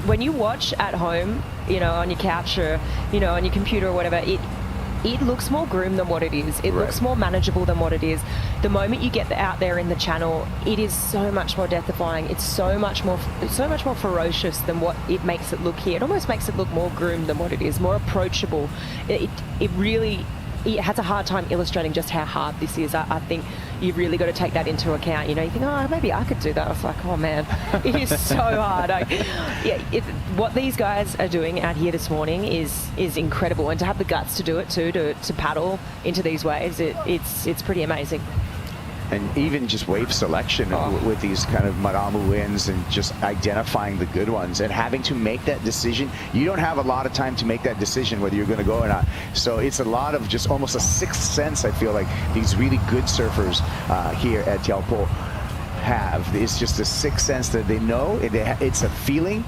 when you watch at home, you know, on your couch or, you know, on your computer or whatever, it looks more groomed than what it is. It looks more manageable than what it is. The moment you get out there in the channel, it is so much more death-defying. It's so much more ferocious than what it makes it look here. It almost makes it look more groomed than what it is, more approachable. It really, it has a hard time illustrating just how hard this is. I think you've really got to take that into account. You know, you think, oh, maybe I could do that. I was like, oh man, it is so hard. What these guys are doing out here this morning is incredible, and to have the guts to do it too, to paddle into these waves, it's pretty amazing. And even just wave selection with these kind of Maramu winds and just identifying the good ones and having to make that decision. You don't have a lot of time to make that decision whether you're going to go or not. So it's a lot of just almost a sixth sense, I feel like, these really good surfers here at Teahupo'o have. It's just a sixth sense that they know, it's a feeling.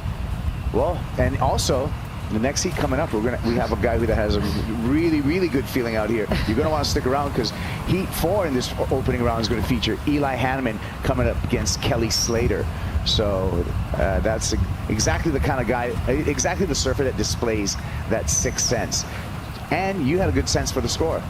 Well, and also, the next heat coming up, we have a guy that has a really, really good feeling out here. You're going to want to stick around because Heat 4 in this opening round is going to feature Eli Hanneman coming up against Kelly Slater. So that's exactly the kind of guy, exactly the surfer that displays that sixth sense. And you had a good sense for the score,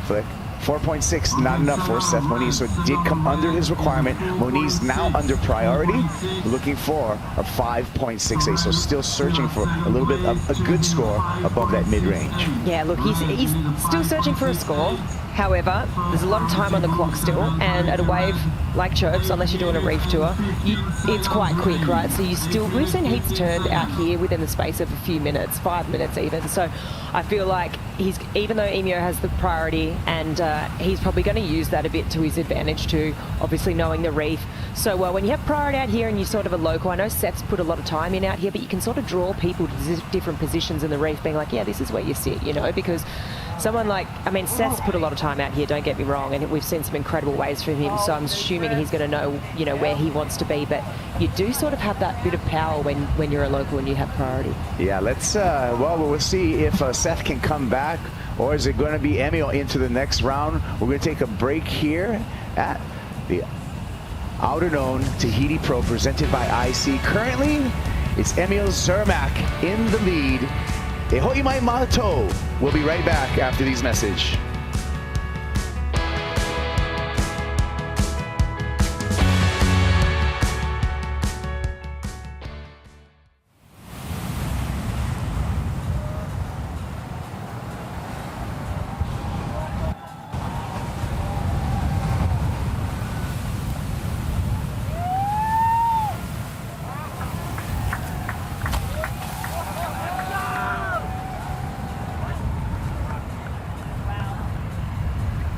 Flick. 4.6, not enough for Seth Moniz, so it did come under his requirement. Moniz now under priority, looking for a 5.68, so still searching for a little bit of a good score above that mid-range. Yeah, look, he's still searching for a score. However, there's a lot of time on the clock still, and at a wave like Chopes, unless you're doing a reef tour, it's quite quick, right? So we've seen heats turned out here within the space of a few minutes, 5 minutes even. So I feel like even though Emu has the priority, and he's probably going to use that a bit to his advantage too, obviously knowing the reef. So when you have priority out here and you're sort of a local, I know Seth's put a lot of time in out here, but you can sort of draw people to different positions in the reef, being like, yeah, this is where you sit, you know, because someone like, I mean, Seth's put a lot of time out here, don't get me wrong, and we've seen some incredible waves from him, so I'm assuming he's going to know, you know, where he wants to be, but you do sort of have that bit of power when you're a local and you have priority. Yeah, let's, well, we'll see if Seth can come back, or is it going to be Emil into the next round? We're going to take a break here at the Outerknown Tahiti Pro presented by IC. Currently, it's Emil Zermak in the lead. E hoi mai mātou. We'll be right back after these messages.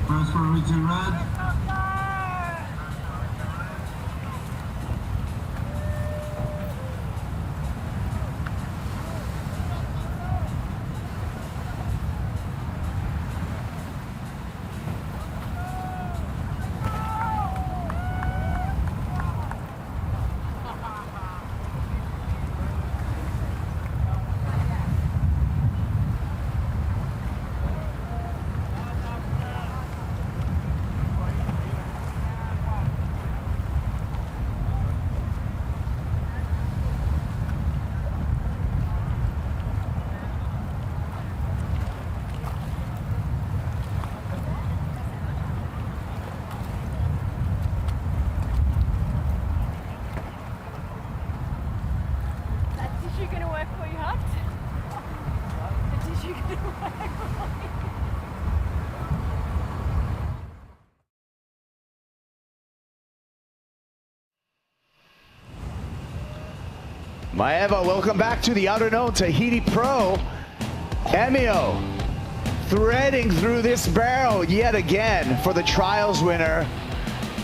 First for Richard Red. tissue gonna work for you, Hut? The tissue gonna work for you? Maeva, welcome back to the Outerknown Tahiti Pro. Emil threading through this barrel yet again for the trials winner.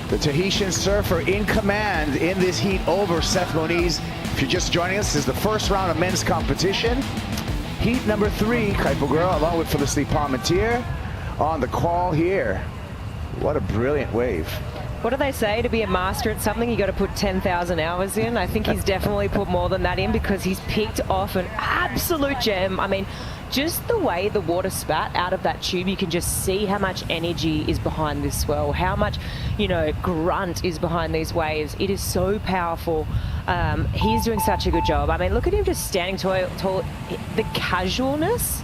The Tahitian surfer in command in this heat over Seth Moniz. If you're just joining us, this is the first round of men's competition. Heat number 3, Kaipogura, along with Felicity Palmentier on the call here. What a brilliant wave. What do they say? To be a master at something, you got to put 10,000 hours in. I think he's definitely put more than that in because he's picked off an absolute gem. I mean, just the way the water spat out of that tube, you can just see how much energy is behind this swell, how much, you know, grunt is behind these waves. It is so powerful. He's doing such a good job. I mean, look at him just standing tall. The casualness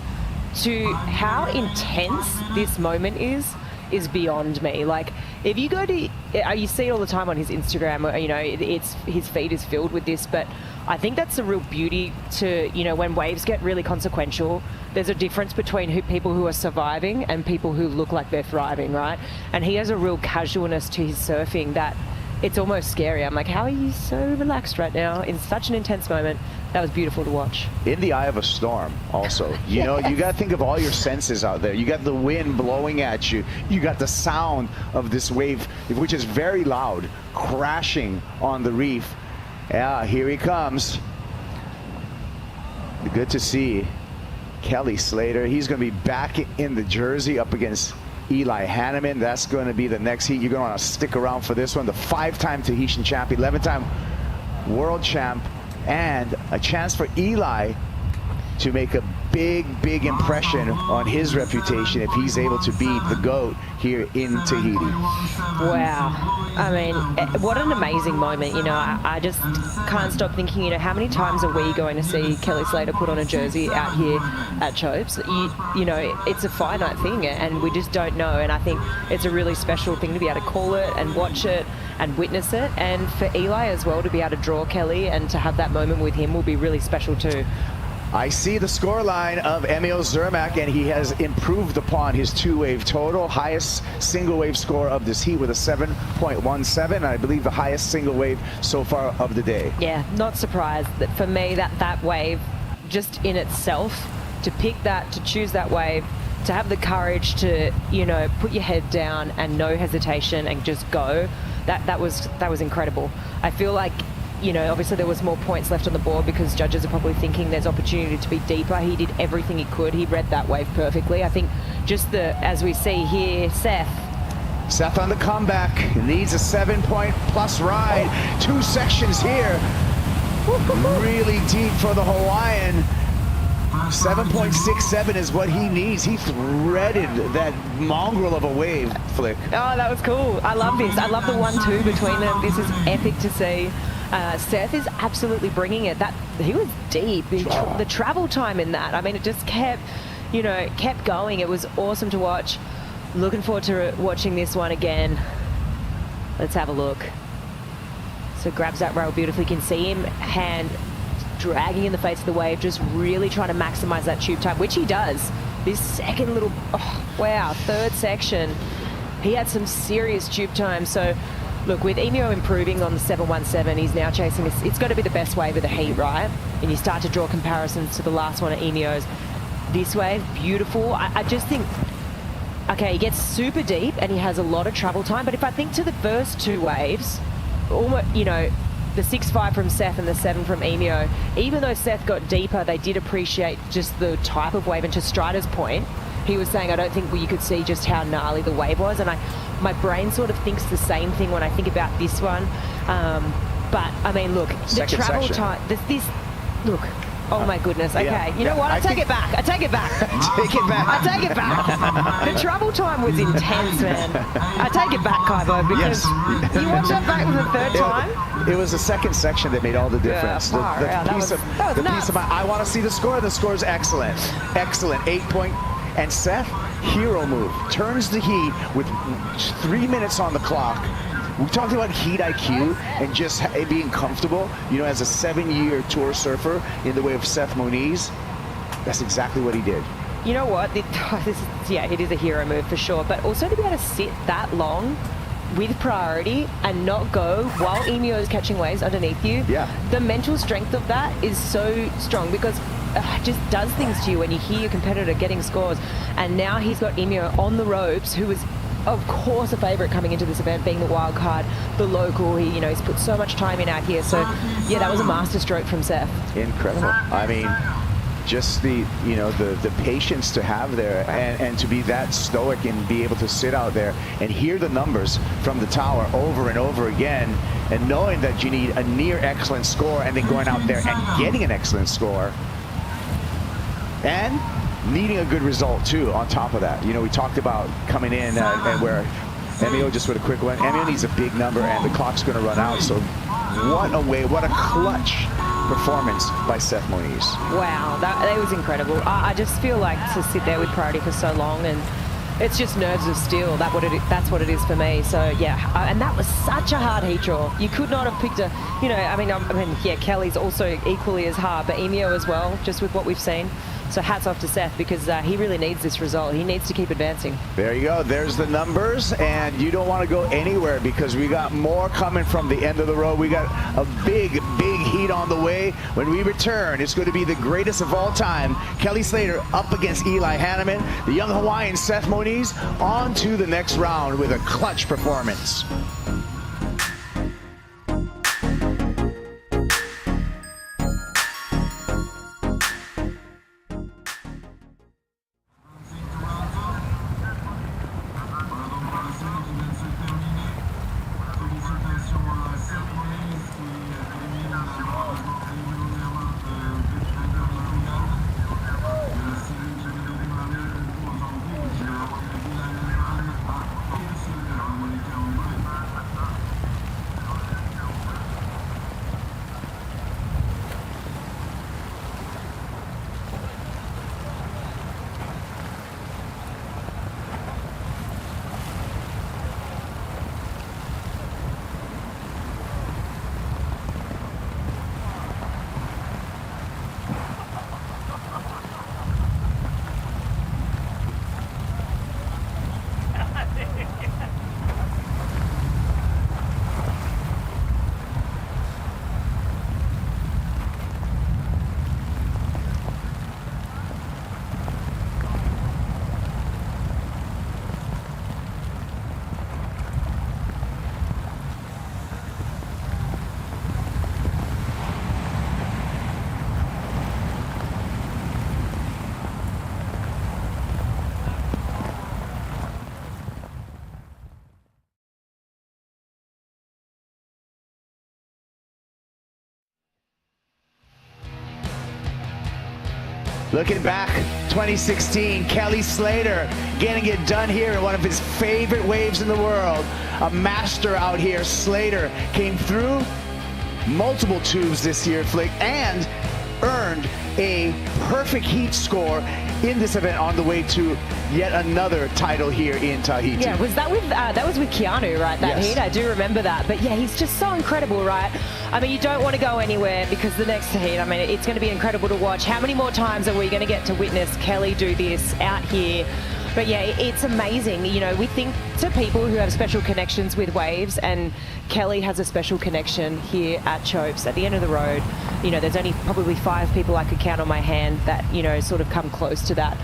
to how intense this moment is beyond me. Like, if you go to, you see it all the time on his Instagram, you know, his feed is filled with this, but I think that's the real beauty to, you know, when waves get really consequential, there's a difference between people who are surviving and people who look like they're thriving, right? And he has a real casualness to his surfing that it's almost scary. I'm like, how are you so relaxed right now in such an intense moment? That was beautiful to watch. In the eye of a storm also. You know, you got to think of all your senses out there. You got the wind blowing at you. You got the sound of this wave, which is very loud, crashing on the reef. Yeah, here he comes. Good to see Kelly Slater. He's going to be back in the jersey up against Eli Hanneman. That's going to be the next heat. You're going to want to stick around for this one. The 5-time Tahitian champ, 11-time world champ, and a chance for Eli to make a big impression on his reputation if he's able to beat the GOAT here in Tahiti. Wow. I mean, what an amazing moment. You know, I just can't stop thinking, you know, how many times are we going to see Kelly Slater put on a jersey out here at Chopes? You know, it's a finite thing and we just don't know. And I think it's a really special thing to be able to call it and watch it and witness it. And for Eli as well to be able to draw Kelly and to have that moment with him will be really special too. I see the scoreline of Emil Zermak, and he has improved upon his 2-wave total. Highest single wave score of this heat with a 7.17. I believe the highest single wave so far of the day. Yeah, not surprised. That for me, that wave, just in itself, to pick that, to choose that wave, to have the courage to, you know, put your head down and no hesitation and just go, that was incredible. I feel like, you know, obviously there was more points left on the board because judges are probably thinking there's opportunity to be deeper. He did everything he could. He read that wave perfectly. I think just as we see here, Seth on the comeback. He needs a 7-point plus ride. 2 sections here. Really deep for the Hawaiian. 7.67 is what he needs. He threaded that mongrel of a wave flick. Oh, that was cool. I love this. I love the 1-2 between them. This is epic to see. Seth is absolutely bringing it. He was deep. The travel time in that. I mean, it just kept going. It was awesome to watch. Looking forward to watching this one again. Let's have a look. So grabs that rail beautifully. You can see him hand dragging in the face of the wave, just really trying to maximize that tube time, which he does. This second little, third section, he had some serious tube time. So look, with Emio improving on the 717, he's now chasing this. It's got to be the best wave of the heat, right? And you start to draw comparisons to the last one at Emio's. This wave, beautiful. I just think, okay, he gets super deep and he has a lot of travel time. But if I think to the first 2 waves, almost, you know, the 6.5 from Seth and the 7 from Emio, even though Seth got deeper, they did appreciate just the type of wave. And to Strider's point, he was saying, I don't think you could see just how gnarly the wave was. And my brain sort of thinks the same thing when I think about this one. But I mean, look, the travel time, look, oh my goodness. Okay, you know what? I take it back. I take it back. Take it back. I take it back. The travel time was intense, man. I take it back, Kaibo, because you watched that back for the third time. It was the second section that made all the difference. I want to see the score. The score is excellent. Excellent. 8-point. And Seth, hero move. Turns the heat with 3 minutes on the clock. We talked about heat IQ and just being comfortable, you know, as a 7-year tour surfer in the way of Seth Moniz. That's exactly what he did. You know what? It is a hero move for sure. But also to be able to sit that long with priority and not go while Emio is catching waves underneath you. Yeah. The mental strength of that is so strong because it just does things to you when you hear your competitor getting scores. And now he's got Emio on the ropes, who is, of course, a favourite coming into this event, being the wild card, the local. He's put so much time in out here. So, yeah, that was a masterstroke from Seth. Incredible. I mean, just the patience to have there and to be that stoic and be able to sit out there and hear the numbers from the tower over and over again, and knowing that you need a near excellent score and then going out there and getting an excellent score and needing a good result too on top of that. You know, we talked about coming in and where Emio just with a quick one. Emio needs a big number and the clock's going to run out. So what a clutch performance by Seth Moniz. Wow, that was incredible. I just feel like to sit there with priority for so long, and it's just nerves of steel. That's what it is for me. So yeah, and that was such a hard heat draw. You could not have picked Kelly's also equally as hard, but Emio as well, just with what we've seen. So hats off to Seth, because he really needs this result. He needs to keep advancing. There you go. There's the numbers, and you don't want to go anywhere because we got more coming from the end of the road. We got a big heat on the way. When we return, it's going to be the greatest of all time. Kelly Slater up against Eli Hanneman. The young Hawaiian Seth Moniz on to the next round with a clutch performance. Looking back, 2016, Kelly Slater getting it done here in one of his favorite waves in the world. A master out here. Slater came through multiple tubes this year, Flick, and earned a perfect heat score in this event on the way to yet another title here in Tahiti. Yeah, was that with Keanu, right? That Yes. heat, I do remember that. But yeah, he's just so incredible, right? I mean, you don't want to go anywhere because the next heat, I mean, it's going to be incredible to watch. How many more times are we going to get to witness Kelly do this out here? But yeah, it's amazing. You know, we think to people who have special connections with waves, and Kelly has a special connection here at Chopes. At the end of the road, you know, there's only probably 5 people I could count on my hand that, you know, sort of come close to that,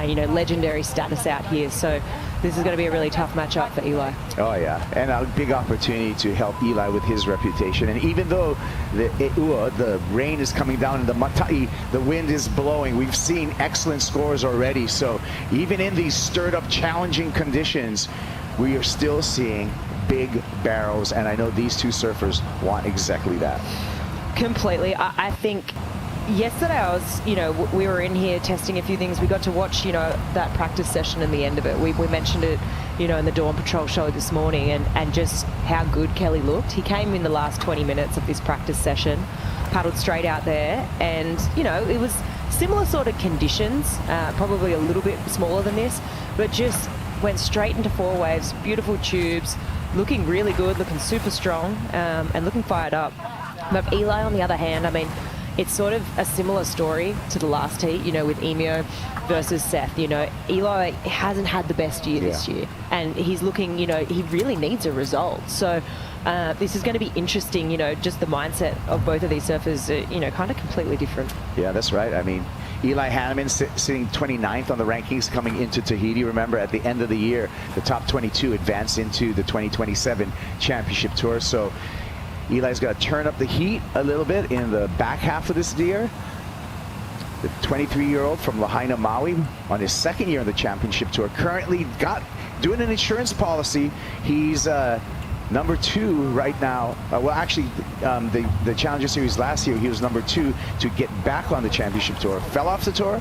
you know, legendary status out here. So this is going to be a really tough matchup for Eli. Oh yeah, and a big opportunity to help Eli with his reputation. And even though the rain is coming down in the Matai, the wind is blowing, we've seen excellent scores already. So even in these stirred up, challenging conditions, we are still seeing big barrels. And I know these two surfers want exactly that. Completely. I think yesterday I was, you know, we were in here testing a few things. We got to watch, you know, that practice session and the end of it. We mentioned it, you know, in the Dawn Patrol show this morning, and just how good Kelly looked. He came in the last 20 minutes of this practice session, paddled straight out there, and, you know, it was similar sort of conditions, probably a little bit smaller than this, but just went straight into 4 waves, beautiful tubes, looking really good, looking super strong, and looking fired up. But Eli, on the other hand, I mean, it's sort of a similar story to the last heat, you know, with Emio versus Seth. You know, Eli hasn't had the best year this year, and he's looking, you know, he really needs a result. So this is going to be interesting, you know, just the mindset of both of these surfers, you know, kind of completely different. Yeah, that's right. I mean, Eli Hanneman sitting 29th on the rankings coming into Tahiti. Remember, at the end of the year, the top 22 advanced into the 2027 championship tour. So Eli's got to turn up the heat a little bit in the back half of this year. The 23-year-old from Lahaina, Maui, on his 2nd year on the championship tour, currently doing an insurance policy. He's number 2 right now. Well, actually, the Challenger Series last year, he was number 2 to get back on the championship tour. Fell off the tour,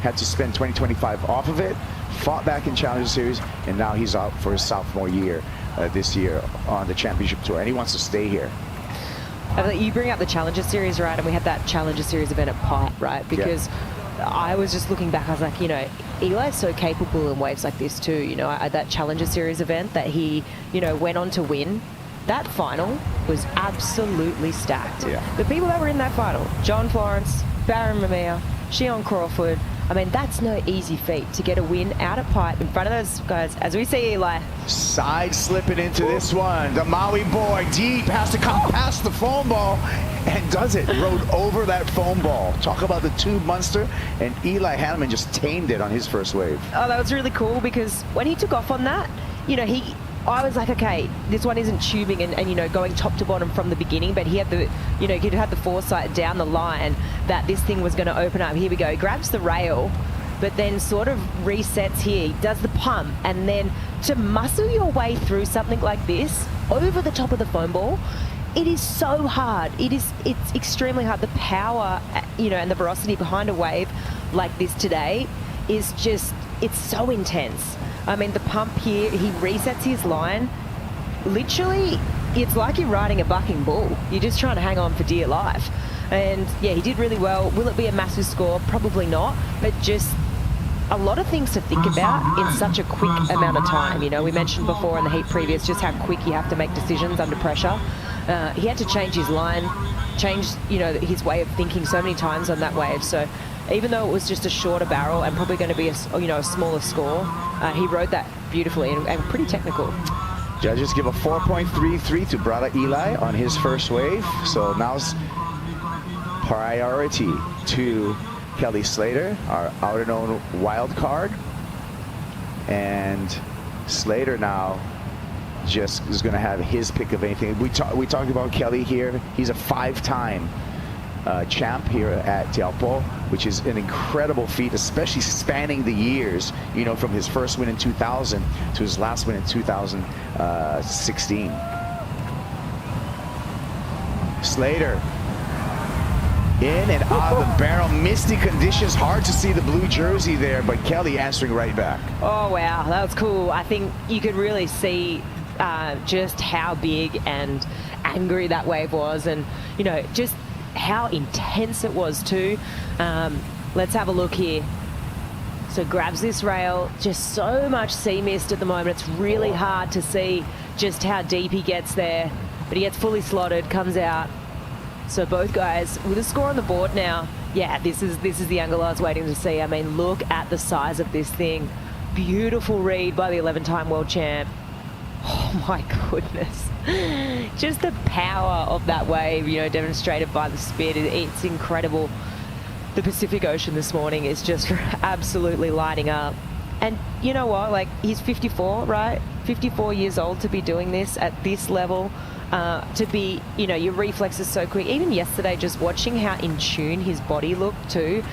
had to spend 2025 off of it, fought back in Challenger Series, and now he's out for his sophomore year this year on the championship tour, and he wants to stay here. You bring up the Challenger Series, right? And we had that Challenger Series event at Pipe, right? Because I was just looking back, I was like, you know, Eli's so capable in waves like this too. You know, at that Challenger Series event that he, you know, went on to win, that final was absolutely stacked. The people that were in that final, John Florence, Barron Ramea, Shion Crawford, I mean, that's no easy feat to get a win out of Pipe in front of those guys, as we see Eli. Side slipping into this one. The Maui boy deep has to come past the foam ball and does it. Rode over that foam ball. Talk about the tube monster. And Eli Hanneman just tamed it on his first wave. Oh, that was really cool because when he took off on that, you know, I was like, okay, this one isn't tubing and you know, going top to bottom from the beginning, but he had the, you know, he'd had the foresight down the line that this thing was going to open up. Here we go. Grabs the rail, but then sort of resets here. He does the pump, and then to muscle your way through something like this over the top of the foam ball, it is so hard. It's extremely hard. The power, you know, and the velocity behind a wave like this today is just, it's so intense. I mean, the pump here, he resets his line. Literally, it's like you're riding a bucking bull. You're just trying to hang on for dear life. And yeah, he did really well. Will it be a massive score? Probably not, but just a lot of things to think about in such a quick amount of time. You know, we mentioned before in the heat previous just how quick you have to make decisions under pressure. He had to change his line, change, you know, his way of thinking so many times on that wave. So even though it was just a shorter barrel and probably going to be a, you know, a smaller score, he rode that beautifully and pretty technical. Judges give a 4.33 to Brother Eli on his first wave. So now's priority to Kelly Slater, our Outerknown wild card. And Slater now just is going to have his pick of anything. We talked about Kelly here. He's a 5-time champ here at Teahupo'o, which is an incredible feat, especially spanning the years, you know, from his first win in 2000 to his last win in 2016. Slater In and out of the barrel. Misty conditions, hard to see the blue jersey there, but Kelly answering right back. Oh, wow, that was cool. I think you could really see just how big and angry that wave was, and, you know, just how intense it was too. Let's have a look here. So grabs this rail, just so much sea mist at the moment. It's really hard to see just how deep he gets there, but he gets fully slotted, comes out. So both guys with a score on the board now. Yeah, this is the angle I was waiting to see. I mean, look at the size of this thing. Beautiful read by the 11-time world champ. Oh my goodness. Just the power of that wave, you know, demonstrated by the spit. It's incredible. The Pacific Ocean this morning is just absolutely lighting up. And you know what, like, he's 54, right? 54 years old to be doing this at this level. To be, you know, your reflex is so quick. Even yesterday, just watching how in tune his body looked too.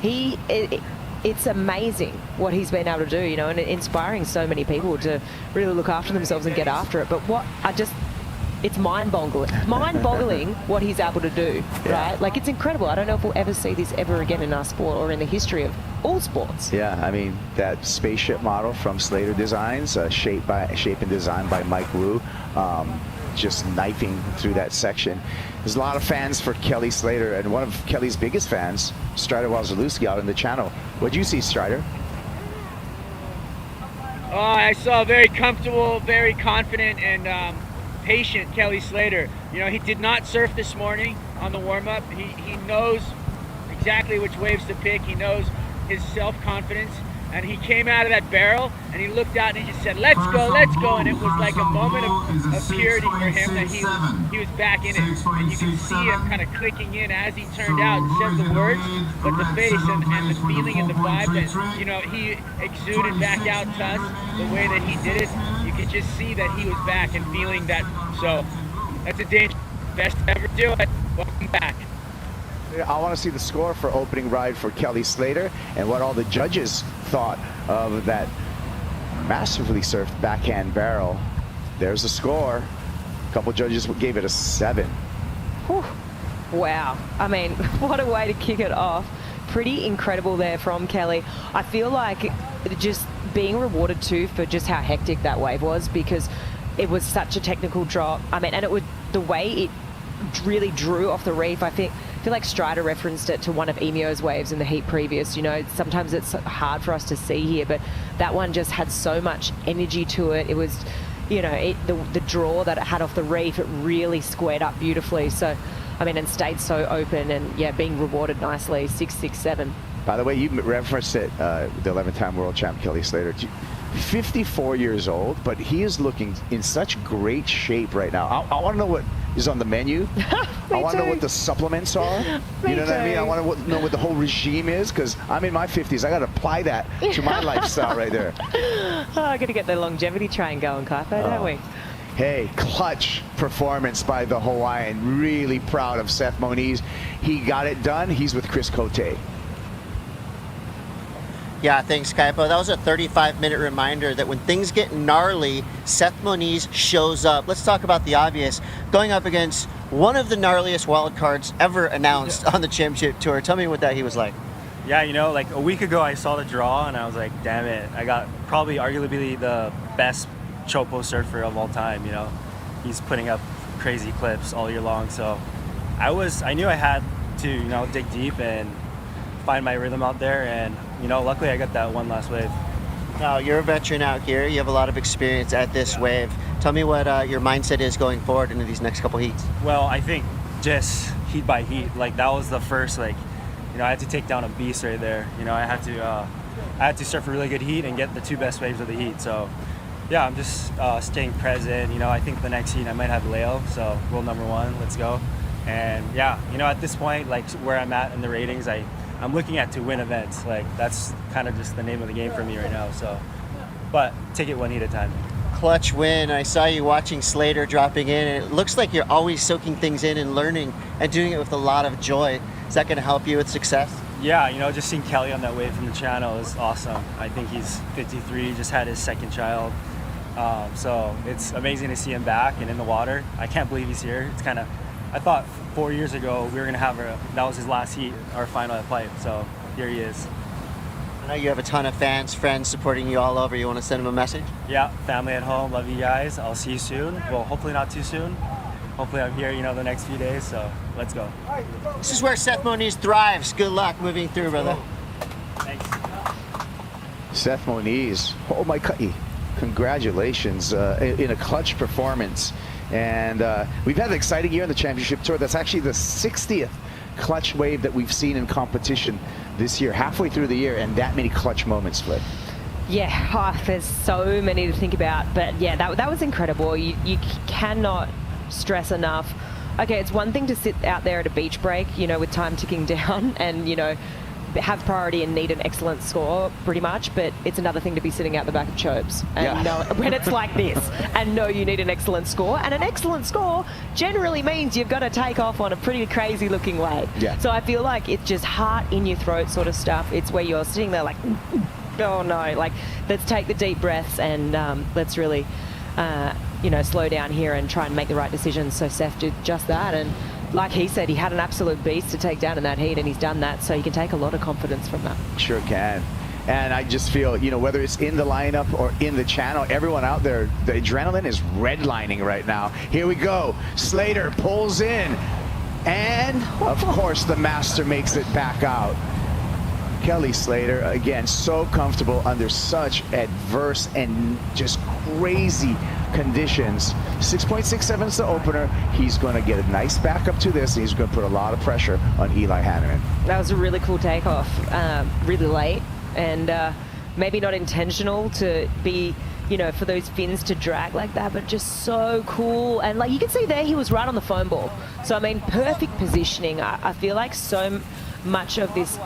It's amazing what he's been able to do, you know, and inspiring so many people to really look after themselves and get after it. But it's mind-boggling what he's able to do, right? Like, it's incredible. I don't know if we'll ever see this ever again in our sport or in the history of all sports. Yeah, I mean, that spaceship model from Slater Designs, shape and designed by Mike Wu, just knifing through that section. There's a lot of fans for Kelly Slater, and one of Kelly's biggest fans, Strider Wazalewski, out in the channel. What'd you see, Strider? Oh, I saw a very comfortable, very confident, and patient Kelly Slater. You know, he did not surf this morning on the warm-up. He knows exactly which waves to pick. He knows his self-confidence, and he came out of that barrel and he looked out and he just said, let's go, and it was like a moment of purity for him, that he was back in it, and you could see him kind of clicking in as he turned out and said the words, but the face and the feeling and the vibe that, you know, he exuded back out to us, the way that he did it, you could just see that he was back and feeling that. So that's a dangerous, best to ever do it. Welcome back. I want to see the score for opening ride for Kelly Slater and what all the judges thought of that masterfully surfed backhand barrel. There's the score. A couple judges gave it a 7. Whew. Wow. I mean, what a way to kick it off. Pretty incredible there from Kelly. I feel like just being rewarded too for just how hectic that wave was, because it was such a technical drop. I mean, and it would, the way it really drew off the reef, I feel like Strider referenced it to one of Emio's waves in the heat previous. You know, sometimes it's hard for us to see here, but that one just had so much energy to it. It was, you know, the draw that it had off the reef, it really squared up beautifully. So, I mean, and stayed so open, and yeah, being rewarded nicely, 667. By the way, you referenced it, the 11-time world champ Kelly Slater. 54 years old, but he is looking in such great shape right now. I want to know what is on the menu. I want to know what the supplements are. You know what I mean? I want to know what the whole regime is, because I'm in my 50s. I got to apply that to my lifestyle right there. Oh, I got to get the longevity train going, Kaipo, don't we? Hey, clutch performance by the Hawaiian. Really proud of Seth Moniz. He got it done. He's with Chris Cote. Yeah, thanks, Kaipo. That was a 35-minute reminder that when things get gnarly, Seth Moniz shows up. Let's talk about the obvious. Going up against one of the gnarliest wild cards ever announced on the championship tour. Tell me what that he was like. Yeah, you know, like a week ago I saw the draw and I was like, damn it, I got probably arguably the best Teahupo'o surfer of all time, you know. He's putting up crazy clips all year long, so I knew I had to, you know, dig deep and find my rhythm out there, and you know, luckily I got that one last wave. Now, you're a veteran out here. You have a lot of experience at this wave. Tell me what your mindset is going forward into these next couple heats. Well, I think just heat by heat. Like, that was the first, like, you know, I had to take down a beast right there. You know, I had to surf a really good heat and get the 2 best waves of the heat. So, yeah, I'm just staying present. You know, I think the next heat I might have Leo. So, rule number 1, let's go. And yeah, you know, at this point, like where I'm at in the ratings, I'm looking at to win events. Like, that's kind of just the name of the game for me right now. So, but take it one heat at a time. Clutch win. I saw you watching Slater dropping in, and it looks like you're always soaking things in and learning and doing it with a lot of joy. Is that going to help you with success? Yeah, you know, just seeing Kelly on that wave from the channel is awesome. I think he's 53, just had his 2nd child. So it's amazing to see him back and in the water. I can't believe he's here. It's kind of I thought 4 years ago we were gonna have that was his last heat, our final at Pipe. So here he is. I know you have a ton of fans, friends supporting you all over. You want to send them a message? Yeah, family at home, love you guys. I'll see you soon. Well, hopefully not too soon. Hopefully I'm here, the next few days. So let's go. This is where Seth Moniz thrives. Good luck moving through, brother. Thanks. Seth Moniz, oh my God, congratulations in a clutch performance. And we've had an exciting year in the championship tour. That's actually the 60th clutch wave that we've seen in competition this year, halfway through the year, and that many clutch moments, Flip. Yeah, there's so many to think about, but yeah, that was incredible. You cannot stress enough. Okay, it's one thing to sit out there at a beach break, with time ticking down and, have priority and need an excellent score pretty much, but it's another thing to be sitting out the back of Chopes and know when it's like this and know you need an excellent score, and an excellent score generally means you've got to take off on a pretty crazy looking wave. So I feel like it's just heart in your throat sort of stuff. It's where you're sitting there like, oh no, like let's take the deep breaths and let's really slow down here and try and make the right decisions. So Seth did just that, and like he said, he had an absolute beast to take down in that heat, and he's done that, so you can take a lot of confidence from that. Sure can. And I just feel, whether it's in the lineup or in the channel, everyone out there, the adrenaline is redlining right now. Here we go. Slater pulls in, and of course the master makes it back out. Kelly Slater, again, so comfortable under such adverse and just crazy conditions. 6.67 is the opener. He's going to get a nice backup to this, and he's going to put a lot of pressure on Eli Hanneman. That was a really cool takeoff, really late, and maybe not intentional to be, for those fins to drag like that, but just so cool. And like you can see there, he was right on the foam ball. So, I mean, perfect positioning. I feel like so much of this,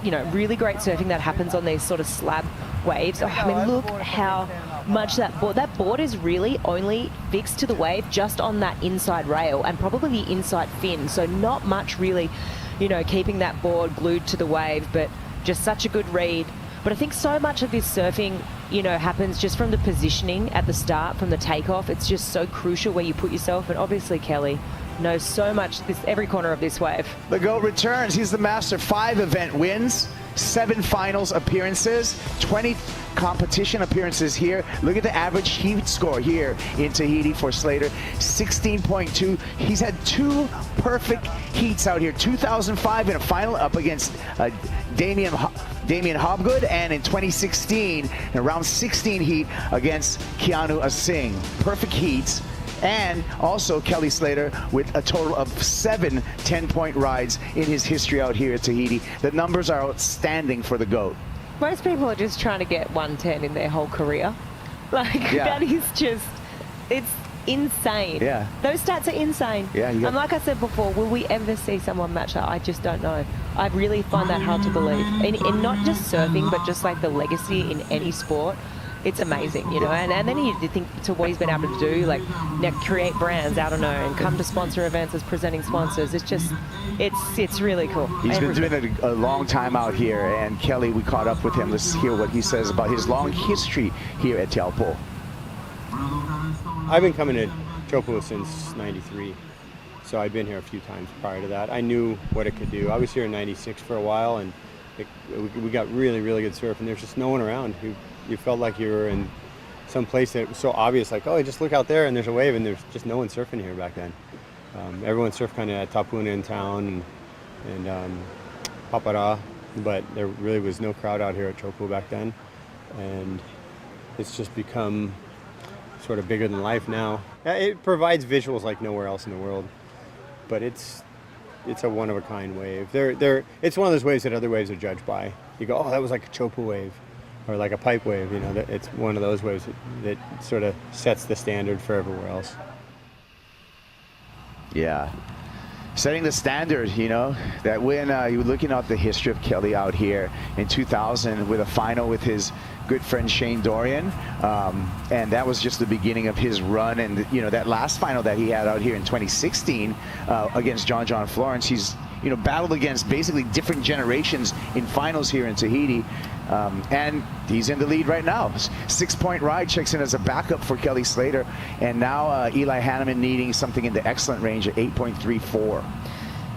really great surfing that happens on these sort of slab waves. I mean, look how much that board is really only fixed to the wave just on that inside rail and probably the inside fin. So not much really, keeping that board glued to the wave, but just such a good read. But I think so much of this surfing, happens just from the positioning at the start, from the takeoff. It's just so crucial where you put yourself, and obviously Kelly knows so much every corner of this wave. The GOAT returns. He's the master. 5 event wins, 7 finals appearances, 20 competition appearances here. Look at the average heat score here in Tahiti for Slater, 16.2. He's had 2 perfect heats out here. 2005 in a final up against Damien Hobgood, and in 2016 in round 16 heat against Keanu Asing. Perfect heats. And also Kelly Slater with a total of 7 10-point rides in his history out here at Tahiti. The numbers are outstanding for the GOAT. Most people are just trying to get 110 in their whole career. That is just, it's insane. Yeah. Those stats are insane. Yeah. And like I said before, will we ever see someone match that? I just don't know. I really find that hard to believe. In not just surfing, but just like the legacy in any sport. It's amazing, and then you think to what he's been able to do, like create brands, and come to sponsor events as presenting sponsors. It's just, it's really cool. He's been doing it a long time out here, and Kelly, we caught up with him. Let's hear what he says about his long history here at Teahupo'o. I've been coming to Teahupo'o since '93, so I've been here a few times prior to that. I knew what it could do. I was here in '96 for a while, and we got really, really good surf, and there's just no one around. You felt like you were in some place that was so obvious, like, oh, just look out there and there's a wave, and there's just no one surfing here back then. Everyone surfed kind of at Tapuna in town and Papara, but there really was no crowd out here at Teahupo'o back then. And it's just become sort of bigger than life now. It provides visuals like nowhere else in the world, but it's a one-of-a-kind wave. It's one of those waves that other waves are judged by. You go, oh, that was like a Teahupo'o wave. Or like a pipe wave, it's one of those waves that sort of sets the standard for everywhere else. Yeah. Setting the standard, that when you were looking at the history of Kelly out here in 2000 with a final with his good friend Shane Dorian, and that was just the beginning of his run. And that last final that he had out here in 2016 against John Florence, he's battled against basically different generations in finals here in Tahiti. And he's in the lead right now. 6-point ride, checks in as a backup for Kelly Slater. And now Eli Hanneman needing something in the excellent range at 8.34.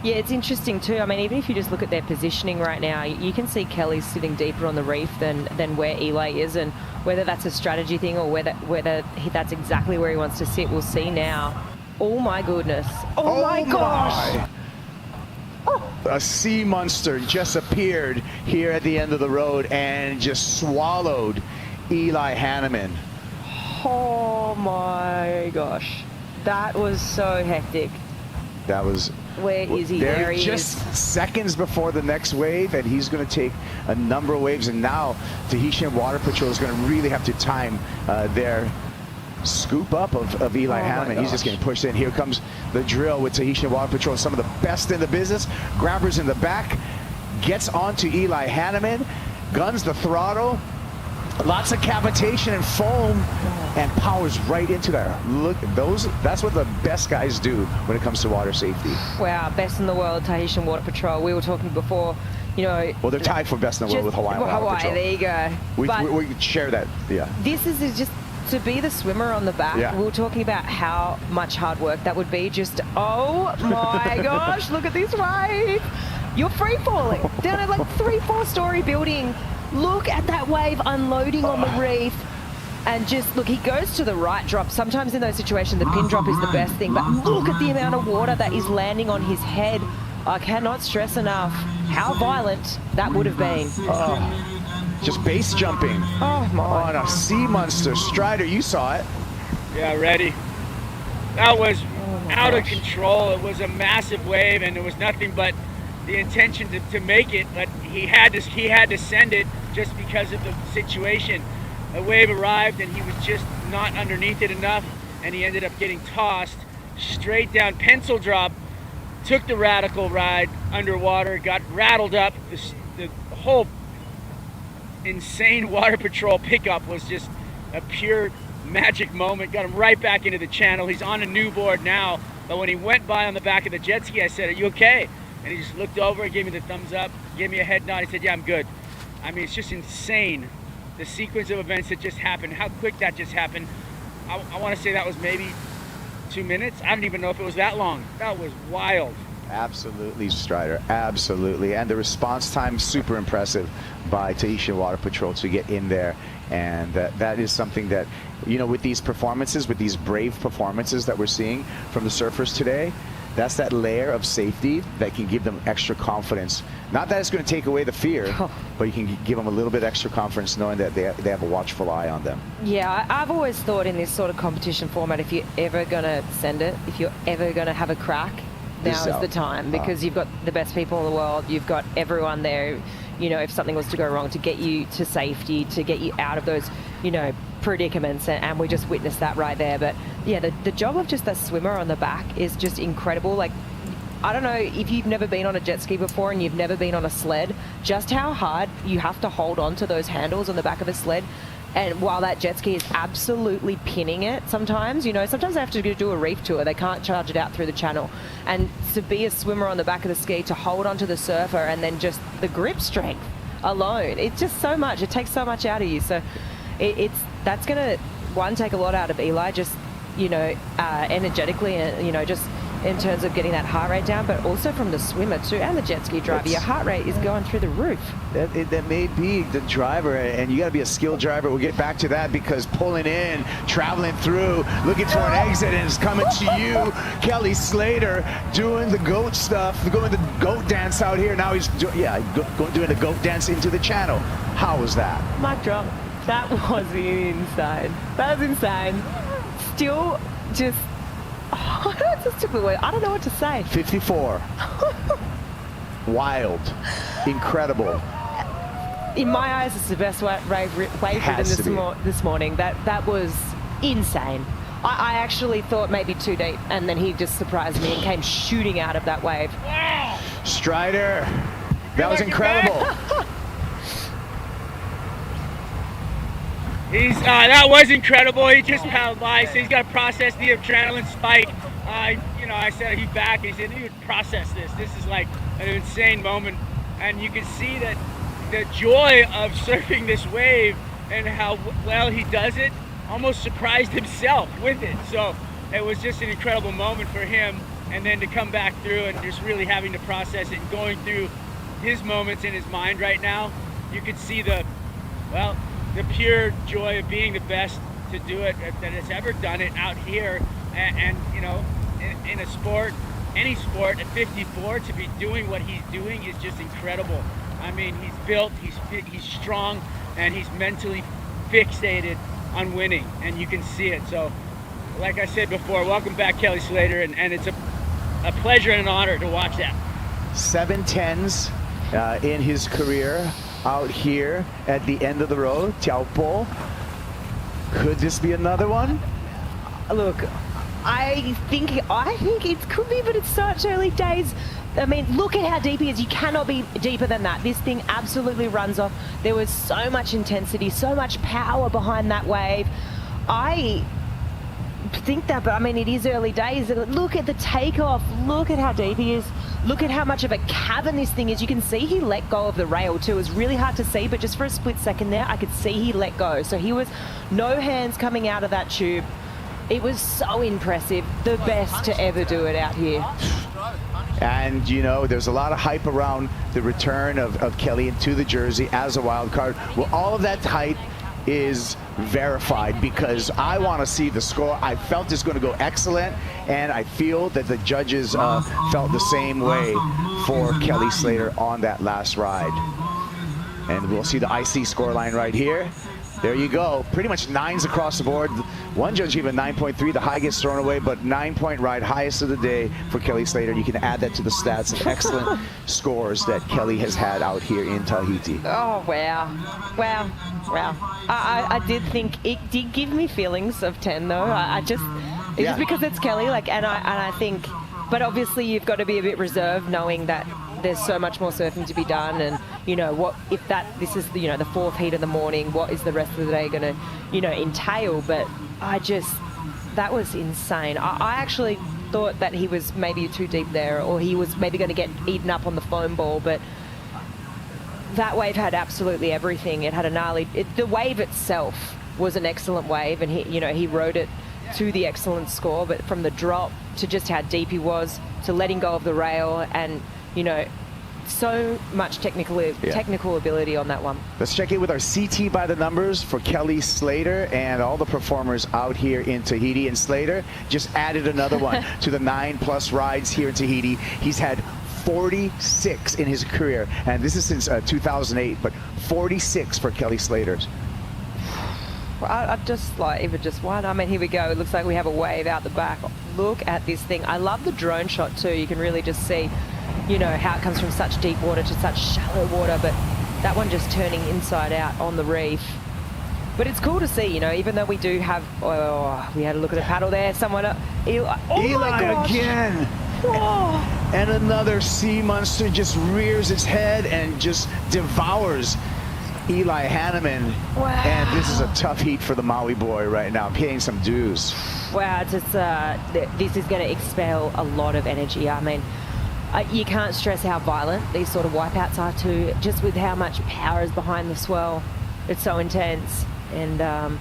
Yeah, it's interesting too. I mean, even if you just look at their positioning right now, you can see Kelly's sitting deeper on the reef than where Eli is, and whether that's a strategy thing or whether that's exactly where he wants to sit, we'll see now. Oh my goodness. Oh my gosh. A sea monster just appeared here at the end of the road and just swallowed Eli Hanneman. Oh my gosh. That was so hectic. That was... Where is he? They're There he just is. seconds before the next wave, and he's going to take a number of waves. And now Tahitian Water Patrol is going to really have to time their scoop up of Eli Hanneman. He's just getting pushed in. Here comes the drill with Tahitian Water Patrol, some of the best in the business. Grabbers in the back, gets onto Eli Hanneman, guns the throttle. Lots of cavitation and foam, and powers right into there. Look, that's what the best guys do when it comes to water safety. Wow, best in the world, Tahitian Water Patrol. We were talking before, Well, they're tied for best in the world with Hawaiian Water Patrol. There you go. We share that, yeah. This is just to be the swimmer on the back. Yeah. We were talking about how much hard work that would be. Just, oh my gosh, look at this wave. You're free falling down a 3-4-story building. Look at that wave unloading on the reef. And just, look, he goes to the right drop. Sometimes in those situations, the pin drop is the best thing. But look at the amount of water that is landing on his head. I cannot stress enough how violent that would have been. Just base jumping on a sea monster. Strider, you saw it. Yeah, ready. That was out of control. It was a massive wave, and there was nothing but the intention to make it, but he had to send it just because of the situation. A wave arrived and he was just not underneath it enough, and he ended up getting tossed straight down, pencil drop, took the radical ride underwater, got rattled up. The whole insane water patrol pickup was just a pure magic moment. Got him right back into the channel. He's on a new board now, but when he went by on the back of the jet ski, I said, "Are you okay?" And he just looked over and gave me the thumbs up, gave me a head nod. He said, "Yeah, I'm good." I mean, it's just insane, the sequence of events that just happened, how quick that just happened. I want to say that was maybe 2 minutes. I don't even know if it was that long. That was wild. Absolutely, Strider, absolutely. And the response time, super impressive by Tahitian Water Patrol to get in there. And that is something that, with these performances, with these brave performances that we're seeing from the surfers today, that's that layer of safety that can give them extra confidence. Not that it's going to take away the fear, but you can give them a little bit extra confidence knowing that they have a watchful eye on them. Yeah, I've always thought in this sort of competition format, if you're ever going to send it, if you're ever going to have a crack, now is the time, because you've got the best people in the world. You've got everyone there, if something was to go wrong, to get you to safety, to get you out of those, predicaments, and we just witnessed that right there. But yeah, the job of just the swimmer on the back is just incredible. Like, I don't know if you've never been on a jet ski before and you've never been on a sled, just how hard you have to hold on to those handles on the back of a sled. And while that jet ski is absolutely pinning it sometimes, sometimes they have to do a reef tour. They can't charge it out through the channel. And to be a swimmer on the back of the ski, to hold onto the surfer, and then just the grip strength alone, it's just so much. It takes so much out of you. So that's going to, one, take a lot out of Eli, just, energetically, and, just in terms of getting that heart rate down, but also from the swimmer too, and the jet ski driver. Your heart rate is going through the roof. That may be the driver, and you got to be a skilled driver. We'll get back to that, because pulling in, traveling through, looking for an exit, and it's coming to you. Kelly Slater doing the goat stuff, doing the goat dance out here. Now he's doing the goat dance into the channel. How was that? Mic drop. That was insane. That was insane. Still just... it's a stupid word. I don't know what to say. 54. Wild. Incredible. In my eyes, it's the best wave ridden this morning. That was insane. I actually thought maybe too deep, and then he just surprised me and came shooting out of that wave. Strider, that was incredible. That was incredible. He just paddled by, so he's got to process the adrenaline spike. you know, I said, he's back. He said, you process this. This is like an insane moment. And you can see that the joy of surfing this wave and how well he does it, almost surprised himself with it. So it was just an incredible moment for him. And then to come back through and just really having to process it and going through his moments in his mind right now, you could see the pure joy of being the best to do it that has ever done it out here. And you know, in a sport, any sport at 54, to be doing what he's doing is just incredible. I mean, he's built, he's strong, and he's mentally fixated on winning, and you can see it. So, like I said before, welcome back, Kelly Slater, and it's a pleasure and an honor to watch that. 7-10s in his career out here at the end of the road. Teahupo'o. Could this be another one? Look, I think it could be, but it's such early days. I mean, look at how deep he is. You cannot be deeper than that. This thing absolutely runs off. There was so much intensity, so much power behind that wave. I think that, but I mean, it is early days. Look at the takeoff. Look at how deep he is. Look at how much of a cavern this thing is. You can see he let go of the rail too. It was really hard to see, but just for a split second there, I could see he let go. So he was no hands coming out of that tube. It was so impressive. The best to ever do it out here. And, you know, there's a lot of hype around the return of Kelly into the jersey as a wild card. Well, all of that hype is verified because I want to see the score. I felt it's going to go excellent, and I feel that the judges felt the same way for Kelly Slater on that last ride. And we'll see the IC scoreline right here. There you go. Pretty much 9s across the board. One judge even 9.3. The high gets thrown away, but 9-point ride, highest of the day for Kelly Slater. You can add that to the stats of excellent scores that Kelly has had out here in Tahiti. Oh, wow. Wow. Wow. I did think it did give me feelings of 10, though. It's just because it's Kelly, like, and I think, but obviously you've got to be a bit reserved knowing that there's so much more surfing to be done, and you know what, if this is the, you know, the 4th heat of the morning, what is the rest of the day going to, you know, entail? But that was insane. I actually thought that he was maybe too deep there, or he was maybe going to get eaten up on the foam ball, but that wave had absolutely everything. It had a gnarly, the wave itself was an excellent wave, and he rode it to the excellent score, but from the drop to just how deep he was, to letting go of the rail, and you know, so much technical ability on that one. Let's check in with our CT by the numbers for Kelly Slater and all the performers out here in Tahiti. And Slater just added another one to the 9+ rides here in Tahiti. He's had 46 in his career, and this is since 2008, but 46 for Kelly Slater. I just like, even just one. I mean, here we go. It looks like we have a wave out the back. Look at this thing. I love the drone shot too. You can really just see, you know, how it comes from such deep water to such shallow water, but that one just turning inside out on the reef. But it's cool to see, you know, even though we do have, we had a look at the paddle there. Someone, Eli again. Oh. And another sea monster just rears its head and just devours Eli Hanneman. Wow. And this is a tough heat for the Maui boy right now, paying some dues. Wow, this is going to expel a lot of energy. I mean, you can't stress how violent these sort of wipeouts are too, just with how much power is behind the swell. It's so intense, and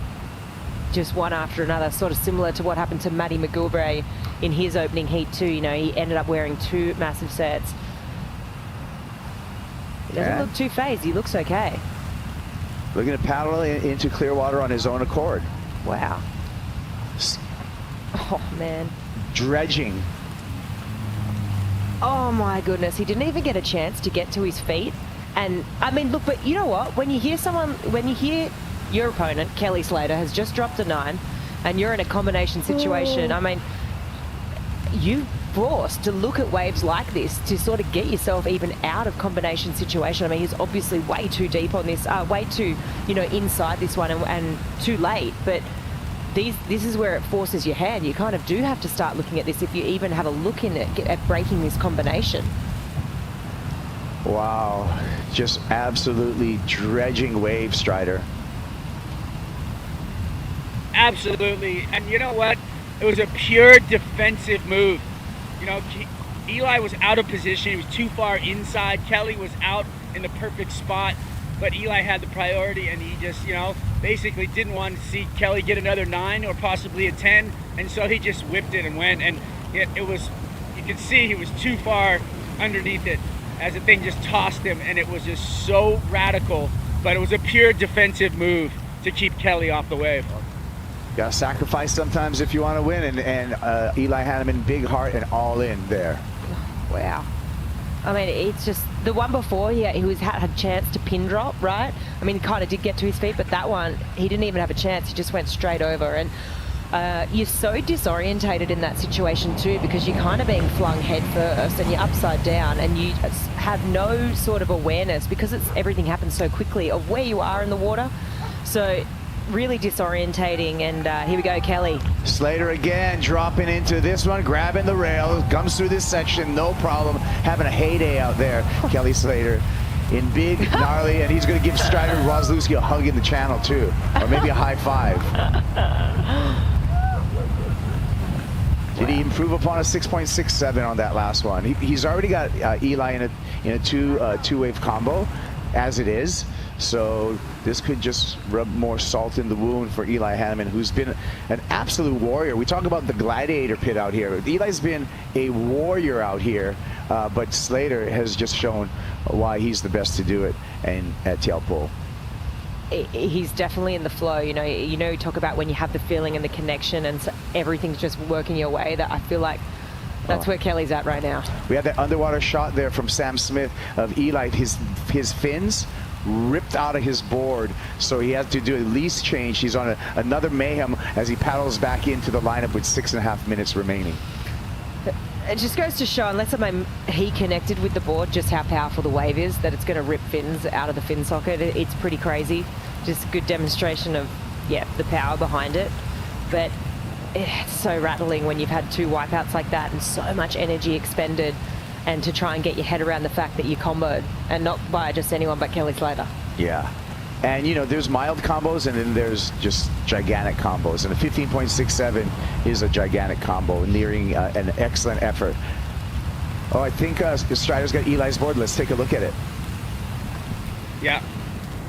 just one after another, sort of similar to what happened to Matty McGilvray in his opening heat too. You know, he ended up wearing 2 massive sets. He doesn't look too phased. He looks okay. Looking to paddle into clear water on his own accord. Wow. Oh, man. Dredging. Oh, my goodness. He didn't even get a chance to get to his feet. And, I mean, look, but you know what? When you hear your opponent, Kelly Slater, has just dropped a 9, and you're in a combination situation, I mean, you're forced to look at waves like this to sort of get yourself even out of combination situation. I mean, he's obviously way too deep on this, way too, you know, inside this one, and too late. But this is where it forces your hand. You kind of do have to start looking at this if you even have a look in it at breaking this combination. Wow, just absolutely dredging wave, Strider. Absolutely, and you know what? It was a pure defensive move. You know, Eli was out of position. He was too far inside. Kelly was out in the perfect spot, but Eli had the priority, and he just, you know, basically didn't want to see Kelly get another 9 or possibly a 10, and so he just whipped it and went, and it was, you could see he was too far underneath it as the thing just tossed him, and it was just so radical, but it was a pure defensive move to keep Kelly off the wave. You gotta sacrifice sometimes if you want to win, and Eli Hanneman, big heart and all in there. Wow. I mean, it's just the one before he had a chance to pin drop, right? I mean, he kind of did get to his feet, but that one, he didn't even have a chance. He just went straight over. And you're so disorientated in that situation too, because you're kind of being flung head first and you're upside down, and you have no sort of awareness because everything happens so quickly of where you are in the water. So really disorientating. And here we go, Kelly. Slater again dropping into this one, grabbing the rail, comes through this section, no problem, having a heyday out there. Kelly Slater in big, gnarly, and he's going to give Strider Roslewski a hug in the channel too, or maybe a high five. Did he improve upon a 6.67 on that last one? He's already got Eli in a two-wave combo as it is. So this could just rub more salt in the wound for Eli Hanneman, who's been an absolute warrior. We talk about the gladiator pit out here. Eli's been a warrior out here, but Slater has just shown why he's the best to do it at Teahupo'o. He's definitely in the flow. You talk about when you have the feeling and the connection, and so everything's just working your way. That I feel like that's where Kelly's at right now. We had that underwater shot there from Sam Smith of Eli. His fins ripped out of his board, so he had to do a lease change. He's on another mayhem as he paddles back into the lineup with 6.5 minutes remaining. It just goes to show, unless he connected with the board, just how powerful the wave is, that it's going to rip fins out of the fin socket. It's pretty crazy. Just a good demonstration of, the power behind it. But it's so rattling when you've had 2 wipeouts like that and so much energy expended, and to try and get your head around the fact that you comboed, and not by just anyone but Kelly Slater. Yeah. And, there's mild combos, and then there's just gigantic combos. And a 15.67 is a gigantic combo, nearing an excellent effort. Oh, I think Strider's got Eli's board. Let's take a look at it. Yeah.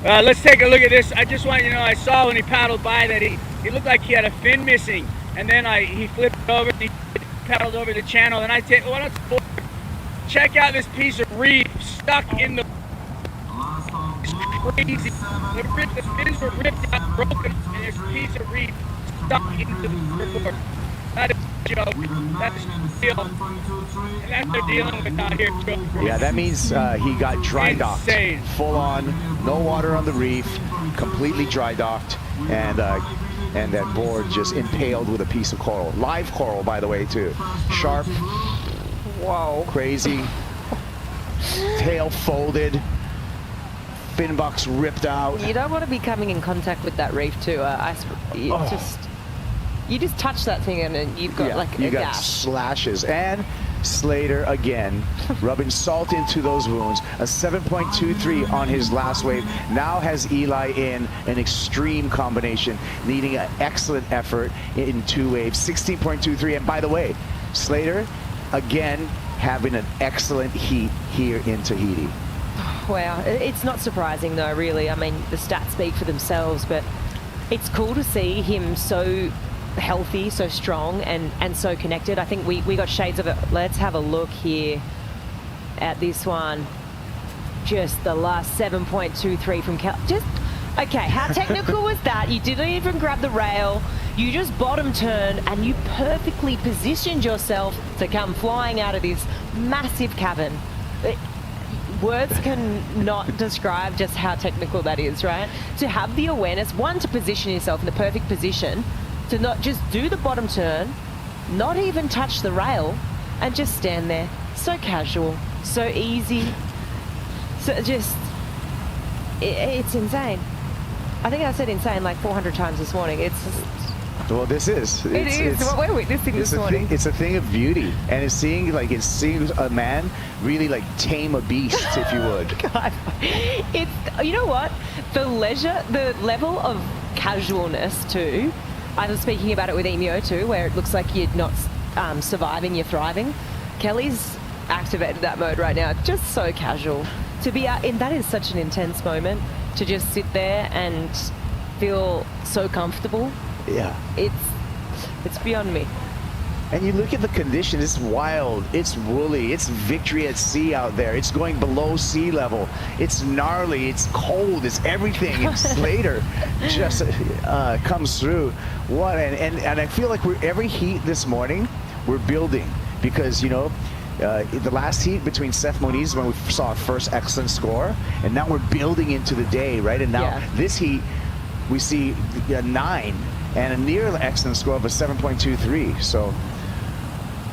Let's take a look at this. I just want you to know, I saw when he paddled by that he looked like he had a fin missing. And then he flipped over, he paddled over the channel, and I said, check out this piece of reef stuck in the crazy. The fins were ripped out, broken, and there's a piece of reef stuck into the surfboard. That is a joke. That's a deal. And that's what they're dealing with out here. Yeah, that means he got dry docked. Insane. Full on, no water on the reef, completely dry docked, and that board just impaled with a piece of coral. Live coral, by the way, too. Sharp. Whoa. Crazy. Tail folded. Fin box ripped out. You don't want to be coming in contact with that reef too. You just touch that thing and you've got you got slashes. And Slater again rubbing salt into those wounds. A 7.23 on his last wave. Now has Eli in an extreme combination, needing an excellent effort in 2 waves. 16.23. And by the way, Slater again having an excellent heat here in Tahiti. Wow, it's not surprising though, really. I mean, the stats speak for themselves, but it's cool to see him so healthy, so strong, and so connected. I think we got shades of it. Let's have a look here at this one. Just the last 7.23 from Cal. Okay, how technical was that? You didn't even grab the rail. You just bottom turned and you perfectly positioned yourself to come flying out of this massive cavern. Words can not describe just how technical that is, right? To have the awareness, one, to position yourself in the perfect position, to not just do the bottom turn, not even touch the rail, and just stand there. So casual, so easy. So it's insane. I think I said insane like 400 times this morning. It's just... Well, this is. It is what we're witnessing this morning. It's a thing of beauty, and it's seeing a man really tame a beast, if you would. God, you know what? The level of casualness too. I was speaking about it with Emio too, where it looks like you're not surviving, you're thriving. Kelly's activated that mode right now. Just so casual. To be out, and that is such an intense moment, to just sit there and feel so comfortable. Yeah. It's beyond me. And you look at the condition, it's wild, it's woolly, it's victory at sea out there. It's going below sea level. It's gnarly, it's cold, it's everything. And Slater just comes through. What and I feel like every heat this morning, we're building because, you know, the last heat between Seth Moniz when we saw our first excellent score, and now we're building into the day, right? And now this heat, we see a 9 and a near excellent score of a 7.23. So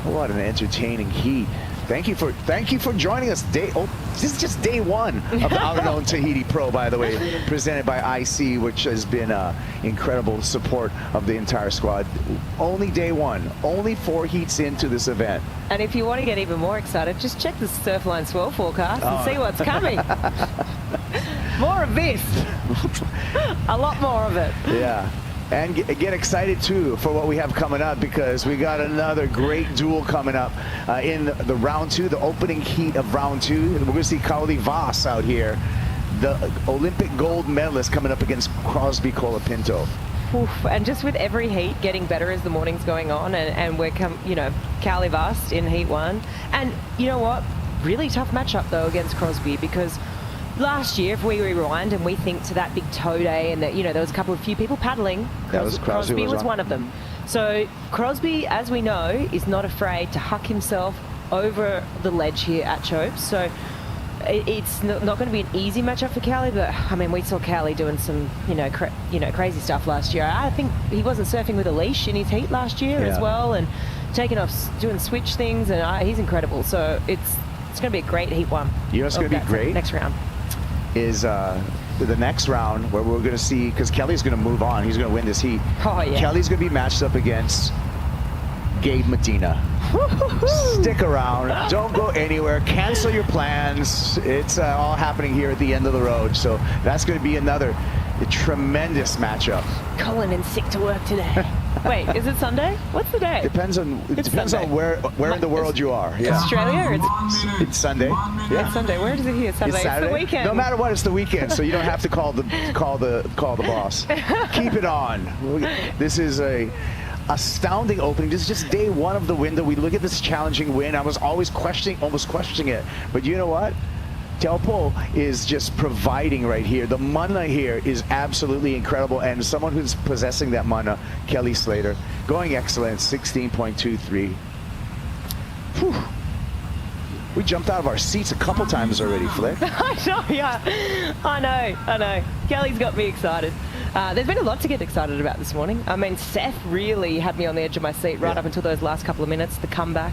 what an entertaining heat. Thank you for joining us. This is just day one of the Outerknown Tahiti Pro, by the way, presented by IC, which has been incredible support of the entire squad. Only day one, only 4 heats into this event. And if you want to get even more excited, just check the Surfline Swell forecast and see what's coming. More of this. A lot more of it. Yeah. And get excited, too, for what we have coming up, because we got another great duel coming up in the round 2, the opening heat of round 2. We're going to see Kaoli Voss out here, the Olympic gold medalist, coming up against Crosby Colapinto. Oof, and just with every heat getting better as the morning's going on, and we're Kaoli Voss in heat 1. And you know what? Really tough matchup, though, against Crosby, because last year, if we rewind and we think to that big tow day and that, you know, there was a few people paddling, Crosby was one of them. So Crosby, as we know, is not afraid to huck himself over the ledge here at Chopes. So it's not going to be an easy matchup for Kaoli, but I mean, we saw Kaoli doing some, crazy stuff last year. I think he wasn't surfing with a leash in his heat last year as well, and taking off, doing switch things, and he's incredible. So it's going to be a great heat 1. You know what's going to be great? Next round is the next round, where we're going to see, because Kelly's going to move on. He's going to win this heat. Oh, yeah. Kelly's going to be matched up against Gabe Medina. Stick around. Don't go anywhere. Cancel your plans. It's all happening here at the end of the road. So that's going to be another tremendous matchup. Colin in sick to work today. Wait, is it Sunday? What's the day? Depends on where in the world you are. Yeah. Australia? Or it's Sunday. Yeah. It's Sunday. Where is it here? Sunday. It's Saturday. It's the weekend. No matter what, it's the weekend, so you don't have to call the boss. Keep it on. This is a astounding opening. This is just day 1 of the window. We look at this challenging win. I was almost questioning it, but you know what? Teahupo'o is just providing right here. The mana here is absolutely incredible, and someone who's possessing that mana, Kelly Slater, going excellent, 16.23. Whew. We jumped out of our seats a couple times already, Flick. I know, yeah. I know. Kelly's got me excited. There's been a lot to get excited about this morning. I mean, Seth really had me on the edge of my seat right up until those last couple of minutes, the comeback.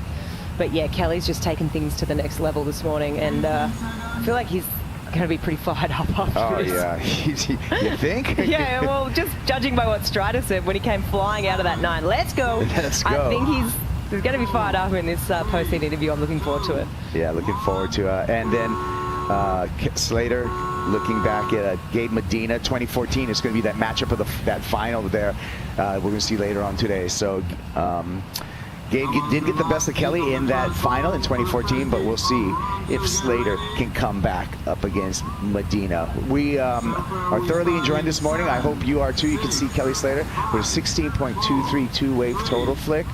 But yeah, Kelly's just taken things to the next level this morning, and I feel like he's going to be pretty fired up after this. Oh, yeah. You think? Yeah, well, just judging by what Strider said when he came flying out of that 9. Let's go. Let's go. I think he's going to be fired up in this post-heat interview. I'm looking forward to it. Yeah, looking forward to it. And then Slater looking back at Gabe Medina. 2014 is going to be that matchup of that final there. We're going to see later on today. So Gabe did get the best of Kelly in that final in 2014, but we'll see if Slater can come back up against Medina. We are thoroughly enjoying this morning. I hope you are too. You can see Kelly Slater with a 16.232 wave total, Flick.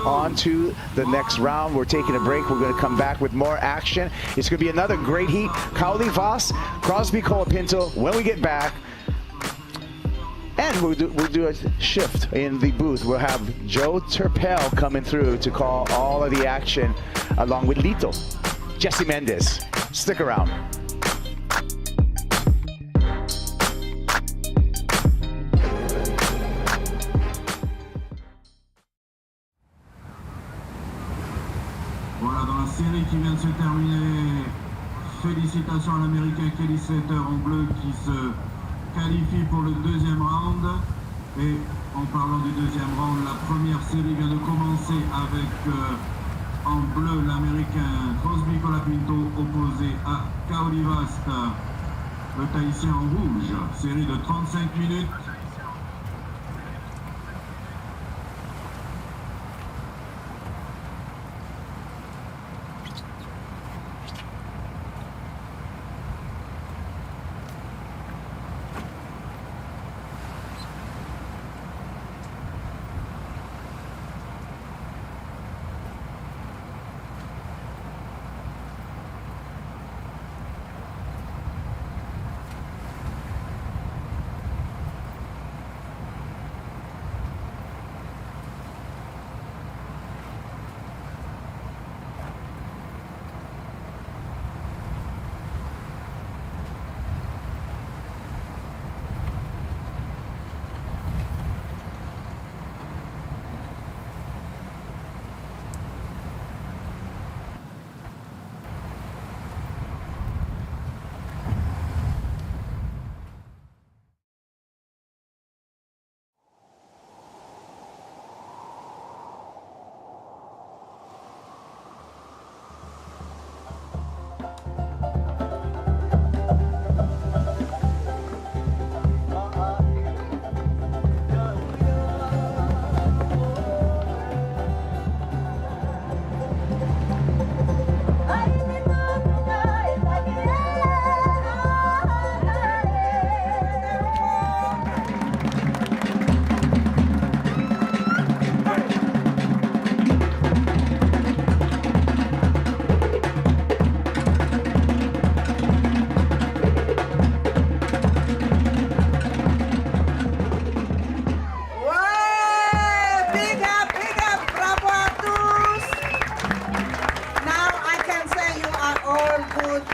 On to the next round. We're taking a break. We're going to come back with more action. It's going to be another great heat. Kaoli Voss, Crosby Colapinto when we get back. And we'll do a shift in the booth. We'll have Joe Turpel coming through to call all of the action along with Lito. Jesse Mendez. Stick around. Voilà, dans la série qui vient de se terminer, félicitations à l'Américain Kelly Slater en bleu qui se qualifie pour le 2e round. Et en parlant du 2e round, la première série vient de commencer avec en bleu l'Américain Crosby Colapinto opposé à Kaoli Voss, le Tahitien en rouge. Série de 35 minutes.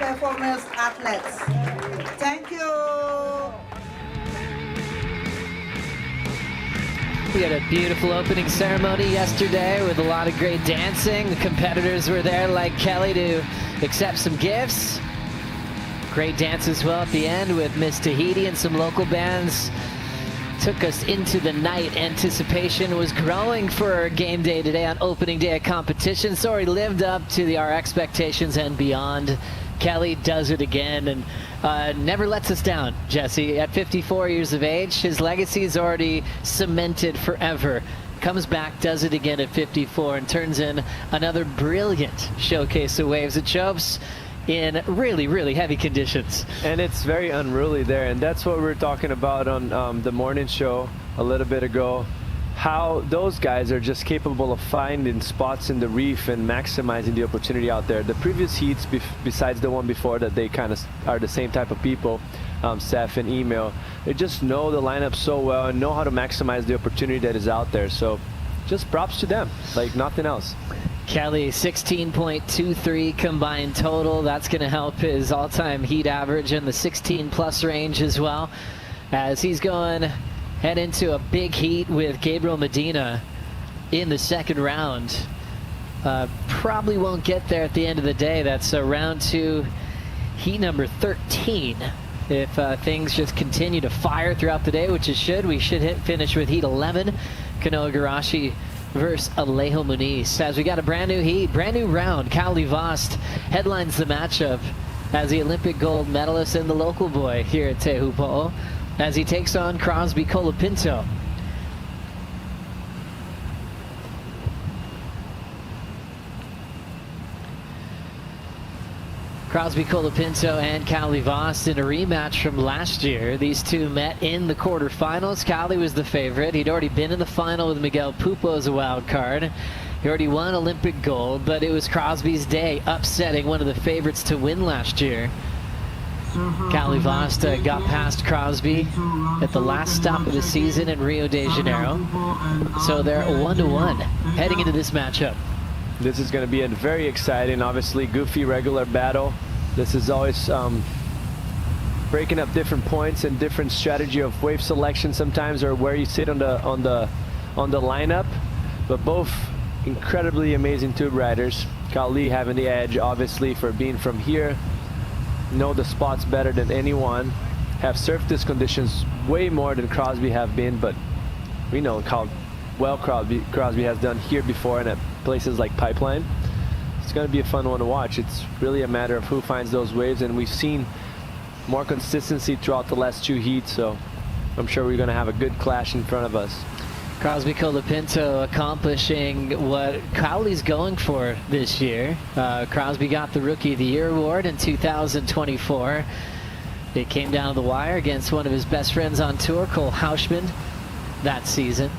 performers athletes. Thank you. We had a beautiful opening ceremony yesterday with a lot of great dancing. The competitors were there like Kelly to accept some gifts. Great dance as well at the end with Miss Tahiti and some local bands. Took us into the night. Anticipation was growing for game day today on opening day of competition. So he lived up to our expectations and beyond. Kelly does it again and never lets us down, Jesse. At 54 years of age, his legacy is already cemented forever. Comes back, does it again at 54, and turns in another brilliant showcase of waves. It shows in really, really heavy conditions. And it's very unruly there, and that's what we were talking about on the morning show a little bit ago. How those guys are just capable of finding spots in the reef and maximizing the opportunity out there. The previous heats, besides the one before that, they kind of are the same type of people, Seth and Emil. They just know the lineup so well and know how to maximize the opportunity that is out there. So just props to them, like nothing else. Kelly, 16.23 combined total. That's going to help his all-time heat average in the 16-plus range as well, as he's going head into a big heat with Gabriel Medina in the second round. Probably won't get there at the end of the day. That's round 2, heat number 13. If things just continue to fire throughout the day, which it should, we should finish with heat 11. Kanoa Garashi versus Alejo Muniz. As we got a brand new heat, brand new round. Kali Vost headlines the matchup as the Olympic gold medalist and the local boy here at Teahupo'o, as he takes on Crosby Colapinto. Crosby Colapinto and Kali Vost in a rematch from last year. These two met in the quarterfinals. Kali was the favorite. He'd already been in the final with Miguel Pupo as a wild card. He already won Olympic gold, but it was Crosby's day, upsetting one of the favorites to win last year. Kali Vost got past Crosby at the last stop of the season in Rio de Janeiro. So they're 1-1 heading into this matchup. This is going to be a very exciting, obviously goofy regular battle. This is always breaking up different points and different strategy of wave selection sometimes, or where you sit on the lineup. But both incredibly amazing tube riders. Kali having the edge, obviously, for being from here. Know the spots better than anyone. Have surfed these conditions way more than Crosby have been, but we know how well Crosby has done here before and at places like Pipeline. It's going to be a fun one to watch. It's really a matter of who finds those waves, and we've seen more consistency throughout the last 2 heats, so I'm sure we're going to have a good clash in front of us. Crosby Colapinto accomplishing what Kali's going for this year. Crosby got the Rookie of the Year award in 2024. It came down to the wire against one of his best friends on tour, Cole Hauschman, that season.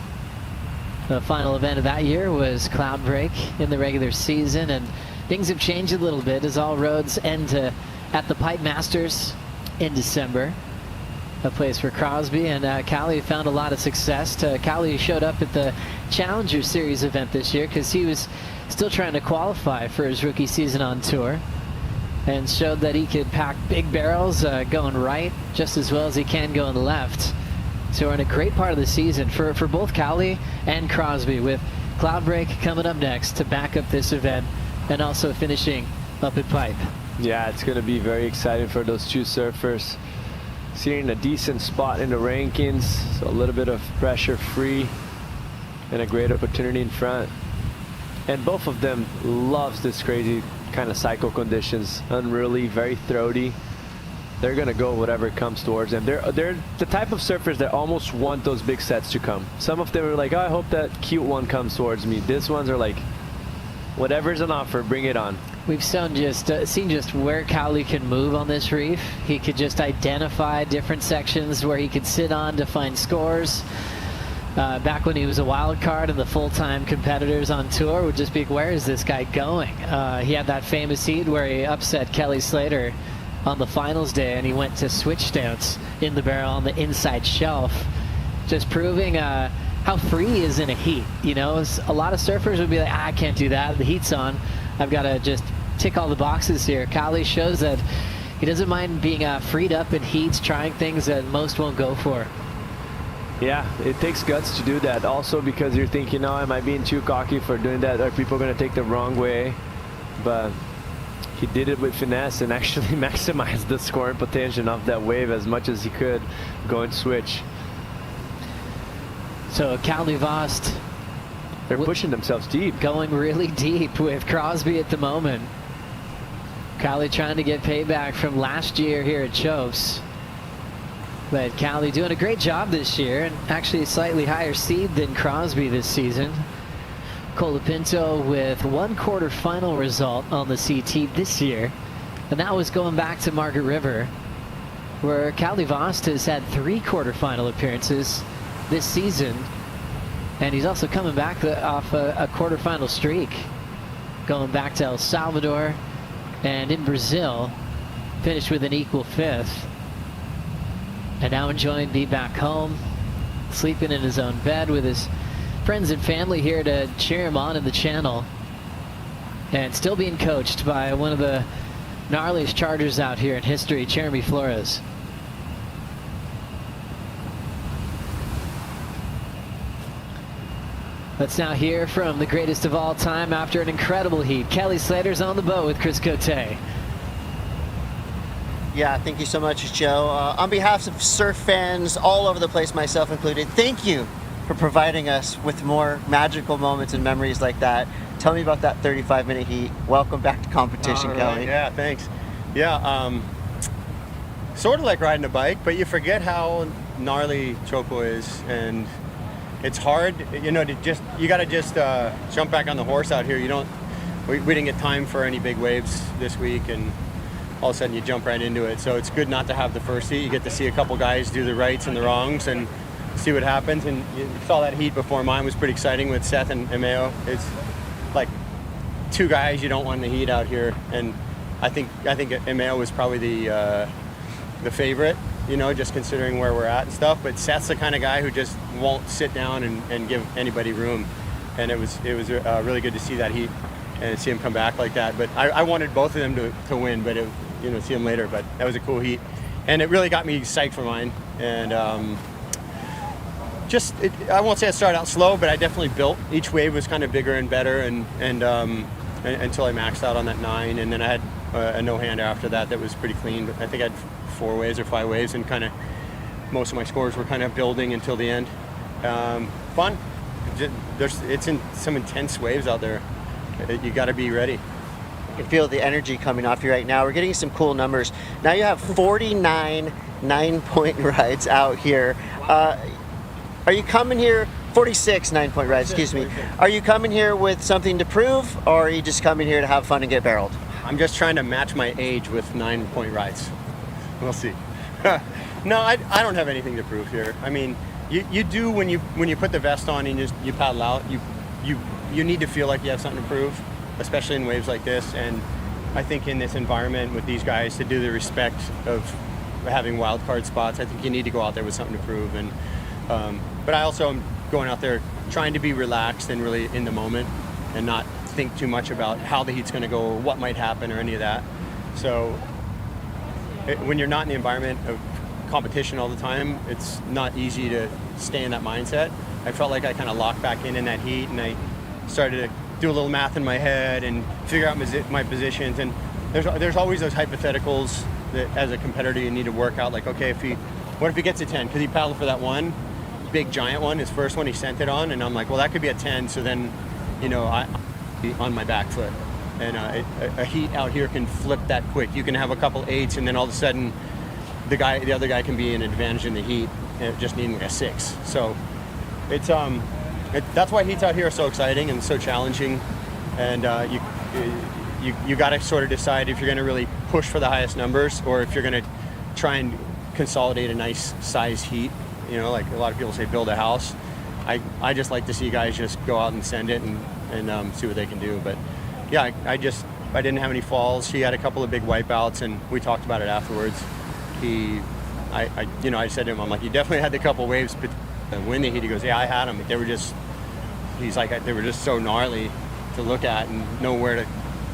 The final event of that year was Cloudbreak in the regular season, and things have changed a little bit as all roads end at the Pipe Masters in December. A place for Crosby, and Kali found a lot of success. Kali showed up at the Challenger Series event this year because he was still trying to qualify for his rookie season on tour, and showed that he could pack big barrels going right just as well as he can going left. So we're in a great part of the season for both Kali and Crosby, with Cloudbreak coming up next to back up this event and also finishing up at Pipe. Yeah, it's going to be very exciting for those two surfers. Seeing a decent spot in the rankings, so a little bit of pressure free and a great opportunity in front. And both of them loves this crazy kind of cycle conditions. Unruly, very throaty. They're gonna go whatever comes towards them. They're the type of surfers that almost want those big sets to come. Some of them are like, oh, I hope that cute one comes towards me. These ones are like, whatever's an offer, bring it on. We've seen just where Kali can move on this reef. He could just identify different sections where he could sit on to find scores. Back when he was a wild card and the full-time competitors on tour would just be, where is this guy going? He had that famous heat where he upset Kelly Slater on the finals day, and he went to switch stance in the barrel on the inside shelf, just proving how free he is in a heat. You know, a lot of surfers would be like, I can't do that. The heat's on. I've got to just tick all the boxes here. Kali shows that he doesn't mind being freed up in heats, trying things that most won't go for. Yeah, it takes guts to do that. Also because you're thinking, oh, am I being too cocky for doing that? Are people going to take the wrong way? But he did it with finesse and actually maximized the scoring potential of that wave as much as he could going switch. So Kali Vost, they're pushing themselves deep. Going really deep with Crosby at the moment. Kali trying to get payback from last year here at Chopes. But Kali doing a great job this year, and actually a slightly higher seed than Crosby this season. Colapinto with 1 quarterfinal result on the CT this year, and that was going back to Margaret River, where Kali Vost has had 3 quarterfinal appearances this season, and he's also coming back off a quarterfinal streak, going back to El Salvador and in Brazil, finished with an equal 5th. And now enjoying being back home, sleeping in his own bed with his friends and family here to cheer him on in the channel. And still being coached by one of the gnarliest chargers out here in history, Jeremy Flores. Let's now hear from the greatest of all time after an incredible heat. Kelly Slater's on the boat with Chris Cote. Yeah, thank you so much, Joe. On behalf of surf fans all over the place, myself included, thank you for providing us with more magical moments and memories like that. Tell me about that 35-minute heat. Welcome back to competition, Kelly. Yeah, thanks. Yeah, sort of like riding a bike, but you forget how gnarly Teahupo'o is, and it's hard, you know, you got to just jump back on the horse out here. We didn't get time for any big waves this week, and all of a sudden you jump right into it. So it's good not to have the first heat. You get to see a couple guys do the rights and the wrongs and see what happens. And you saw that heat before mine was pretty exciting with Seth and Emeo. It's like 2 guys you don't want in the heat out here. And I think Emeo was probably the favorite, you know, just considering where we're at and stuff. But Seth's the kind of guy who just won't sit down and give anybody room. And it was really good to see that heat and see him come back like that. But I wanted both of them to win, but see him later. But that was a cool heat, and it really got me psyched for mine. And I won't say I started out slow, but I definitely built. Each wave was kind of bigger and better, and until I maxed out on that 9, and then I had a no-hander after that was pretty clean. But I think I had 4 waves or 5 waves, and kind of most of my scores were kind of building until the end. Fun. It's in some intense waves out there. You got to be ready. You can feel the energy coming off you right now. We're getting some cool numbers. Now you have 49 9-point rides out here. Are you coming here, 46 9-point rides, excuse me. Are you coming here with something to prove, or are you just coming here to have fun and get barreled? I'm just trying to match my age with 9-point rides. We'll see. No, I don't have anything to prove here. I mean, you do when you put the vest on and you paddle out, you need to feel like you have something to prove, especially in waves like this. And I think in this environment with these guys, to do the respect of having wild card spots, I think you need to go out there with something to prove. And but I also am going out there trying to be relaxed and really in the moment and not think too much about how the heat's going to go or what might happen or any of that. So when you're not in the environment of competition all the time, it's not easy to stay in that mindset. I felt like I kind of locked back in that heat, and I started to do a little math in my head and figure out my positions. And there's always those hypotheticals that as a competitor you need to work out, like, okay, what if he gets a 10? Because he paddled for that one big giant one, his first one he sent it on, and I'm like, well, that could be a 10, so then, I'm on my back foot. And a heat out here can flip that quick. You can have a couple 8s, and then all of a sudden the other guy can be an advantage in the heat, just needing a 6. So it's that's why heats out here are so exciting and so challenging. And you got to sort of decide if you're going to really push for the highest numbers, or if you're going to try and consolidate a nice size heat. Like a lot of people say, build a house. I just like to see guys just go out and send it and see what they can do. But yeah, I didn't have any falls. He had a couple of big wipeouts, and we talked about it afterwards. I said to him, I'm like, you definitely had a couple waves win the heat. He goes, yeah, I had them. They were just so gnarly to look at and know where to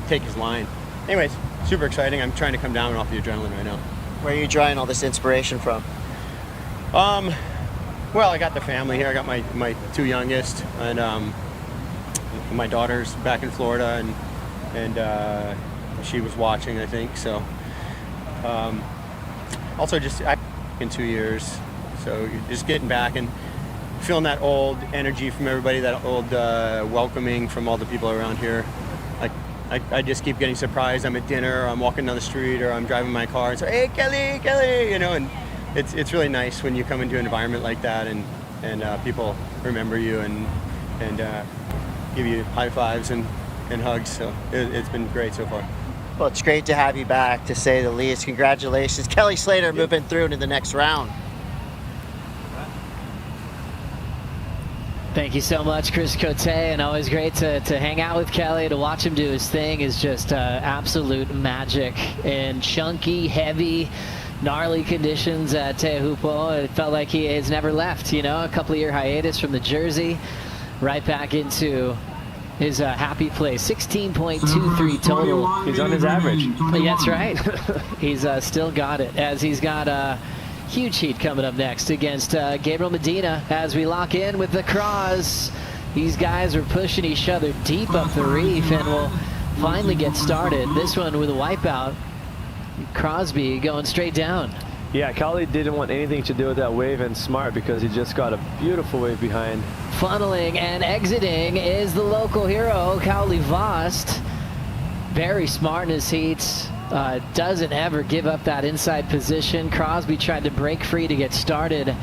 take his line. anyways, super exciting. I'm trying to come down off the adrenaline right now. Where are you drawing all this inspiration from? Well, I got the family here. I got my 2 youngest, and my daughter's back in Florida, and she was watching, I think. So, also just in 2 years, so just getting back and feeling that old energy from everybody, that old welcoming from all the people around here. I just keep getting surprised. I'm at dinner, or I'm walking down the street, or I'm driving my car and say, "Hey, Kelly," you know, and it's really nice when you come into an environment like that and people remember you and give you high fives and hugs. So it's been great so far. Well, it's great to have you back, to say the least. Congratulations. Kelly Slater moving through into the next round. Thank you so much, Chris Cote, and always great to hang out with Kelly. To watch him do his thing is just absolute magic. In chunky, heavy, gnarly conditions at Teahupo'o, it felt like he has never left, you know, a couple-year hiatus from the Jersey, right back into his happy place. 16.23 total. He's on his average. That's right. He's still got it, as he's got huge heat coming up next against Gabriel Medina as we lock in with the Cross. These guys are pushing each other deep up the reef and will finally get started. This one with a wipeout. Crosby going straight down. Yeah, Cowley didn't want anything to do with that wave, and smart, because he just got a beautiful wave behind. Funneling and exiting is the local hero, Cowley Vost. Very smart in his heats. Doesn't ever give up that inside position. Crosby tried to break free to get started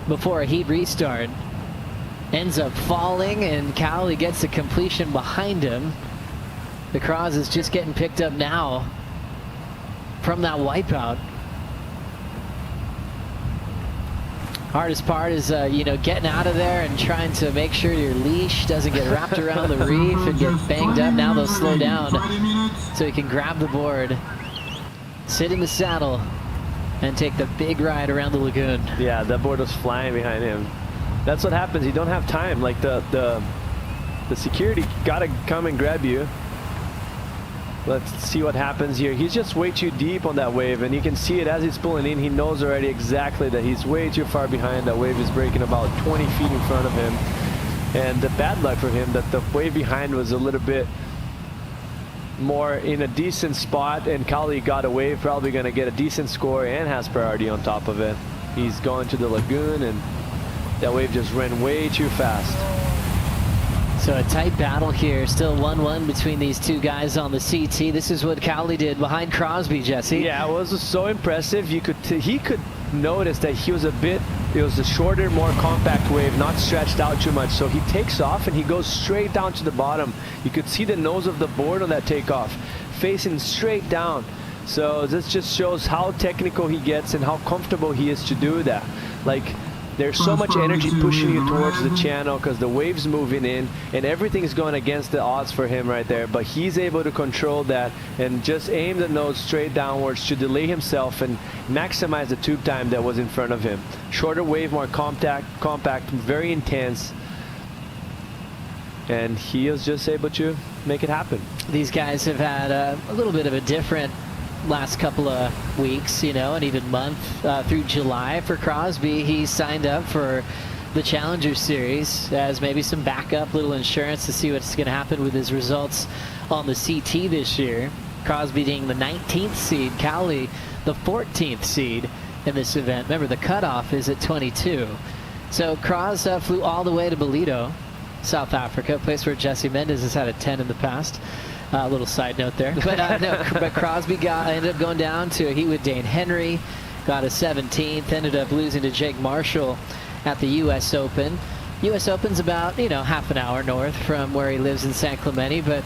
before a heat restart. Ends up falling, and Cowley gets the completion behind him. The Cross is just getting picked up now from that wipeout. Hardest part is, you know, getting out of there and trying to make sure your leash doesn't get wrapped around the reef and get banged up. Now they'll slow down so he can grab the board, sit in the saddle, and take the big ride around the lagoon. Yeah, that board was flying behind him. That's what happens. You don't have time. Like the security gotta come and grab you. Let's see what happens here. He's just way too deep on that wave, and you can see it as he's pulling in. He knows already exactly that he's way too far behind. That wave is breaking about 20 feet in front of him. And the bad luck for him that the wave behind was a little bit more in a decent spot, and Cowley got a wave, probably going to get a decent score and has priority on top of it. He's going to the lagoon, and that wave just ran way too fast. So a tight battle here, still 1-1 between these two guys on the CT. This is what Cowley did behind Crosby, Jesse. Yeah, it was so impressive. He could notice that he was it was a shorter, more compact wave, not stretched out too much. So he takes off and he goes straight down to the bottom. You could see the nose of the board on that takeoff, facing straight down. So this just shows how technical he gets and how comfortable he is to do that. Like, there's so much energy pushing you towards the channel because the wave's moving in and everything is going against the odds for him right there. But he's able to control that and just aim the nose straight downwards to delay himself and maximize the tube time that was in front of him. Shorter wave, more compact, very intense. And he is just able to make it happen. These guys have had a little bit of a different last couple of weeks, you know, and even month through July for Crosby. He signed up for the Challenger Series as maybe some backup, little insurance to see what's going to happen with his results on the CT this year. Crosby being the 19th seed, Cowley the 14th seed in this event. Remember, the cutoff is at 22. So Cros flew all the way to Ballito, South Africa, a place where Jesse Mendes has had a 10 in the past. A little side note there. But, no, but Crosby ended up going down to a heat with Dane Henry, got a 17th, ended up losing to Jake Marshall at the U.S. Open. U.S. Open's about, you know, half an hour north from where he lives in San Clemente. But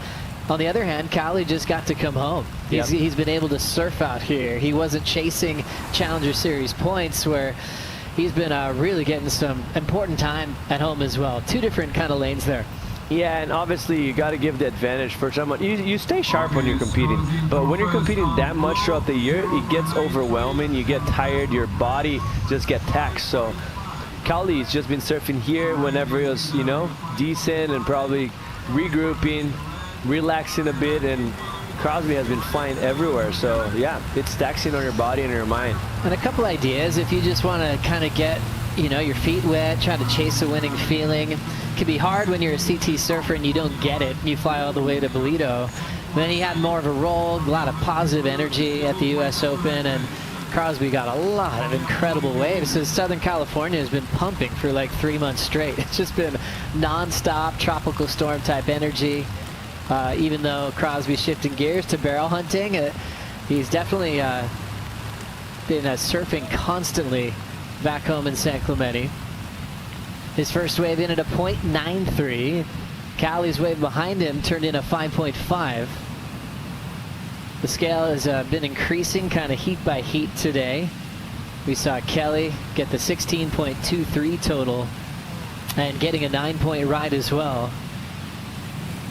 on the other hand, Cowley just got to come home. He's been able to surf out here. He wasn't chasing Challenger Series points, where he's been really getting some important time at home as well. Two different kind of lanes there. Yeah, and obviously you got to give the advantage for someone. You stay sharp when you're competing, but when you're competing that much throughout the year, it gets overwhelming. You get tired, your body just gets taxed. So Cowley's just been surfing here whenever it was, you know, decent and probably regrouping, relaxing a bit, and Crosby has been flying everywhere. So yeah, it's taxing on your body and your mind. And a couple ideas if you just want to kind of get, you know, your feet wet, try to chase a winning feeling. It can be hard when you're a CT surfer and you don't get it. You fly all the way to Bolito. Then he had more of a roll, a lot of positive energy at the U.S. Open, and Crosby got a lot of incredible waves. So Southern California has been pumping for like 3 months straight. It's just been non-stop tropical storm type energy. Even though Crosby's shifting gears to barrel hunting, he's definitely been surfing constantly back home in San Clemente. His first wave in at a 0.93. Callie's wave behind him turned in a 5.5. The scale has been increasing kind of heat by heat today. We saw Kelly get the 16.23 total and getting a 9-point ride as well.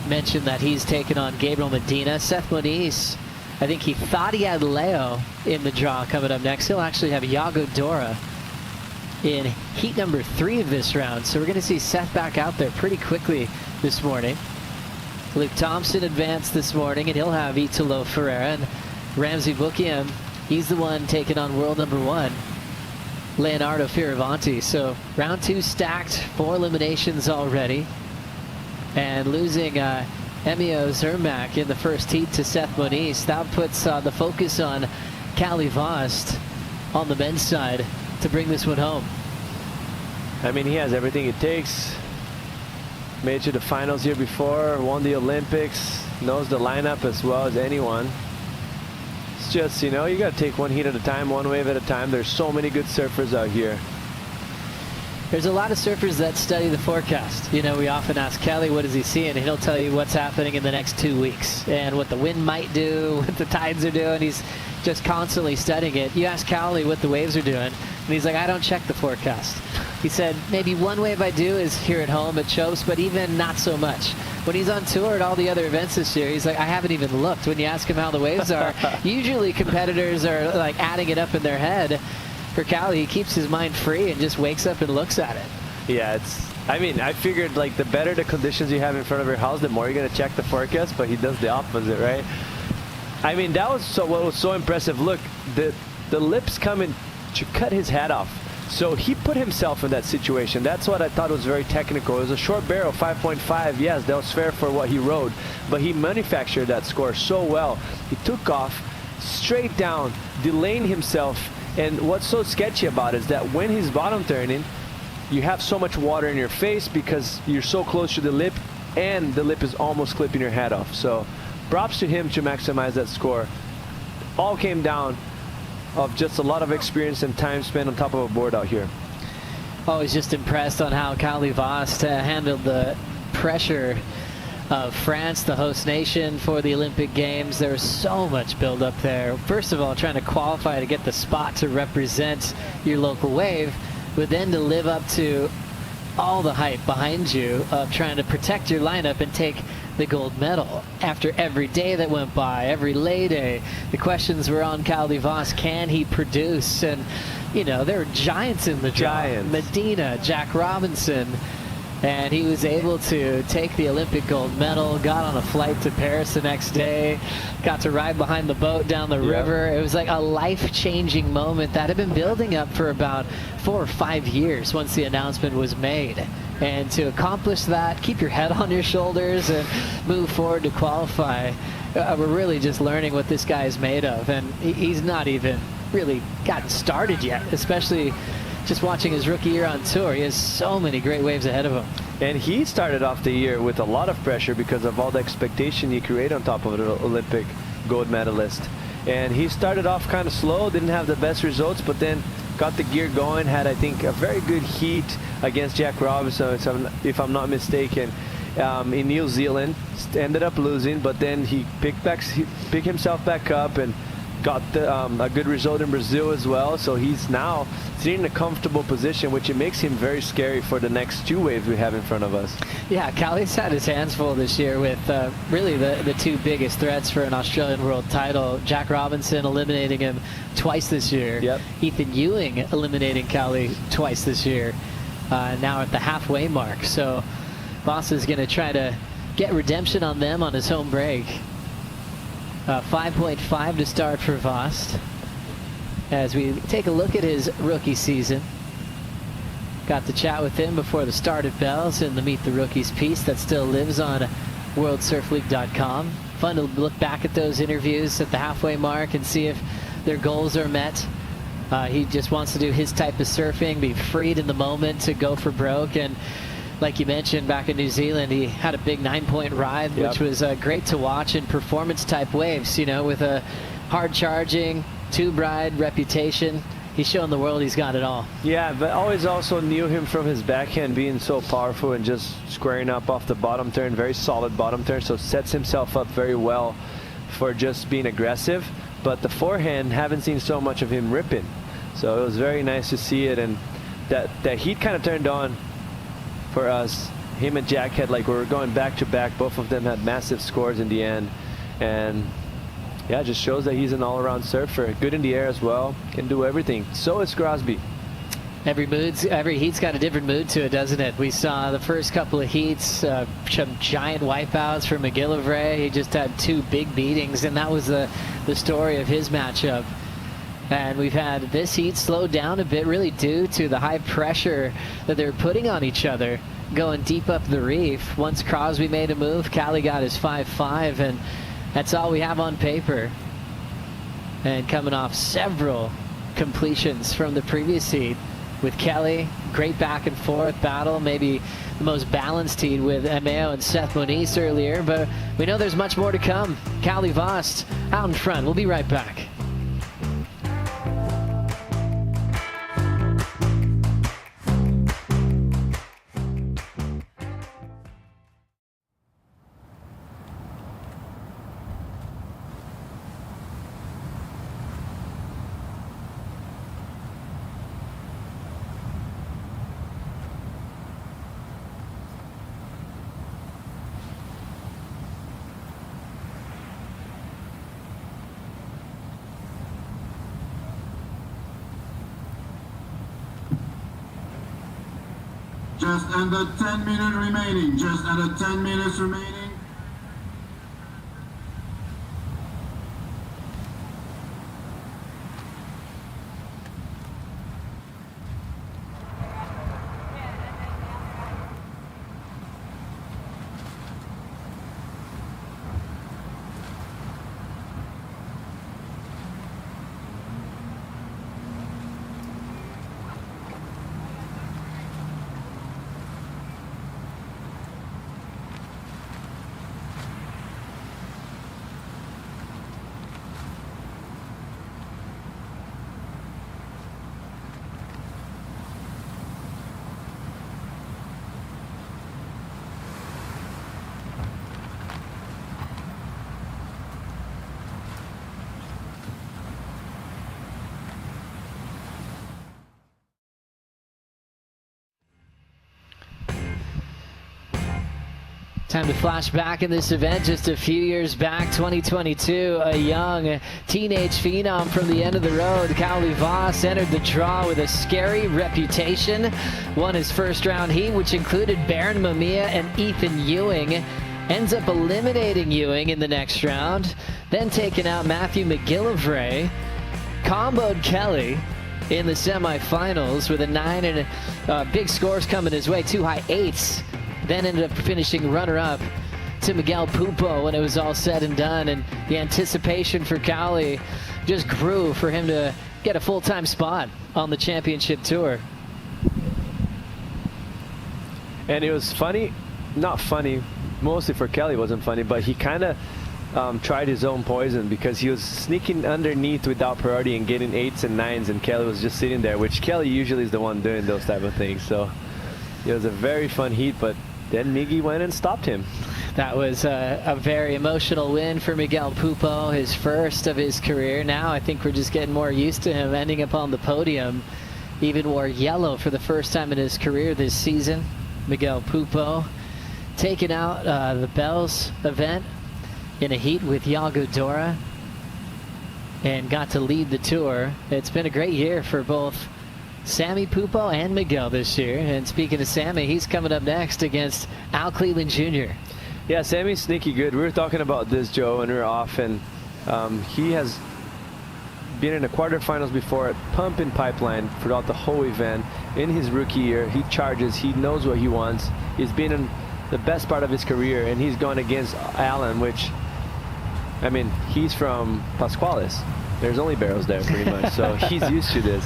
Mentioned that he's taken on Gabriel Medina. Seth Moniz, I think he thought he had Leo in the draw coming up next. He'll actually have Iago Dora in heat number 3 of this round. So we're going to see Seth back out there pretty quickly this morning. Luke Thompson advanced this morning, and he'll have Italo Ferreira. And Ramsey Bukiam, he's the one taking on world number 1, Leonardo Fioravanti. So round 2 stacked, 4 eliminations already. And losing Emio Zermack in the first heat to Seth Moniz, that puts the focus on Callie Vost on the men's side to bring this one home. I mean, he has everything it takes. Made it to the finals here before, won the Olympics, knows the lineup as well as anyone. It's just, you know, you got to take one heat at a time, one wave at a time. There's so many good surfers out here. There's a lot of surfers that study the forecast. You know, we often ask Kelly, what is he seeing? And he'll tell you what's happening in the next 2 weeks and what the wind might do, what the tides are doing. He's just constantly studying it. You ask Cowley what the waves are doing, and he's like, I don't check the forecast. He said, maybe one wave I do is here at home at Chopes, but even not so much. When he's on tour at all the other events this year, he's like, I haven't even looked. When you ask him how the waves are, usually competitors are like adding it up in their head. For Cali, he keeps his mind free and just wakes up and looks at it. Yeah, I mean, I figured like the better the conditions you have in front of your house, the more you're going to check the forecast, but he does the opposite, right? I mean, that was what was so impressive. Look, the lips coming to cut his hat off. So he put himself in that situation. That's what I thought was very technical. It was a short barrel, 5.5. Yes, that was fair for what he rode, but he manufactured that score so well. He took off straight down, delaying himself. And what's so sketchy about it is that when he's bottom turning, you have so much water in your face because you're so close to the lip, and the lip is almost clipping your head off. So props to him to maximize that score. All came down of just a lot of experience and time spent on top of a board out here. Always just impressed on how Callie Vost handled the pressure of France, the host nation for the Olympic Games. There was so much build-up there. First of all, trying to qualify to get the spot to represent your local wave, but then to live up to all the hype behind you of trying to protect your lineup and take the gold medal. After every day that went by, every lay day, the questions were on Callie Vost. Can he produce? And, you know, there were giants in the draw. Medina, Jack Robinson. And he was able to take the Olympic gold medal, got on a flight to Paris the next day, got to ride behind the boat down the river. It was like a life-changing moment that had been building up for about 4 or 5 years once the announcement was made. And to accomplish that, keep your head on your shoulders and move forward to qualify. We're really just learning what this guy is made of. And he's not even really gotten started yet, especially just watching his rookie year on tour. He has so many great waves ahead of him. And he started off the year with a lot of pressure because of all the expectation you create on top of an Olympic gold medalist. And he started off kind of slow, didn't have the best results, but then got the gear going, had, I think, a very good heat against Jack Robinson, if I'm not mistaken, in New Zealand. Ended up losing, but then he picked himself back up and got a good result in Brazil as well. So he's now sitting in a comfortable position, which it makes him very scary for the next 2 waves we have in front of us. Yeah, Callie's had his hands full this year with really the 2 biggest threats for an Australian world title. Jack Robinson eliminating him twice this year. Yep. Ethan Ewing eliminating Callie twice this year. Now at the halfway mark. So Voss is going to try to get redemption on them on his home break. 5.5 to start for Vost. As we take a look at his rookie season. Got to chat with him before the start at Bells in the Meet the Rookies piece that still lives on WorldSurfLeague.com. Fun to look back at those interviews at the halfway mark and see if their goals are met. He just wants to do his type of surfing, be freed in the moment to go for broke. And like you mentioned, back in New Zealand, he had a big 9-point ride, which was great to watch in performance-type waves, you know, with a hard-charging, tube-ride reputation. He's shown the world he's got it all. Yeah, but always also knew him from his backhand being so powerful and just squaring up off the bottom turn, very solid bottom turn, so sets himself up very well for just being aggressive. But the forehand, haven't seen so much of him ripping. So it was very nice to see it, and that heat kind of turned on for us. Him and Jack had, like, we were going back to back. Both of them had massive scores in the end. And yeah, it just shows that he's an all-around surfer. Good in the air as well. Can do everything. So is Crosby. Every heat's got a different mood to it, doesn't it? We saw the first couple of heats, some giant wipeouts for McGillivray. He just had 2 big beatings, and that was the story of his matchup. And we've had this heat slowed down a bit, really due to the high pressure that they're putting on each other, going deep up the reef. Once Crosby made a move, Callie got his 5.5, and that's all we have on paper. And coming off several completions from the previous heat with Kelly, great back and forth battle, maybe the most balanced heat with Emeo and Seth Moniz earlier, but we know there's much more to come. Callie Vost out in front. We'll be right back. Just under 10 minutes remaining. Just under 10 minutes remaining. Time to flash back in this event just a few years back, 2022. A young teenage phenom from the end of the road, Callie Vost, entered the draw with a scary reputation. Won his first round heat, which included Baron Mamiya and Ethan Ewing. Ends up eliminating Ewing in the next round. Then taking out Matthew McGillivray. Comboed Kelly in the semifinals with a 9 and big scores coming his way, 2 high 8s. Then ended up finishing runner-up to Miguel Pupo when it was all said and done. And the anticipation for Callie just grew for him to get a full-time spot on the championship tour. And it was funny, not funny, mostly for Kelly it wasn't funny, but he kind of tried his own poison because he was sneaking underneath without priority and getting 8s and 9s, and Kelly was just sitting there, which Kelly usually is the one doing those type of things. So it was a very fun heat, but then Miggy went and stopped him. That was a very emotional win for Miguel Pupo, his first of his career. Now I think we're just getting more used to him ending up on the podium. Even wore yellow for the first time in his career this season. Miguel Pupo taking out the Bells event in a heat with Yago Dora and got to lead the tour. It's been a great year for both Sammy Pupo and Miguel this year. And speaking of Sammy, he's coming up next against Al Cleveland Jr. Yeah, Sammy's sneaky good. We were talking about this, Joe, when we were off, and He has been in the quarterfinals before at Pump and Pipeline throughout the whole event. In his rookie year, he charges, he knows what he wants. He's been in the best part of his career, and he's gone against Alan, which, I mean, he's from Pascuales. There's only barrels there pretty much, so he's used to this.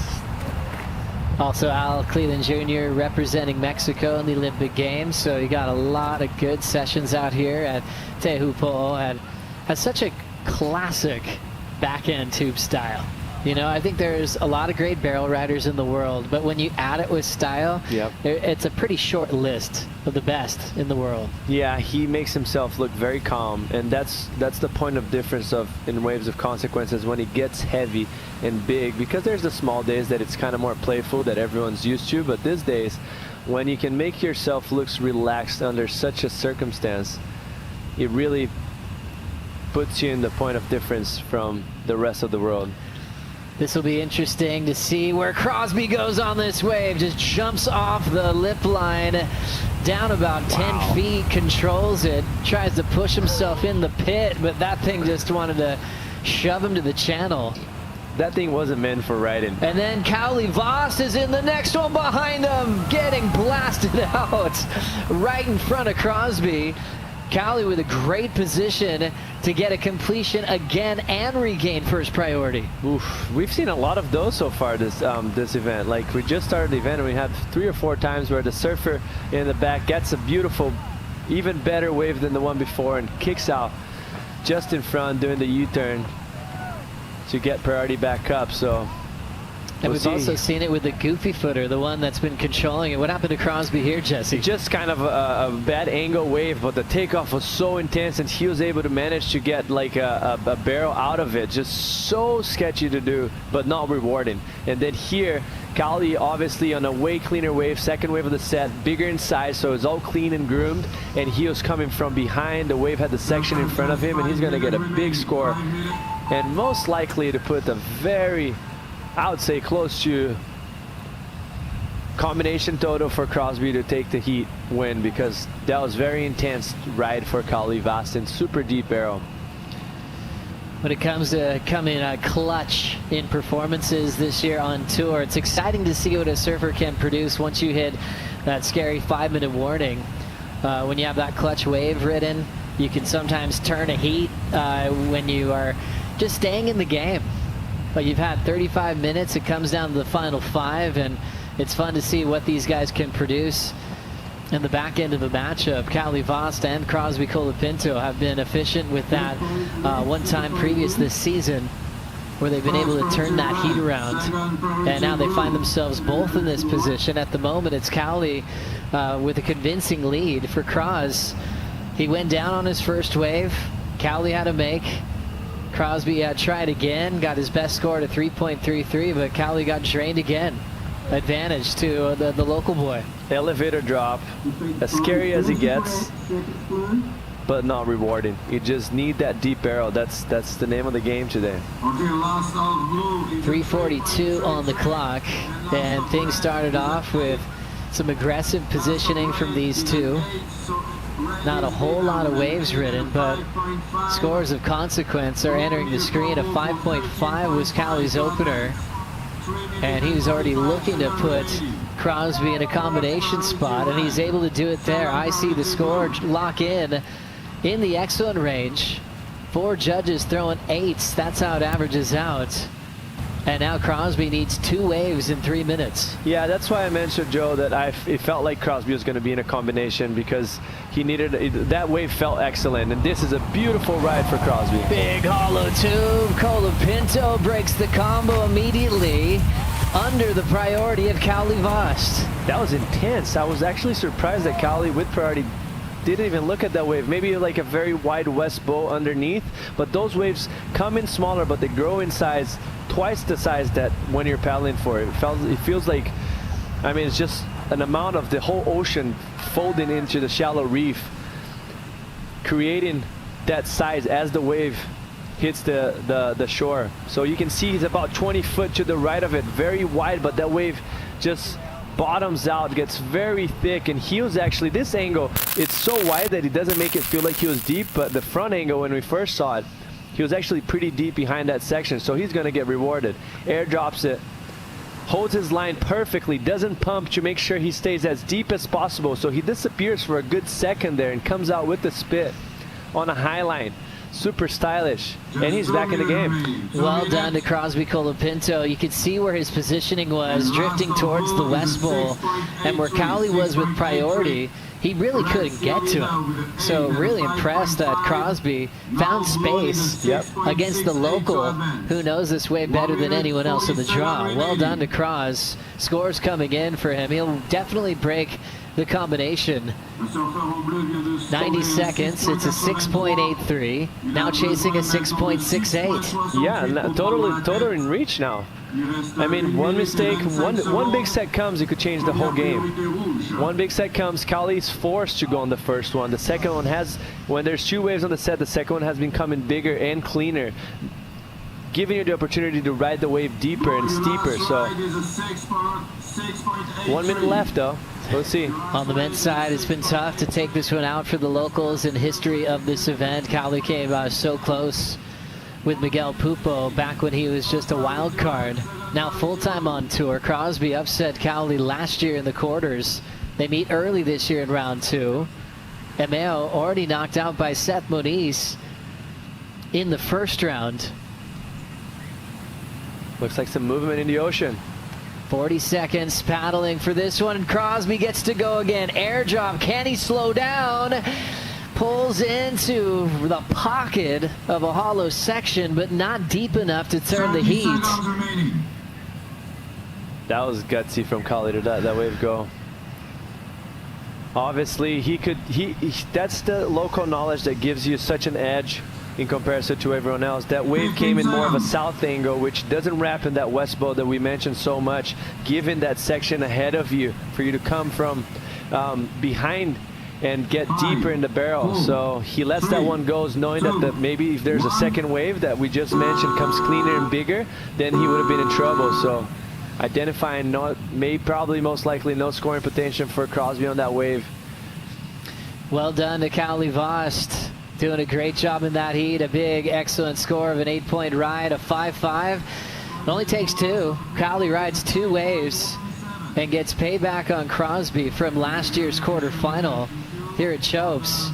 Also, Al Cleland Jr. representing Mexico in the Olympic Games, so you got a lot of good sessions out here at Teahupo'o. Has such a classic back-end tube style. You know, I think there's a lot of great barrel riders in the world, but when you add it with style, it's a pretty short list of the best in the world. Yeah, he makes himself look very calm, and that's the point of difference in Waves of Consequences when he gets heavy and big, because there's the small days that it's kind of more playful that everyone's used to, but these days, when you can make yourself look relaxed under such a circumstance, it really puts you in the point of difference from the rest of the world. This will be interesting to see where Crosby goes on this wave. Just jumps off the lip line down about 10 feet, controls it, tries to push himself in the pit, but that thing just wanted to shove him to the channel. That thing wasn't meant for riding. And then Cowley Voss is in the next one behind him, getting blasted out right in front of Crosby. Cowley with a great position to get a completion again and regain first priority. Oof, we've seen a lot of those so far this event. Like, we just started the event and we had 3 or 4 times where the surfer in the back gets a beautiful, even better wave than the one before and kicks out just in front doing the U-turn to get priority back up. So. And we've also seen it with the goofy footer, the one that's been controlling it. What happened to Crosby here, Jesse? Just kind of a bad angle wave, but the takeoff was so intense, and he was able to manage to get like a barrel out of it. Just so sketchy to do, but not rewarding. And then here, Cowley obviously on a way cleaner wave, second wave of the set, bigger in size, so it's all clean and groomed, and he was coming from behind. The wave had the section in front of him, and he's going to get a big score, and most likely to put a very, I would say, close to combination total for Crosby to take the heat win, because that was very intense ride for Cowley Voss and super deep barrel. When it comes to coming clutch in performances this year on tour, it's exciting to see what a surfer can produce once you hit that scary 5-minute warning. When you have that clutch wave ridden, you can sometimes turn a heat when you are just staying in the game. But you've had 35 minutes, it comes down to the final 5, and it's fun to see what these guys can produce in the back end of the matchup. Cowley Voss and Crosby Colapinto have been efficient with that one time previous this season, where they've been able to turn that heat around. And now they find themselves both in this position. At the moment, it's Cowley with a convincing lead. For Cros, he went down on his first wave. Cowley had a make. Crosby tried again, got his best score to 3.33, but Cowley got drained again. Advantage to the local boy. Elevator drop, as scary as he gets, but not rewarding. You just need that deep barrel. That's the name of the game today. 3:42 on the clock, and things started off with some aggressive positioning from these two. Not a whole lot of waves ridden, but scores of consequence are entering the screen. A 5.5 was Cowley's opener, and he was already looking to put Crosby in a combination spot, and he's able to do it there. I see the score lock in the excellent range. 4 judges throwing 8s. That's how it averages out. And now Crosby needs 2 waves in 3 minutes. Yeah, that's why I mentioned, Joe, that it felt like Crosby was going to be in a combination, because he needed that wave felt excellent, and this is a beautiful ride for Crosby. Big hollow tube. Colapinto breaks the combo immediately under the priority of Cowley Voss. That was intense. I was actually surprised that Cowley with priority didn't even look at that wave. Maybe like a very wide west bow underneath, but those waves come in smaller, but they grow in size twice the size that when you're paddling for it. It feels like, I mean, it's just an amount of the whole ocean folding into the shallow reef, creating that size as the wave hits the shore. So you can see he's about 20 foot to the right of it, very wide, but that wave just bottoms out, gets very thick, and he was actually, this angle, it's so wide that it doesn't make it feel like he was deep, but the front angle when we first saw it, He was actually pretty deep behind that section, so he's going to get rewarded. Airdrops it, holds his line perfectly, doesn't pump to make sure he stays as deep as possible. So he disappears for a good second there and comes out with the spit on a high line. Super stylish, and he's back in the game. Well done to Crosby Colapinto. You could see where his positioning was, drifting towards the West Bowl, and where Cowley was with priority, he really couldn't get to him. So really impressed that Crosby found space against the local, who knows this wave better than anyone else in the draw. Well done to Cros. Scores coming in for him. He'll definitely break the combination. 90 seconds, it's a 6.83, now chasing a 6.68. Yeah, total in reach now. I mean, one mistake, one big set comes, it could change the whole game. One big set comes, Cowley's forced to go on the first one. The second one has, when there's 2 waves on the set, the second one has been coming bigger and cleaner, giving you the opportunity to ride the wave deeper and steeper. So 1 minute left though. Let's see. On the men's side, it's been tough to take this one out for the locals in history of this event. Cowley came so close with Miguel Pupo back when he was just a wild card. Now full-time on tour. Crosby upset Cowley last year in the quarters. They meet early this year in round 2. Emeo already knocked out by Seth Moniz in the first round. Looks like some movement in the ocean. 40 seconds paddling for this one. Crosby gets to go again. Airdrop. Can he slow down? Pulls into the pocket of a hollow section, but not deep enough to turn the heat. That was gutsy from Cowley to let that wave go. Obviously, that's the local knowledge that gives you such an edge in comparison to everyone else. That wave came in more of a south angle, which doesn't wrap in that west bow that we mentioned so much, giving that section ahead of you for you to come from behind and get deeper in the barrel. So he lets that one go, knowing that maybe if there's a second wave that we just mentioned comes cleaner and bigger, then he would have been in trouble. So identifying probably most likely no scoring potential for Crosby on that wave. Well done to Cowley Vost. Doing a great job in that heat. A big, excellent score of an 8-point ride, a 5-5. It only takes 2. Cowley rides 2 waves and gets payback on Crosby from last year's quarterfinal here at Chopes.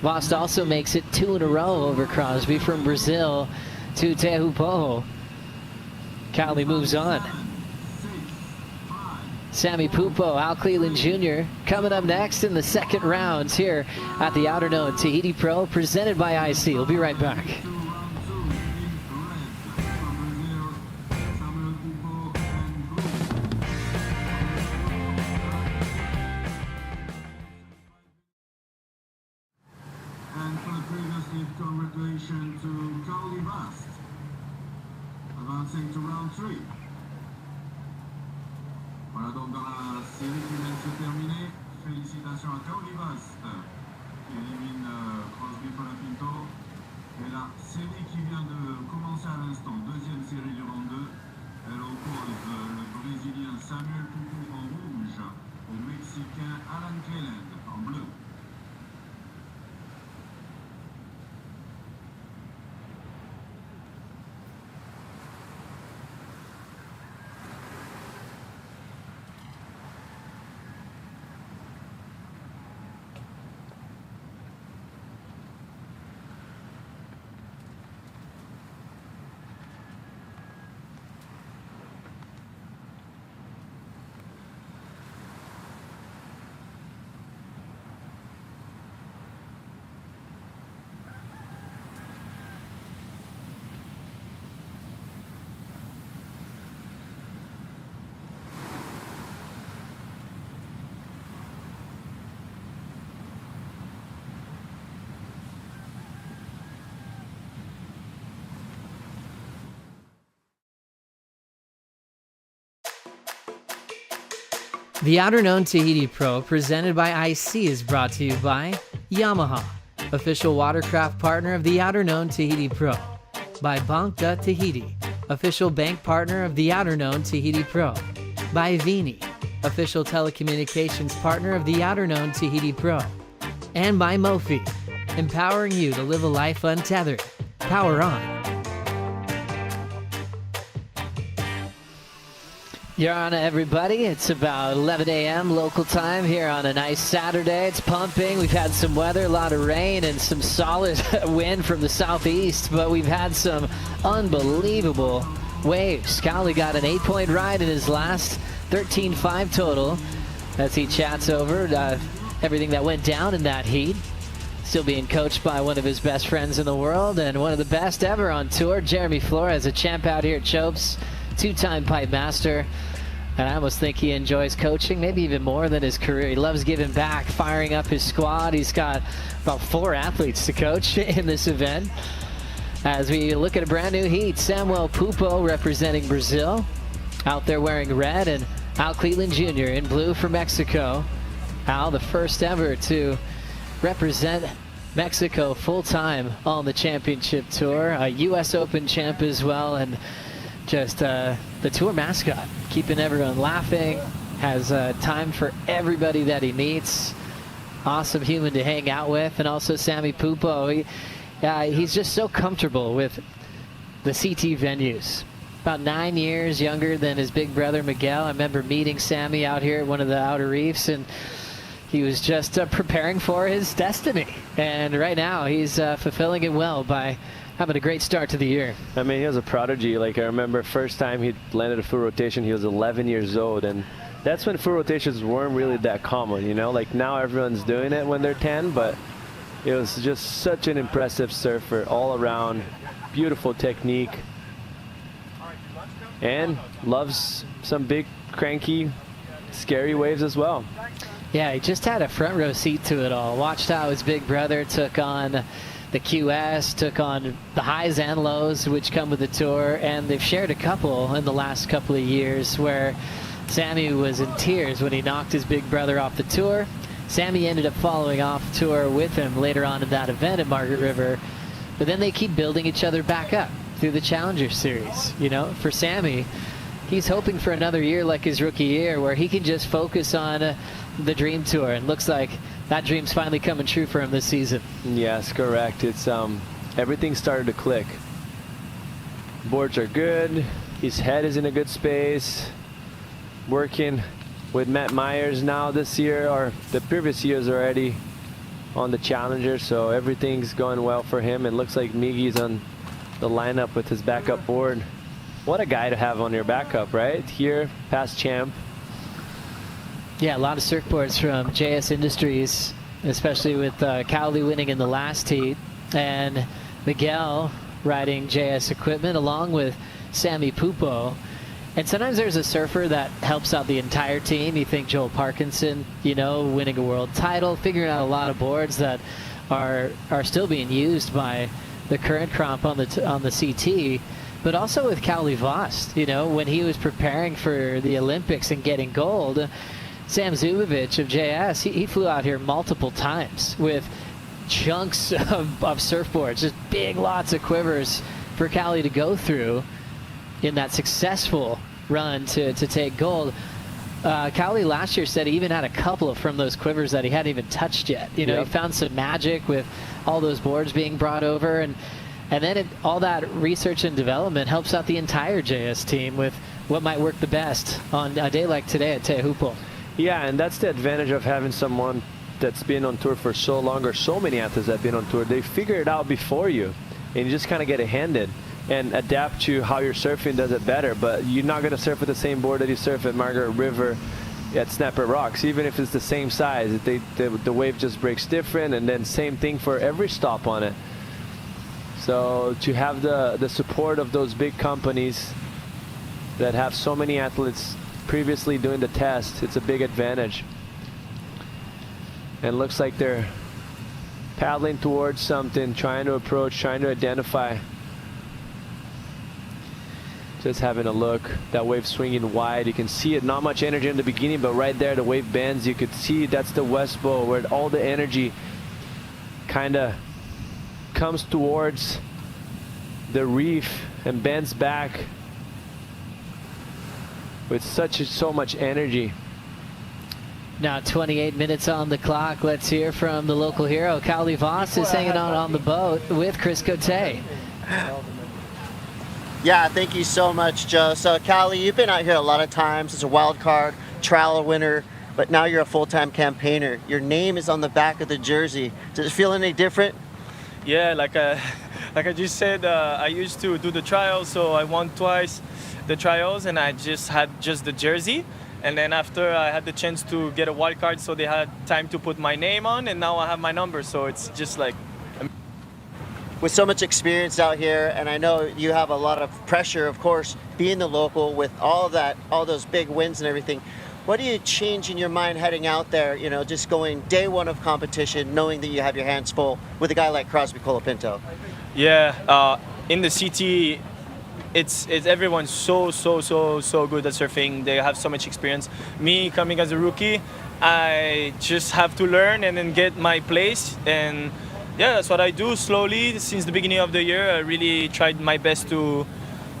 Vost also makes it 2 in a row over Crosby from Brazil to Teahupo'o. Cowley moves on. Sammy Pupo, Al Cleland Jr. coming up next in the second round here at the Outerknown Tahiti Pro, presented by IC. We'll be right back. And for the previous lead, congratulations to Cowley Vost, advancing to round 3. Voilà donc dans la série qui vient de se terminer. Félicitations à Cowley Vost qui élimine Crosby Colapinto. Et la série qui vient de commencer à l'instant, deuxième série du round 2, elle oppose le Brésilien Samuel Pupo en rouge au Mexicain Alan Cleland en bleu. The Outerknown Tahiti Pro, presented by IC, is brought to you by Yamaha, official watercraft partner of the Outerknown Tahiti Pro, by Banca Tahiti, official bank partner of the Outerknown Tahiti Pro, by Vini, official telecommunications partner of the Outerknown Tahiti Pro, and by Mofi, empowering you to live a life untethered. power on. You're on, everybody. It's about 11 a.m. local time here on a nice Saturday. It's pumping. We've had some weather, a lot of rain, and some solid wind from the southeast, but we've had some unbelievable waves. Cowley got an 8-point ride in his last 13-5 total as he chats over everything that went down in that heat. Still being coached by one of his best friends in the world and one of the best ever on tour, Jeremy Flores, a champ out here at Chopes, two-time pipe master. And I almost think he enjoys coaching, maybe even more than his career. He loves giving back, firing up his squad. He's got about 4 athletes to coach in this event. As we look at a brand new heat, Samuel Pupo representing Brazil, out there wearing red, and Al Cleveland Jr. in blue for Mexico. Al, the first ever to represent Mexico full-time on the championship tour, a U.S. Open champ as well, and just the tour mascot, keeping everyone laughing, has time for everybody that he meets. Awesome human to hang out with. And also Sammy Pupo, he's just so comfortable with the CT venues. About 9 years younger than his big brother Miguel. I remember meeting Sammy out here at one of the outer reefs, and he was just preparing for his destiny. And right now he's fulfilling it well by having a great start to the year. I mean, he was a prodigy. Like, I remember first time he landed a full rotation, he was 11 years old. And that's when full rotations weren't really that common, you know? Like, now everyone's doing it when they're 10, but it was just such an impressive surfer all around. Beautiful technique. And loves some big, cranky, scary waves as well. Yeah, he just had a front row seat to it all. Watched how his big brother took on the QS, took on the highs and lows which come with the tour, and they've shared a couple in the last couple of years where Sammy was in tears when he knocked his big brother off the tour. Sammy ended up following off tour with him later on in that event at Margaret River, but then they keep building each other back up through the Challenger Series. You know, for Sammy, he's hoping for another year like his rookie year where he can just focus on the Dream Tour, and looks like that dream's finally coming true for him this season. Yes, correct. It's everything started to click. Boards are good. His head is in a good space. Working with Matt Myers now this year, or the previous years already on the Challenger, so everything's going well for him. And looks like Miggy's on the lineup with his backup board. What a guy to have on your backup, right? Here, past champ. Yeah, a lot of surfboards from JS Industries, especially with Cowley winning in the last heat, and Miguel riding JS equipment along with Sammy Pupo. And sometimes there's a surfer that helps out the entire team. You think Joel Parkinson, you know, winning a world title, figuring out a lot of boards that are still being used by the current crop on the CT. But also with Cowley Vost, you know, when he was preparing for the Olympics and getting gold, Sam Zubovich of JS, he flew out here multiple times with chunks of surfboards, just big lots of quivers for Cowley to go through in that successful run to take gold. Cowley last year said he even had a couple from those quivers that he hadn't even touched yet. You know, Yep. He found some magic with all those boards being brought over, and then all that research and development helps out the entire JS team with what might work the best on a day like today at Teahupo'o. Yeah, and that's the advantage of having someone that's been on tour for so long, or so many athletes that have been on tour. They figure it out before you, and you just kind of get it handed and adapt to how your surfing does it better. But you're not going to surf with the same board that you surf at Margaret River at Snapper Rocks, even if it's the same size. The wave just breaks different, and then same thing for every stop on it. So to have the support of those big companies that have so many athletes previously doing the test, it's a big advantage. And looks like they're paddling towards something, trying to approach, trying to identify. Just having a look. That wave swinging wide. You can see it, not much energy in the beginning, but right there the wave bends. You could see that's the west bow where all the energy kind of comes towards the reef and bends back with so much energy. Now 28 minutes on the clock. Let's hear from the local hero. Cowley Vost is hanging on the boat with Chris Cote. Yeah, thank you so much, Joe. So, Callie, you've been out here a lot of times as a wild card, trial winner, but now you're a full-time campaigner. Your name is on the back of the jersey. Does it feel any different? Yeah, like I just said, I used to do the trials, so I won twice the trials, and I just had just the jersey. And then after I had the chance to get a wild card, so they had time to put my name on, and now I have my number. So it's just like. With so much experience out here, and I know you have a lot of pressure, of course, being the local with all of that, all those big wins and everything. What do you change in your mind heading out there, you know, just going day one of competition, knowing that you have your hands full with a guy like Crosby Colapinto? Yeah, in the city, it's everyone's so good at surfing. They have so much experience. Me coming as a rookie, I just have to learn and then get my place. And yeah, that's what I do slowly since the beginning of the year. I really tried my best to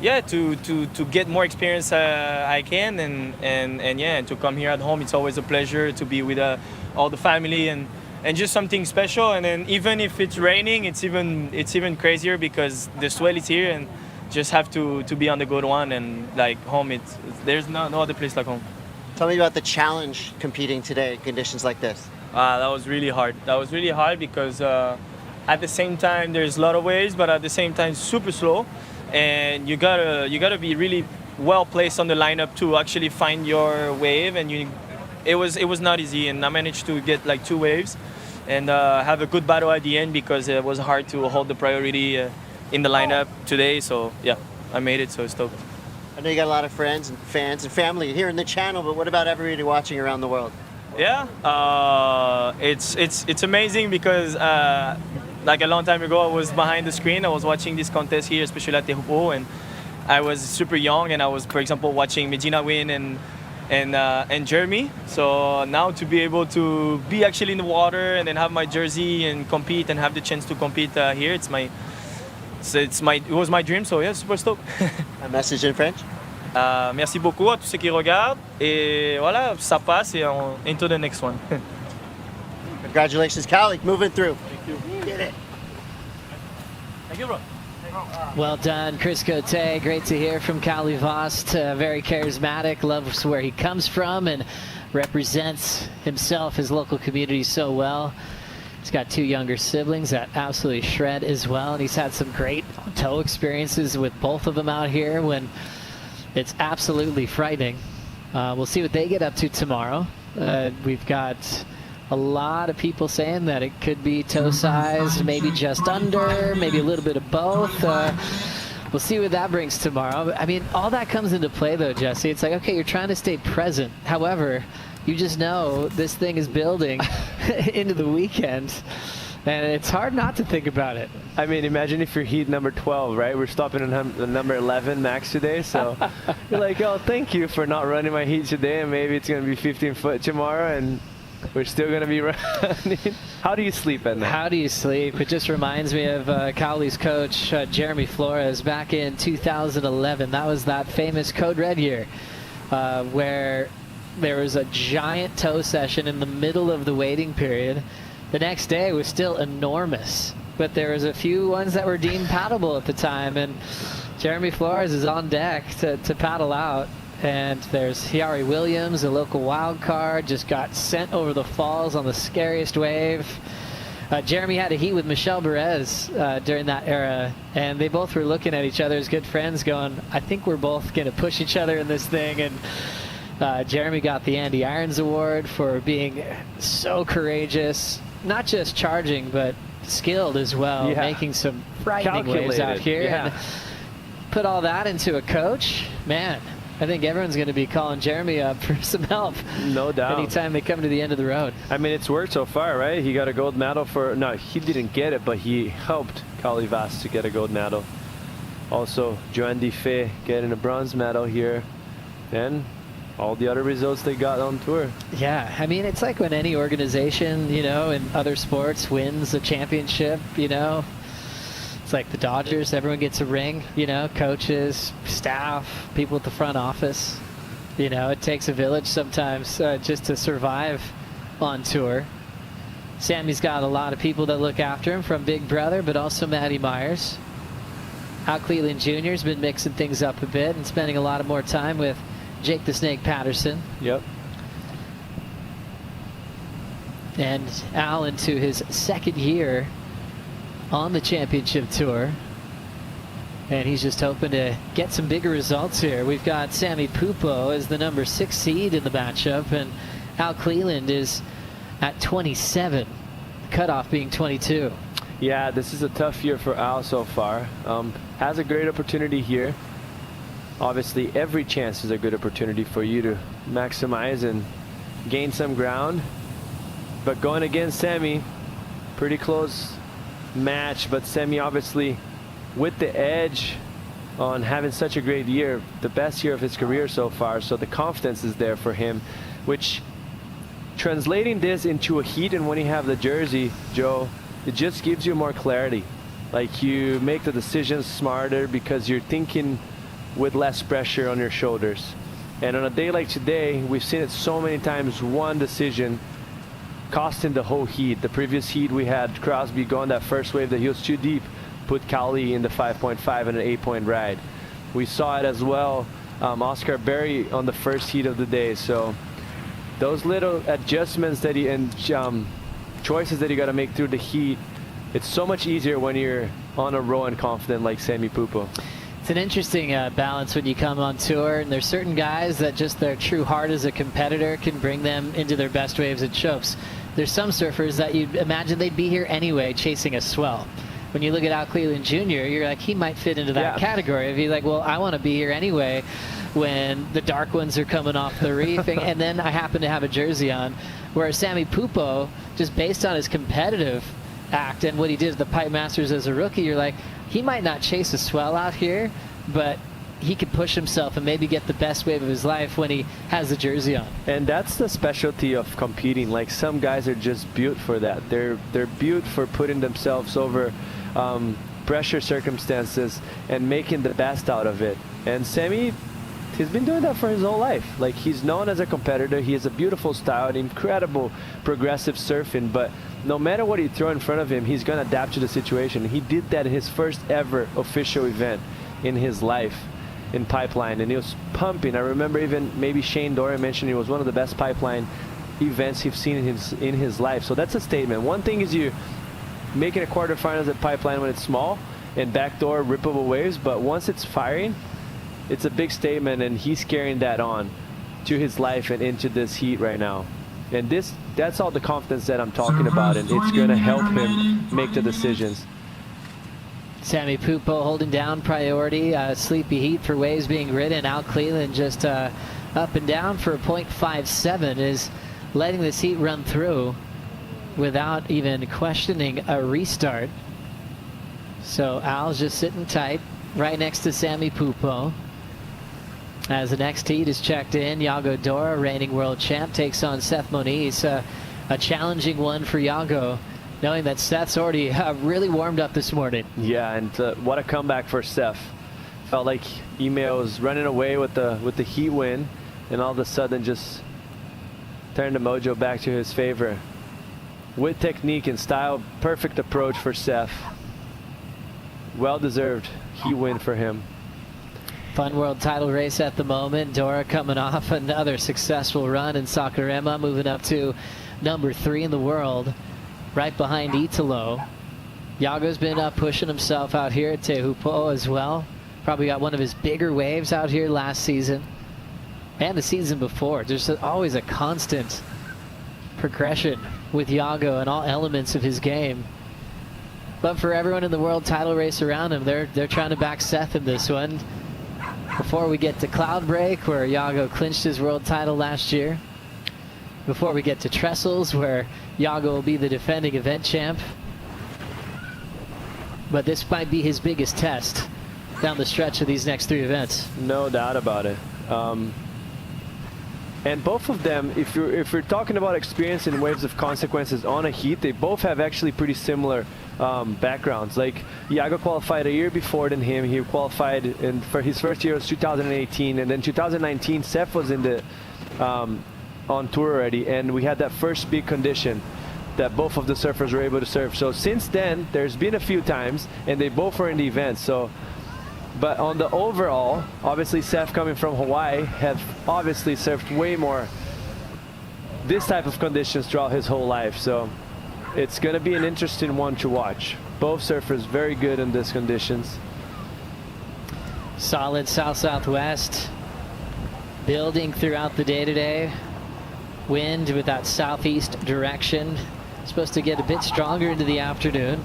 get more experience I can, and to come here at home. It's always a pleasure to be with all the family and just something special. And then even if it's raining, it's even crazier because the swell is here, and just have to be on the good one. And like home, there's no other place like home. Tell me about the challenge competing today in conditions like this. That was really hard. That was really hard because at the same time there's a lot of waves, but at the same time super slow, and you gotta be really well placed on the lineup to actually find your wave. And it was not easy, and I managed to get like 2 waves and have a good battle at the end because it was hard to hold the priority in the lineup today. So yeah, I made it, so stoked. I know you got a lot of friends and fans and family here in the channel, but what about everybody watching around the world? Yeah, it's amazing because like a long time ago, I was behind the screen. I was watching this contest here, especially at Teahupo'o, and I was super young, and I was, for example, watching Medina win and Jeremy. So now to be able to be actually in the water and then have my jersey and compete and have the chance to compete here, it was my dream. So yeah, super stoked. A message in French? Merci beaucoup à tous ceux qui regardent. Et voilà, ça passe et into the next one. Congratulations, Callie, moving through. Thank you. Get it. Thank you, bro. Well done, Chris Cote. Great to hear from Callie Vost. Very charismatic, loves where he comes from, and represents himself, his local community so well. He's got 2 younger siblings that absolutely shred as well, and he's had some great tow experiences with both of them out here when it's absolutely frightening. We'll see what they get up to tomorrow. We've got a lot of people saying that it could be toe size, maybe just under, maybe a little bit of both. We'll see what that brings tomorrow. I mean, all that comes into play though, Jesse. It's like, okay, you're trying to stay present. However, you just know this thing is building into the weekend, and it's hard not to think about it. I mean, imagine if you're heat number 12, right? We're stopping at number 11 max today, so you're like, oh, thank you for not running my heat today, and maybe it's going to be 15 foot tomorrow, and we're still going to be running. How do you sleep at night? How do you sleep? It just reminds me of Cowley's coach, Jeremy Flores, back in 2011. That was that famous Code Red year where there was a giant tow session in the middle of the waiting period. The next day was still enormous, but there was a few ones that were deemed paddleable at the time, and Jeremy Flores is on deck to paddle out. And there's Hiari Williams, a local wild card, just got sent over the falls on the scariest wave. Jeremy had a heat with Michelle Perez during that era, and they both were looking at each other as good friends going, I think we're both going to push each other in this thing. And Jeremy got the Andy Irons Award for being so courageous, not just charging, but skilled as well, making some frightening waves out here. And put all that into a coach, man. I think everyone's going to be calling Jeremy up for some help. No doubt. Anytime they come to the end of the road. I mean, it's worked so far, right? He got a gold medal for... No, he didn't get it, but he helped Callie Vost to get a gold medal. Also, Joanne Defay getting a bronze medal here. And all the other results they got on tour. Yeah, I mean, it's like when any organization, you know, in other sports wins a championship, you know. It's like the Dodgers, everyone gets a ring, you know, coaches, staff, people at the front office. You know, it takes a village sometimes just to survive on tour. Sammy's got a lot of people that look after him, from Big Brother, but also Maddie Myers. Al Cleland Jr. has been mixing things up a bit and spending a lot more time with Jake the Snake Patterson. Yep. And Al into his second year on the championship tour. And he's just hoping to get some bigger results here. We've got Sammy Pupo as the number 6 seed in the matchup, and Al Cleland is at 27, the cutoff being 22. Yeah, this is a tough year for Al so far. Has a great opportunity here. Obviously, every chance is a good opportunity for you to maximize and gain some ground. But going against Sammy, pretty close match, but Sammy obviously with the edge on having such a great year, the best year of his career so far, so the confidence is there for him, which translating this into a heat and when you have the jersey, Joe, it just gives you more clarity. Like you make the decisions smarter because you're thinking with less pressure on your shoulders. And on a day like today, we've seen it so many times, one decision costing the whole heat. The previous heat we had Crosby going that first wave that he was too deep, put Cowley in the 5.5 and an 8-point ride. We saw it as well, Oscar Berry on the first heat of the day. So those little adjustments that choices that you got to make through the heat, it's so much easier when you're on a row and confident like Sammy Pupo. It's an interesting balance when you come on tour, and there's certain guys that just their true heart as a competitor can bring them into their best waves and chokes. There's some surfers that you'd imagine they'd be here anyway chasing a swell. When you look at Al Cleland Jr., you're like, he might fit into that category. If you're like, well, I want to be here anyway when the dark ones are coming off the reef, and then I happen to have a jersey on. Whereas Sammy Pupo, just based on his competitive act and what he did at the Pipe Masters as a rookie, you're like, he might not chase a swell out here, but he could push himself and maybe get the best wave of his life when he has the jersey on. And that's the specialty of competing. Like some guys are just built for that. They're built for putting themselves over pressure circumstances and making the best out of it. And Sammy, he's been doing that for his whole life. Like he's known as a competitor. He has a beautiful style, an incredible progressive surfing, but no matter what you throw in front of him, he's going to adapt to the situation. He did that in his first ever official event in his life in Pipeline, and he was pumping. I remember even maybe Shane Dory mentioned it was one of the best Pipeline events he's seen in his life. So that's a statement. One thing is you making a quarterfinals at Pipeline when it's small and backdoor rippable waves, but once it's firing, it's a big statement, and he's carrying that on to his life and into this heat right now. And that's all the confidence that I'm talking about, and it's going to help him make the decisions. Sammy Pupo holding down priority, sleepy heat for waves being ridden. Al Cleland just up and down for a 0.57 is letting this heat run through without even questioning a restart. So Al's just sitting tight right next to Sammy Pupo. As the next heat is checked in, Yago Dora, reigning world champ, takes on Seth Moniz. A challenging one for Yago, knowing that Seth's already really warmed up this morning. Yeah, and what a comeback for Seth. Felt like Email was running away with the heat win, and all of a sudden just turned the mojo back to his favor. With technique and style, perfect approach for Seth. Well-deserved heat win for him. Fun world title race at the moment. Dora coming off another successful run in Sakurema, moving up to number 3 in the world, right behind Italo. Yago's been pushing himself out here at Teahupo'o as well. Probably got one of his bigger waves out here last season and the season before. There's always a constant progression with Yago and all elements of his game. But for everyone in the world title race around him, they're trying to back Seth in this one. Before we get to Cloud Break, where Yago clinched his world title last year. Before we get to Trestles, where Yago will be the defending event champ. But this might be his biggest test down the stretch of these next 3 events. No doubt about it. And both of them, if you're talking about experience in waves of consequences on a heat, they both have actually pretty similar backgrounds. Like Yago qualified a year before than him. He qualified for his first year was 2018, and then 2019 Seth was in the on tour already, and we had that first big condition that both of the surfers were able to surf. So since then, there's been a few times, and they both were in the event. So But on the overall, obviously Seth coming from Hawaii have obviously surfed way more this type of conditions throughout his whole life. So it's going to be an interesting one to watch. Both surfers very good in these conditions. Solid south-southwest, building throughout the day today. Wind with that southeast direction. Supposed to get a bit stronger into the afternoon.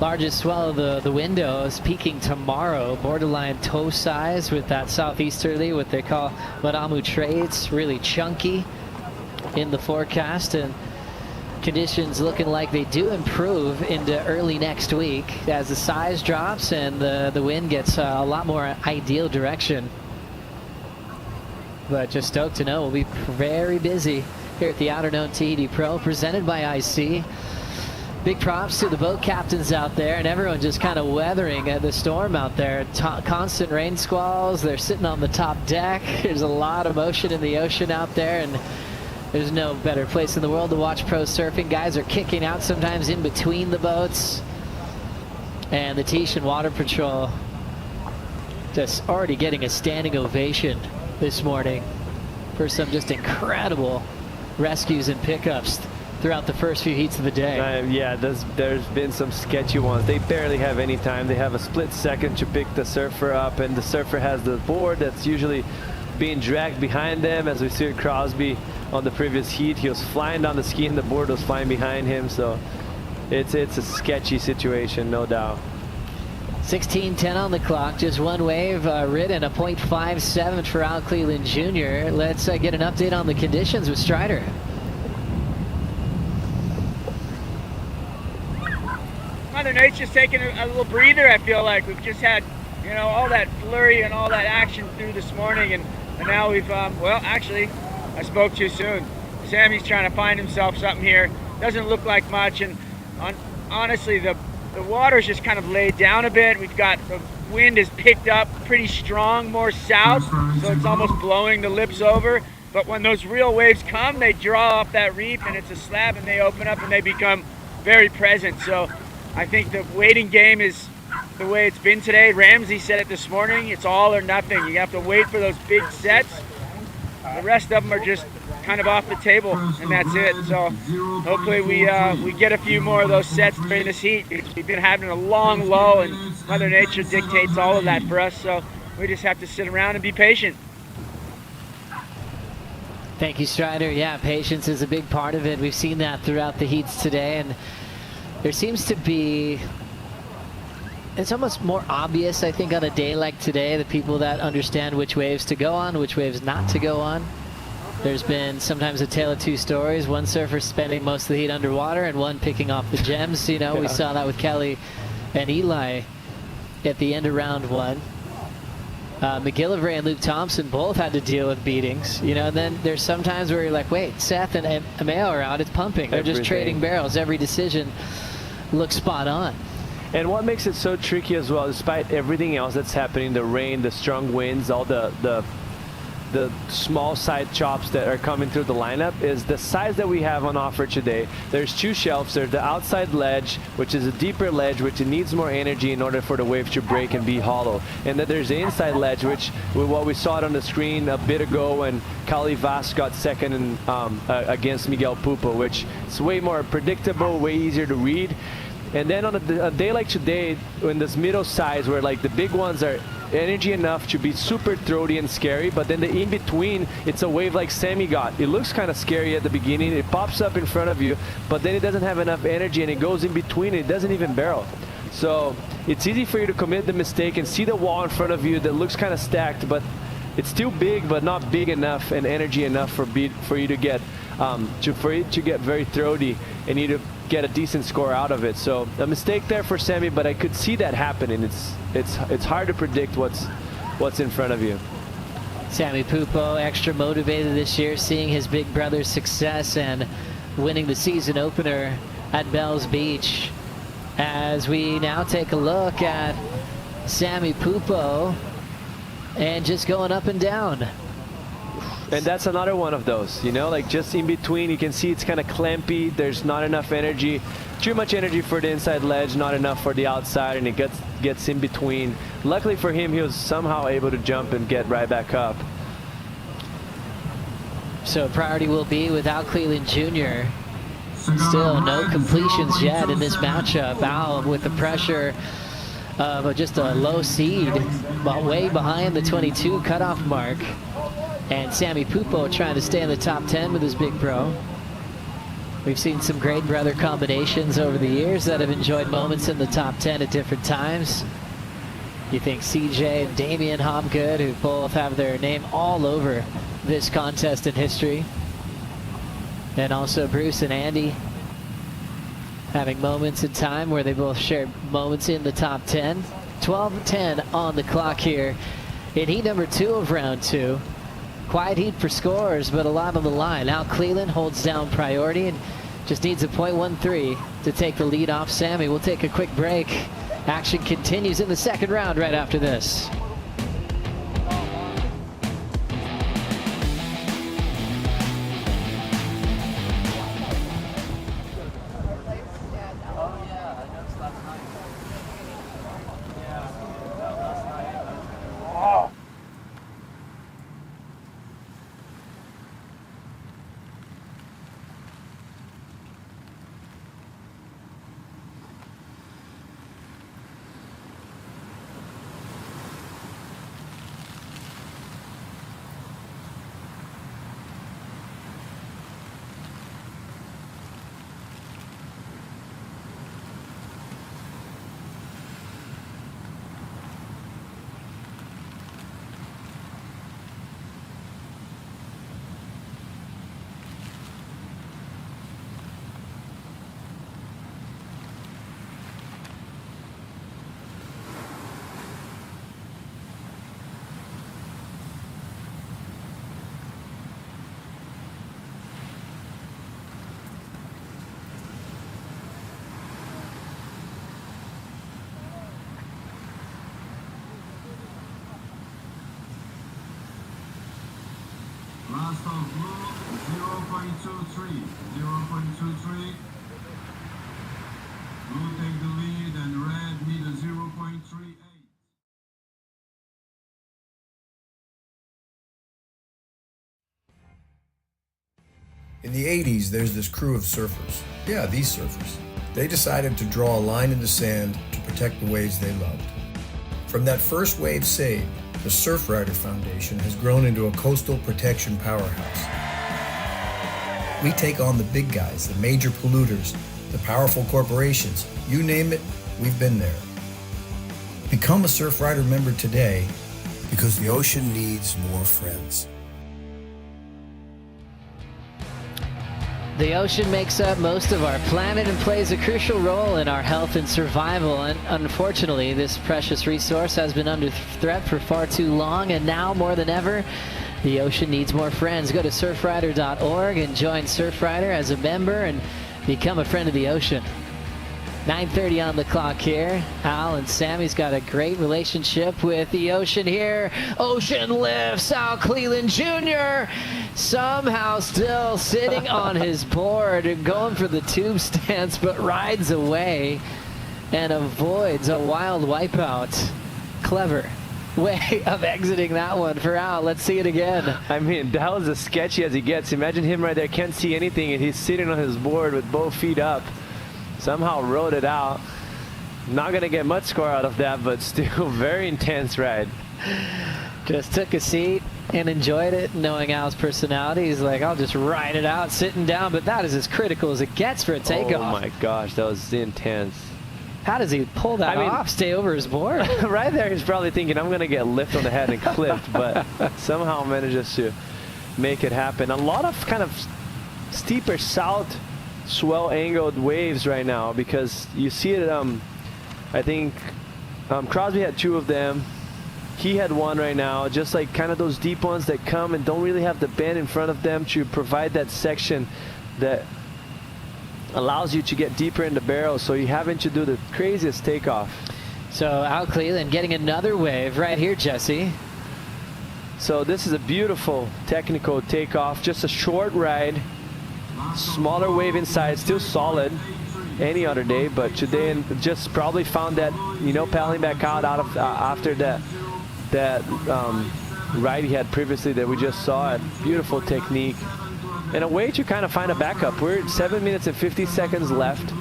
Largest swell of the window is peaking tomorrow. Borderline toe size with that southeasterly, what they call Maramu trades. Really chunky in the forecast, and conditions looking like they do improve into early next week as the size drops and the wind gets a lot more ideal direction. But just stoked to know we'll be very busy here at the Outerknown Tahiti Pro, presented by IC. Big props to the boat captains out there and everyone just kind of weathering the storm out there. Constant rain squalls. They're sitting on the top deck. There's a lot of motion in the ocean out there, and there's no better place in the world to watch pro surfing. Guys are kicking out sometimes in between the boats. And the Tahitian Water Patrol just already getting a standing ovation this morning for some just incredible rescues and pickups throughout the first few heats of the day. Yeah, there's been some sketchy ones. They barely have any time. They have a split second to pick the surfer up, and the surfer has the board that's usually being dragged behind them. As we see at Crosby on the previous heat, he was flying down the ski and the board was flying behind him. So it's a sketchy situation, no doubt. 16:10 on the clock, just one wave ridden, a .57 for Al Cleland Jr. Let's get an update on the conditions with Strider. Mother Nature's taking a little breather, I feel like. We've just had, you know, all that flurry and all that action through this morning, and now we've, well, actually, I spoke too soon. Sammy's trying to find himself something here. Doesn't look like much, and honestly, the water's just kind of laid down a bit. We've got, the wind has picked up pretty strong, more south, so it's almost blowing the lips over. But when those real waves come, they draw off that reef, and it's a slab, and they open up, and they become very present. So I think the waiting game is the way it's been today. Ramsey said it this morning, it's all or nothing. You have to wait for those big sets. The rest of them are just kind of off the table, and that's it. So hopefully we get a few more of those sets during this heat. We've been having a long lull, and Mother Nature dictates all of that for us. So we just have to sit around and be patient. Thank you, Strider. Yeah, patience is a big part of it. We've seen that throughout the heats today, and there seems to be, it's almost more obvious, I think, on a day like today, the people that understand which waves to go on, which waves not to go on. There's been sometimes a tale of two stories, one surfer spending most of the heat underwater and one picking off the gems. You know, we saw that with Kelly and Eli at the end of round one. McGillivray and Luke Thompson both had to deal with beatings, you know, and then there's sometimes where you're like, wait, Seth and Ameo are out, it's pumping. They're just trading barrels. Every decision looks spot on. And what makes it so tricky as well, despite everything else that's happening, the rain, the strong winds, all the small side chops that are coming through the lineup, is the size that we have on offer today. There's two shelves. There's the outside ledge, which is a deeper ledge, which it needs more energy in order for the wave to break and be hollow. And then there's the inside ledge, which what we saw it on the screen a bit ago when Kali Vas got second against Miguel Pupo, which is way more predictable, way easier to read. And then on a day like today, in this middle size where like the big ones are energy enough to be super throaty and scary, but then the in-between, it's a wave like Sammy got. It looks kind of scary at the beginning, it pops up in front of you, but then it doesn't have enough energy and it goes in between, it doesn't even barrel. So it's easy for you to commit the mistake and see the wall in front of you that looks kind of stacked, but it's still big, but not big enough and energy enough for you to get very throaty and you to get a decent score out of it. So a mistake there for Sammy, but I could see that happening. It's hard to predict what's in front of you. Sammy Pupo extra motivated this year, seeing his big brother's success and winning the season opener at Bells Beach. As we now take a look at Sammy Pupo and just going up and down. And that's another one of those, you know, like just in between, you can see it's kind of clampy. There's not enough energy, too much energy for the inside ledge, not enough for the outside, and it gets in between. Luckily for him, he was somehow able to jump and get right back up. So priority will be without Cleland Jr. Still no completions yet in this matchup. Al with the pressure of just a low seed, but way behind the 22 cutoff mark. And Sammy Pupo trying to stay in the top 10 with his big bro. We've seen some great brother combinations over the years that have enjoyed moments in the top 10 at different times. You think CJ and Damian Hobgood, who both have their name all over this contest in history. And also Bruce and Andy having moments in time where they both shared moments in the top 10. 12-10 on the clock here in heat number 2 of round 2. Quiet heat for scores, but a lot on the line. Now Cleland holds down priority and just needs a .13 to take the lead off Sammy. We'll take a quick break. Action continues in the second round right after this. Last of blue, 0.23. 0.23. Blue take the lead and red need a 0.38. In the 80s, there's this crew of surfers. Yeah, these surfers. They decided to draw a line in the sand to protect the waves they loved. From that first wave saved, the Surfrider Foundation has grown into a coastal protection powerhouse. We take on the big guys, the major polluters, the powerful corporations. You name it, we've been there. Become a Surfrider member today because the ocean needs more friends. The ocean makes up most of our planet and plays a crucial role in our health and survival. And unfortunately, this precious resource has been under threat for far too long. And now more than ever, the ocean needs more friends. Go to surfrider.org and join Surfrider as a member and become a friend of the ocean. 9:30 on the clock here. Al and Sammy's got a great relationship with the ocean here. Ocean lifts. Al Cleland Jr. somehow still sitting on his board and going for the tube stance, but rides away and avoids a wild wipeout. Clever way of exiting that one for Al. Let's see it again. I mean, that was as sketchy as he gets. Imagine him right there, can't see anything, and he's sitting on his board with both feet up. Somehow rode it out. Not gonna get much score out of that, but still very intense ride. Just took a seat and enjoyed it, knowing Al's personality. He's like, I'll just ride it out sitting down, but that is as critical as it gets for a takeoff. Oh my gosh, that was intense. How does he pull that off, stay over his board? Right there, he's probably thinking, I'm gonna get lift on the head and clipped, but somehow manages to make it happen. A lot of kind of steeper south swell angled waves right now, because you see it. I think Crosby had 2 of them. He had 1 right now, just like kind of those deep ones that come and don't really have the bend in front of them to provide that section that allows you to get deeper in the barrel, so you having to do the craziest takeoff. So Al Cleland getting another wave right here, Jesse. So this is a beautiful technical takeoff, just a short ride, smaller wave inside, still solid any other day, but today just probably found that, you know, paddling back out of after that ride he had previously that we just saw. A beautiful technique and a way to kind of find a backup. We're at 7 minutes and 50 seconds left.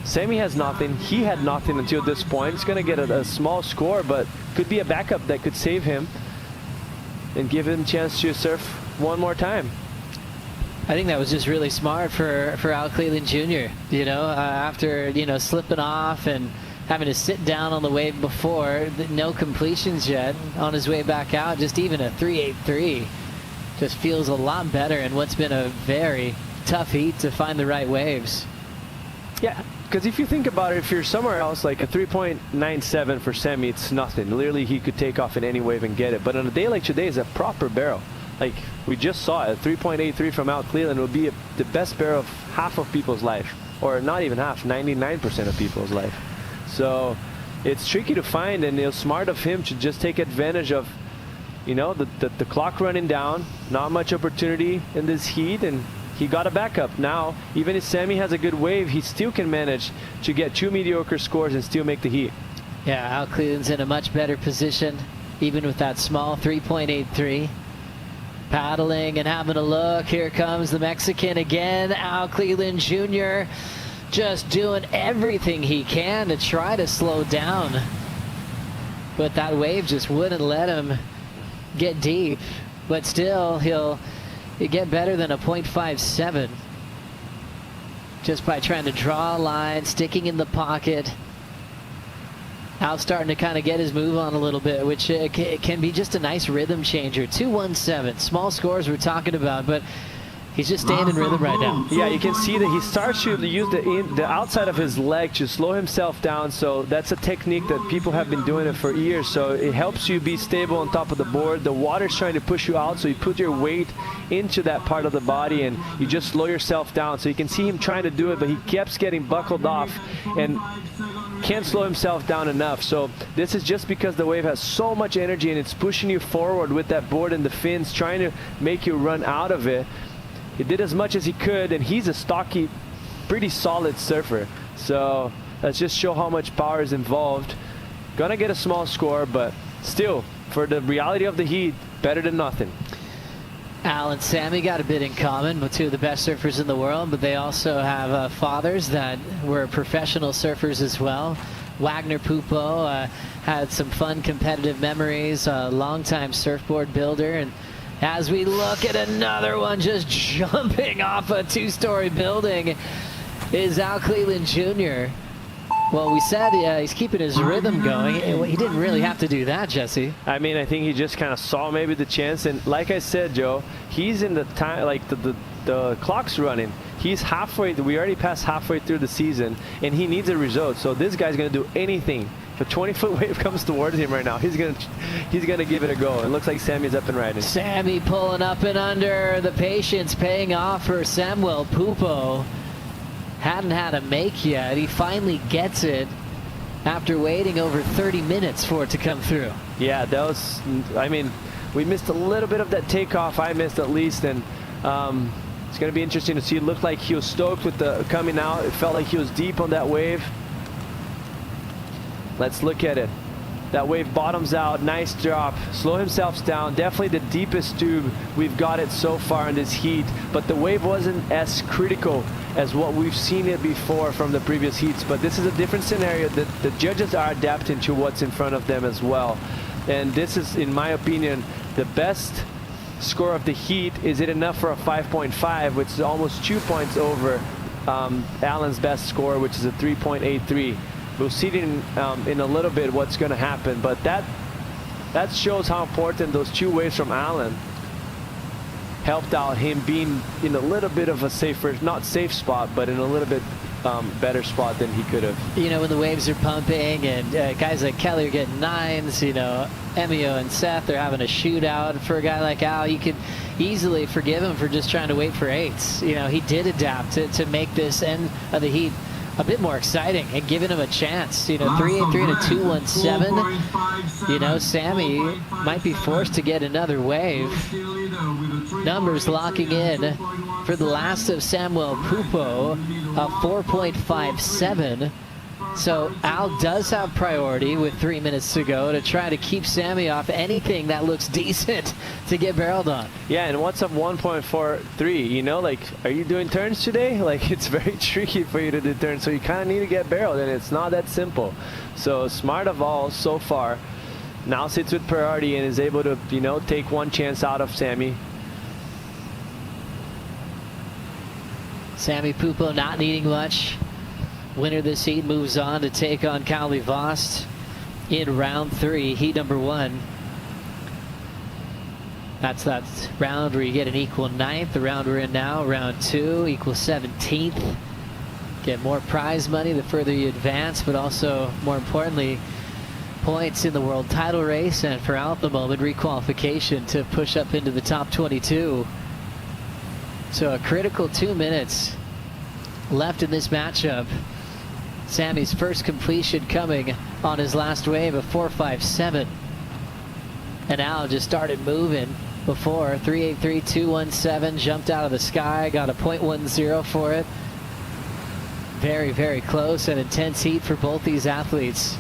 Sammy has nothing. He had nothing until this point. He's going to get a small score, but could be a backup that could save him and give him a chance to surf one more time. I think that was just really smart for Al Cleland Jr. You know, after, you know, slipping off and having to sit down on the wave before, no completions yet, on his way back out, just even a 3.83 just feels a lot better in what's been a very tough heat to find the right waves. Yeah, because if you think about it, if you're somewhere else, like a 3.97 for Sammy, it's nothing. Literally, he could take off in any wave and get it. But on a day like today, it's a proper barrel. Like we just saw it, 3.83 from Al Cleland would be the best barrel of half of people's life, or not even half, 99% of people's life. So it's tricky to find, and it was smart of him to just take advantage of, you know, the clock running down, not much opportunity in this heat, and he got a backup. Now, even if Sammy has a good wave, he still can manage to get 2 mediocre scores and still make the heat. Yeah, Al Cleland's in a much better position, even with that small 3.83. Paddling and having a look. Here comes the Mexican again, Al Cleland Jr. Just doing everything he can to try to slow down. But that wave just wouldn't let him get deep. But still, he'll get better than a 0.57 just by trying to draw a line, sticking in the pocket. Al's starting to kind of get his move on a little bit, which can be just a nice rhythm changer. 2.17, small scores we're talking about, but he's just staying in rhythm right now. Yeah, you can see that he starts to use the outside of his leg to slow himself down. So that's a technique that people have been doing it for years. So it helps you be stable on top of the board. The water's trying to push you out, so you put your weight into that part of the body and you just slow yourself down. So you can see him trying to do it, but he keeps getting buckled off and can't slow himself down enough. So this is just because the wave has so much energy and it's pushing you forward with that board and the fins, trying to make you run out of it. He did as much as he could, and he's a stocky, pretty solid surfer. So let's just show how much power is involved. Gonna get a small score, but still, for the reality of the heat, better than nothing. Al and Sammy got a bit in common, two of the best surfers in the world, but they also have fathers that were professional surfers as well. Wagner Pupo had some fun competitive memories, a longtime surfboard builder, and as we look at another one just jumping off a 2-story building is Al Cleland Jr. Well, we said he's keeping his rhythm going. He didn't really have to do that, Jesse. I mean, I think he just kind of saw maybe the chance. And like I said, Joe, he's in the time, like the clock's running. He's halfway, we already passed halfway through the season, and he needs a result. So this guy's going to do anything. If a 20-foot wave comes towards him right now, he's gonna give it a go. It looks like Sammy's up and riding. Sammy pulling up and under. The patience paying off for Samuel Pupo. Hadn't had a make yet. He finally gets it after waiting over 30 minutes for it to come through. Yeah, that was, I mean, we missed a little bit of that takeoff. I missed at least, and it's going to be interesting to see. It looked like he was stoked with the coming out. It felt like he was deep on that wave. Let's look at it. That wave bottoms out, nice drop, slow himself down. Definitely the deepest tube we've got it so far in this heat, but the wave wasn't as critical as what we've seen it before from the previous heats. But this is a different scenario that the judges are adapting to what's in front of them as well. And this is, in my opinion, the best score of the heat. Is it enough for a 5.5, which is almost 2 points over Alan's best score, which is a 3.83. We'll see in a little bit what's going to happen, but that shows how important those 2 waves from Alan helped out him being in a little bit of a safer, not safe spot, but in a little bit better spot than he could have. You know, when the waves are pumping and guys like Kelly are getting 9s, you know, Emio and Seth, they're having a shootout. For a guy like Al, you could easily forgive him for just trying to wait for 8s. You know, he did adapt to make this end of the heat a bit more exciting and giving him a chance. You know, 3.83 and a 2.17. You know, Sammy might be forced to get another wave. Numbers locking in for the last of Samuel Pupo, a 4.57. So Al does have priority with 3 minutes to go to try to keep Sammy off anything that looks decent to get barreled on. Yeah, and what's up 1.43? You know, like, are you doing turns today? Like, it's very tricky for you to do turns, so you kind of need to get barreled, and it's not that simple. So smart of all so far. Now sits with priority and is able to, you know, take one chance out of Sammy. Sammy Pupo not needing much. Winner of this heat moves on to take on Kauli Vost in round 3, heat number 1. That's that round where you get an equal 9th. The round we're in now, round 2, equal 17th. Get more prize money the further you advance, but also, more importantly, points in the world title race, and for Al at the moment, requalification to push up into the top 22. So a critical 2 minutes left in this matchup. Sammy's first completion coming on his last wave of 4.57. And Al just started moving before. 3.83, 2.17, jumped out of the sky, got a 0.10 for it. Very, very close and intense heat for both these athletes.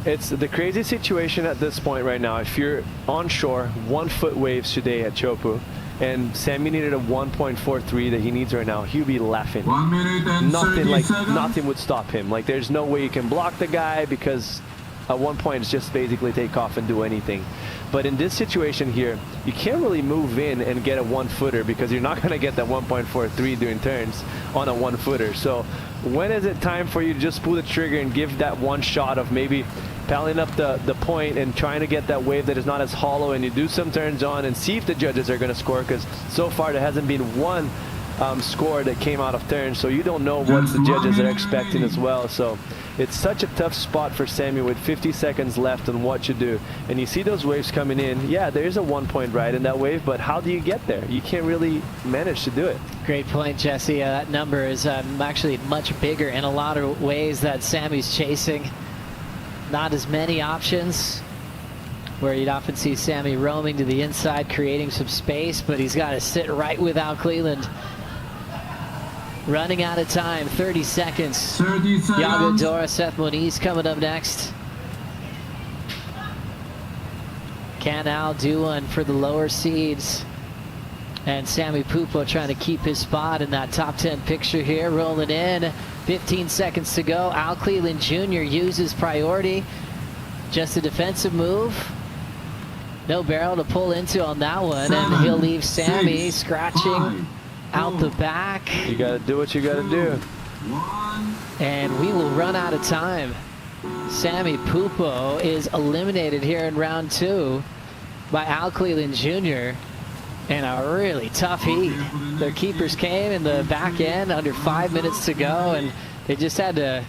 It's the crazy situation at this point right now. If you're on shore, 1 foot waves today at Teahupo'o, and Sammy needed a 1.43 that he needs right now, he'd be laughing. 1 minute and 30 seconds. Nothing would stop him. Like, there's no way you can block the guy, because at one point it's just basically take off and do anything. But in this situation here, you can't really move in and get a 1 footer, because you're not going to get that 1.43 doing turns on a 1 footer. So when is it time for you to just pull the trigger and give that one shot of maybe paddling up the point and trying to get that wave that is not as hollow, and you do some turns on and see if the judges are going to score, because so far there hasn't been one score that came out of turns, so you don't know what the judges are expecting as well. So it's such a tough spot for Sammy with 50 seconds left on what to do. And you see those waves coming in. Yeah, there is a 1 point ride in that wave, but how do you get there? You can't really manage to do it. Great point, Jesse. That number is actually much bigger in a lot of ways that Sammy's chasing. Not as many options, where you'd often see Sammy roaming to the inside, creating some space, but he's got to sit right with Al Cleland. Running out of time, 30 seconds. 30 seconds. Yago Dora, Seth Moniz coming up next. Can Al do one for the lower seeds? And Sammy Pupo trying to keep his spot in that top 10 picture here, rolling in. 15 seconds to go. Al Cleland Jr. uses priority. Just a defensive move. No barrel to pull into on that one, and he'll leave Sammy scratching out the back. You got to do what you got to do. And we will run out of time. Sammy Pupo is eliminated here in round 2 by Al Cleland Jr. in a really tough heat. Their keepers came in the back end under 5 minutes to go, and they just had to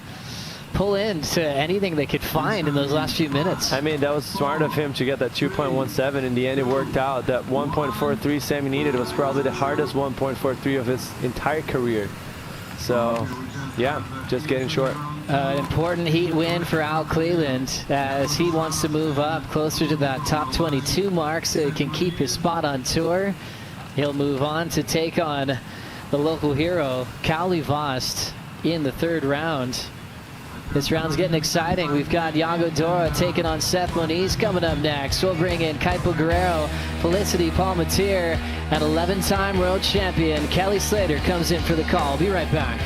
pull into anything they could find in those last few minutes. I mean, that was smart of him to get that 2.17. In the end, it worked out. That 1.43 Sammy needed was probably the hardest 1.43 of his entire career. So, yeah, just getting short. An important heat win for Al Cleland, as he wants to move up closer to that top 22 mark so he can keep his spot on tour. He'll move on to take on the local hero, Kauli Vost, in the 3rd round. This round's getting exciting. We've got Yago Dora taking on Seth Moniz coming up next. We'll bring in Kaipo Guerrero, Felicity Palmatier, and 11-time world champion Kelly Slater comes in for the call. We'll be right back.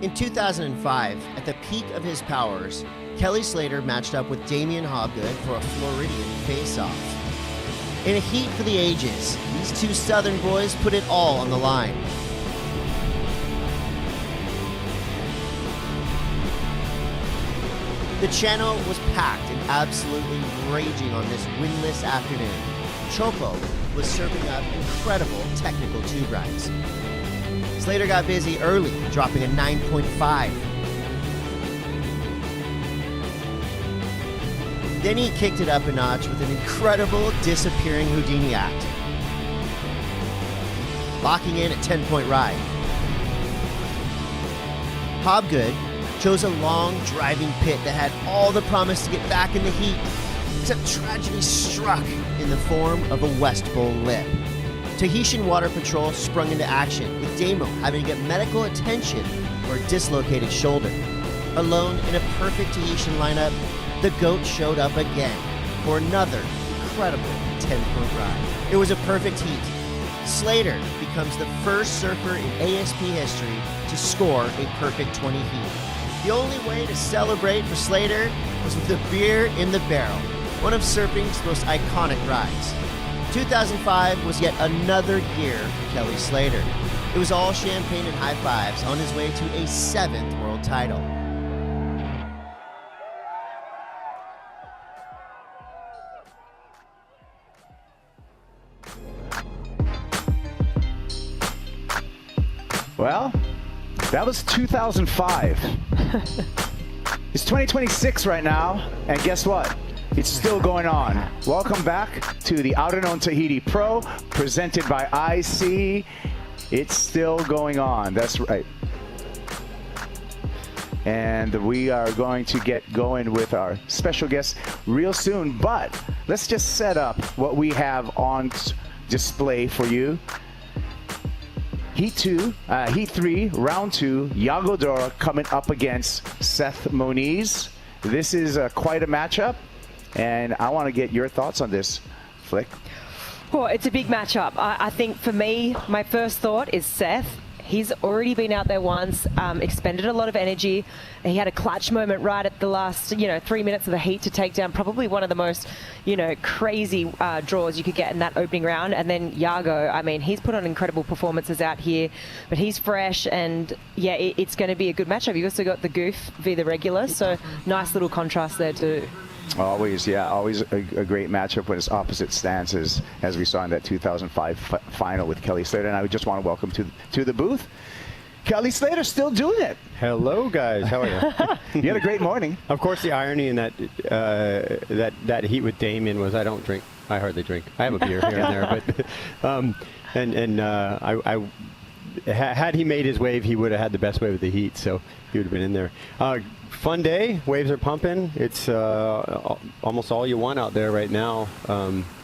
In 2005, at the peak of his powers, Kelly Slater matched up with Damian Hobgood for a Floridian face-off. In a heat for the ages, these two Southern boys put it all on the line. The channel was packed and absolutely raging on this windless afternoon. Teahupo'o was serving up incredible technical tube rides. Slater got busy early, dropping a 9.5. Then he kicked it up a notch with an incredible disappearing Houdini act, locking in a 10-point ride. Hobgood chose a long driving pit that had all the promise to get back in the heat, except tragedy struck in the form of a West Bowl lip. Tahitian Water Patrol sprung into action, with Damo having to get medical attention for a dislocated shoulder. Alone in a perfect Tahitian lineup, the GOAT showed up again for another incredible 10-point ride. It was a perfect heat. Slater becomes the first surfer in ASP history to score a perfect 20 heat. The only way to celebrate for Slater was with a beer in the barrel, one of surfing's most iconic rides. 2005 was yet another year for Kelly Slater. It was all champagne and high fives on his way to a 7th world title. Well, that was 2005. It's 2026 right now, and guess what? It's still going on. Welcome back to the Outerknown Tahiti Pro, presented by IC. It's still going on, that's right. And we are going to get going with our special guest real soon, but let's just set up what we have on display for you. Heat 3, round 2, Iago Dora coming up against Seth Moniz. This is quite a matchup, and I want to get your thoughts on this, Flick. Well, it's a big matchup. I think for me, my first thought is Seth. He's already been out there once, expended a lot of energy. He had a clutch moment right at the last, 3 minutes of the heat to take down probably one of the most, crazy draws you could get in that opening round. And then Iago, I mean, he's put on incredible performances out here, but he's fresh, and yeah, it's going to be a good matchup. You also got the Goof v the regular, so nice little contrast there too. Always, yeah, always a great matchup when it's opposite stances, as we saw in that 2005 final with Kelly Slater. And I just want to welcome to the booth, Kelly Slater, still doing it. Hello, guys. How are you? You had a great morning. Of course, the irony in that that heat with Damien was I don't drink. I hardly drink. I have a beer here and there, but had he made his wave, he would have had the best wave of the heat, so he would have been in there. Fun day. Waves are pumping. It's almost all you want out there right now,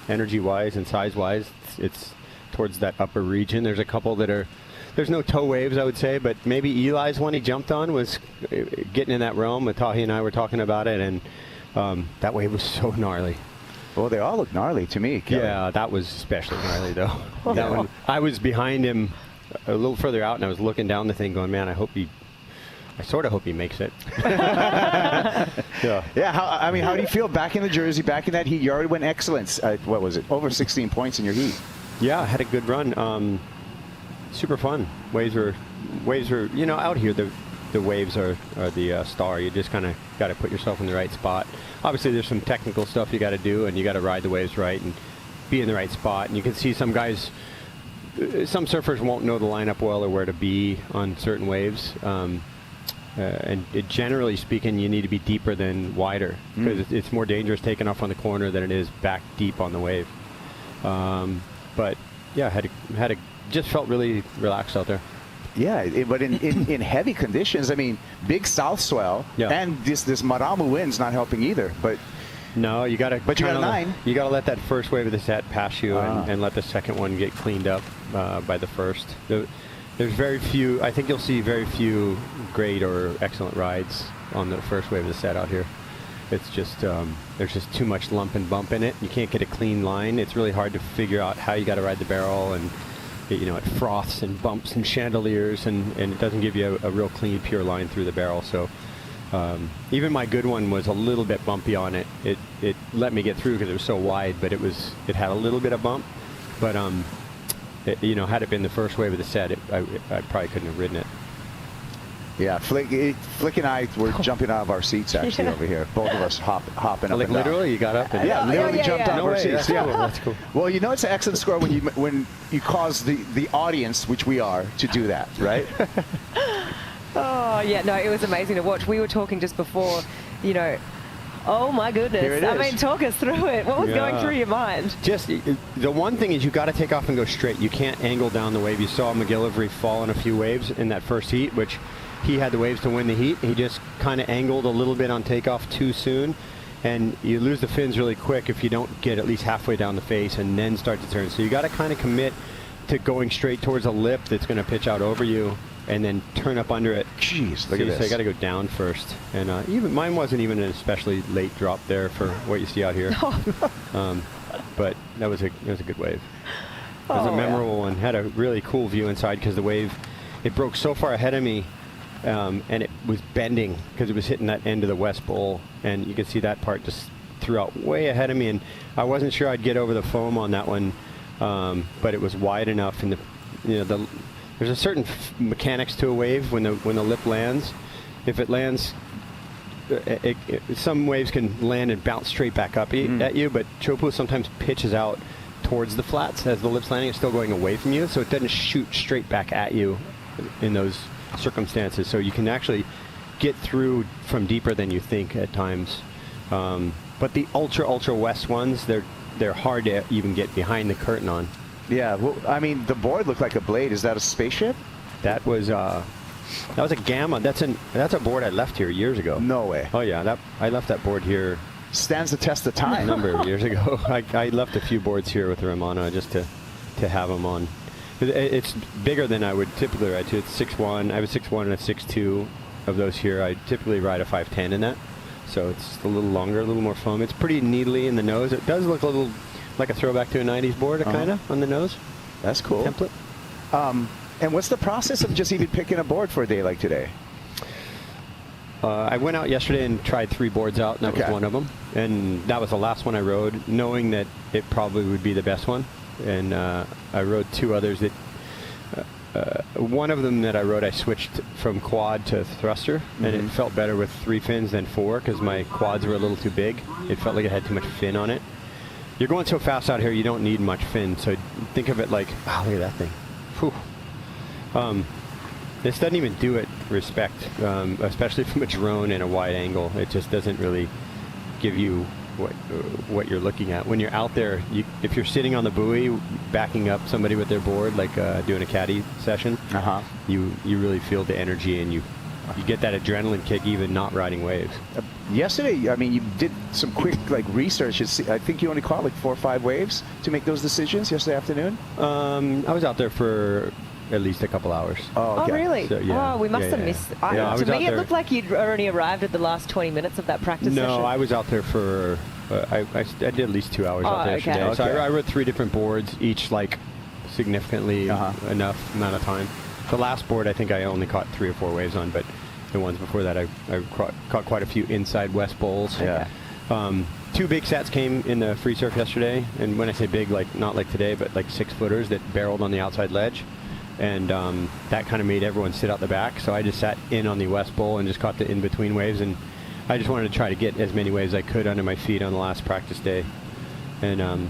energy-wise and size-wise. It's towards that upper region. There's a couple that are, there's no tow waves, I would say, but maybe Eli's one he jumped on was getting in that realm. Tahi and I were talking about it, and that wave was so gnarly. Well, they all look gnarly to me, Kelly. Yeah, that was especially gnarly, though. That one, I was behind him a little further out, and I was looking down the thing going, man, I sort of hope he makes it. Yeah. How do you feel back in the jersey, back in that heat? You already went excellence. What was it? Over 16 points in your heat. Yeah, I had a good run. Super fun. Waves are, out here. The waves are the star. You just kind of got to put yourself in the right spot. Obviously, there's some technical stuff you got to do, and you got to ride the waves right and be in the right spot. And you can see some guys. Some surfers won't know the lineup well or where to be on certain waves. Generally speaking, you need to be deeper than wider because it's more dangerous taking off on the corner than it is back deep on the wave. But yeah, just felt really relaxed out there. Yeah, but in heavy conditions, I mean, big south swell, and this Maramu wind's not helping either. But no, you got to. But you got a 9. You got to let that first wave of the set pass you, and let the second one get cleaned up by the first. There's very few. I think you'll see very few great or excellent rides on the first wave of the set out here. It's just there's just too much lump and bump in it. You can't get a clean line. It's really hard to figure out how you got to ride the barrel, and it froths and bumps and chandeliers, and it doesn't give you a real clean, pure line through the barrel. So even my good one was a little bit bumpy on it. It let me get through because it was so wide, but it had a little bit of bump. But had it been the first wave of the set, I probably couldn't have ridden it. Yeah, Flick and I were jumping out of our seats actually over here. Both of us hopping up. Like and down. literally, you got up and Yeah, literally jumped out of our seats. That's cool. That's cool. Well, it's an excellent score when you cause the audience, which we are, to do that, right? Oh, yeah, no, it was amazing to watch. We were talking just before, oh my goodness. I mean, talk us through it. What was going through your mind? Just the one thing is you got to take off and go straight. You can't angle down the wave. You saw McGillivray fall in a few waves in that first heat, which he had the waves to win the heat. He just kind of angled a little bit on takeoff too soon, and you lose the fins really quick if you don't get at least halfway down the face and then start to turn. So you got to kind of commit to going straight towards a lip that's going to pitch out over you and then turn up under it. Jeez, look at this. So you got to go down first. And even mine wasn't even an especially late drop there for what you see out here. But that was a good wave. It was a memorable one. Had a really cool view inside because the wave, it broke so far ahead of me. And it was bending because it was hitting that end of the West Bowl, and you could see that part just threw out way ahead of me, and I wasn't sure I'd get over the foam on that one, but it was wide enough, and there's a certain mechanics to a wave when the lip lands. If it lands, some waves can land and bounce straight back up at you, but Teahupo'o sometimes pitches out towards the flats as the lip's landing. It's still going away from you, so it doesn't shoot straight back at you in those circumstances, so you can actually get through from deeper than you think at times. But the ultra west ones, they're hard to even get behind the curtain on. Yeah, well, I mean, the board looked like a blade. Is that a spaceship? That was a Gamma. That's a board I left here years ago. No way. Oh yeah, I left that board here. Stands the test of time. A number of years ago. I left a few boards here with the Romano just to have them on. It's bigger than I would typically ride to. It's 6'1". I have a 6'1" and a 6'2" of those here. I typically ride a 5'10" in that. So it's a little longer, a little more foam. It's pretty needly in the nose. It does look a little like a throwback to a 90s board, kind of, on the nose. That's cool. Template. And what's the process of just even picking a board for a day like today? I went out yesterday and tried 3 boards out, and that was one of them. And that was the last one I rode, knowing that it probably would be the best one. And I rode 2 others that one of them that I rode, I switched from quad to thruster, and it felt better with 3 fins than 4 because my quads were a little too big. It felt like it had too much fin on it. You're going so fast out here, you don't need much fin, so think of it like, oh, look at that thing. Whew. This doesn't even do it respect, especially from a drone and a wide angle. It just doesn't really give you what you're looking at. When you're out there, if you're sitting on the buoy backing up somebody with their board, like doing a caddy session, you really feel the energy, and you get that adrenaline kick even not riding waves. Yesterday, I mean, you did some quick research. I think you only caught 4 or 5 waves to make those decisions yesterday afternoon. I was out there for at least a couple hours. Oh, really? So, yeah. Oh, we must have missed. To me, it looked like you'd already arrived at the last 20 minutes of that practice session. No, I was out there for, I did at least 2 hours out there today. So I rode 3 different boards, each significantly enough amount of time. The last board, I think I only caught 3 or 4 waves on, but the ones before that, I caught quite a few inside West Bowls. Yeah. 2 big sets came in the free surf yesterday, and when I say big, not like today, but 6-footers that barreled on the outside ledge. And that kind of made everyone sit out the back. So I just sat in on the West Bowl and just caught the in-between waves. And I just wanted to try to get as many waves as I could under my feet on the last practice day. And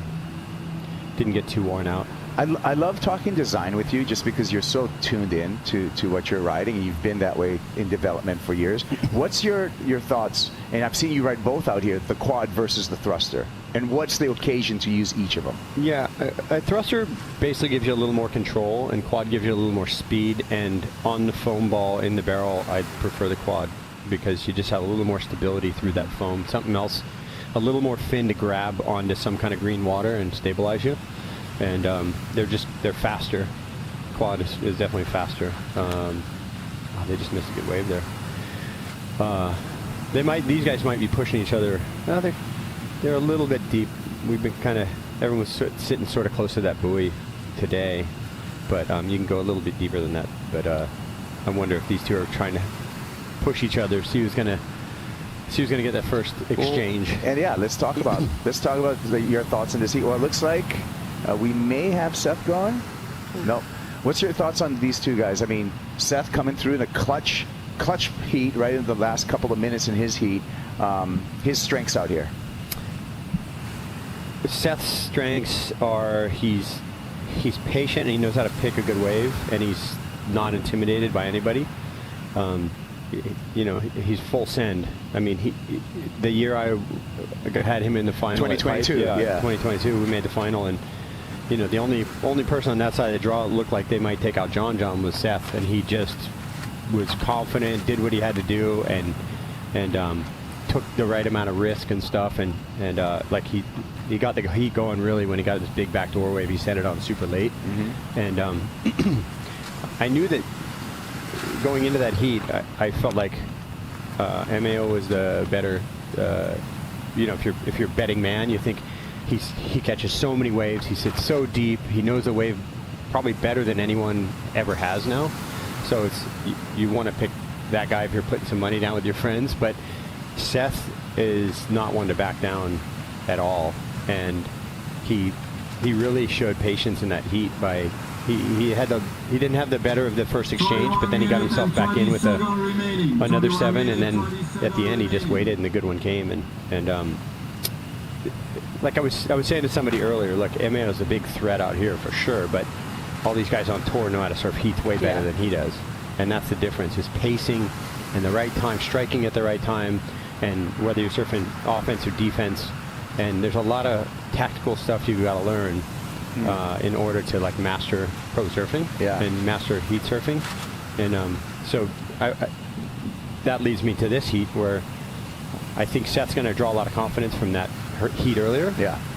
didn't get too worn out. I love talking design with you just because you're so tuned in to what you're riding, and you've been that way in development for years. What's your thoughts? And I've seen you ride both out here, the quad versus the thruster. And what's the occasion to use each of them? Yeah, a thruster basically gives you a little more control, and quad gives you a little more speed. And on the foam ball in the barrel, I prefer the quad because you just have a little more stability through that foam. Something else, a little more fin to grab onto some kind of green water and stabilize you. And they're faster. Quad is definitely faster. They just missed a good wave there. These guys might be pushing each other. They're a little bit deep. We've been everyone was sitting sort of close to that buoy today. but you can go a little bit deeper than that. But I wonder if these two are trying to push each other, see who's gonna get that first exchange. And yeah, let's talk about your thoughts on this heat. Well, it looks like we may have Seth going. No. What's your thoughts on these two guys? I mean, Seth coming through in a clutch heat right in the last couple of minutes in his heat. His strengths out here. Seth's strengths are he's patient and he knows how to pick a good wave, and he's not intimidated by anybody. You know, he's full send. I mean, the year I had him in the final, 2022, yeah, 2022, we made the final, and you know, the only person on that side of the draw that looked like they might take out John was Seth, and he just was confident, did what he had to do, and took the right amount of risk and stuff, and like he got the heat going really when he got this big backdoor wave. He set it on super late, and I knew that going into that heat, I felt like MAO was the better. You know, if you're betting man, you think he catches so many waves. He sits so deep. He knows the wave probably better than anyone ever has now. So it's you want to pick that guy if you're putting some money down with your friends. But Seth is not one to back down at all, and he really showed patience in that heat by. He didn't have the better of the first exchange, but then he got himself back in with another 7, and then at the end he just waited and the good one came, and like I was saying to somebody earlier, look, MAO is a big threat out here for sure, but all these guys on tour know how to surf heats way better than he does, and that's the difference, is pacing and the right time, striking at the right time, and whether you're surfing offense or defense, and there's a lot of tactical stuff you've got to learn in order to like master pro surfing and master heat surfing, and so that leads me to this heat where I think Seth's going to draw a lot of confidence from that heat earlier,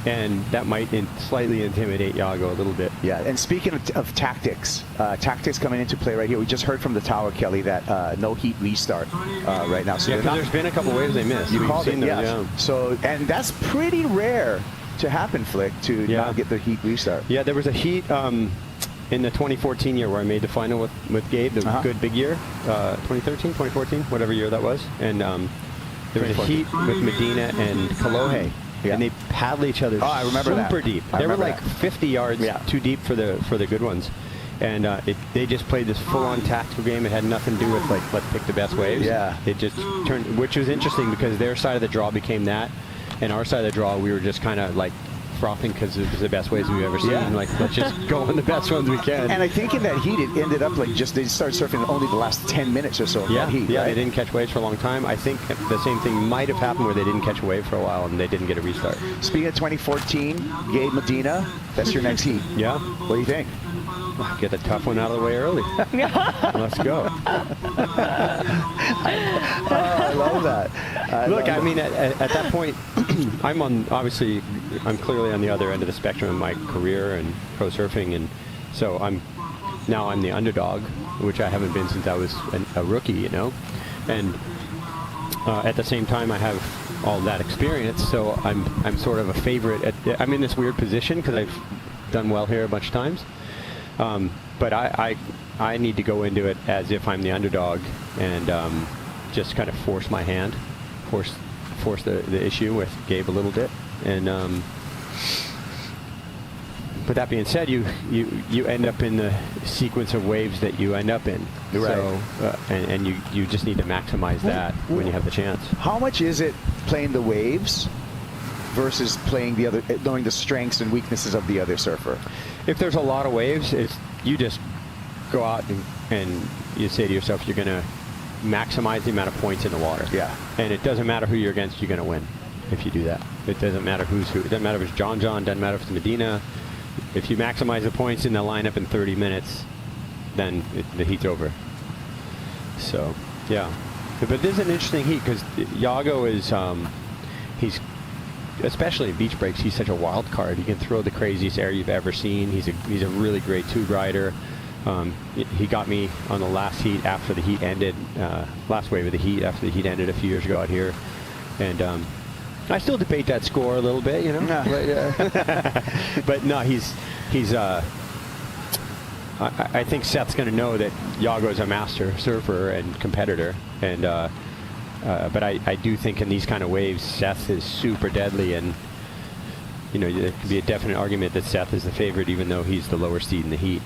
and that might slightly intimidate Iago a little bit. Yeah, and speaking of tactics, tactics coming into play right here. We just heard from the tower, Kelly, that no heat restart right now. So there's been a couple waves they missed. You called it, yeah. So, and that's pretty rare to happen, Flick, to not get the heat restart. Yeah, there was a heat in the 2014 year where I made the final with Gabe, the good big year, 2013, 2014, whatever year that was, and there was a heat with Medina and Kalohe, and they paddled each other super deep. They were like 50 yards too deep for the good ones, and they just played this full-on tactical game. It had nothing to do with like let's pick the best waves. Yeah, it just turned, which was interesting because their side of the draw became that. And our side of the draw, we were just kind of like frothing because it was the best waves we've ever seen. Yeah. Like, let's just go on the best ones we can. And I think in that heat, it ended up like they started surfing only the last 10 minutes or so. Yeah, that heat, they didn't catch waves for a long time. I think the same thing might have happened where they didn't catch a wave for a while and they didn't get a restart. Speaking of 2014, Gabe Medina, that's your next heat. Yeah. What do you think? Get the tough one out of the way early. Let's go. I love that. Look, I mean, at that point, I'm clearly on the other end of the spectrum in my career and pro surfing, and so I'm the underdog, which I haven't been since I was a rookie, you know, and at the same time I have all that experience, so I'm sort of a favorite. I'm in this weird position because I've done well here a bunch of times. But I need to go into it as if I'm the underdog and just kind of force my hand, force the issue with Gabe a little bit. And but that being said, you end up in the sequence of waves that you end up in. Right. So and you just need to maximize that when you have the chance. How much is it playing the waves versus playing the other, knowing the strengths and weaknesses of the other surfer? If there's a lot of waves, you just go out and you say to yourself, you're going to maximize the amount of points in the water. Yeah. And it doesn't matter who you're against, you're going to win if you do that. It doesn't matter who's who. It doesn't matter if it's John, doesn't matter if it's Medina. If you maximize the points in the lineup in 30 minutes, then the heat's over. So, yeah. But this is an interesting heat because Iago is, he's, especially in beach breaks, he's such a wild card. He can throw the craziest air you've ever seen. He's a really great tube rider. He got me on the last heat after the heat ended, last wave of the heat after the heat ended a few years ago out here. And I still debate that score a little bit, you know. No. But no, he's I think Seth's going to know that Yago's a master surfer and competitor, and but I do think in these kind of waves, Seth is super deadly, and you know there could be a definite argument that Seth is the favorite, even though he's the lower seed in the heat.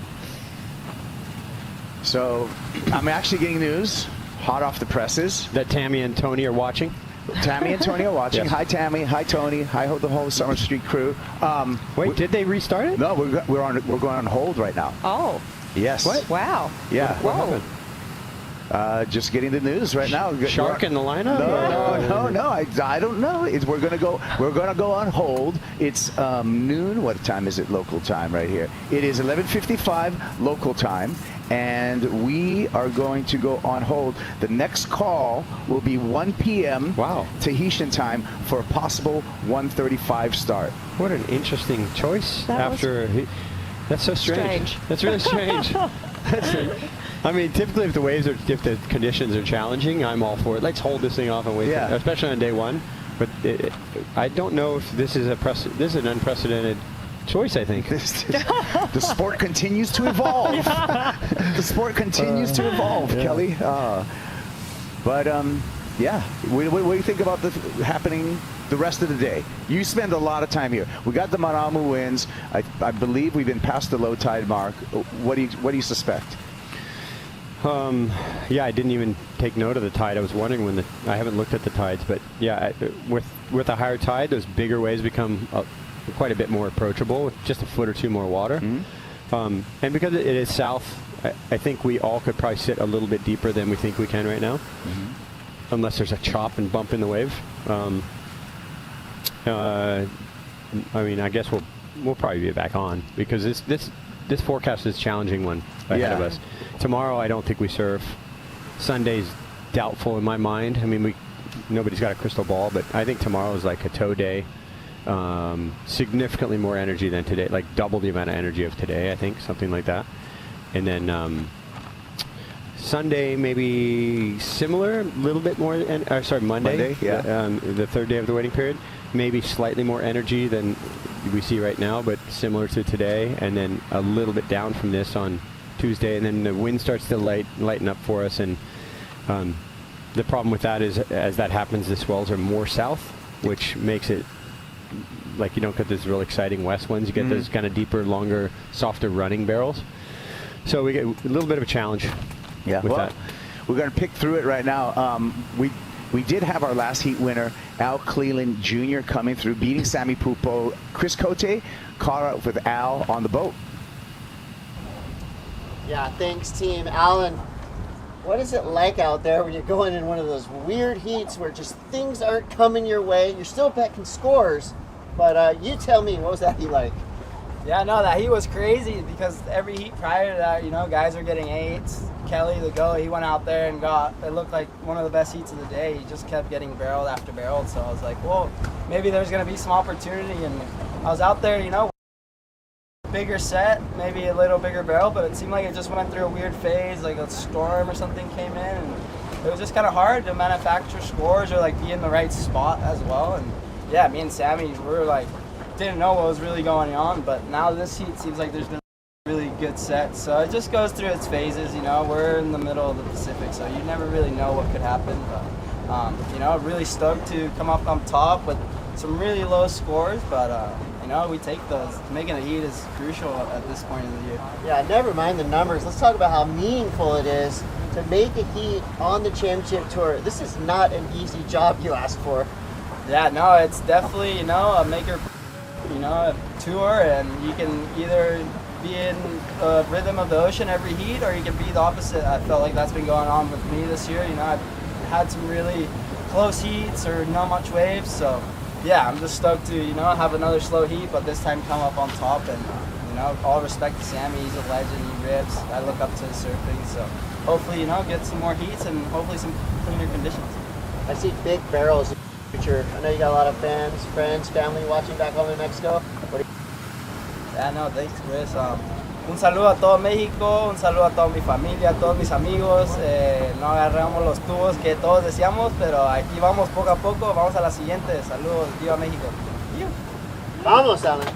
So I'm actually getting news, hot off the presses, that Tammy and Tony are watching. Tammy and Tony are watching. Yes. Hi, Tammy. Hi, Tony. Hi, the whole Summer Street crew. Wait, did they restart it? No, we're going on hold right now. Oh. Yes. What? Wow. Yeah. What happened? Just getting the news right now. Shark in the lineup? No. I don't know. We're gonna go on hold. It's noon. What time is it? Local time right here. It is 11:55 local time, and we are going to go on hold. The next call will be 1 p.m. Tahitian time for a possible 1:35 start. What an interesting choice. That's so strange. That's really strange. I mean, typically if the conditions are challenging, I'm all for it. Let's hold this thing off and wait, especially on day one. But I don't know if this is an unprecedented choice, I think. The sport continues to evolve. The sport continues to evolve, Kelly. Yeah. What do you think about happening the rest of the day? You spend a lot of time here. We got the Maramu winds. I believe we've been past the low tide mark. What do you suspect? Yeah, I didn't even take note of the tide. I was wondering I haven't looked at the tides, but yeah, with a higher tide, those bigger waves become quite a bit more approachable with just a foot or two more water. And because it is south, I think we all could probably sit a little bit deeper than we think we can right now, unless there's a chop and bump in the wave. I mean, I guess we'll probably be back on because this forecast is a challenging one ahead of us. Tomorrow, I don't think we surf. Sunday's doubtful in my mind. I mean, nobody's got a crystal ball, but I think tomorrow is like a tow day. Significantly more energy than today, like double the amount of energy of today, I think, something like that. And then Sunday, maybe similar, a little bit more, Monday, the third day of the waiting period, maybe slightly more energy than we see right now, but similar to today, and then a little bit down from this on Tuesday, and then the wind starts to lighten up for us, and the problem with that is as that happens, the swells are more south, which makes it like you don't get those real exciting west winds. You get those kind of deeper, longer, softer running barrels. So we get a little bit of a challenge. Yeah, with that. We're going to pick through it right now. We did have our last heat winner, Al Cleland Jr., coming through, beating Sammy Pupo. Chris Cote caught up with Al on the boat. Yeah, thanks, team. Alan, what is it like out there when you're going in one of those weird heats where just things aren't coming your way? You're still pecking scores, but you tell me, what was that heat like? Yeah, no, that heat was crazy because every heat prior to that, guys were getting 8s. Kelly, the go, he went out there and it looked like one of the best heats of the day. He just kept getting barrel after barrel. So I was like, well, maybe there's going to be some opportunity. And I was out there, bigger set, maybe a little bigger barrel, but it seemed like it just went through a weird phase, like a storm or something came in. And it was just kind of hard to manufacture scores or be in the right spot as well. And yeah, me and Sammy, we were didn't know what was really going on, but now this heat seems like there's been really good set, so it just goes through its phases. We're in the middle of the Pacific, so you never really know what could happen, but really stoked to come up on top with some really low scores, but we take those. Making a heat is crucial at this point of the year. Yeah, never mind the numbers. Let's talk about how meaningful it is to make a heat on the championship tour. This is not an easy job you ask for. Yeah, no, it's definitely a maker a tour, and you can either be in the rhythm of the ocean every heat, or you can be the opposite. I felt like that's been going on with me this year. I've had some really close heats or not much waves, so yeah, I'm just stoked to have another slow heat, but this time come up on top. And all respect to Sammy, he's a legend, he rips. I look up to his surfing, so hopefully get some more heats and hopefully some cleaner conditions. I see big barrels in the future. I know you got a lot of fans, friends, family watching back home in Mexico. Yeah, no, thanks, Chris. Un saludo a todo México, un saludo a toda mi familia, a todos mis amigos. No agarramos los tubos que todos deseamos, pero aquí vamos poco a poco. Vamos a la siguiente. Saludos, viva México. Vamos, Alan. Let's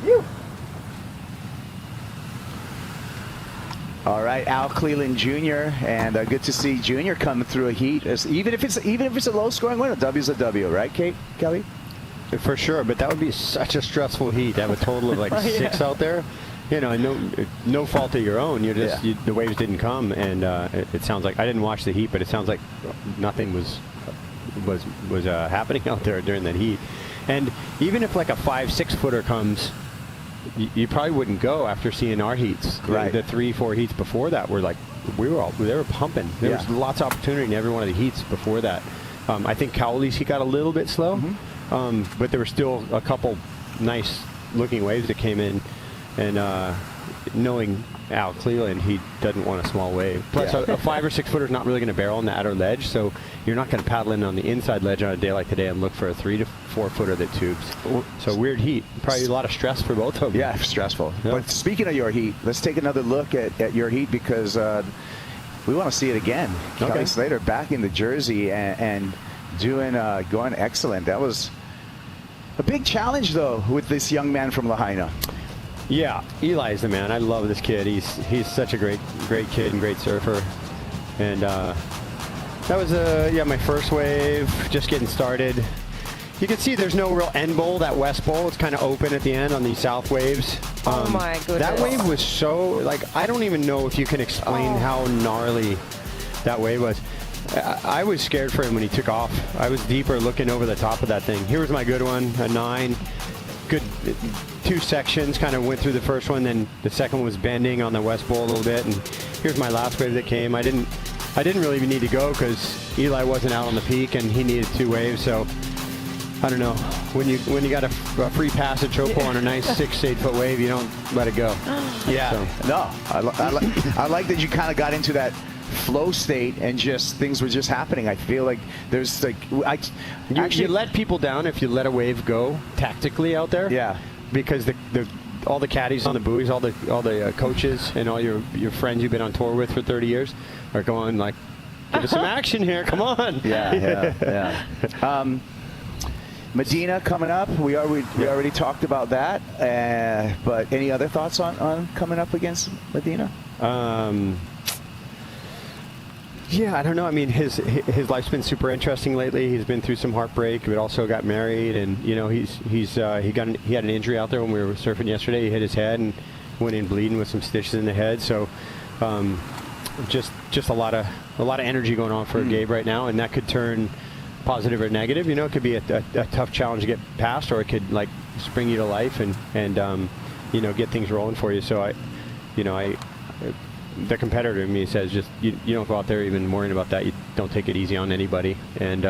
go. All right, Al Cleland Jr. and good to see Jr. coming through a heat. Even if it's a low-scoring win, a W's a W, right, Kelly? For sure, but that would be such a stressful heat to have a total of like 6 out there. You know, no fault of your own. You're just the waves didn't come, and it sounds like I didn't watch the heat, but it sounds like nothing was happening out there during that heat. And even if like a 5-6 footer comes, you probably wouldn't go after seeing our heats. Right. The 3-4 heats before that were like they were pumping. There was lots of opportunity in every one of the heats before that. I think Cowley's he got a little bit slow, but there were still a couple nice looking waves that came in. And knowing Al Cleland, he doesn't want a small wave. Plus, a 5 or 6 footer is not really going to barrel on the outer ledge, so you're not going to paddle in on the inside ledge on a day like today and look for a 3 to 4 footer that tubes. So weird heat. Probably a lot of stress for both of them. Yeah, stressful. Yeah. But speaking of your heat, let's take another look at your heat because we want to see it again. Kelly Slater back in the jersey and going excellent. That was a big challenge, though, with this young man from Lahaina. Yeah, Eli's the man. I love this kid. He's such a great kid and great surfer. And that was my first wave, just getting started. You can see there's no real end bowl, that west bowl. It's kind of open at the end on these south waves. Oh my goodness. That wave was so, like, I don't even know if you can explain how gnarly that wave was. I was scared for him when he took off. I was deeper looking over the top of that thing. Here was my good one, a 9. Good 2 sections, kind of went through the first one, then the second one was bending on the west bowl a little bit, and here's my last wave that came. I didn't really even need to go because Eli wasn't out on the peak and he needed 2 waves, so I don't know. When you got a free pass at Teahupo'o on a nice 6-8 foot wave, you don't let it go. Yeah. So. No, I like that you kind of got into that flow state and just things were just happening. I feel like there's like you let people down if you let a wave go tactically out there. Yeah, because all the caddies on the buoys, all the coaches and all your friends you've been on tour with for 30 years are going like, give us some action here, come on. Yeah. Medina coming up. We already talked about that. But any other thoughts on coming up against Medina? Yeah, I don't know. I mean, his life's been super interesting lately. He's been through some heartbreak, but also got married, and you know, he had an injury out there when we were surfing yesterday. He hit his head and went in bleeding with some stitches in the head. So, just a lot of energy going on for Gabe right now, and that could turn positive or negative. You know, it could be a tough challenge to get past, or it could like spring you to life and you know, get things rolling for you. So the competitor in me says just you don't go out there even worrying about that. You don't take it easy on anybody. And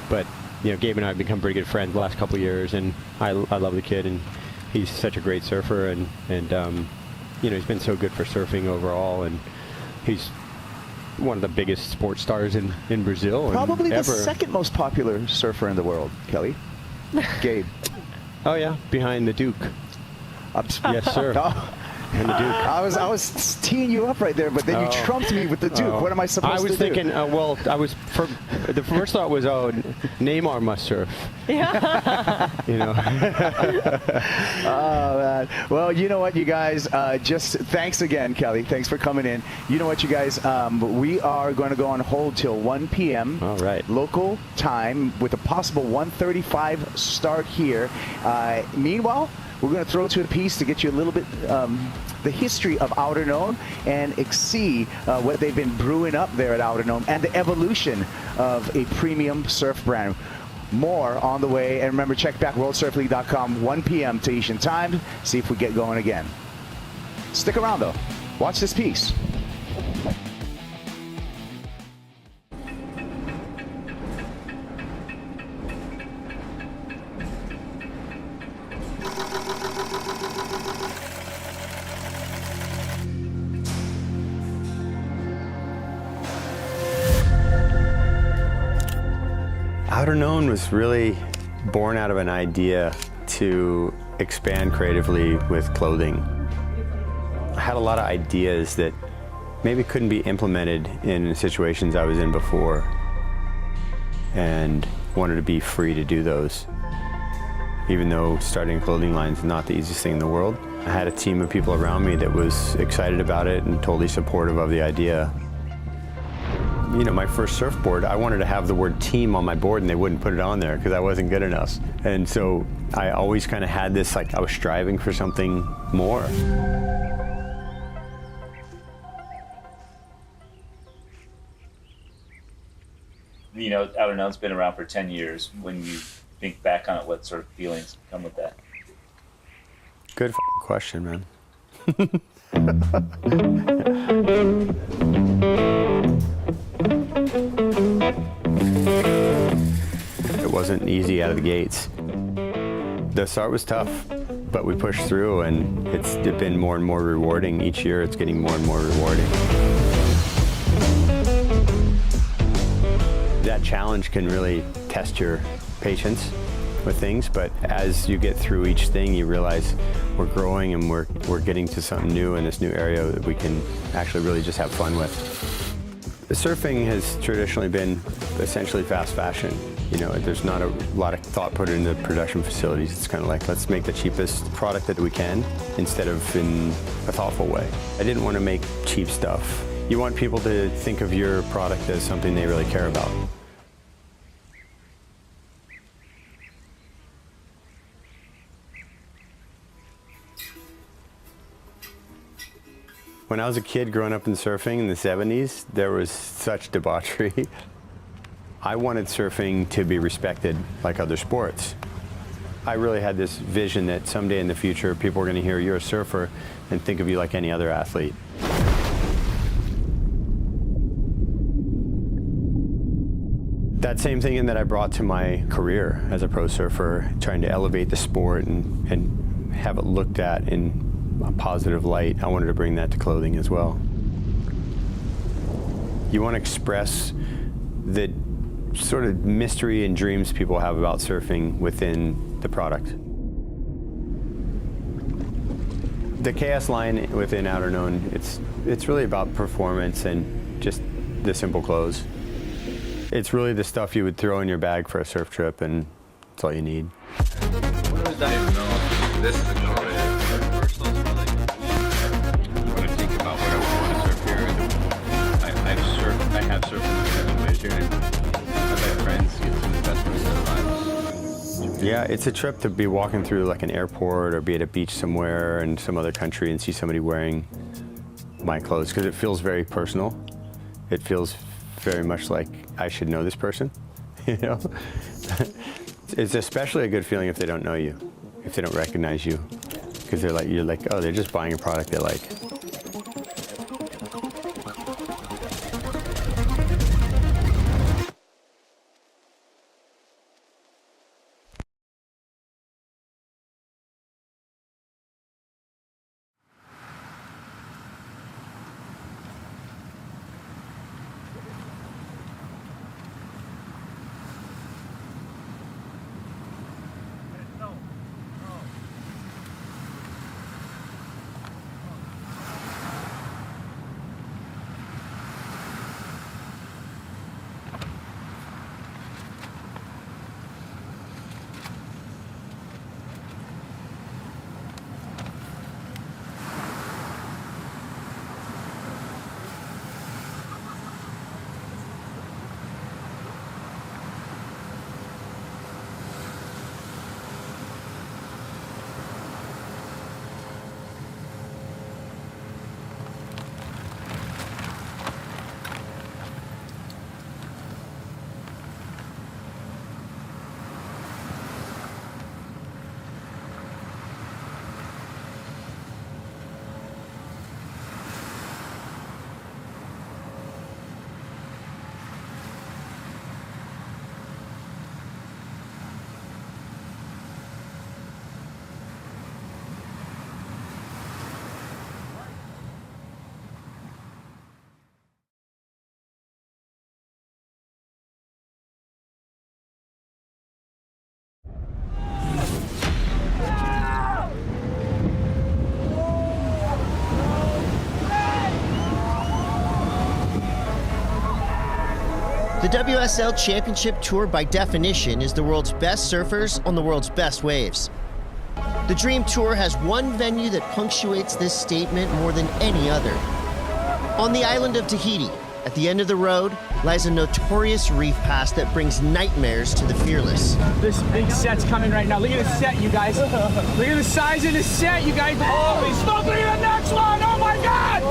but you know, Gabe and I have become pretty good friends the last couple of years, and I love the kid, and he's such a great surfer, and you know, he's been so good for surfing overall, and he's one of the biggest sports stars in Brazil. Probably the second most popular surfer in the world, Kelly. Gabe. Oh yeah, behind the Duke. Yes, sir. And the Duke. I was teeing you up right there, but then you trumped me with the Duke. What am I supposed to do? I was thinking, the first thought was, Neymar must surf. Yeah. You know. Oh, man. Well, you know what, you guys, just thanks again, Kelly. Thanks for coming in. You know what, you guys, we are going to go on hold till 1 p.m. All right. Local time with a possible 1:35 start here. Meanwhile, we're going to throw to a piece to get you a little bit the history of Outerknown and see what they've been brewing up there at Outerknown and the evolution of a premium surf brand. More on the way. And remember, check back worldsurfleague.com 1 p.m. Tahitian time. See if we get going again. Stick around, though. Watch this piece. Outerknown was really born out of an idea to expand creatively with clothing. I had a lot of ideas that maybe couldn't be implemented in situations I was in before, and wanted to be free to do those. Even though starting a clothing line is not the easiest thing in the world, I had a team of people around me that was excited about it and totally supportive of the idea. You know, my first surfboard, I wanted to have the word team on my board and they wouldn't put it on there because I wasn't good enough. And so I always kind of had this, like, I was striving for something more. You know, Outerknown's been around for 10 years. When you think back on it, what sort of feelings come with that? Good question, man. It wasn't easy out of the gates. The start was tough, but we pushed through, and it's been more and more rewarding. Each year it's getting more and more rewarding. That challenge can really test your patience with things, but as you get through each thing, you realize we're growing and we're getting to something new in this new area that we can actually really just have fun with. Surfing has traditionally been essentially fast fashion. You know, there's not a lot of thought put into production facilities. It's kind of like, let's make the cheapest product that we can instead of in a thoughtful way. I didn't want to make cheap stuff. You want people to think of your product as something they really care about. When I was a kid growing up in surfing in the 70s, there was such debauchery. I wanted surfing to be respected like other sports. I really had this vision that someday in the future, people are going to hear you're a surfer and think of you like any other athlete. That same thing that I brought to my career as a pro surfer, trying to elevate the sport and have it looked at in a positive light, I wanted to bring that to clothing as well. You want to express the sort of mystery and dreams people have about surfing within the product. The KS line within Outerknown, it's really about performance and just the simple clothes. It's really the stuff you would throw in your bag for a surf trip, and it's all you need. This is a good when I think about what I want to surf here, I have surfed in 7 ways here, and I've had friends get some of the best ways of their lives. Yeah, it's a trip to be walking through like an airport or be at a beach somewhere in some other country and see somebody wearing my clothes, because it feels very personal. It feels very much like I should know this person, you know? It's especially a good feeling if they don't know you, if they don't recognize you, because you're like, oh, they're just buying a product they like. The WSL Championship Tour, by definition, is the world's best surfers on the world's best waves. The Dream Tour has one venue that punctuates this statement more than any other. On the island of Tahiti, at the end of the road, lies a notorious reef pass that brings nightmares to the fearless. This big set's coming right now. Look at the set, you guys. Look at the size of this set, you guys. Holy smoke, look at the next one. Oh my God!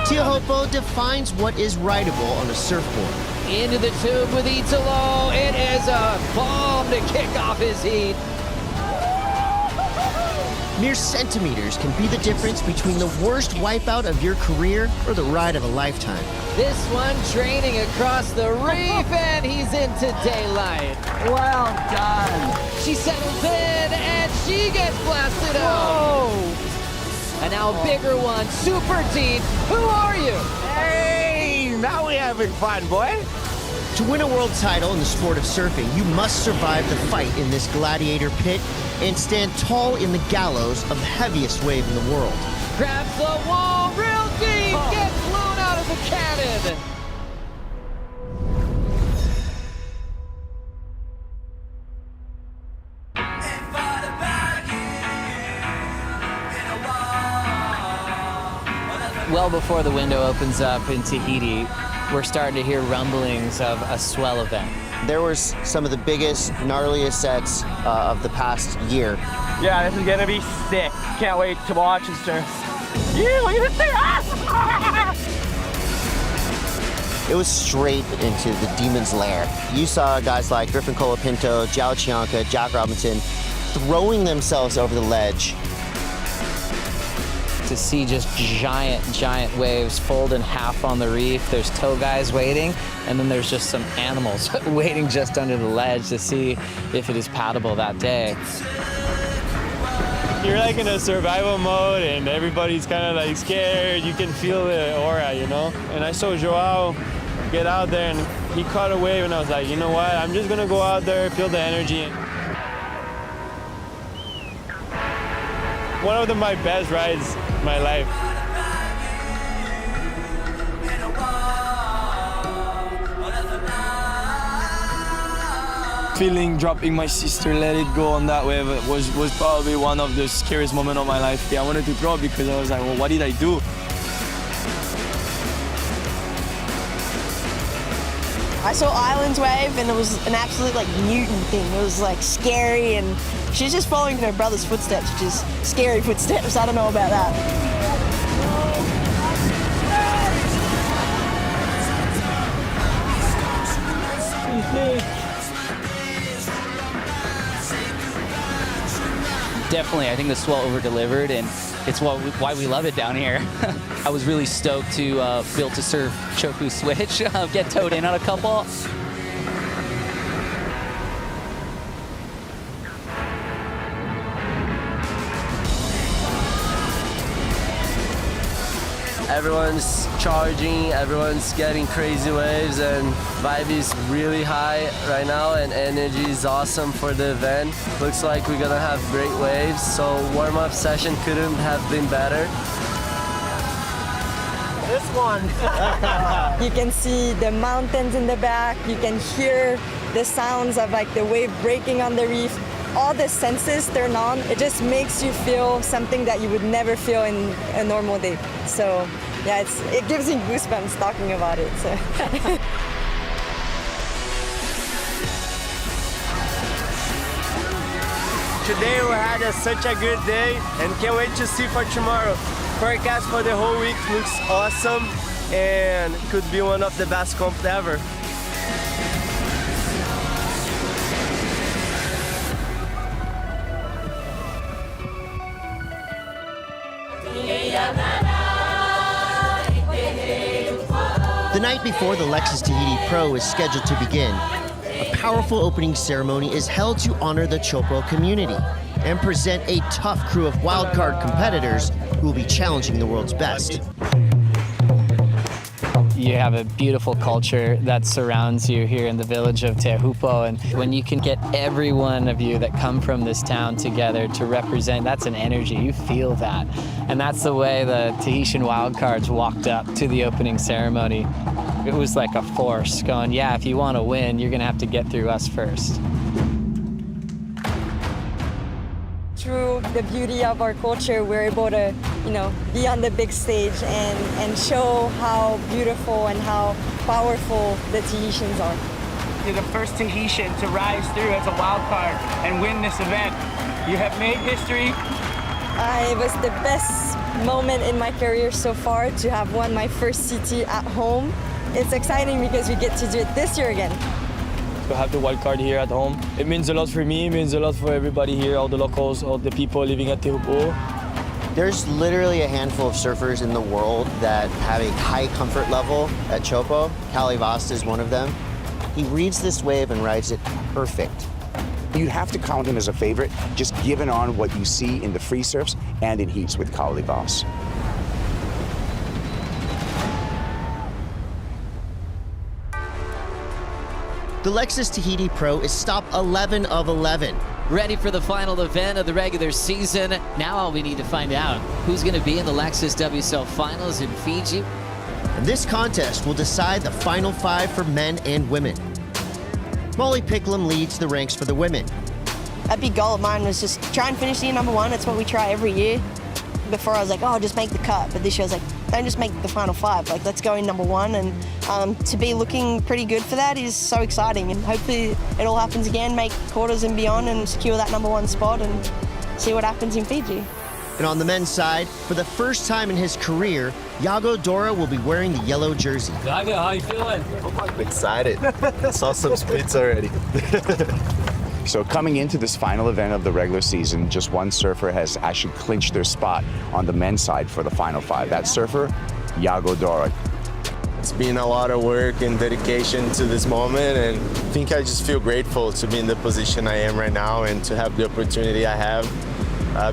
Teahupo'o defines what is rideable on a surfboard. Into the tube with Italo. It is a bomb to kick off his heat. Mere centimeters can be the difference between the worst wipeout of your career or the ride of a lifetime. This one training across the reef, and he's into daylight. Well done. She settles in, and she gets blasted out. And now a bigger one, super deep. Who are you? Hey, now we're having fun, boy. To win a world title in the sport of surfing, you must survive the fight in this gladiator pit and stand tall in the gallows of the heaviest wave in the world. Grabs the wall real deep, gets blown out of the cannon. Well before the window opens up in Tahiti, we're starting to hear rumblings of a swell event. There was some of the biggest, gnarliest sets of the past year. Yeah, this is gonna be sick. Can't wait to watch and surf. Yeah, look at this thing! Ah! It was straight into the demon's lair. You saw guys like Griffin Colapinto, Jao Chianca, Jack Robinson throwing themselves over the ledge. To see just giant waves fold in half on the reef. There's tow guys waiting, and then there's just some animals waiting just under the ledge to see if it is paddable that day. You're like in a survival mode and everybody's kind of like scared. You can feel the aura, you know? And I saw Joao get out there and he caught a wave and I was like, you know what? I'm just gonna go out there, feel the energy. One of my best rides in my life. Feeling dropping my sister, let it go on that wave was probably one of the scariest moments of my life. I wanted to throw because I was like, well, what did I do? I saw Island's wave and it was an absolute like mutant thing. It was like scary and she's just following in her brother's footsteps, which is scary footsteps. I don't know about that. Definitely, I think the swell over-delivered, and it's why we love it down here. I was really stoked to be able to surf Chopu switch, get towed in on a couple. Everyone's charging, everyone's getting crazy waves, and vibe is really high right now, and energy is awesome for the event. Looks like we're gonna have great waves, so warm-up session couldn't have been better. This one. You can see the mountains in the back. You can hear the sounds of like the wave breaking on the reef. All the senses turn on. It just makes you feel something that you would never feel in a normal day. So yeah, it gives me goosebumps talking about it. So. Today we had such a good day and can't wait to see for tomorrow. Forecast for the whole week looks awesome and could be one of the best comps ever. The night before the Lexus Tahiti Pro is scheduled to begin, a powerful opening ceremony is held to honor the Teahupo'o community and present a tough crew of wildcard competitors who will be challenging the world's best. You have a beautiful culture that surrounds you here in the village of Teahupo'o, and when you can get every one of you that come from this town together to represent, that's an energy, you feel that. And that's the way the Tahitian wildcards walked up to the opening ceremony. It was like a force going, yeah, if you want to win, you're gonna have to get through us first. through the beauty of our culture, we're able to, you know, be on the big stage and show how beautiful and how powerful the Tahitians are. You're the first Tahitian to rise through as a wild card and win this event. You have made history. It was the best moment in my career so far to have won my first CT at home. It's exciting because we get to do it this year again. To have the wild card here at home, it means a lot for me, it means a lot for everybody here, all the locals, all the people living at Teahupo'o. There's literally a handful of surfers in the world that have a high comfort level at Teahupo'o. Kalle Vasta is one of them. He reads this wave and rides it perfect. You'd have to count him as a favorite, just given on what you see in the free surfs and in heats with Kalle Vasta. The Lexus Tahiti Pro is stop 11 of 11. Ready for the final event of the regular season. Now all we need to find out who's going to be in the Lexus WSL Finals in Fiji. And this contest will decide the final 5 for men and women. Molly Picklum leads the ranks for the women. A big goal of mine was just try and finish the year #1. It's what we try every year. Before I was like, oh, just make the cut. But this year I was like, don't just make the final 5. Like, let's go in #1. And to be looking pretty good for that is so exciting. And hopefully it all happens again, make quarters and beyond and secure that #1 spot and see what happens in Fiji. And on the men's side, for the first time in his career, Iago Dora will be wearing the yellow jersey. Iago, how you feeling? I'm excited. Saw some speeds already. So coming into this final event of the regular season, just one surfer has actually clinched their spot on the men's side for the final 5. That surfer, Iago Dora. It's been a lot of work and dedication to this moment, and I think I just feel grateful to be in the position I am right now and to have the opportunity I have.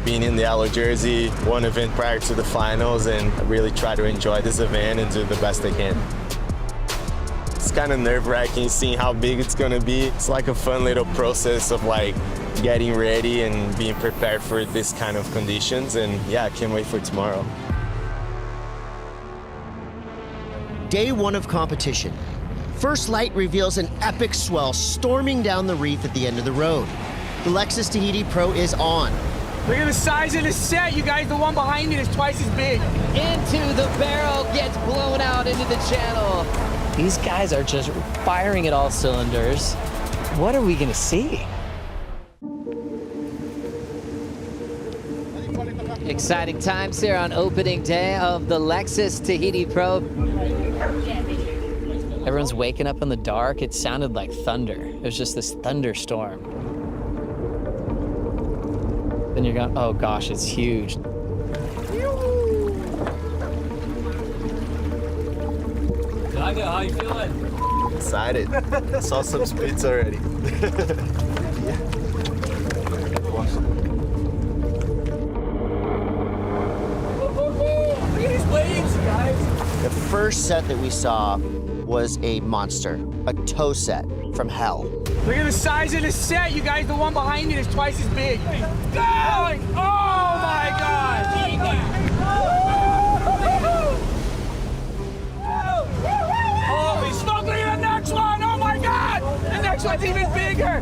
Being in the yellow jersey, one event prior to the finals, and I really try to enjoy this event and do the best I can. It's kind of nerve-wracking seeing how big it's gonna be. It's like a fun little process of like getting ready and being prepared for this kind of conditions, and yeah, I can't wait for tomorrow. Day 1 of competition. First light reveals an epic swell storming down the reef at the end of the road. The Lexus Tahiti Pro is on. Look at the size of the set, you guys. The one behind me is twice as big. Into the barrel, gets blown out into the channel. These guys are just firing at all cylinders. What are we going to see? Exciting times here on opening day of the Lexus Tahiti Pro. Everyone's waking up in the dark. It sounded like thunder. It was just this thunderstorm. Then you're going, oh gosh, it's huge. Iago, how you feeling? Excited. Saw some speeds already. Look at these waves, guys. The first set that we saw was a monster, a tow set from hell. Look at the size of the set, you guys. The one behind me is twice as big. Going! Oh my God! Holy smoke! Look at the next one! Oh my God! The next one's even bigger!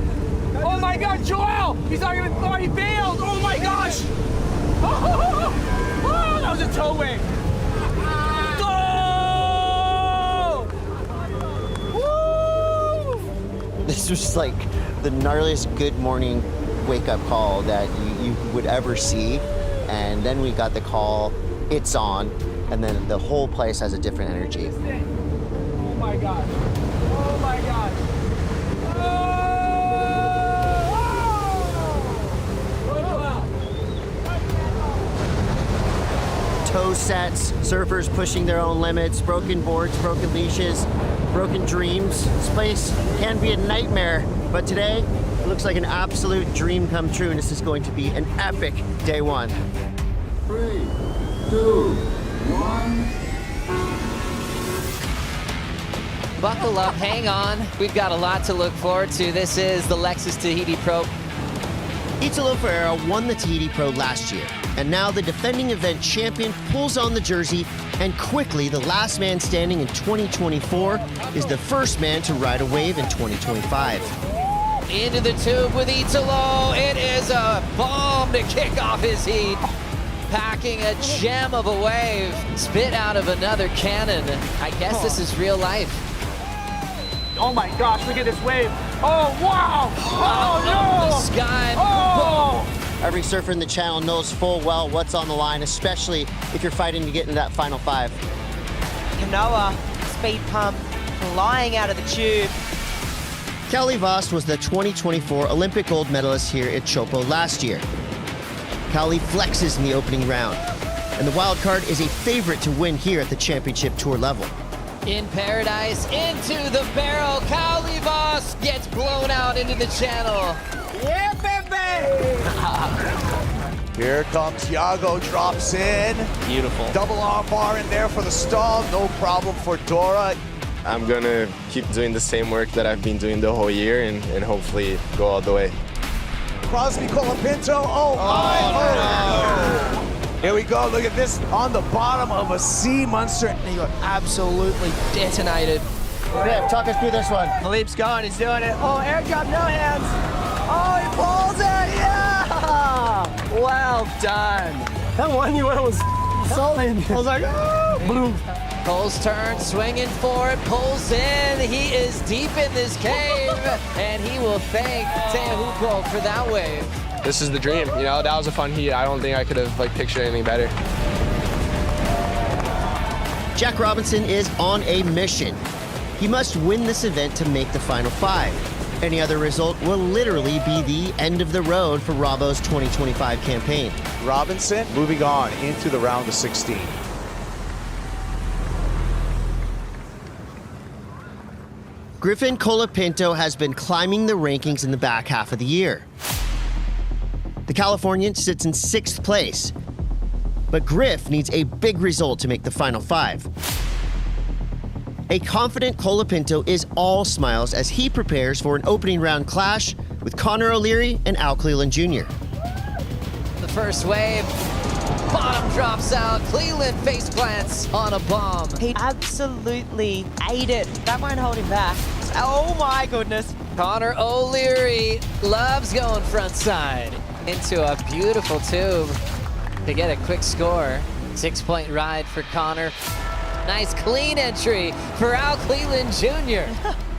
Oh my God, Joel! He's not even thought he bailed! Oh my gosh! Oh, that was a tow wave! This was like the gnarliest good morning wake-up call that you would ever see. And then we got the call, it's on, and then the whole place has a different energy. Oh my God! Oh my God! Tow sets, surfers pushing their own limits, broken boards, broken leashes, broken dreams. This place can be a nightmare, but today it looks like an absolute dream come true, and this is going to be an epic day 1. 3, 2, 1. Buckle up, hang on. We've got a lot to look forward to. This is the Lexus Tahiti Pro. Italo Ferreira won the Tahiti Pro last year, and now the defending event champion pulls on the jersey, and quickly the last man standing in 2024 is the first man to ride a wave in 2025. Into the tube with Italo. It is a bomb to kick off his heat. Packing a gem of a wave. Spit out of another cannon. I guess this is real life. Oh my gosh, look at this wave. Oh, wow. Oh, no. The sky. Oh. Every surfer in the channel knows full well what's on the line, especially if you're fighting to get into that final 5. Kanoa, speed pump, flying out of the tube. Kelly Vost was the 2024 Olympic gold medalist here at Teahupo'o last year. Kelly flexes in the opening round, and the wild card is a favorite to win here at the championship tour level. In paradise, into the barrel. Kalivas gets blown out into the channel. Yeah, baby! Here comes Iago, drops in. Beautiful. Double arm bar in there for the stall, no problem for Dora. I'm gonna keep doing the same work that I've been doing the whole year and hopefully go all the way. Crosby Colapinto, oh my! No. Here we go, look at this on the bottom of a sea monster. And he got absolutely detonated. Griff, talk us through this one. Philippe's going, he's doing it. Oh, air drop, no hands. Oh, he pulls it, yeah! Well done. That one you went was solid. I was like, oh, blue. Cole's turn, swinging for it, pulls in. He is deep in this cave, and he will thank Teahupo'o for that wave. This is the dream, you know, that was a fun heat. I don't think I could have pictured anything better. Jack Robinson is on a mission. He must win this event to make the final 5. Any other result will literally be the end of the road for Robbo's 2025 campaign. Robinson moving on into the round of 16. Griffin Colapinto has been climbing the rankings in the back half of the year. The Californian sits in 6th place, but Griff needs a big result to make the final 5. A confident Colapinto is all smiles as he prepares for an opening round clash with Connor O'Leary and Al Cleland Jr. The first wave, bottom drops out. Cleland face plants on a bomb. He absolutely ate it. That won't hold him back. Oh my goodness. Connor O'Leary loves going front side into a beautiful tube to get a quick score. 6-point ride for Connor. Nice clean entry for Al Cleland Jr.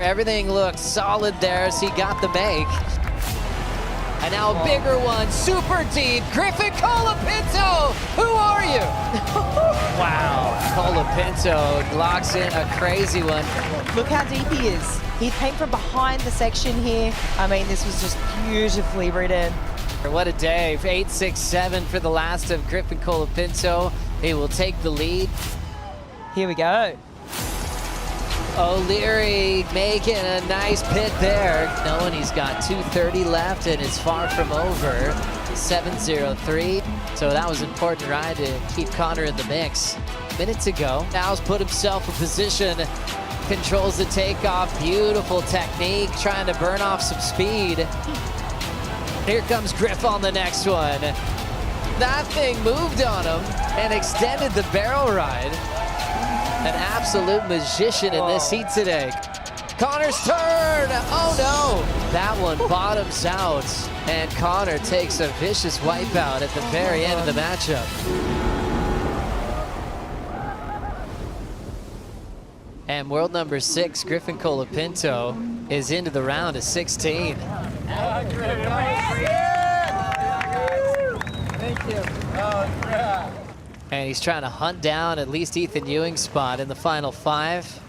Everything looked solid there as he got the make. And now a bigger one, super deep. Griffin Colapinto, who are you? Wow, Colapinto locks in a crazy one. Look how deep he is. He came from behind the section here. I mean, this was just beautifully ridden. What a day. 8-6-7 for the last of Griffin Colapinto. He will take the lead. Here we go. O'Leary making a nice pit there, knowing he's got 2:30 left and is far from over. 7:03. So that was an important ride to keep Connor in the mix. Minutes to go. Al's put himself in position, controls the takeoff. Beautiful technique, trying to burn off some speed. Here comes Griff on the next one. That thing moved on him and extended the barrel ride. An absolute magician in this heat today. Connor's turn. Oh no. That one bottoms out. And Connor takes a vicious wipeout at the very end of the matchup. And world number 6, Griffin Colapinto, is into the round of 16. Thank you. Oh, crap. And he's trying to hunt down at least Ethan Ewing's spot in the final 5.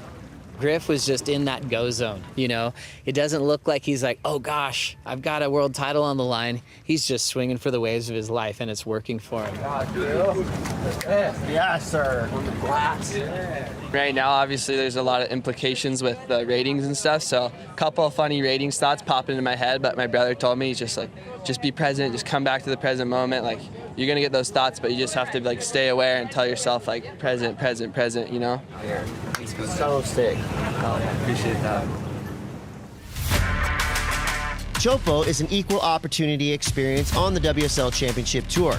Griff was just in that go zone, you know? It doesn't look like he's like, oh gosh, I've got a world title on the line. He's just swinging for the waves of his life, and it's working for him. Yes, sir. Right now, obviously, there's a lot of implications with the ratings and stuff, so a couple of funny ratings thoughts popped into my head, but my brother told me, he's just like, just be present, just come back to the present moment. Like, you're gonna get those thoughts, but you just have to like stay aware and tell yourself like present, present, present, you know? He's so sick. Oh, yeah, appreciate that. Teahupo'o is an equal opportunity experience on the WSL Championship Tour.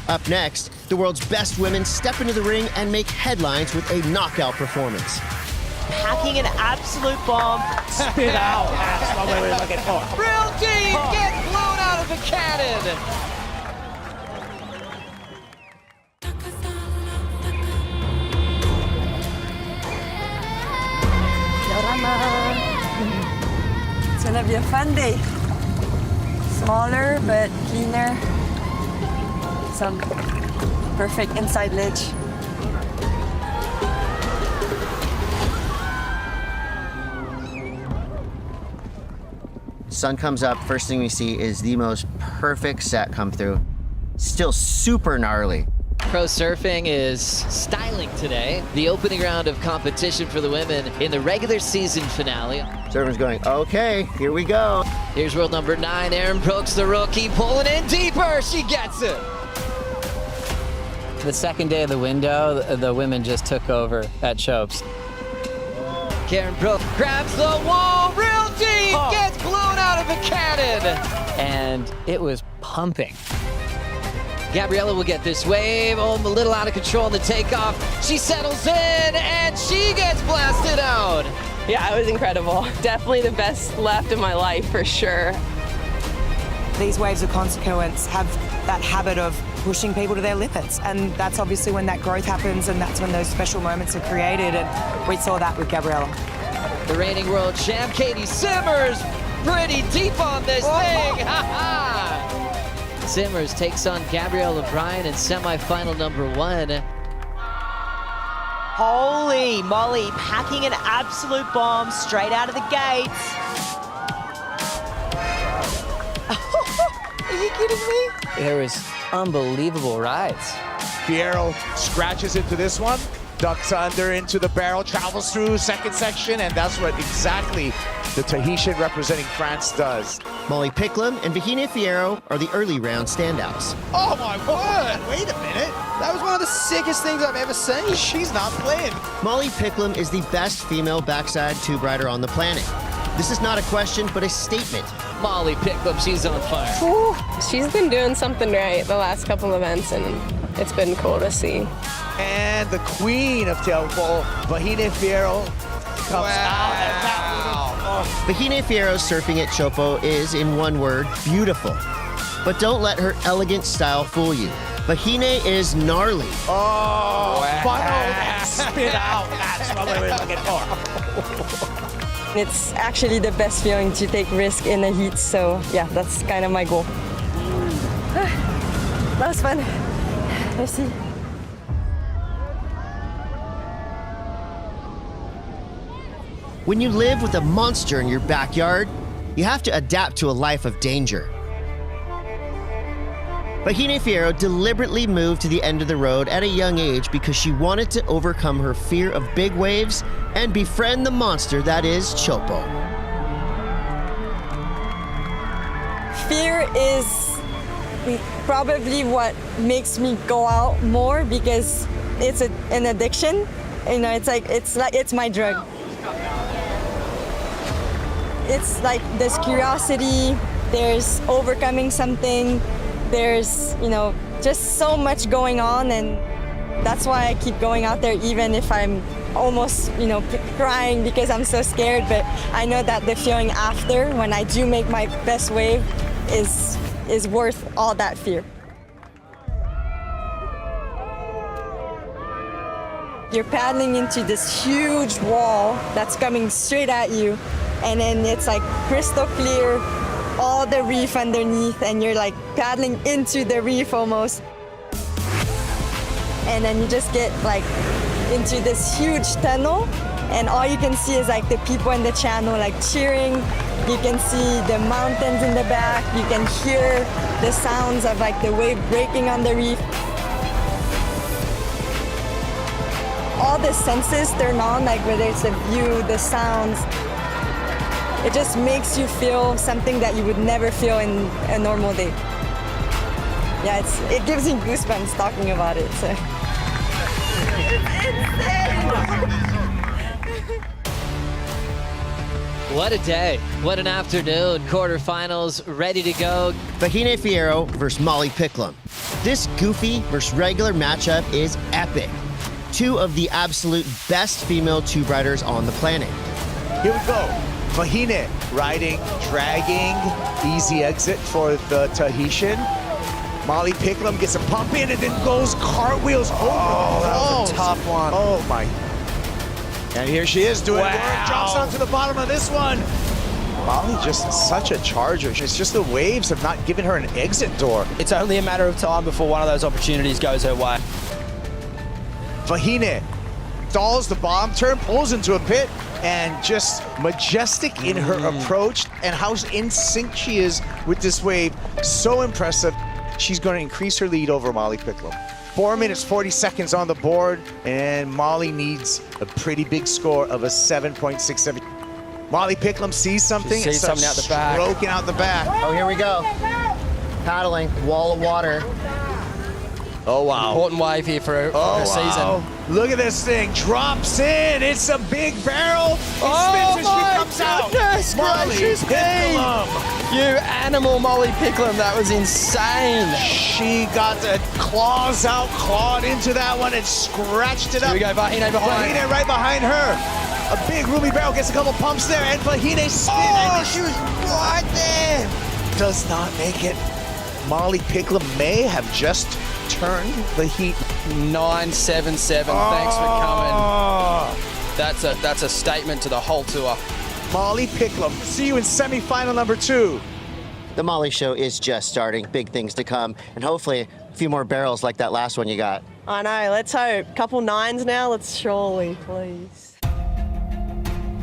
Up next, the world's best women step into the ring and make headlines with a knockout performance. packing an absolute bomb. Spit out. That's what we were looking for. Real deep gets blown out of the cannon. It's gonna be a fun day. Smaller but cleaner. Some perfect inside ledge. Sun comes up, first thing we see is the most perfect set come through. Still super gnarly. Pro surfing is styling today. The opening round of competition for the women in the regular season finale. Surfer's going, okay, here we go. Here's world number 9, Erin Brooks, the rookie, pulling in deeper. She gets it. The second day of the window, the women just took over at Chopes. Karen Brooks grabs the wall real deep, gets blown out of the cannon. And it was pumping. Gabriella will get this wave, a little out of control in the takeoff. She settles in and she gets blasted out. Yeah, it was incredible. Definitely the best left of my life for sure. These waves of consequence have that habit of pushing people to their limits, and that's obviously when that growth happens, and that's when those special moments are created, and we saw that with Gabriella. The reigning world champ, Katie Simmers, pretty deep on this thing. Simmers takes on Gabrielle O'Brien in semifinal number 1. Holy moly, packing an absolute bomb straight out of the gates. Are you kidding me? There was unbelievable rides. Fierro scratches into this one, ducks under into the barrel, travels through second section, and that's what exactly the Tahitian representing France does. Molly Picklum and Vahine Fierro are the early round standouts. Oh my word! Wait a minute. That was one of the sickest things I've ever seen. She's not playing. Molly Picklum is the best female backside tube rider on the planet. This is not a question, but a statement. Molly Picklum, she's on fire. Whew. She's been doing something right the last couple events, and it's been cool to see. And the queen of Teahupo'o, Vahine Fierro, comes out. And that Vahine Fierro's surfing at Teahupo'o is, in one word, beautiful. But don't let her elegant style fool you. Vahine is gnarly. Oh, funnel and spit out. That's what we were looking for. It's actually the best feeling to take risk in the heat, so yeah, that's kind of my goal. That was fun. Merci. When you live with a monster in your backyard, you have to adapt to a life of danger. Vahine Fierro deliberately moved to the end of the road at a young age because she wanted to overcome her fear of big waves and befriend the monster that is Teahupo'o. Fear is probably what makes me go out more because it's an addiction. You know, it's my drug. It's like there's curiosity, there's overcoming something, there's, just so much going on, and that's why I keep going out there even if I'm almost, crying because I'm so scared, but I know that the feeling after when I do make my best wave is worth all that fear. You're paddling into this huge wall that's coming straight at you, and then it's like crystal clear, all the reef underneath, and you're like paddling into the reef almost. And then you just get like into this huge tunnel, and all you can see is like the people in the channel like cheering. You can see the mountains in the back. You can hear the sounds of like the wave breaking on the reef. All the senses turn on, like whether it's the view, the sounds. It just makes you feel something that you would never feel in a normal day. Yeah, it gives me goosebumps talking about it. So. What a day. What an afternoon. Quarterfinals ready to go. Vahine Fierro versus Molly Picklum. This goofy versus regular matchup is epic. two of the absolute best female tube riders on the planet. Here we go. Vahine riding, dragging, easy exit for the Tahitian. Molly Picklum gets a pump in and then goes cartwheels over. Oh, that was a tough one. Oh my. And here she is doing work, drops onto the bottom of this one. Molly just such a charger. It's just the waves have not given her an exit door. It's only a matter of time before one of those opportunities goes her way. Vahine stalls the bomb turn, pulls into a pit, and just majestic in her approach and how in sync she is with this wave. So impressive. She's going to increase her lead over Molly Picklum. 4 minutes, 40 seconds on the board, and Molly needs a pretty big score of a 7.67. Molly Picklum sees something. She sees something out the back. Stroking out the back. Oh, here we go. Paddling, wall of water. Oh, wow. Important wave here for her season. Look at this thing. Drops in. It's a big barrel. It spins as she comes out. Molly Picklum. You animal, Molly Picklum. That was insane. She got the claws out, clawed into that one and scratched it up. Here we go, Vahine behind. Vahine right behind her. A big ruby barrel gets a couple pumps there, and Vahine spin. Oh, she was right there. Does not make it. Molly Picklum may have just turned the heat. 977. Thanks for coming. That's a statement to the whole tour. Molly Picklum. See you in semifinal number 2. The Molly Show is just starting. Big things to come, and hopefully a few more barrels like that last one you got. I know, let's hope. Couple 9s now, let's surely, please.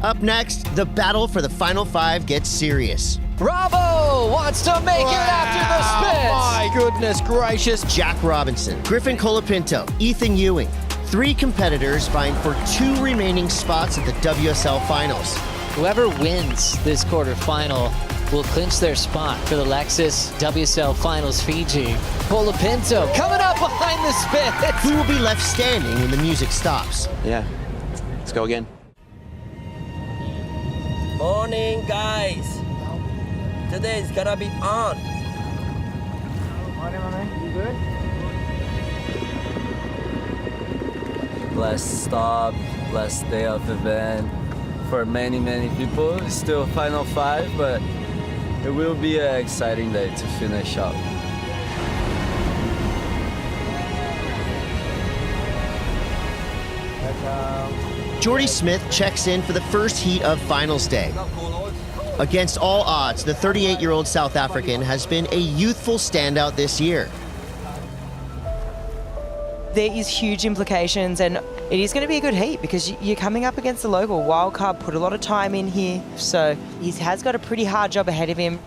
Up next, the battle for the final 5 gets serious. Bravo wants to make it after the spin. My goodness gracious. Jack Robinson, Griffin Colapinto, Ethan Ewing. 3 competitors vying for 2 remaining spots at the WSL Finals. Whoever wins this quarterfinal will clinch their spot for the Lexus WSL Finals Fiji. Colapinto coming up behind the spin. Who will be left standing when the music stops? Yeah, let's go again. Morning, guys. Today is gonna be on. Morning, my man. You good? Blessed stop, blessed day of event for many people. Still final 5, but it will be an exciting day to finish up. Jordy Smith checks in for the first heat of finals day. Against all odds, the 38-year-old South African has been a youthful standout this year. There is huge implications, and it is going to be a good heat because you're coming up against the local. Wildcard put a lot of time in here, so he has got a pretty hard job ahead of him.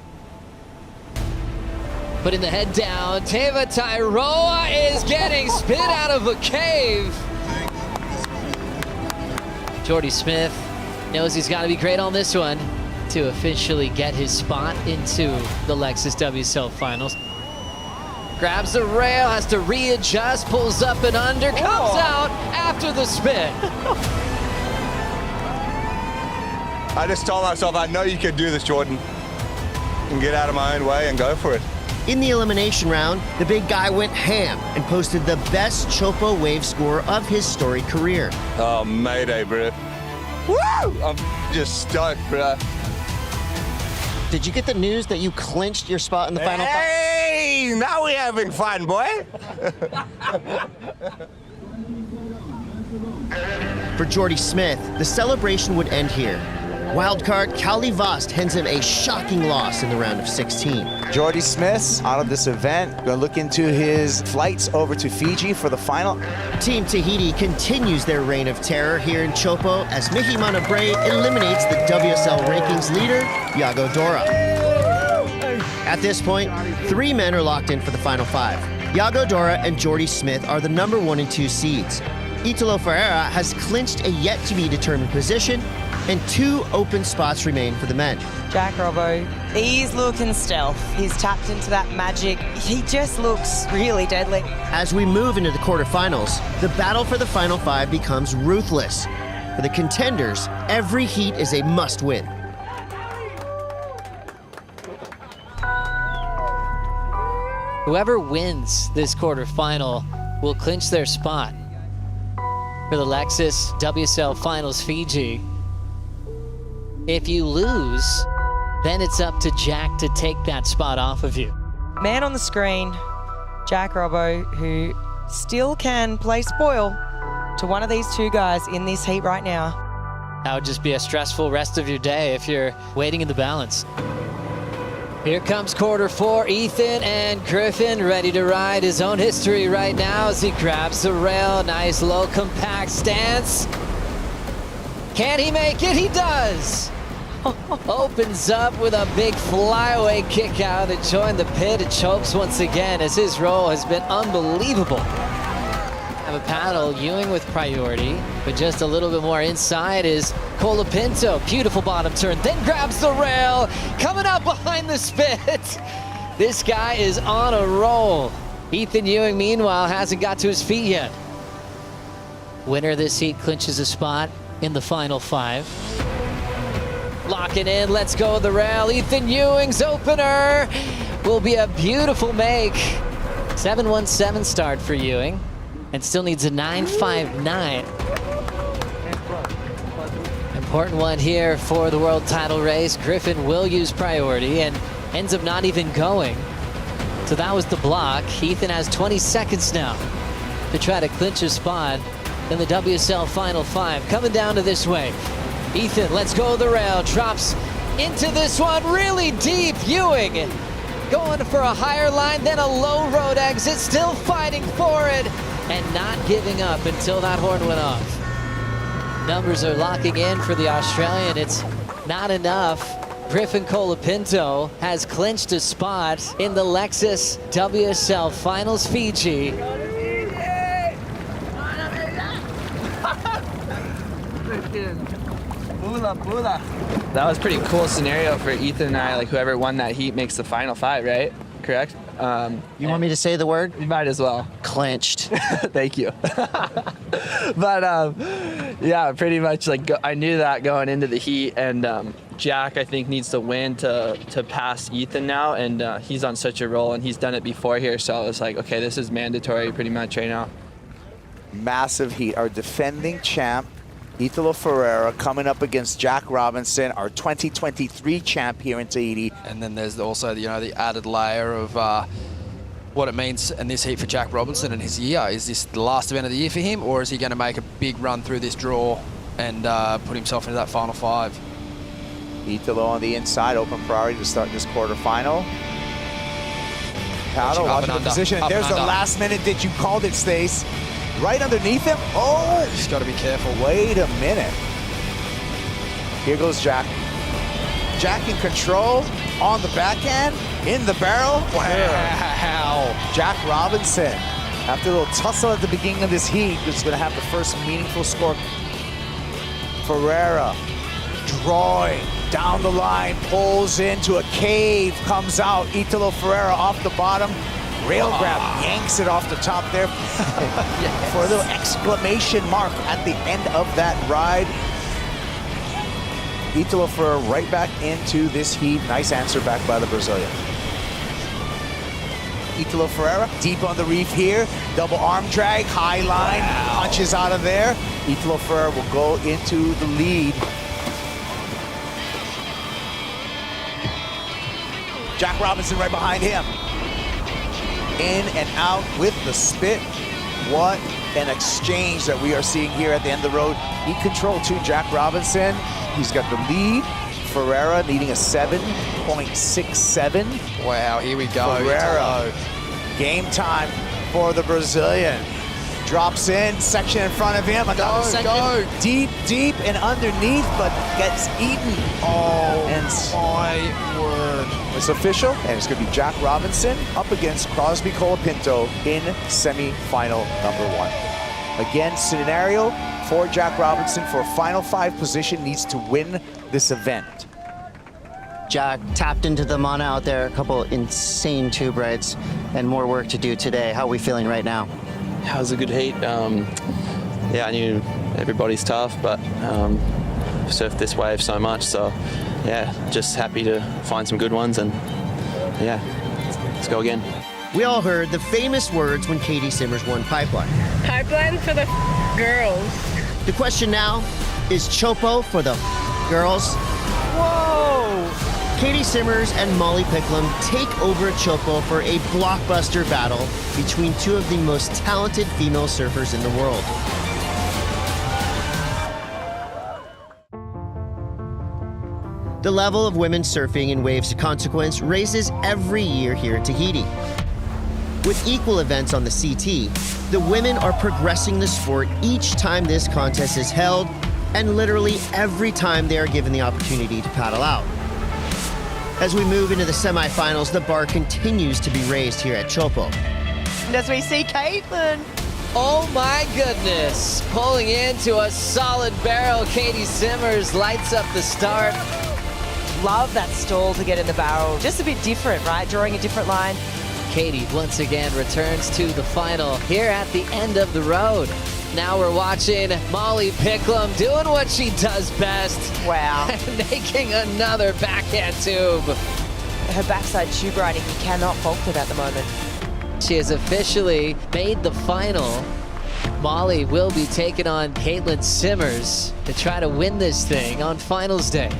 Putting the head down, Teva Tairoa is getting spit out of a cave. Jordy Smith knows he's got to be great on this one to officially get his spot into the Lexus WSL Finals. Grabs the rail, has to readjust, pulls up and under, comes out after the spin. I just told myself, I know you could do this, Jordan, and get out of my own way and go for it. In the elimination round, the big guy went ham and posted the best Teahupo'o wave score of his storied career. Oh, mayday, bro. Woo! I'm just stoked, bro. Did you get the news that you clinched your spot in the final 5? Hey, now we're having fun, boy. For Jordy Smith, the celebration would end here. Wildcard Callie Vost hands him a shocking loss in the round of 16. Jordy Smith out of this event. Going to look into his flights over to Fiji for the final. Team Tahiti continues their reign of terror here in Teahupo'o as Mihimana Bray eliminates the WSL rankings leader, Iago Dora. At this point, 3 men are locked in for the final 5. Iago Dora and Jordy Smith are the number 1 and 2 seeds. Italo Ferreira has clinched a yet-to-be-determined position, and 2 open spots remain for the men. Jack Robbo, he's looking stealth. He's tapped into that magic. He just looks really deadly. As we move into the quarterfinals, the battle for the final 5 becomes ruthless. For the contenders, every heat is a must-win. Whoever wins this quarterfinal will clinch their spot for the Lexus WSL Finals Fiji. If you lose, then it's up to Jack to take that spot off of you. Man on the screen, Jack Robbo, who still can play spoil to one of these two guys in this heat right now. That would just be a stressful rest of your day if you're waiting in the balance. Here comes quarter 4, Ethan and Griffin ready to ride his own history right now as he grabs the rail. Nice low compact stance. Can he make it? He does. Opens up with a big flyaway kick out and join the pit and chokes once again as his roll has been unbelievable. Have a paddle, Ewing with priority, but just a little bit more inside is Colapinto. Beautiful bottom turn, then grabs the rail, coming up behind the spit. This guy is on a roll. Ethan Ewing, meanwhile, hasn't got to his feet yet. Winner of this heat clinches a spot in the final 5. Locking in, let's go the rail. Ethan Ewing's opener will be a beautiful make. 7:17 start for Ewing. And still needs a 9.59. Important one here for the world title race. Griffin will use priority and ends up not even going. So that was the block. Ethan has 20 seconds now to try to clinch a spot in the WSL Final 5. Coming down to this wave. Ethan, let's go the rail. Drops into this one really deep. Ewing going for a higher line, then a low road exit. Still fighting for it. And not giving up until that horn went off. Numbers are locking in for the Australian. It's not enough. Griffin Colapinto has clinched a spot in the Lexus WSL Finals Fiji. That was pretty cool scenario for Ethan and I. Like whoever won that heat makes the final 5, right? Correct? You want me to say the word? You might as well. Clinched. Thank you. But yeah, pretty much like I knew that going into the heat, and Jack I think needs to win to pass Ethan now, and he's on such a roll and he's done it before here, so I was like, okay, this is mandatory pretty much right now. Massive heat. Our defending champ, Italo Ferreira, coming up against Jack Robinson, our 2023 champ here in Tahiti. And then there's also the added layer of what it means in this heat for Jack Robinson and his year. Is this the last event of the year for him, or is he going to make a big run through this draw and put himself into that final 5? Italo on the inside, open priority to start this quarterfinal. Paddle, watching the position. There's the last minute that you called it, Stace. Right underneath him. Oh! Just got to be careful. Wait a minute. Here goes Jack. Jack in control on the backhand, in the barrel. Wow. Jack Robinson, after a little tussle at the beginning of this heat, is going to have the first meaningful score. Ferreira drawing down the line, pulls into a cave, comes out. Italo Ferreira off the bottom. Rail grab, yanks it off the top there yes. For a little exclamation mark at the end of that ride. Italo Ferreira right back into this heat. Nice answer back by the Brazilian. Italo Ferreira deep on the reef here. Double arm drag, high line, punches out of there. Italo Ferreira will go into the lead. Jack Robinson right behind him. In and out with the spit. What an exchange that we are seeing here at the end of the road. Heat control to Jack Robinson. He's got the lead. Ferreira needing a 7.67. Wow, here we go. Ferreira, game time for the Brazilian. Drops in, section in front of him. Another section deep, deep and underneath, but gets eaten. Oh, and my word. It's official, and it's going to be Jack Robinson up against Crosby Colapinto in semi-final number 1. Again, scenario for Jack Robinson for a final 5 position, needs to win this event. Jack tapped into the mana out there, a couple insane tube rides, and more work to do today. How are we feeling right now? Yeah, it was a good heat. Yeah, I knew everybody's tough, but surfed this wave so much, so yeah, just happy to find some good ones, and yeah, let's go again. We all heard the famous words when Katie Simmers won Pipeline. Pipeline for the girls. The question now is Chopo for the girls. Whoa! Katie Simmers and Molly Picklum take over at Chopo for a blockbuster battle between two of the most talented female surfers in the world. The level of women surfing in Waves of Consequence raises every year here in Tahiti. With equal events on the CT, the women are progressing the sport each time this contest is held, and literally every time they are given the opportunity to paddle out. As we move into the semifinals, the bar continues to be raised here at Chopo. And as we see Caitlin. Oh my goodness. Pulling into a solid barrel, Katie Simmers lights up the start. Love that stall to get in the barrel. Just a bit different, right? Drawing a different line. Katie once again returns to the final here at the end of the road. Now we're watching Molly Picklum doing what she does best. Wow. Making another backhand tube. Her backside tube riding, you cannot fault it at the moment. She has officially made the final. Molly will be taking on Caitlin Simmers to try to win this thing on finals day.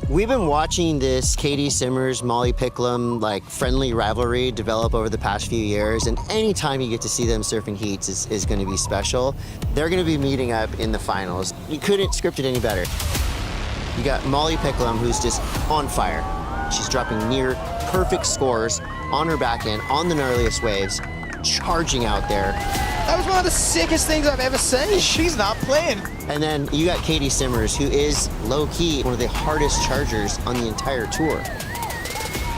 We've been watching this Katie Simmers, Molly Picklum, friendly rivalry develop over the past few years, and anytime you get to see them surfing heats is going to be special. They're going to be meeting up in the finals. You couldn't script it any better. You got Molly Picklum, who's just on fire. She's dropping near perfect scores on her backhand, on the gnarliest waves, charging out there. That was one of the sickest things I've ever seen. She's not playing. And then you got Katie Simmers, who is low-key one of the hardest chargers on the entire tour.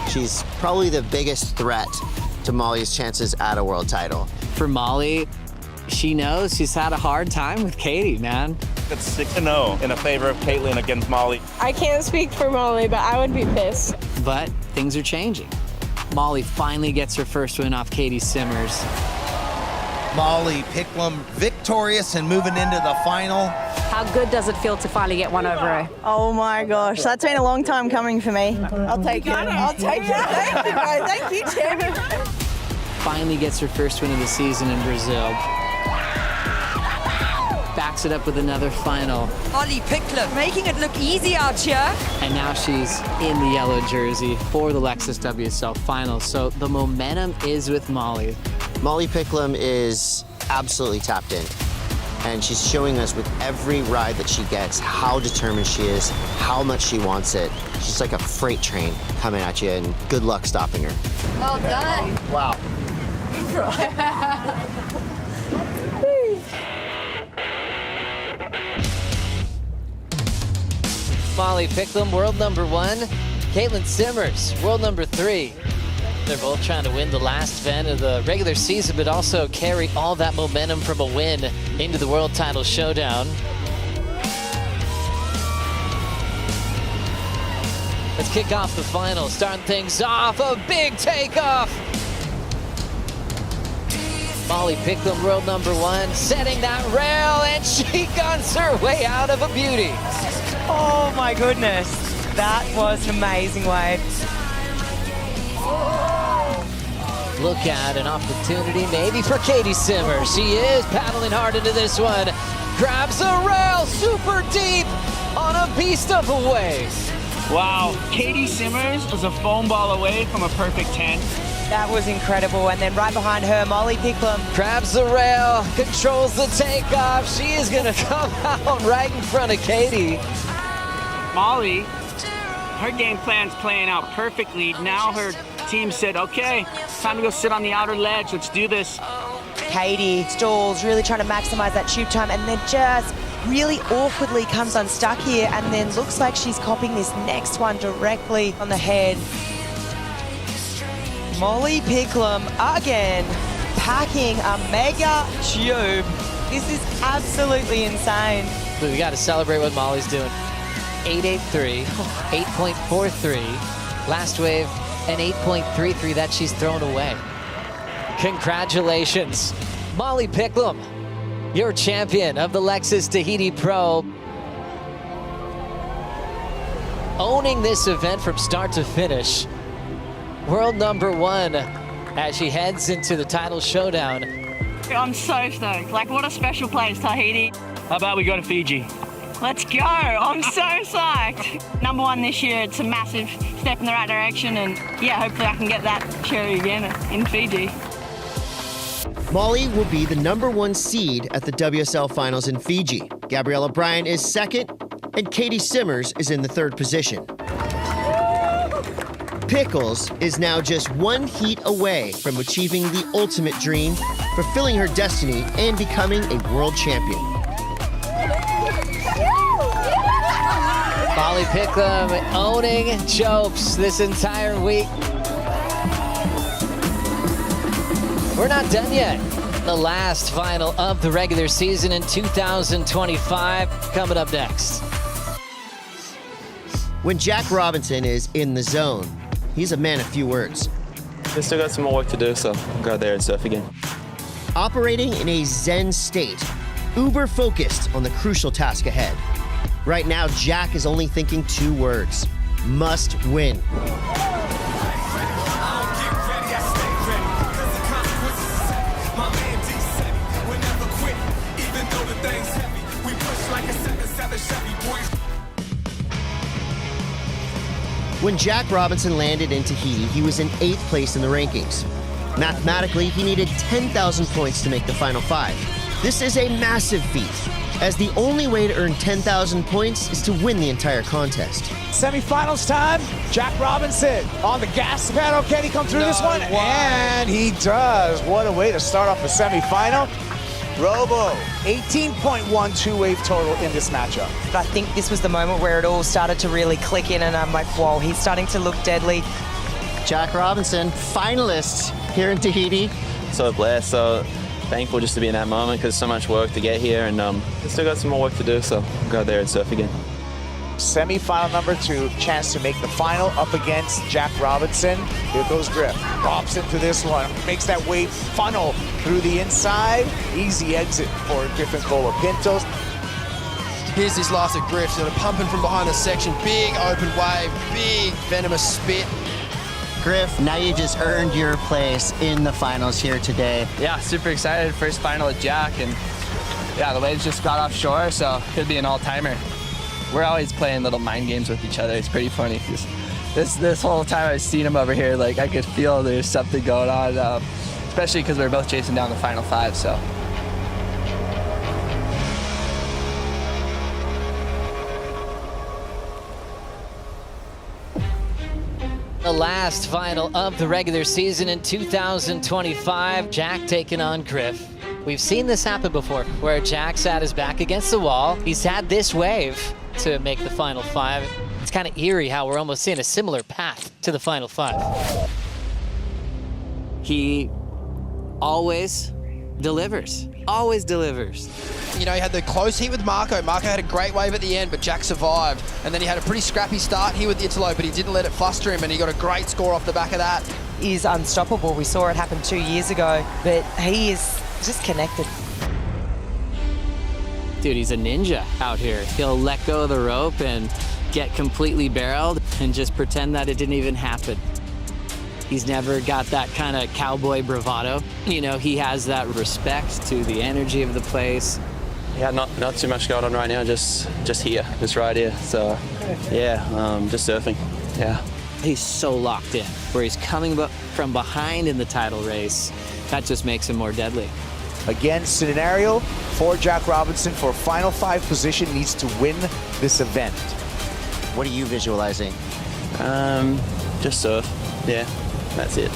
She's probably the biggest threat to Molly's chances at a world title. For Molly, she knows she's had a hard time with Katie, man. It's 6-0 in a favor of Caitlin against Molly. I can't speak for Molly, but I would be pissed. But things are changing. Molly finally gets her first win off Katie Simmers. Molly Picklum victorious and moving into the final. How good does it feel to finally get one over her? Oh my gosh, that's been a long time coming for me. I'll take it. I'll take it. Thank you, guys. Thank you, Tim. Finally gets her first win of the season in Brazil. Backs it up with another final. Molly Picklum making it look easy out here. And now she's in the yellow jersey for the Lexus WSL final. So the momentum is with Molly. Molly Picklum is absolutely tapped in, and she's showing us with every ride that she gets how determined she is, how much she wants it. She's like a freight train coming at you, and good luck stopping her. Well done. Wow. Molly Picklum, world number 1. Caitlin Simmers, world number 3. They're both trying to win the last event of the regular season, but also carry all that momentum from a win into the world title showdown. Let's kick off the final, starting things off, a big takeoff. Molly Picklum, world number 1, setting that rail, and she guns her way out of a beauty. Oh my goodness, that was an amazing wave. Look at an opportunity maybe for Katie Simmers. She is paddling hard into this one. Grabs a rail super deep on a beast of a wave. Wow, Katie Simmers was a foam ball away from a perfect 10. That was incredible. And then right behind her, Molly Picklum. Grabs the rail, controls the takeoff. She is going to come out right in front of Katie. Molly, her game plan's playing out perfectly. Now her team said, okay, time to go sit on the outer ledge. Let's do this. Katie stalls, really trying to maximize that tube time, and then just really awkwardly comes unstuck here, and then looks like she's copying this next one directly on the head. Molly Picklum again, packing a mega tube. This is absolutely insane. We got to celebrate what Molly's doing. 8.83, 8.43, last wave, and 8.33 that she's thrown away. Congratulations, Molly Picklum, your champion of the Lexus Tahiti Pro. owning this event from start to finish. World number 1 as she heads into the title showdown. I'm so stoked. Like, what a special place, Tahiti. How about we go to Fiji? Let's go. I'm so psyched. Number 1 this year. It's a massive step in the right direction. And yeah, hopefully I can get that cherry again in Fiji. Molly will be the number 1 seed at the WSL Finals in Fiji. Gabriella Bryan is second, and Katie Simmers is in the 3rd position. Pickles is now just 1 heat away from achieving the ultimate dream, fulfilling her destiny and becoming a world champion. Molly Picklum owning Chopes this entire week. We're not done yet. The last final of the regular season in 2025 coming up next. When Jack Robinson is in the zone, he's a man of few words. We still got some more work to do, so I'll go there and surf again. Operating in a zen state, uber focused on the crucial task ahead. Right now, Jack is only thinking 2 words: must win. When Jack Robinson landed in Tahiti, he was in 8th place in the rankings. Mathematically, he needed 10,000 points to make the final 5. This is a massive feat, as the only way to earn 10,000 points is to win the entire contest. Semifinals time, Jack Robinson on the gas pedal. Can he come through this one? And he does. What a way to start off the semifinal. Robo, 18.12 wave total in this matchup. I think this was the moment where it all started to really click in, and I'm like, whoa, he's starting to look deadly. Jack Robinson, finalist here in Tahiti. So blessed, so thankful just to be in that moment because so much work to get here, and we still got some more work to do, so I'll go there and surf again. Semi-final number 2, chance to make the final up against Jack Robinson. Here goes Griff, drops into this one, makes that wave funnel through the inside. Easy exit for Griffin Colapinto. Here's this last of Griff, sort of pumping from behind the section. Big open wave, big venomous spit. Griff, now you just earned your place in the finals here today. Yeah, super excited. First final with Jack, and yeah, the waves just got offshore, so could be an all-timer. We're always playing little mind games with each other. It's pretty funny. This whole time I've seen him over here, like I could feel there's something going on, especially because we're both chasing down the final 5, so. The last final of the regular season in 2025, Jack taking on Griff. We've seen this happen before, where Jack's had his back against the wall. He's had this wave to make the final 5. It's kind of eerie how we're almost seeing a similar path to the final 5. He always delivers. Always delivers. You know, he had the close heat with Marco. Marco had a great wave at the end, but Jack survived. And then he had a pretty scrappy start here with the interlope, but he didn't let it fluster him, and he got a great score off the back of that. He's unstoppable. We saw it happen 2 years ago, but he is just connected. Dude, he's a ninja out here. He'll let go of the rope and get completely barreled and just pretend that it didn't even happen. He's never got that kind of cowboy bravado. You know, he has that respect to the energy of the place. Yeah, not too much going on right now, just here, just right here. So, yeah, just surfing, yeah. He's so locked in, where he's coming from behind in the title race. That just makes him more deadly. Again, scenario for Jack Robinson for final 5 position, needs to win this event. What are you visualizing? Just surf, yeah, that's it.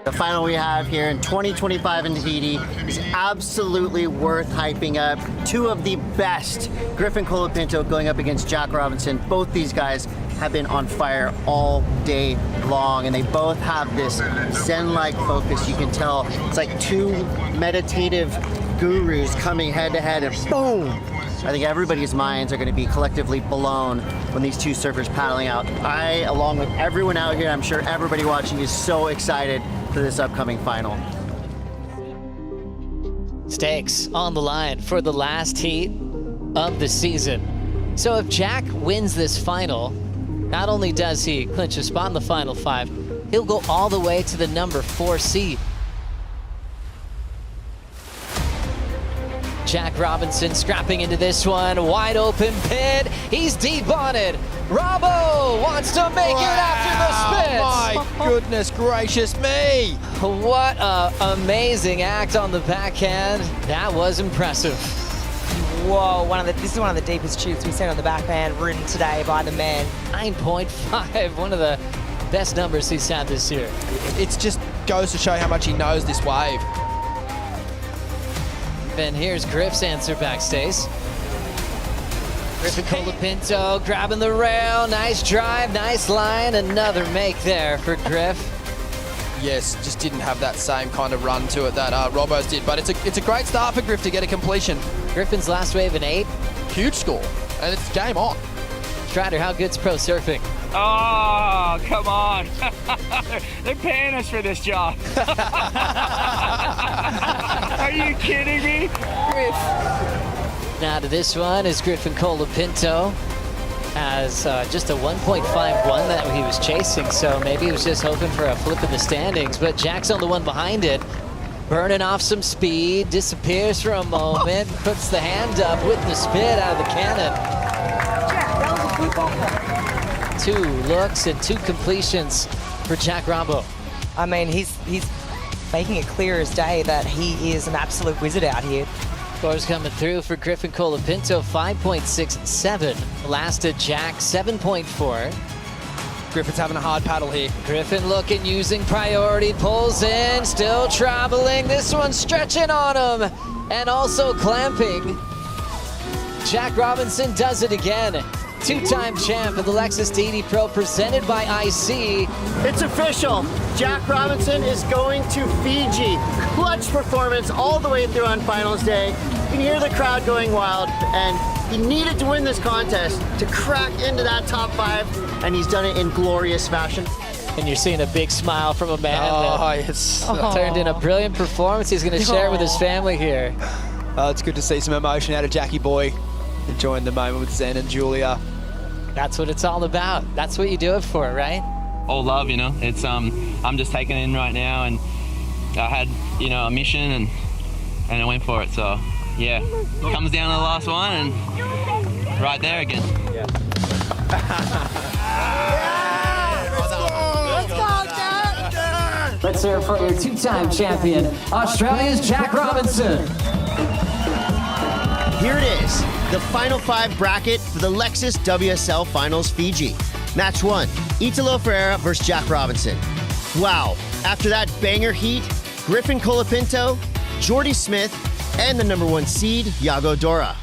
The final we have here in 2025 in Tahiti is absolutely worth hyping up. 2 of the best. Griffin Colapinto going up against Jack Robinson. Both these guys have been on fire all day long, and they both have this zen-like focus. You can tell it's like 2 meditative gurus coming head to head, and boom! I think everybody's minds are going to be collectively blown when these 2 surfers paddling out. I, along with everyone out here, I'm sure everybody watching is so excited for this upcoming final. Stakes on the line for the last heat of the season. So if Jack wins this final, not only does he clinch a spot in the final 5, he'll go all the way to the number 4 seed. Jack Robinson scrapping into this one, wide open pit. He's deep on it. Robbo wants to make it after the spin. My goodness gracious me. What an amazing act on the backhand. That was impressive. Whoa, this is one of the deepest tubes we've seen on the backhand ridden today by the man. 9.5, one of the best numbers he's had this year. It just goes to show how much he knows this wave. And here's Griff's answer backstage. Griffin Colapinto grabbing the rail. Nice drive, nice line. Another make there for Griff. Yes, just didn't have that same kind of run to it that Robbo's did. But it's a great start for Griff to get a completion. Griffin's last wave an 8. Huge score. And it's game on. Strider, how good's pro surfing? Oh, come on. They're paying us for this job. Are you kidding me? Griff. Now to this one is Griffin Colapinto. Has just a 1.51 that he was chasing, so maybe he was just hoping for a flip in the standings, but Jack's on the one behind it. Burning off some speed, disappears for a moment, puts the hand up with the spit out of the cannon. Jack, that was a football call. 2 looks and 2 completions for Jack Rombo. I mean, he's making it clear as day that he is an absolute wizard out here. Scores coming through for Griffin Colapinto, 5.67. Lasted Jack, 7.4. Griffin's having a hard paddle here. Griffin looking, using priority, pulls in, still traveling. This one stretching on him and also clamping. Jack Robinson does it again. 2-time champ of the Lexus Tahiti Pro presented by IC. It's official. Jack Robinson is going to Fiji. Clutch performance all the way through on finals day. You can hear the crowd going wild, and he needed to win this contest to crack into that top 5, and he's done it in glorious fashion. And you're seeing a big smile from a man it's turned in a brilliant performance. He's going to share it with his family here. It's good to see some emotion out of Jackie boy. Enjoying the moment with Zen and Julia. That's what it's all about. That's what you do it for, right? All love, you know. It's I'm just taking it in right now, and I had, you know, a mission, and I went for it. So yeah, comes down to the last one, and right there again. Yeah. Let's hear it for your 2-time champion, Australia's Jack Robinson. Here it is, the final 5 bracket for the Lexus WSL Finals Fiji. Match 1, Italo Ferreira versus Jack Robinson. Wow, after that banger heat, Griffin Colapinto, Jordy Smith, and the number 1 seed, Yago Dora.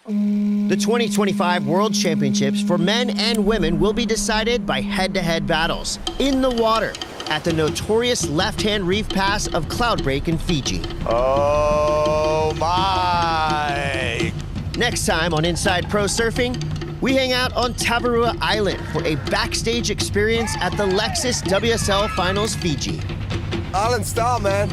The 2025 World Championships for men and women will be decided by head-to-head battles in the water at the notorious left-hand reef pass of Cloudbreak in Fiji. Oh my! Next time on Inside Pro Surfing, we hang out on Tavarua Island for a backstage experience at the Lexus WSL Finals Fiji. Island style, man.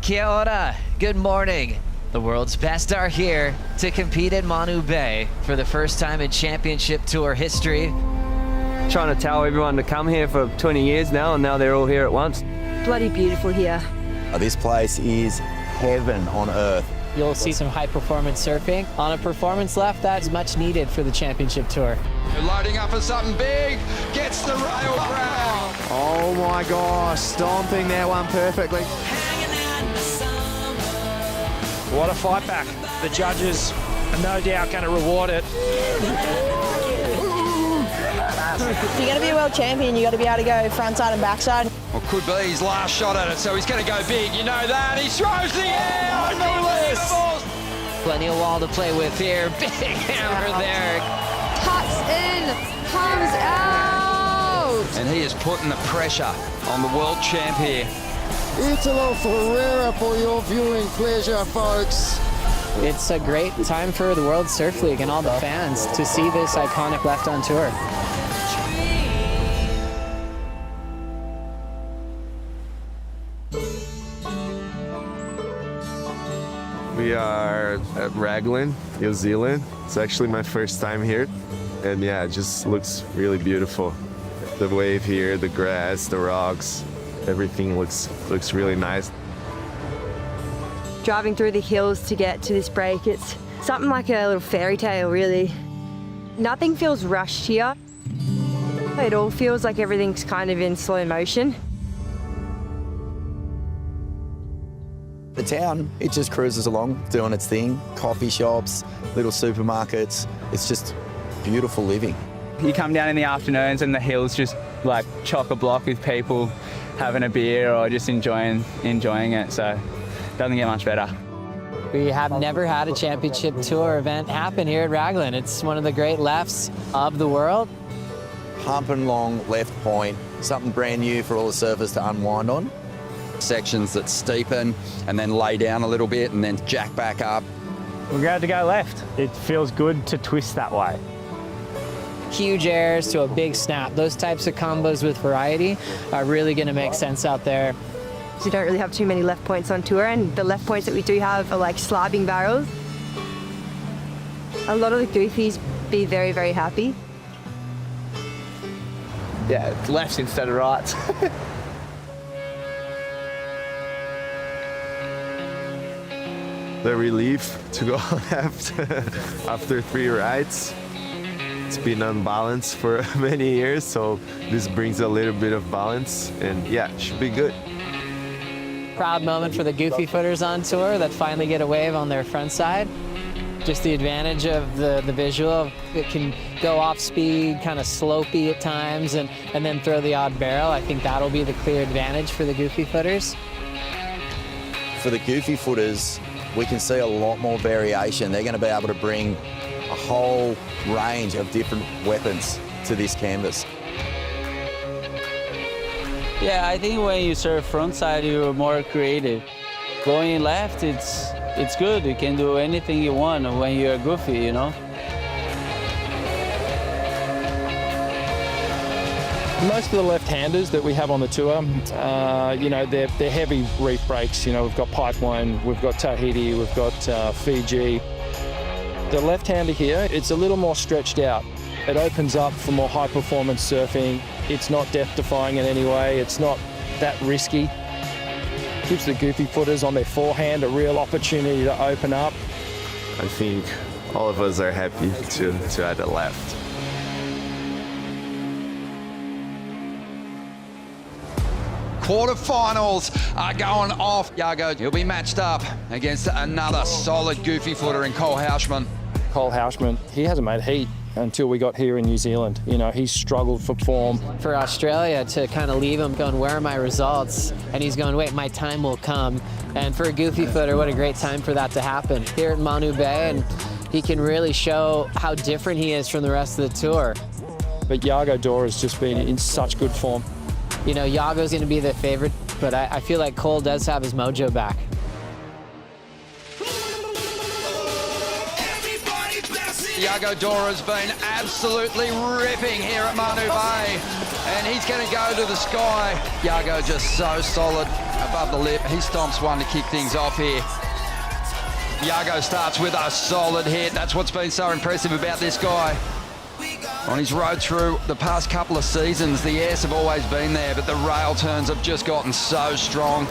Kia ora, good morning. The world's best are here to compete at Manu Bay for the first time in championship tour history. Trying to tell everyone to come here for 20 years now, and now they're all here at once. Bloody beautiful here. This place is heaven on earth. You'll see some high performance surfing on a performance left that is much needed for the championship tour. You're loading up for something big, gets the rail ground. Oh my gosh, stomping that one perfectly. What a fight back. The judges are no doubt going to reward it. If you're going to be a world champion, you got to be able to go front side and backside. Well, could be his last shot at it, so he's going to go big. You know that. He throws the air. Plenty of wall to play with here. Big hammer there. Cuts in, comes out. And he is putting the pressure on the world champ here. Italo Ferreira for your viewing pleasure, folks. It's a great time for the World Surf League and all the fans to see this iconic left on tour. We are at Raglan, New Zealand. It's actually my first time here. And yeah, it just looks really beautiful. The wave here, the grass, the rocks, everything looks really nice. Driving through the hills to get to this break, it's something like a little fairy tale, really. Nothing feels rushed here. It all feels like everything's kind of in slow motion. The town, it just cruises along, doing its thing. Coffee shops, little supermarkets. It's just beautiful living. You come down in the afternoons and the hills just like chock-a-block with people having a beer or just enjoying it. So it doesn't get much better. We have never had a championship tour event happen here at Raglan. It's one of the great lefts of the world. Hump and long left point, something brand new for all the surfers to unwind on. Sections that steepen and then lay down a little bit and then jack back up. We're glad to go left. It feels good to twist that way. Huge airs to a big snap. Those types of combos with variety are really going to make sense out there. You don't really have too many left points on tour, and the left points that we do have are like slabbing barrels. A lot of the goofies be very, very happy. Yeah, it's lefts instead of rights. The relief to go left after 3 rides. It's been unbalanced for many years, so this brings a little bit of balance, and yeah, it should be good. Proud moment for the goofy footers on tour that finally get a wave on their front side. Just the advantage of the visual. It can go off speed, kind of slopey at times, and then throw the odd barrel. I think that'll be the clear advantage for the goofy footers. For the goofy footers, we can see a lot more variation. They're going to be able to bring a whole range of different weapons to this canvas. Yeah, I think when you surf frontside, you're more creative. Going left, it's good. You can do anything you want when you're goofy, you know? Most of the left-handers that we have on the tour, you know, they're heavy reef breaks. You know, we've got Pipeline, we've got Tahiti, we've got Fiji. The left-hander here, it's a little more stretched out. It opens up for more high-performance surfing. It's not death-defying in any way. It's not that risky. Gives the goofy footers on their forehand a real opportunity to open up. I think all of us are happy to add a left. Quarterfinals are going off. Iago, he'll be matched up against another solid goofy footer in Cole Houshman. Cole Houshman, he hasn't made heat until we got here in New Zealand. You know, he's struggled for form. For Australia to kind of leave him going, where are my results? And he's going, wait, my time will come. And for a goofy footer, what a great time for that to happen here at Manu Bay. And he can really show how different he is from the rest of the tour. But Iago Dora's just been in such good form. You know, Iago's going to be the favorite, but I feel like Cole does have his mojo back. Iago Dora's been absolutely ripping here at Manu Bay, and he's going to go to the sky. Iago just so solid above the lip. He stomps one to kick things off here. Iago starts with a solid hit. That's what's been so impressive about this guy. On his road through the past couple of seasons, the airs have always been there, but the rail turns have just gotten so strong.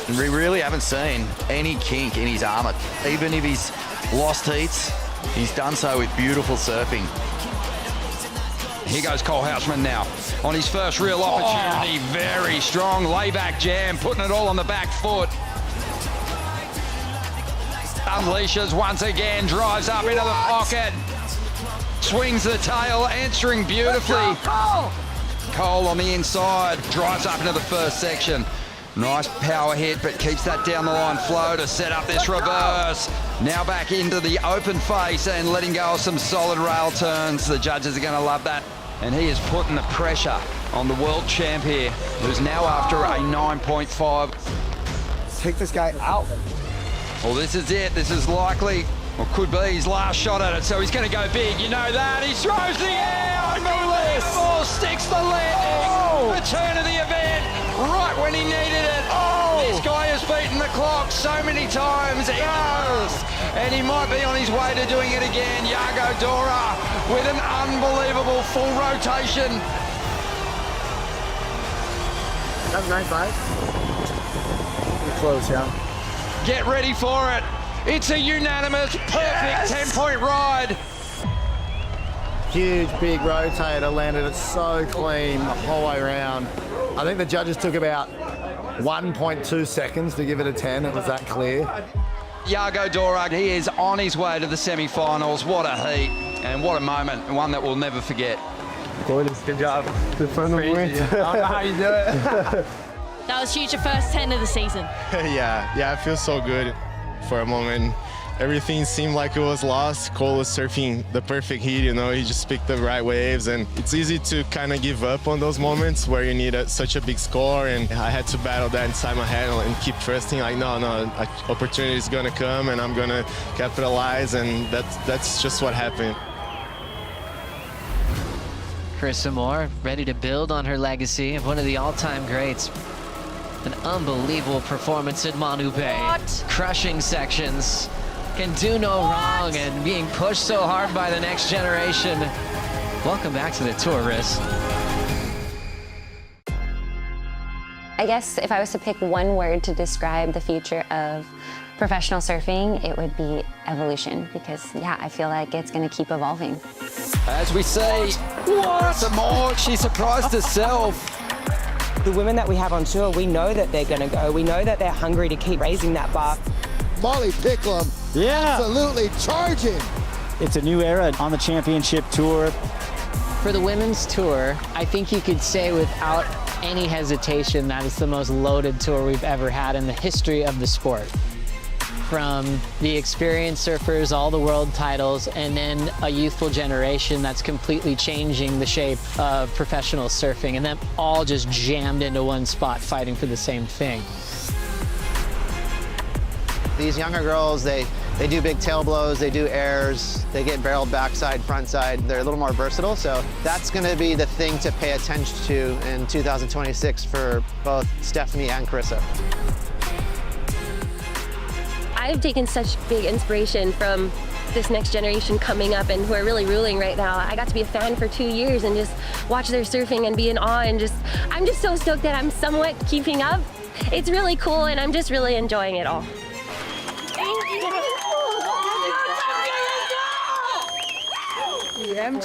And we really haven't seen any kink in his armour. Even if he's lost heats, he's done so with beautiful surfing. Here goes Cole Houshman now. On his first real opportunity, very strong layback jam, putting it all on the back foot. Unleashes once again, drives up into the pocket. Swings the tail, answering beautifully. Cole on the inside, drives up into the first section. Nice power hit, but keeps that down the line flow to set up this reverse. Now back into the open face and letting go of some solid rail turns. The judges are going to love that. And he is putting the pressure on the world champ here, who's now after a 9.5. Take this guy out. Well, this is it. This is likely, or could be, his last shot at it. So he's going to go big. You know that. He throws the air. Unbelievable. Sticks the landing. Return of the event. Right when he needed it. This guy has beaten the clock so many times. And he might be on his way to doing it again. Yago Dora with an unbelievable full rotation. That's nice, guys. Close, yeah. Get ready for it. It's a unanimous, perfect 10-point ride. Huge, big rotator, landed it so clean the whole way around. I think the judges took about 1.2 seconds to give it a 10. It was that clear. Yago Dora, he is on his way to the semi-finals. What a heat and what a moment, one that we'll never forget. Good job. I don't know how you do it. That was huge, the first 10 of the season. Yeah, I feel so good for a moment. Everything seemed like it was lost. Cole was surfing the perfect heat, you know, he just picked the right waves, and it's easy to kind of give up on those moments where you need such a big score, and I had to battle that inside my head and keep trusting, like, no, opportunity is gonna come and I'm gonna capitalize, and that's just what happened. Carissa Moore ready to build on her legacy of one of the all-time greats. An unbelievable performance in Manu Bay. Crushing sections. Can do no wrong and being pushed so hard by the next generation. Welcome back to the tour, Riss. I guess if I was to pick one word to describe the future of professional surfing, it would be evolution, because yeah, I feel like it's going to keep evolving. As we see, some more, she surprised herself. The women that we have on tour, we know that they're going to go. We know that they're hungry to keep raising that bar. Molly Picklum, absolutely charging. It's a new era on the championship tour. For the women's tour, I think you could say without any hesitation that it's the most loaded tour we've ever had in the history of the sport. From the experienced surfers, all the world titles, and then a youthful generation that's completely changing the shape of professional surfing, and them all just jammed into one spot fighting for the same thing. These younger girls, they do big tail blows, they do airs, they get barreled backside, frontside. They're a little more versatile, so that's going to be the thing to pay attention to in 2026 for both Stephanie and Carissa. I've taken such big inspiration from this next generation coming up and who are really ruling right now. I got to be a fan for 2 years and just watch their surfing and be in awe, and I'm just so stoked that I'm somewhat keeping up. It's really cool and I'm just really enjoying it all. I love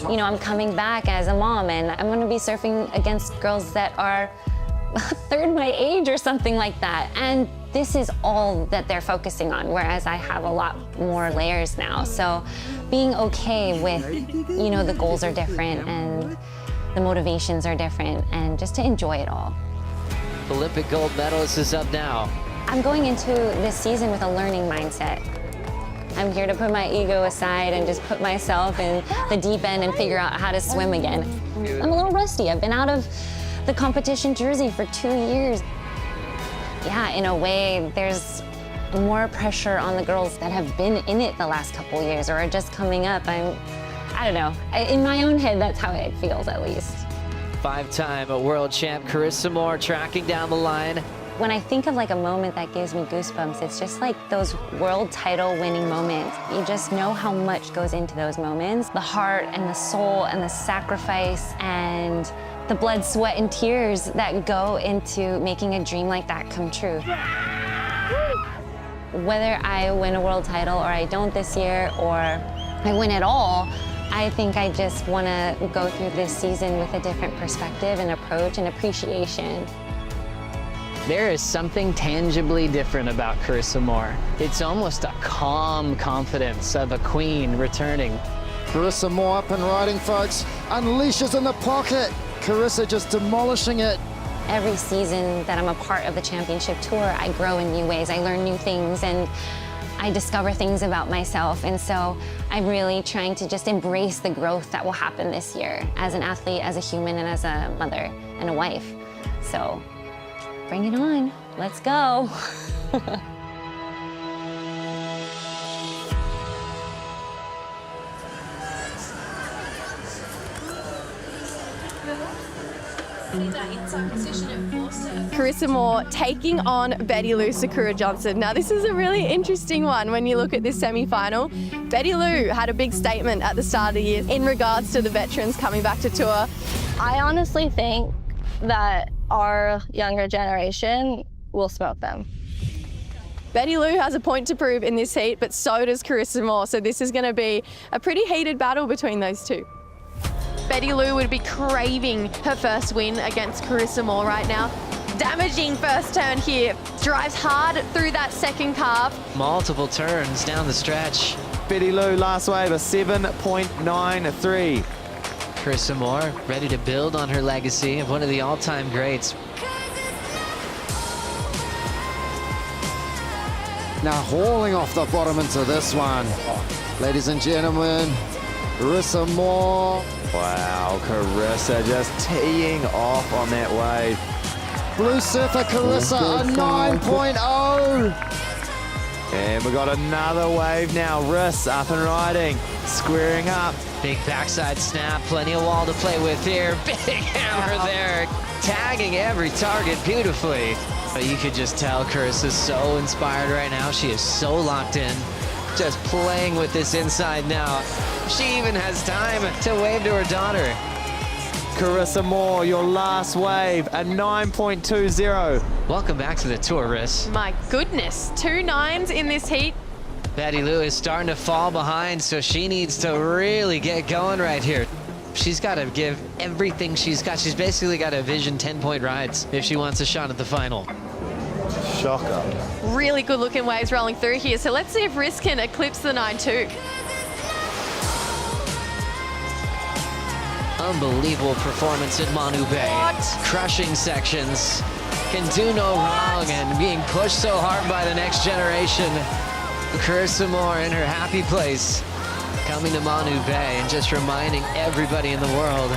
You know, I'm coming back as a mom, and I'm going to be surfing against girls that are a third my age or something like that. And this is all that they're focusing on, whereas I have a lot more layers now. So being okay with, you know, the goals are different and the motivations are different, and just to enjoy it all. Olympic gold medalist is up now. I'm going into this season with a learning mindset. I'm here to put my ego aside and just put myself in the deep end and figure out how to swim again. I'm a little rusty. I've been out of the competition jersey for 2 years. Yeah, in a way, there's more pressure on the girls that have been in it the last couple years or are just coming up. I don't know. In my own head, that's how it feels, at least. Five-time world champ Carissa Moore tracking down the line. When I think of like a moment that gives me goosebumps, it's just like those world title winning moments. You just know how much goes into those moments. The heart and the soul and the sacrifice and the blood, sweat, and tears that go into making a dream like that come true. Whether I win a world title or I don't this year or I win at all, I think I just want to go through this season with a different perspective and approach and appreciation. There is something tangibly different about Carissa Moore. It's almost a calm confidence of a queen returning. Carissa Moore up and riding, folks. Unleashes in the pocket. Carissa just demolishing it. Every season that I'm a part of the championship tour, I grow in new ways. I learn new things and I discover things about myself. And so I'm really trying to just embrace the growth that will happen this year as an athlete, as a human, and as a mother and a wife. So bring it on. Let's go. Carissa Moore taking on Betty Lou Sakura-Johnson. Now this is a really interesting one when you look at this semi-final. Betty Lou had a big statement at the start of the year in regards to the veterans coming back to tour. I honestly think that our younger generation will smoke them. Betty Lou has a point to prove in this heat, but so does Carissa Moore. So this is going to be a pretty heated battle between those two. Betty Lou would be craving her first win against Carissa Moore right now. Damaging first turn here. Drives hard through that second carve. Multiple turns down the stretch. Betty Lou, last wave, a 7.93. Carissa Moore ready to build on her legacy of one of the all-time greats. Now hauling off the bottom into this one. Ladies and gentlemen, Carissa Moore. Wow, Carissa just teeing off on that wave. Blue Surfer Carissa, a 9.0. And we got another wave now. Riss up and riding, squaring up. Big backside snap, plenty of wall to play with here. Big hammer there, tagging every target beautifully. But you could just tell Carissa's so inspired right now. She is so locked in, just playing with this inside now. She even has time to wave to her daughter. Carissa Moore, your last wave, a 9.20. Welcome back to the tour, Riss. My goodness, 2 9s in this heat. Betty Lou is starting to fall behind, so she needs to really get going right here. She's got to give everything she's got. She's basically got to vision 10-point rides if she wants a shot at the final. Shocker. Really good looking waves rolling through here. So let's see if Riss can eclipse the 9.2. Unbelievable performance in Manu Bay. What? Crushing sections. Can do no wrong and being pushed so hard by the next generation. Carissa Moore in her happy place, coming to Manu Bay and just reminding everybody in the world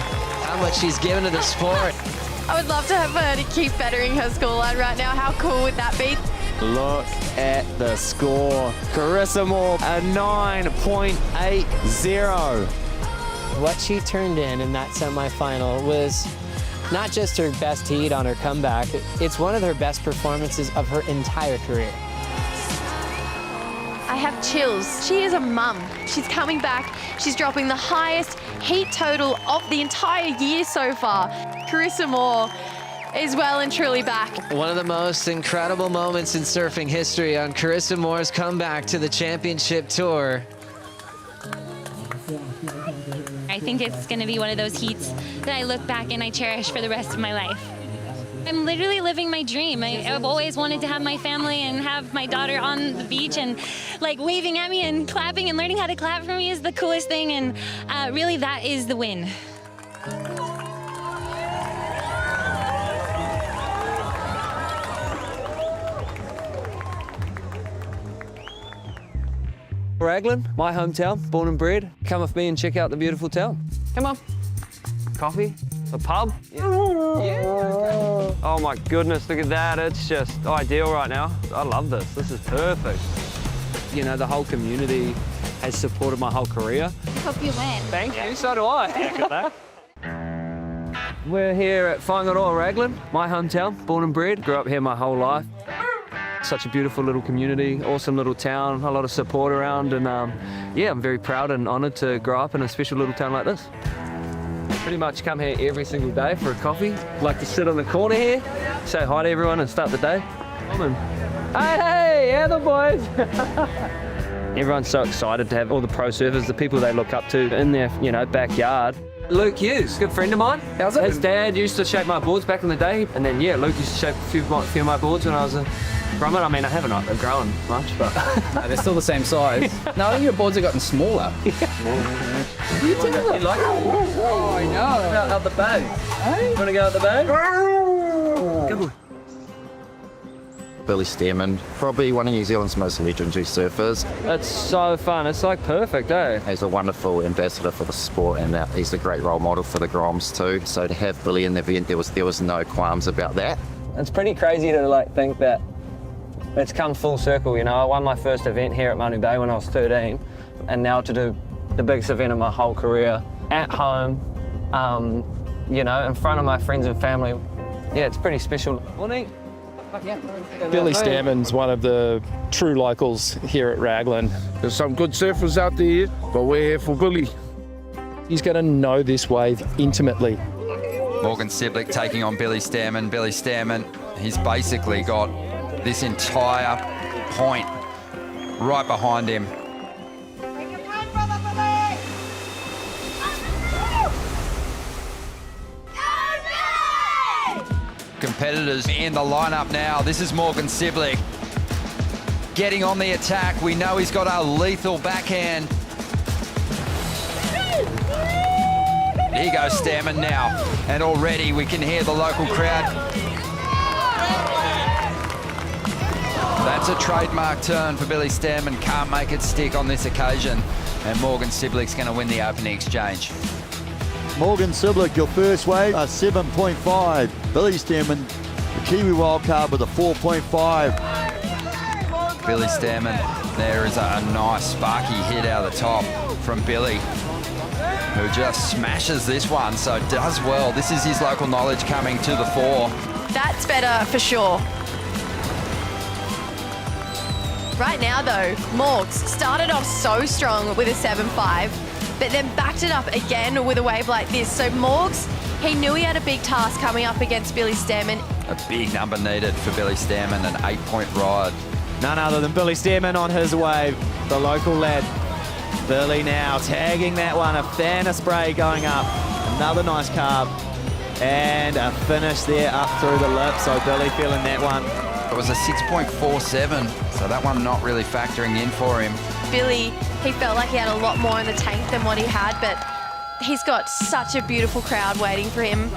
how much she's given to the sport. I would love to have her to keep bettering her scoreline right now. How cool would that be? Look at the score. Carissa Moore, a 9.80. What she turned in that semifinal was not just her best heat on her comeback, it's one of her best performances of her entire career. I have chills. She is a mum. She's coming back. She's dropping the highest heat total of the entire year so far. Carissa Moore is well and truly back. One of the most incredible moments in surfing history on Carissa Moore's comeback to the championship tour. I think it's going to be one of those heats that I look back and I cherish for the rest of my life. I'm literally living my dream. I've always wanted to have my family and have my daughter on the beach and like waving at me and clapping, and learning how to clap for me is the coolest thing, and really that is the win. Raglan, my hometown, born and bred. Come with me and check out the beautiful town. Come on. Coffee? A pub? Yeah. Oh my goodness, look at that. It's just ideal right now. I love this. This is perfect. You know, the whole community has supported my whole career. Hope you win. Thank you, so do I. Yeah, got that. We're here at Whangaroa Raglan, my hometown, born and bred. Grew up here my whole life. Such a beautiful little community, awesome little town, a lot of support around, and yeah, I'm very proud and honoured to grow up in a special little town like this. Pretty much come here every single day for a coffee. Like to sit on the corner here, say hi to everyone and start the day. Hey, yeah, the boys. Everyone's so excited to have all the pro surfers, the people they look up to in their, you know, backyard. Luke Hughes, good friend of mine. How's it? His dad used to shape my boards back in the day, and then yeah, Luke used to shape a few of my boards when I was a grummet. I mean, I haven't grown much, but no, they're still the same size. No, I think your boards have gotten smaller. You tell them. You like it? Oh, I know. Out the bay. Hey? You want to go out the bay? Go. Billy Stearman, probably one of New Zealand's most legendary surfers. It's so fun. It's like perfect, eh? He's a wonderful ambassador for the sport, and he's a great role model for the Groms too. So to have Billy in the event, there was no qualms about that. It's pretty crazy to think that it's come full circle. I won my first event here at Manu Bay when I was 13, and now to do the biggest event of my whole career at home, in front of my friends and family. Yeah, it's pretty special. Morning. Billy Stearman's one of the true locals here at Raglan. There's some good surfers out there, but we're here for Billy. He's going to know this wave intimately. Morgan Siblick taking on Billy Stearman. Billy Stearman, he's basically got this entire point right behind him. Competitors in the lineup now. This is Morgan Siblick getting on the attack. We know he's got a lethal backhand. Here goes Stearman now, and already we can hear the local crowd. That's a trademark turn for Billy Stearman. Can't make it stick on this occasion, and Morgan Siblick's going to win the opening exchange. Morgan Siblick, your first wave, a 7.5. Billy Stearman, the Kiwi wildcard with a 4.5. Billy Stearman, there is a nice sparky hit out of the top from Billy, who just smashes this one, so does well. This is his local knowledge coming to the fore. That's better for sure. Right now though, Morgs started off so strong with a 7.5, but then backed it up again with a wave like this. So Morgs, he knew he had a big task coming up against Billy Stearman. A big number needed for Billy Stearman, an 8-point ride. None other than Billy Stearman on his wave, the local lad. Billy now tagging that one, a fan of spray going up. Another nice carb. And a finish there up through the lip, so Billy feeling that one. It was a 6.47, so that one not really factoring in for him. Billy, he felt like he had a lot more in the tank than what he had, but he's got such a beautiful crowd waiting for him.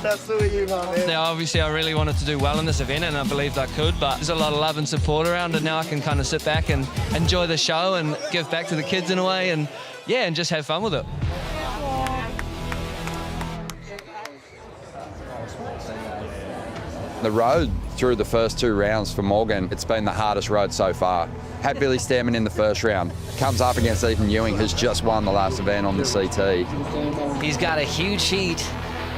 That's you, man. Now, obviously, I really wanted to do well in this event, and I believed I could, but there's a lot of love and support around it. Now I can kind of sit back and enjoy the show and give back to the kids in a way, and yeah, and just have fun with it. The road through the first two rounds for Morgan, it's been the hardest road so far. Had Billy Stearman in the first round, comes up against Ethan Ewing, who's just won the last event on the CT. He's got a huge heat,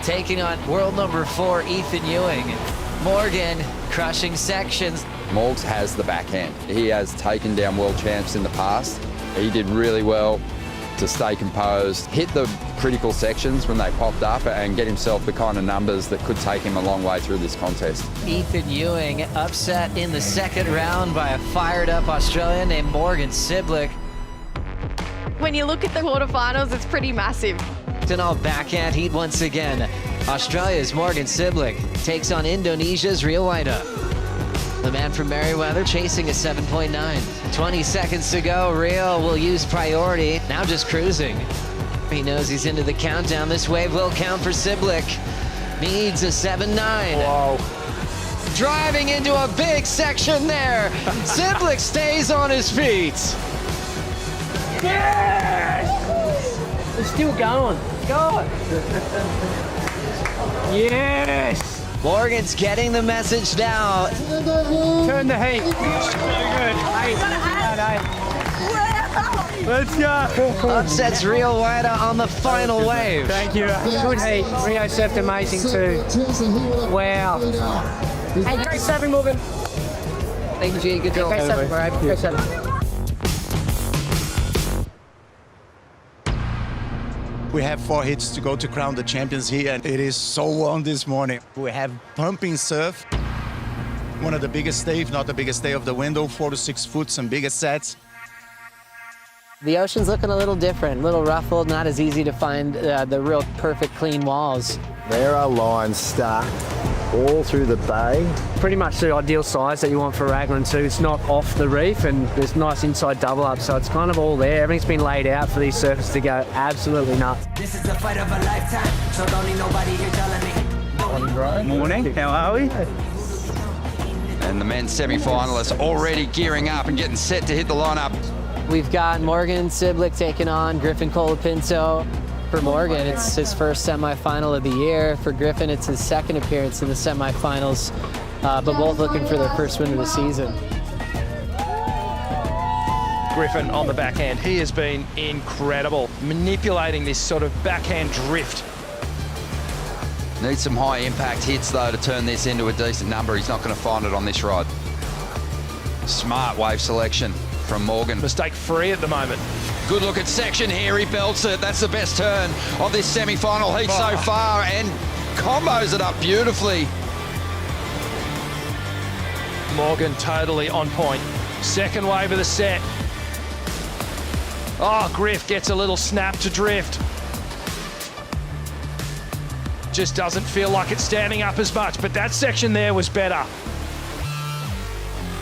taking on world number 4, Ethan Ewing. Morgan crushing sections. Morgs has the backhand. He has taken down world champs in the past. He did really well to stay composed, hit the critical sections when they popped up, and get himself the kind of numbers that could take him a long way through this contest. Ethan Ewing upset in the second round by a fired-up Australian named Morgan Siblick. When you look at the quarterfinals, it's pretty massive. It's an all backhand heat once again. Australia's Morgan Siblick takes on Indonesia's Rio Waida. The man from Merriweather chasing a 7.9. 20 seconds to go. Rio will use priority. Now just cruising. He knows he's into the countdown. This wave will count for Siblick. Needs a 7.9. Wow. Driving into a big section there. Siblick stays on his feet. Yes! It's still going. Go! Yes! Morgan's getting the message now. Turn the heat. Let's go. Upsets Rio Waida on the final wave. Thank you. Good heat. Rio surfed amazing too. Wow. Hey, great surfing, Morgan. Thank you, G. Good job. Great surfing, bro. Great surfing. We have 4 hits to go to crown the champions here, and it is so warm this morning. We have pumping surf, one of the biggest day, if not the biggest day of the window, 4 to 6 foot, some bigger sets. The ocean's looking a little different, a little ruffled, not as easy to find the real perfect clean walls. There are lines stacked all through the bay. Pretty much the ideal size that you want for Raglan too. It's not off the reef, and there's nice inside double up, so it's kind of all there. Everything's been laid out for these surfers to go absolutely nuts. This is the fight of a lifetime, so don't need nobody here telling me. On road. Morning, how are we? And the men's semi-finalists already gearing up and getting set to hit the lineup. We've got Morgan Siblick taking on Griffin Colapinto. For Morgan, it's his first semifinal of the year. For Griffin, it's his second appearance in the semifinals, but both looking for their first win of the season. Griffin on the backhand, he has been incredible, manipulating this sort of backhand drift. Needs some high impact hits though to turn this into a decent number. He's not going to find it on this ride. Smart wave selection from Morgan. Mistake free at the moment. Good look at section here, he belts it. That's the best turn of this semi-final heat so far and combos it up beautifully. Morgan totally on point. Second wave of the set. Oh, Griff gets a little snap to drift. Just doesn't feel like it's standing up as much, but that section there was better.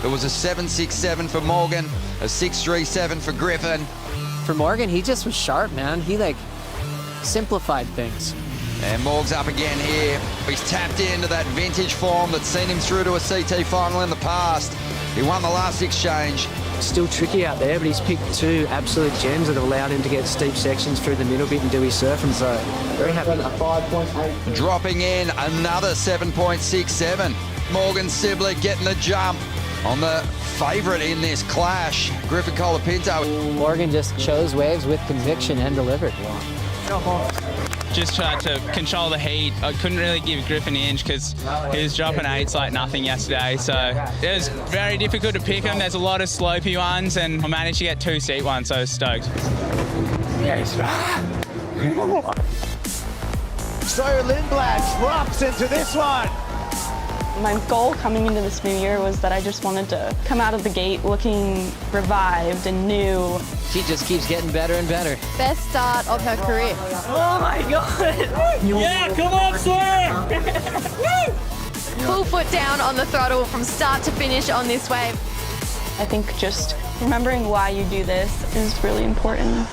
It was a 7.67 for Morgan, a 6.37 for Griffin. For Morgan, he just was sharp, man. He simplified things. And Morg's up again here. He's tapped into that vintage form that's seen him through to a CT final in the past. He won the last exchange. Still tricky out there, but he's picked two absolute gems that have allowed him to get steep sections through the middle bit and do his surfing, so very happy. 5.8. Dropping in another 7.67. Morgan Siblick getting the jump on the favourite in this clash, Griffin Colapinto. Morgan just chose waves with conviction and delivered. Just tried to control the heat. I couldn't really give Griffin an inch because he was dropping eights like nothing yesterday. So it was very difficult to pick him. There's a lot of slopey ones and I managed to get two steep ones, so I was stoked. Yes. So Lindblad drops into this one. My goal coming into this new year was that I just wanted to come out of the gate looking revived and new. She just keeps getting better and better. Best start of her career. Oh my God! Yeah, come on, sir! Full foot down on the throttle from start to finish on this wave. I think just remembering why you do this is really important.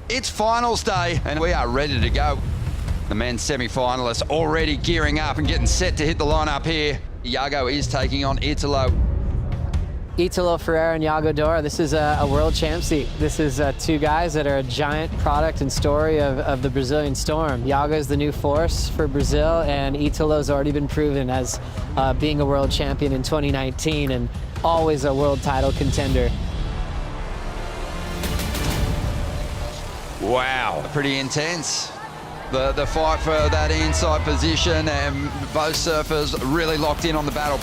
It's finals day and we are ready to go. The men's semi-finalists already gearing up and getting set to hit the lineup here. Iago is taking on Italo. Italo Ferreira and Iago Dora, this is a world champ seat. This is two guys that are a giant product and story of the Brazilian Storm. Iago's the new force for Brazil, and Italo's already been proven as being a world champion in 2019 and always a world title contender. Wow, pretty intense. The fight for that inside position, and both surfers really locked in on the battle.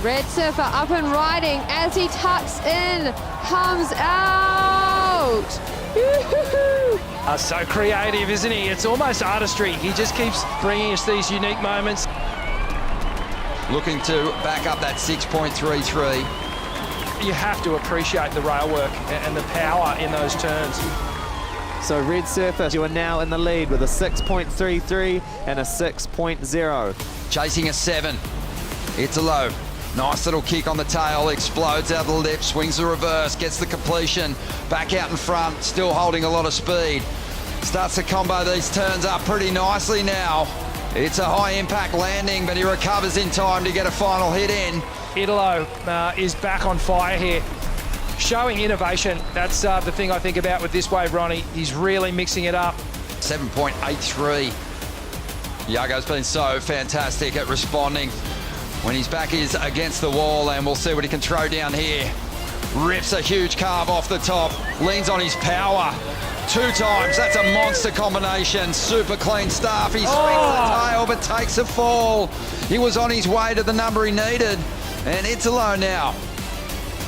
Red surfer up and riding as he tucks in, comes out. So creative, isn't he? It's almost artistry. He just keeps bringing us these unique moments. Looking to back up that 6.33. You have to appreciate the rail work and the power in those turns. So Red Surfer, you are now in the lead with a 6.33 and a 6.0. Chasing a 7. Italo. Nice little kick on the tail, explodes out the lip, swings the reverse, gets the completion, back out in front, still holding a lot of speed. Starts to combo these turns up pretty nicely now. It's a high impact landing, but he recovers in time to get a final hit in. Italo is back on fire here. Showing innovation, that's the thing I think about with this wave, Ronnie. He's really mixing it up. 7.83. Iago's been so fantastic at responding when his back is against the wall, and we'll see what he can throw down here. Rips a huge carve off the top, leans on his power 2 times. That's a monster combination. Super clean stuff. He swings the tail but takes a fall. He was on his way to the number he needed, and Italo now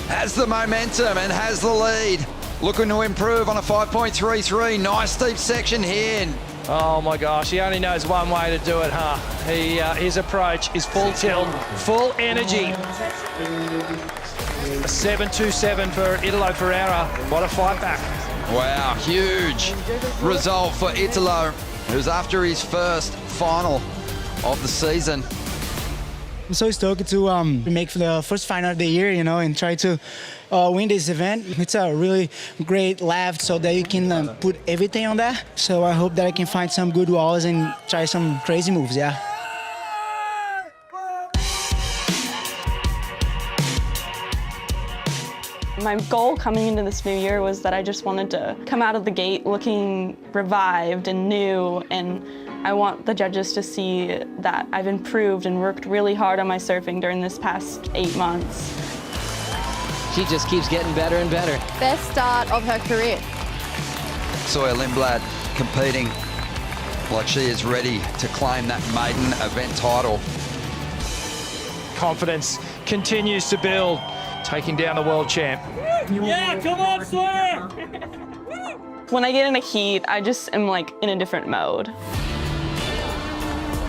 has the momentum and has the lead. Looking to improve on a 5.33. Nice steep section here. Oh my gosh, he only knows one way to do it, huh? His approach is full tilt, full energy. A 7.27 for Italo Ferreira. What a fight back. Wow, huge result for Italo, who's after his first final of the season. I'm so stoked to make the first final of the year, you know, and try to win this event. It's a really great left so that you can put everything on that. So I hope that I can find some good walls and try some crazy moves, yeah. My goal coming into this new year was that I just wanted to come out of the gate looking revived and new, and I want the judges to see that I've improved and worked really hard on my surfing during this past 8 months. She just keeps getting better and better. Best start of her career. Sawyer Lindblad competing like she is ready to claim that maiden event title. Confidence continues to build, taking down the world champ. Yeah, come on, Sawyer! When I get in a heat, I just am like in a different mode.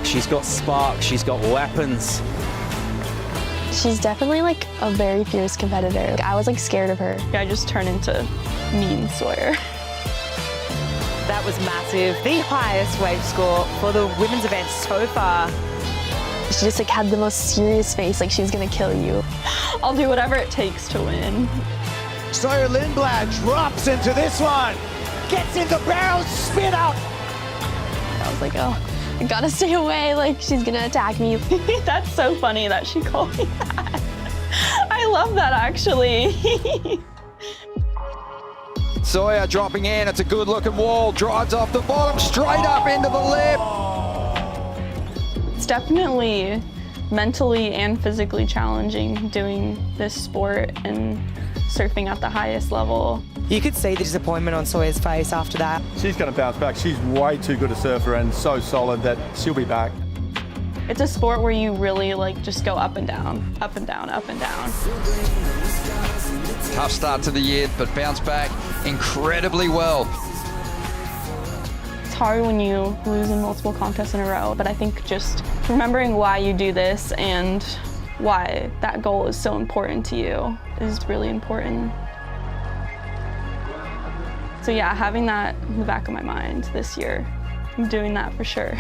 She's got spark, she's got weapons. She's definitely like a very fierce competitor. I was like scared of her. I just turned into mean Sawyer. That was massive. The highest wave score for the women's event so far. She just like had the most serious face, like she's gonna kill you. I'll do whatever it takes to win. Sawyer Lindblad drops into this one. Gets in the barrel, spin out. I was like, oh, I gotta stay away, like she's gonna attack me. That's so funny that she called me that. I love that actually. Sawyer dropping in, it's a good looking wall, drives off the bottom, straight up into the lip. It's definitely mentally and physically challenging doing this sport and surfing at the highest level. You could see the disappointment on Sawyer's face after that. She's going to bounce back. She's way too good a surfer and so solid that she'll be back. It's a sport where you really like just go up and down, up and down, up and down. Tough start to the year, but bounce back incredibly well. It's hard when you lose in multiple contests in a row, but I think just remembering why you do this and why that goal is so important to you is really important. So yeah, having that in the back of my mind this year, I'm doing that for sure.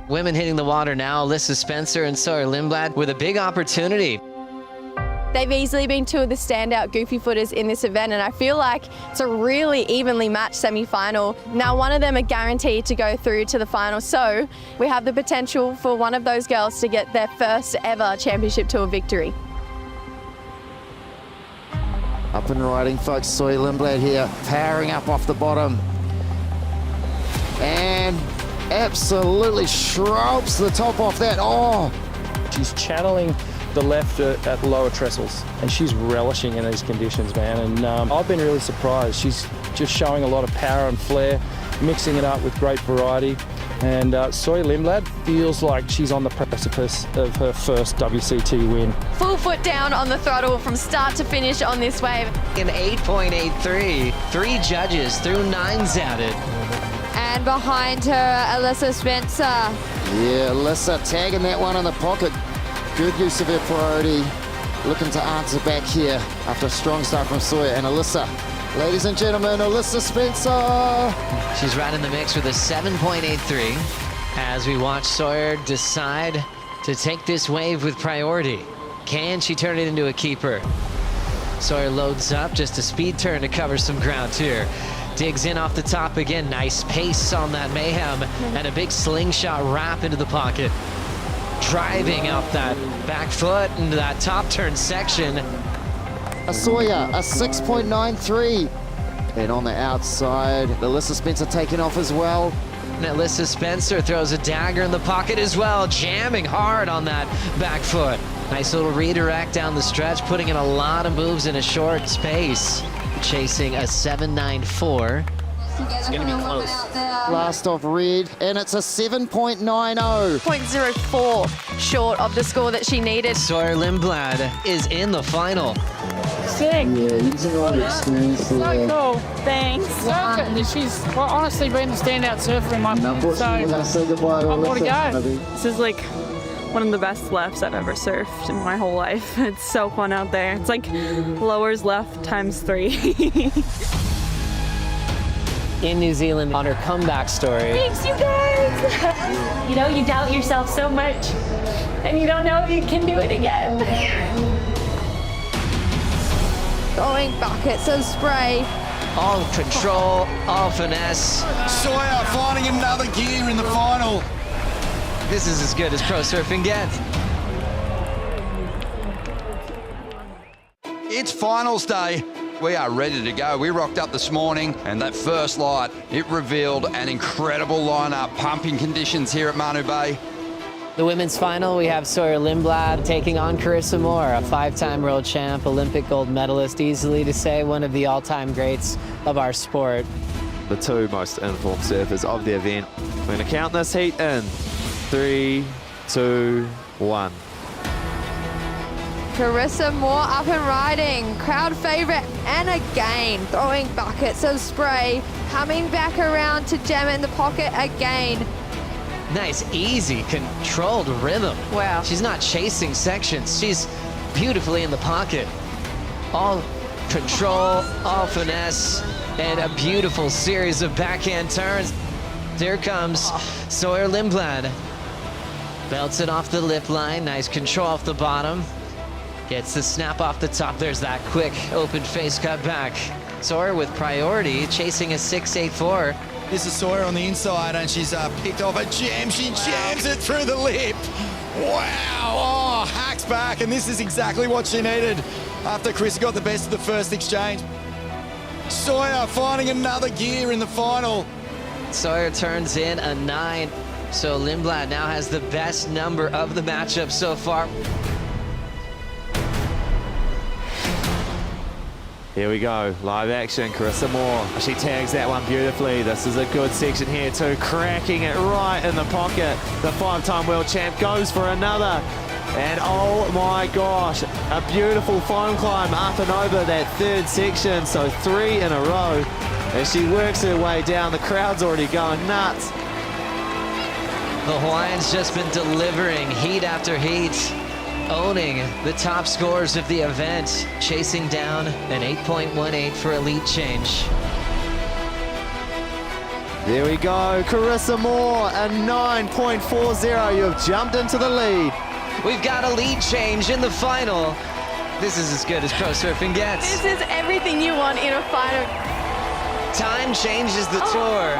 Women hitting the water now, Alyssa Spencer and Sawyer Lindblad with a big opportunity. They've easily been two of the standout goofy footers in this event, and I feel like it's a really evenly matched semi-final. Now, one of them are guaranteed to go through to the final, so we have the potential for one of those girls to get their first ever championship tour victory. Up and riding, folks. Sawyer Lindblad here, powering up off the bottom. And absolutely shrubs the top off that. Oh! She's channeling the left at lower trestles, and she's relishing in these conditions, man. And I've been really surprised. She's just showing a lot of power and flair, mixing it up with great variety. And Sawyer Lindblad feels like she's on the precipice of her first WCT win. Full foot down on the throttle from start to finish on this wave. An 8.83. 3 judges threw 9s at it. And behind her, Alyssa Spencer. Yeah, Alyssa tagging that one in the pocket. Good use of her priority. Looking to answer back here after a strong start from Sawyer and Alyssa. Ladies and gentlemen, Alyssa Spencer. She's right in the mix with a 7.83 as we watch Sawyer decide to take this wave with priority. Can she turn it into a keeper? Sawyer loads up, just a speed turn to cover some ground here. Digs in off the top again, nice pace on that Mayhem, and a big slingshot wrap into the pocket. Driving up that back foot into that top turn section. Sawyer, a 6.93. And on the outside, Alyssa Spencer taking off as well. And Alyssa Spencer throws a dagger in the pocket as well, jamming hard on that back foot. Nice little redirect down the stretch, putting in a lot of moves in a short space. Chasing a 7.94. It's going to be close. Last off red, and it's a 7.90. 0.04 short of the score that she needed. Sawyer Lindblad is in the final. Sick. Yeah, using all the experience So there. cool. Thanks. She's honestly been the standout surfer in my Unfortunately, we're going to say goodbye to more to Alyssa. go. This is like one of the best lefts I've ever surfed in my whole life. It's so fun out there. It's like lowers left times 3. in New Zealand on her comeback story. Thanks, you guys. You know, you doubt yourself so much, and you don't know if you can do it again. Throwing buckets of spray. All control, all finesse. Sawyer finding another gear in the final. This is as good as pro surfing gets. It's finals day. We are ready to go. We rocked up this morning, and that first light, it revealed an incredible lineup. Pumping conditions here at Manu Bay. The women's final, we have Sawyer Lindblad taking on Carissa Moore, a 5-time world champ, Olympic gold medalist, easily to say one of the all-time greats of our sport. The two most informed surfers of the event. We're going to count this heat in. 3, 2, 1. Carissa Moore up and riding, crowd favourite, and again throwing buckets of spray, coming back around to jam in the pocket again. Nice, easy, controlled rhythm. Wow. She's not chasing sections. She's beautifully in the pocket. All control, all finesse, and a beautiful series of backhand turns. Here comes Sawyer Lindblad. Belts it off the lip line. Nice control off the bottom. Gets the snap off the top. There's that quick open face cut back. Sawyer with priority, chasing a 6.84. This is Sawyer on the inside, and she's picked off a jam. She jams it through the lip. Wow, oh, hacks back, and this is exactly what she needed after Chris got the best of the first exchange. Sawyer finding another gear in the final. Sawyer turns in a 9. So Lindblad now has the best number of the matchup so far. Here we go, live action, Carissa Moore. She tags that one beautifully. This is a good section here too, cracking it right in the pocket. The 5-time world champ goes for another. And oh my gosh, a beautiful final climb up and over that third section. So 3 in a row. As she works her way down, the crowd's already going nuts. The Hawaiian's just been delivering heat after heat, owning the top scores of the event, chasing down an 8.18 for elite change. There we go, Carissa Moore, a 9.40. You've jumped into the lead. We've got a lead change in the final. This is as good as pro surfing gets. This is everything you want in a final. Time changes the tour,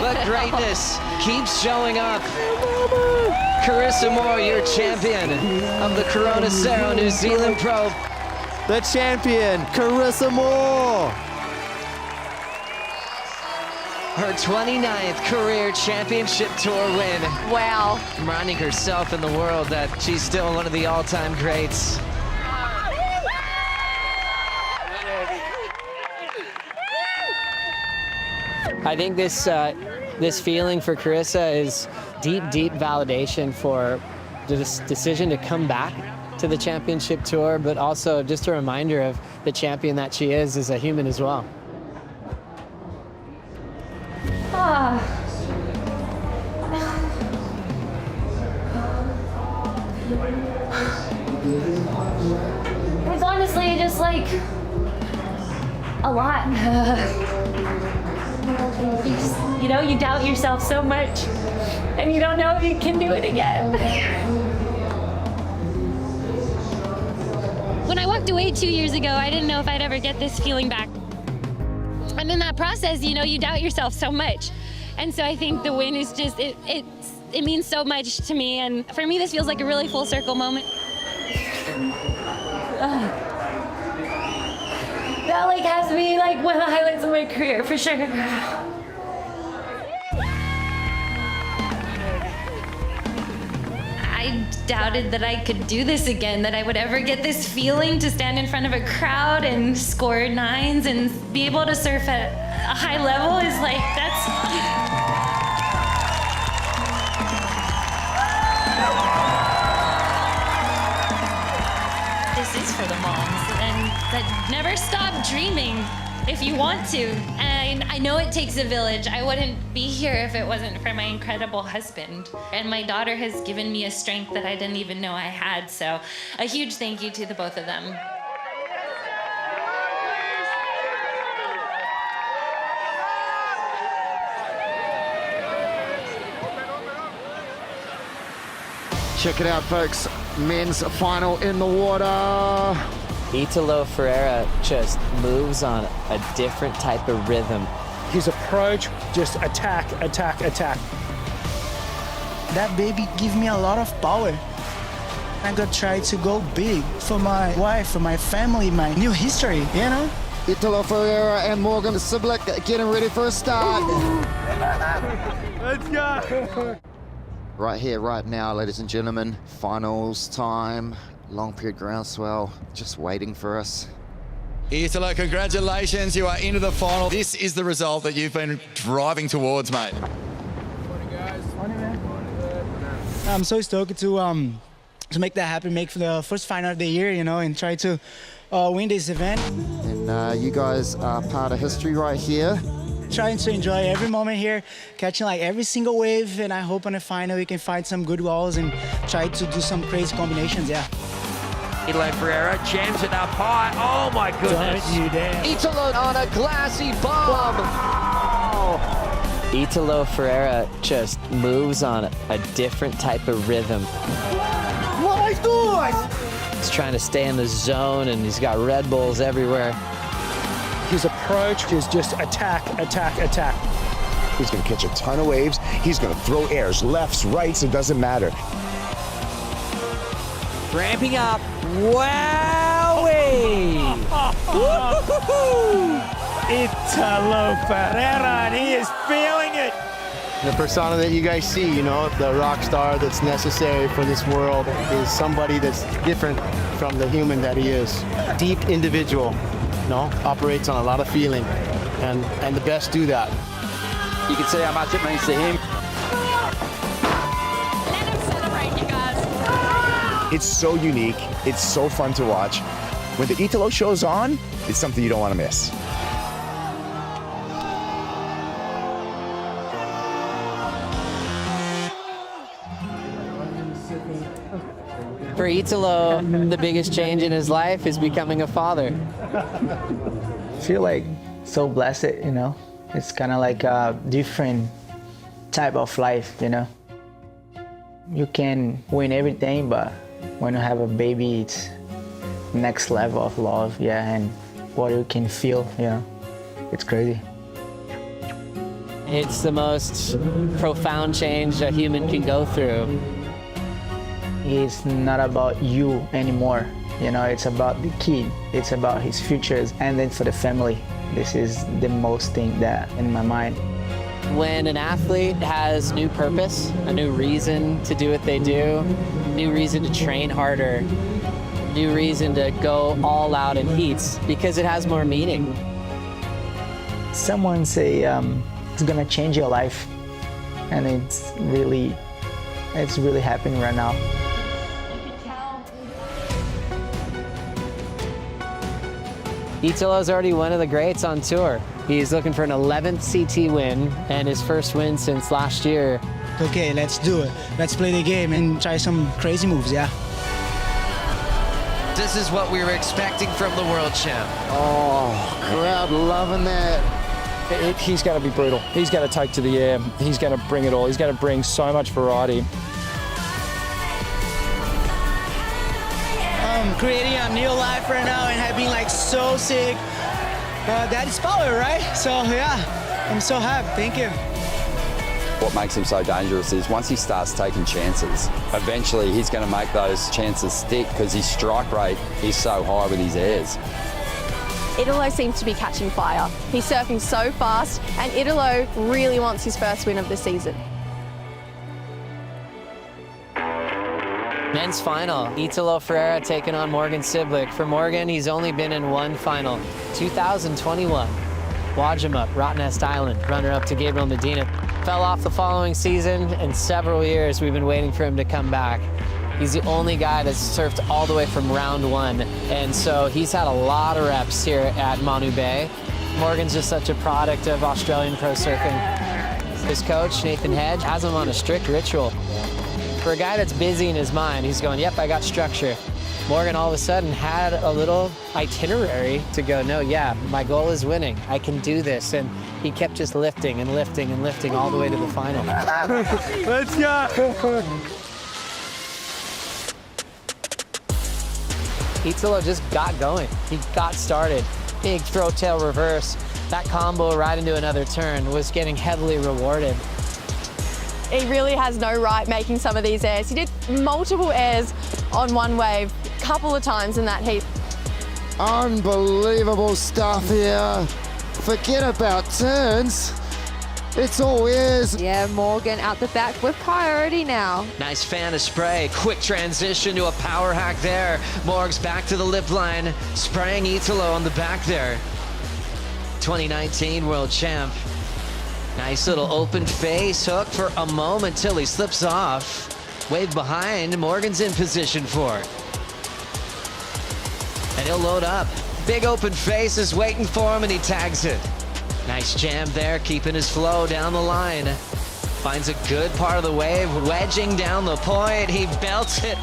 but greatness keeps showing up. Carissa Moore, your champion of the Corona Cerro New Zealand Pro. The champion, Carissa Moore. Her 29th career championship tour win. Wow. Reminding herself and the world that she's still one of the all-time greats. I think this feeling for Carissa is deep validation for this decision to come back to the championship tour, but also just a reminder of the champion that she is as a human as well. It's honestly just like a lot. You know, you doubt yourself so much, and you don't know if you can do it again. When I walked away 2 years ago, I didn't know if I'd ever get this feeling back. And in that process, you know, you doubt yourself so much. And so I think the win is just, it means so much to me. And for me, this feels like a really full circle moment. That like has to be like one of the highlights of my career, for sure. I doubted that I could do this again, that I would ever get this feeling to stand in front of a crowd and score 9s and be able to surf at a high level is like, this is for the moms, and that never stop dreaming if you want to. And I know it takes a village. I wouldn't be here if it wasn't for my incredible husband. And my daughter has given me a strength that I didn't even know I had. So a huge thank you to the both of them. Check it out, folks. Men's final in the water. Italo Ferreira just moves on a different type of rhythm. His approach, just attack, attack, attack. That baby give me a lot of power. I'm gonna try to go big for my wife, for my family, my new history, you know? Italo Ferreira and Morgan Siblick getting ready for a start. Let's go. Right here, right now, ladies and gentlemen, finals time. Long period groundswell just waiting for us. Italo, congratulations, you are into the final. This is the result that you've been driving towards, mate. I'm so stoked to make that happen, make for the first final of the year, you know, and try to win this event. And you guys are part of history right here. Trying to enjoy every moment here, catching like every single wave, and I hope on the final we can find some good walls and try to do some crazy combinations, yeah. Italo Ferreira jams it up high. Oh my goodness. Don't you dare. Italo on a glassy bomb. Italo Ferreira just moves on a different type of rhythm. My God! He's trying to stay in the zone, and he's got Red Bulls everywhere. His approach is just attack, attack, attack. He's going to catch a ton of waves. He's going to throw airs, lefts, rights, it doesn't matter. Ramping up. Wowee! Italo Ferreira, and he is feeling it. The persona that you guys see, you know, the rock star that's necessary for this world is somebody that's different from the human that he is. Deep individual, you know, operates on a lot of feeling, and the best do that. You can see how much it means to him. Let him celebrate, you guys. It's so unique. It's so fun to watch. When the Italo show's on, it's something you don't want to miss. For Italo, the biggest change in his life is becoming a father. I feel like so blessed, you know? It's kind of like a different type of life, you know? You can win everything, but when you have a baby, it's next level of love, yeah, and what you can feel, you know? It's crazy. It's the most profound change a human can go through. It's not about you anymore, you know, it's about the kid, it's about his futures, and then for the family. This is the most thing that in my mind. When an athlete has new purpose, a new reason to do what they do, new reason to train harder, new reason to go all out in heats, because it has more meaning. Someone say it's gonna change your life, and it's really happening right now. Italo's already one of the greats on tour. He's looking for an 11th CT win and his first win since last year. Okay, let's do it. Let's play the game and try some crazy moves, yeah? This is what we were expecting from the world champ. Oh, crowd loving that. He's going to be brutal. He's going to take to the air. He's going to bring it all. He's going to bring so much variety. Creating a new life right now and have been like so sick. That is power, right? So yeah, I'm so happy. Thank you. What makes him so dangerous is once he starts taking chances, eventually he's going to make those chances stick because his strike rate is so high with his airs. Italo seems to be catching fire. He's surfing so fast, and Italo really wants his first win of the season. Men's final, Italo Ferreira taking on Morgan Siblick. For Morgan, he's only been in one final, 2021. Wajima, Rottnest Island, runner-up to Gabriel Medina. Fell off the following season, and several years we've been waiting for him to come back. He's the only guy that's surfed all the way from round one, and so he's had a lot of reps here at Manu Bay. Morgan's just such a product of Australian pro surfing. His coach, Nathan Hedge, has him on a strict ritual. For a guy that's busy in his mind, he's going, yep, I got structure. Morgan all of a sudden had a little itinerary to go, no, yeah, my goal is winning. I can do this. And he kept just lifting and lifting and lifting all the way to the final. Let's go. Italo just got going. He got started. Big throw tail reverse. That combo right into another turn was getting heavily rewarded. He really has no right making some of these airs. He did multiple airs on one wave a couple of times in that heat. Unbelievable stuff here. Forget about turns. It's all ears. Yeah, Morgan out the back with priority now. Nice fan of spray. Quick transition to a power hack there. Morg's back to the lip line, spraying Italo on the back there. 2019 world champ. Nice little open face hook for a moment till he slips off. Wave behind, Morgan's in position for it. And he'll load up. Big open face is waiting for him and he tags it. Nice jam there, keeping his flow down the line. Finds a good part of the wave, wedging down the point. He belts it.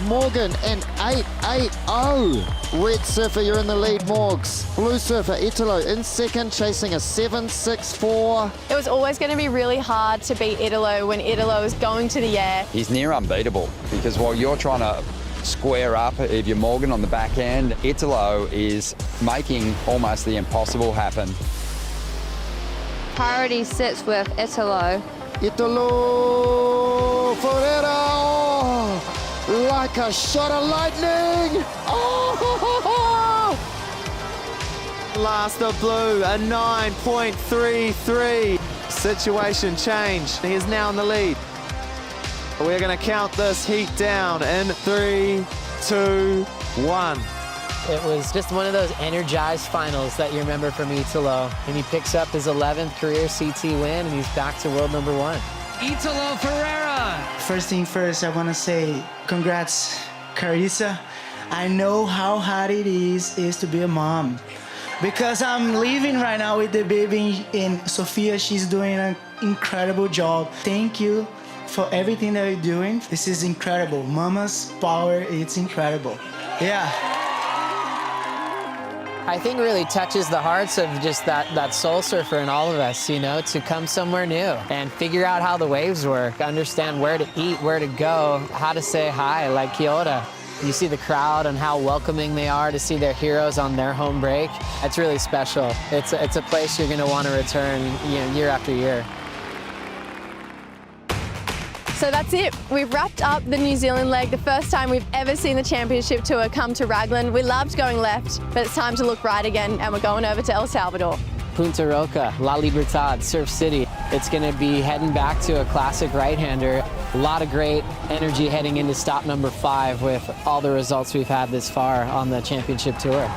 Morgan and 8-8-0. Red surfer, you're in the lead, Morgs. Blue surfer, Italo in second, chasing a 7-6-4. It was always going to be really hard to beat Italo when Italo was going to the air. He's near unbeatable because while you're trying to square up if you're Morgan on the back end, Italo is making almost the impossible happen. Priority sits with Italo. Italo Ferreira, like a shot of lightning. Oh! Last of blue, a 9.33. Situation change. He is now in the lead. We're going to count this heat down in 3, 2, 1. It was just one of those energized finals that you remember from Italo. And he picks up his 11th career CT win, and he's back to world number 1. Italo Ferreira. First thing first, I want to say congrats, Carissa. I know how hard it is to be a mom. Because I'm living right now with the baby, and Sophia, she's doing an incredible job. Thank you for everything that you're doing. This is incredible. Mama's power, it's incredible. Yeah. I think it really touches the hearts of just that soul surfer in all of us, you know, to come somewhere new and figure out how the waves work, understand where to eat, where to go, how to say hi, like kia ora. You see the crowd and how welcoming they are to see their heroes on their home break. It's really special. It's a place you're going to want to return, you know, year after year. So that's it. We've wrapped up the New Zealand leg, the first time we've ever seen the championship tour come to Raglan. We loved going left, but it's time to look right again, and we're going over to El Salvador. Punta Roca, La Libertad, Surf City. It's going to be heading back to a classic right-hander. A lot of great energy heading into stop number 5 with all the results we've had this far on the championship tour.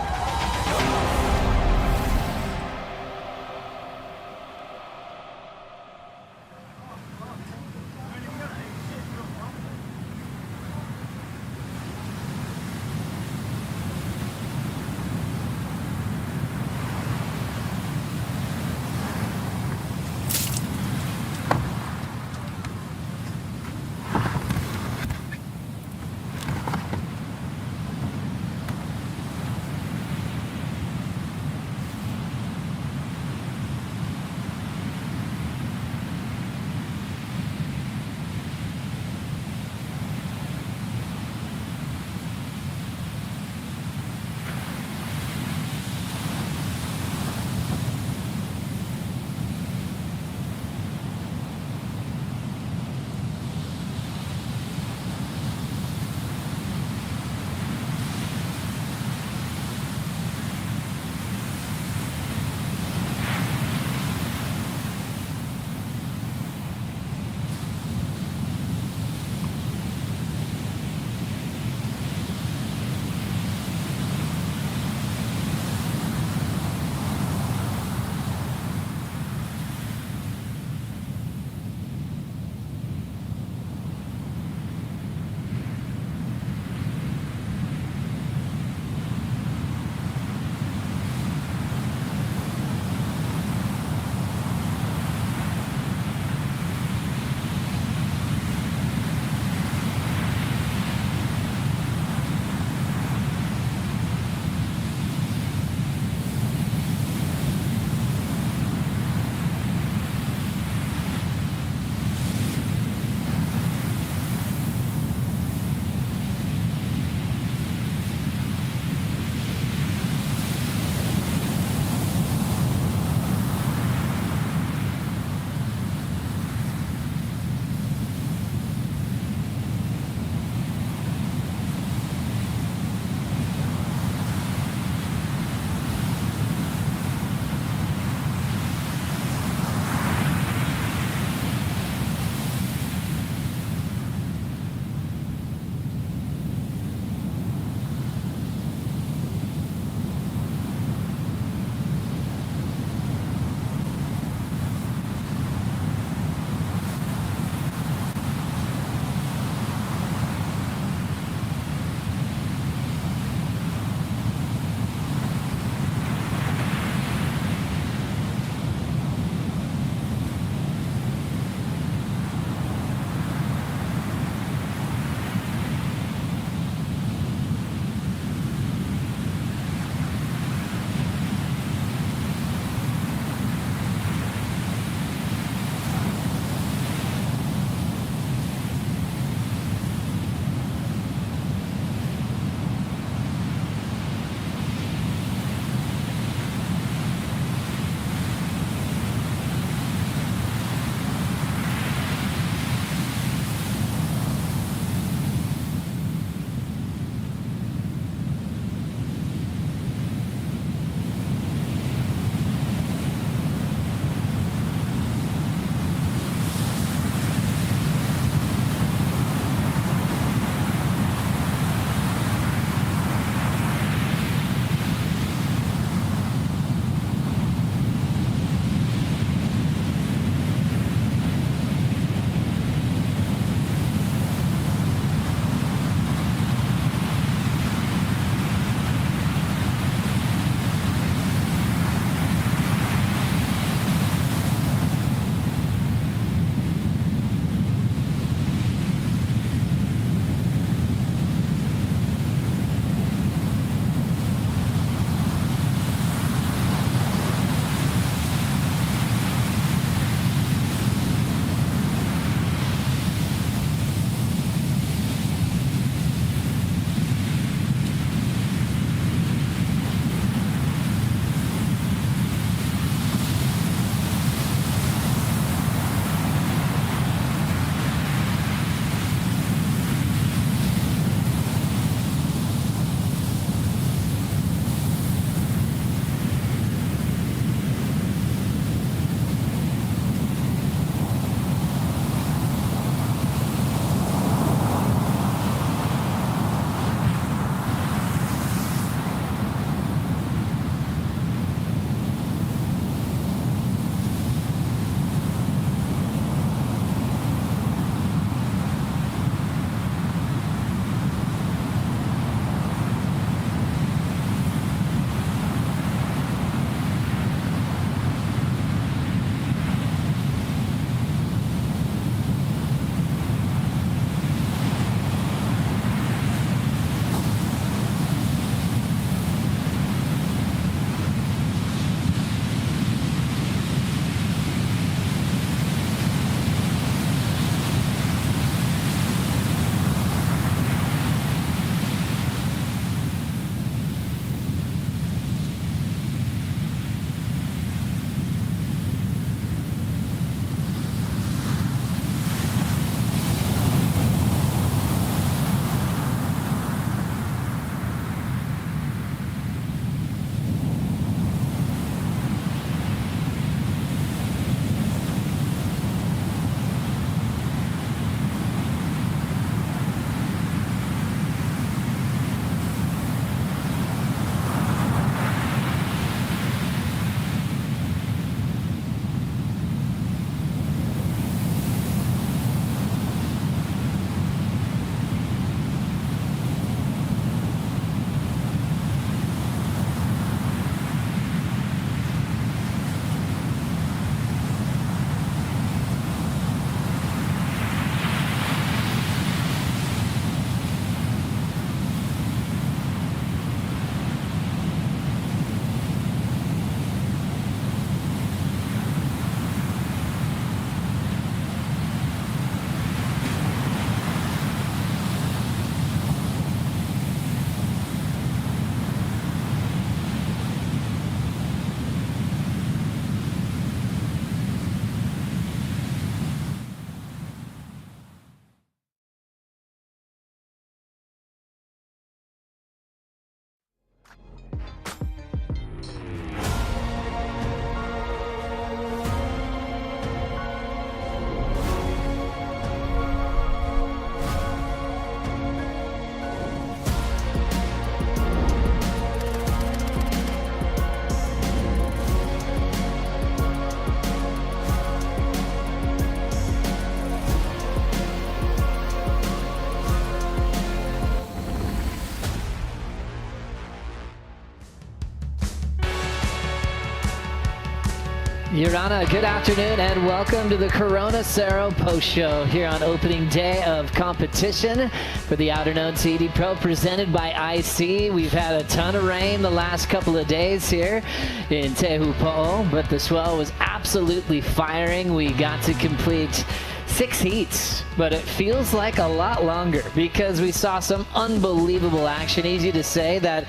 Yorana, good afternoon and welcome to the Corona Cerro Post Show here on opening day of competition for the Outerknown Tahiti Pro presented by IC. We've had a ton of rain the last couple of days here in Teahupo'o, but the swell was absolutely firing. We got to complete 6 heats, but it feels like a lot longer because we saw some unbelievable action. Easy to say that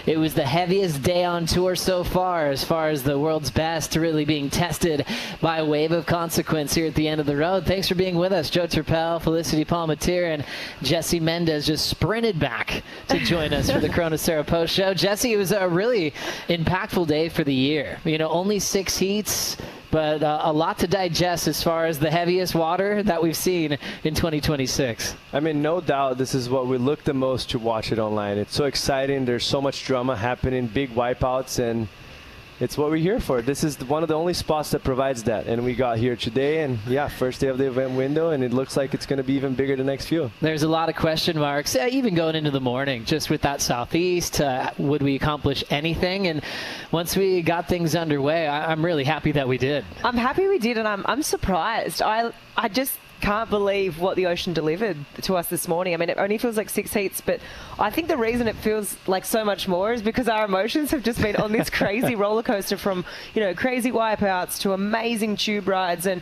it was the heaviest day on tour so far as the world's best really being tested by a wave of consequence here at the end of the road. Thanks for being with us. Joe Turpel, Felicity Palmatier, and Jesse Mendez just sprinted back to join us for the Corona Cerro Post Show. Jesse, it was a really impactful day for the year. You know, only 6 heats, but a lot to digest as far as the heaviest water that we've seen in 2026. I mean, no doubt this is what we look the most to watch it online. It's so exciting. There's so much drama happening, big wipeouts, and it's what we're here for. This is one of the only spots that provides that, and we got here today, and yeah, first day of the event window, and it looks like it's going to be even bigger the next few. There's a lot of question marks, even going into the morning, just with that southeast. Would we accomplish anything? And once we got things underway, I'm really happy that we did. I'm happy we did, and I'm surprised. I just can't believe what the ocean delivered to us this morning. I mean, it only feels like 6 heats, but I think the reason it feels like so much more is because our emotions have just been on this crazy roller coaster from, you know, crazy wipeouts to amazing tube rides, and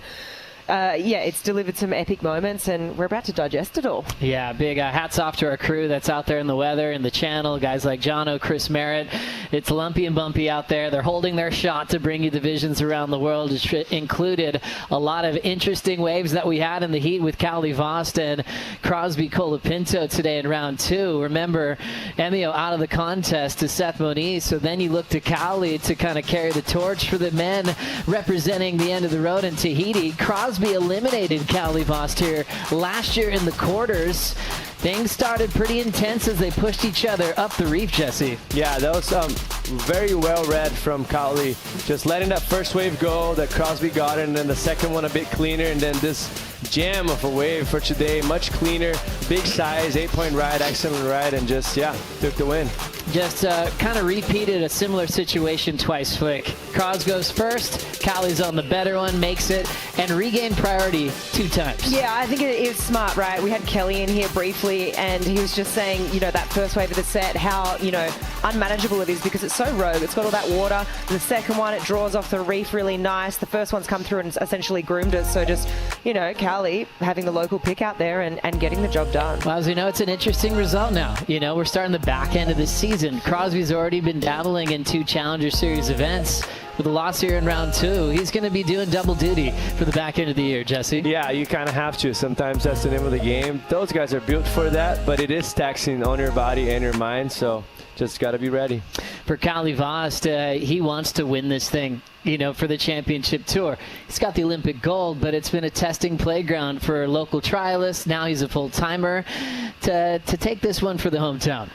yeah, it's delivered some epic moments, and we're about to digest it all. Yeah, big hats off to our crew that's out there in the weather, in the channel, guys like Jono, Chris Merritt. It's lumpy and bumpy out there. They're holding their shot to bring you the visions around the world. It included a lot of interesting waves that we had in the heat with Callie Vost and Crosby Colapinto today in round 2. Remember, Emio out of the contest to Seth Moniz, so then you look to Callie to kind of carry the torch for the men representing the end of the road in Tahiti. Crosby eliminated Callie Vost here last year in the quarters. Things started pretty intense as they pushed each other up the reef, Jesse. Yeah, that was very well read from Callie. Just letting that first wave go that Crosby got, and then the second one a bit cleaner, and then this gem of a wave for today, much cleaner, big size, 8-point ride, excellent ride, and just, yeah, took the win. Just kind of repeated a similar situation twice, Flick. Cros goes first, Callie's on the better one, makes it, and regained priority 2 times. Yeah, I think it is smart, right? We had Kelly in here briefly, and he was just saying, you know, that first wave of the set, how, you know, unmanageable it is because it's so rogue. It's got all that water. The second one, it draws off the reef really nice. The first one's come through and essentially groomed it. So just, you know, Callie having the local pick out there and getting the job done. Well, as we know, it's an interesting result now. You know, we're starting the back end of the season. Crosby's already been dabbling in 2 Challenger Series events. With a loss here in round 2, he's going to be doing double duty for the back end of the year, Jesse. Yeah, you kind of have to. Sometimes that's the name of the game. Those guys are built for that, but it is taxing on your body and your mind, so just got to be ready. For Callie Vost, he wants to win this thing, you know, for the championship tour. He's got the Olympic gold, but it's been a testing playground for local trialists. Now he's a full-timer to take this one for the hometown.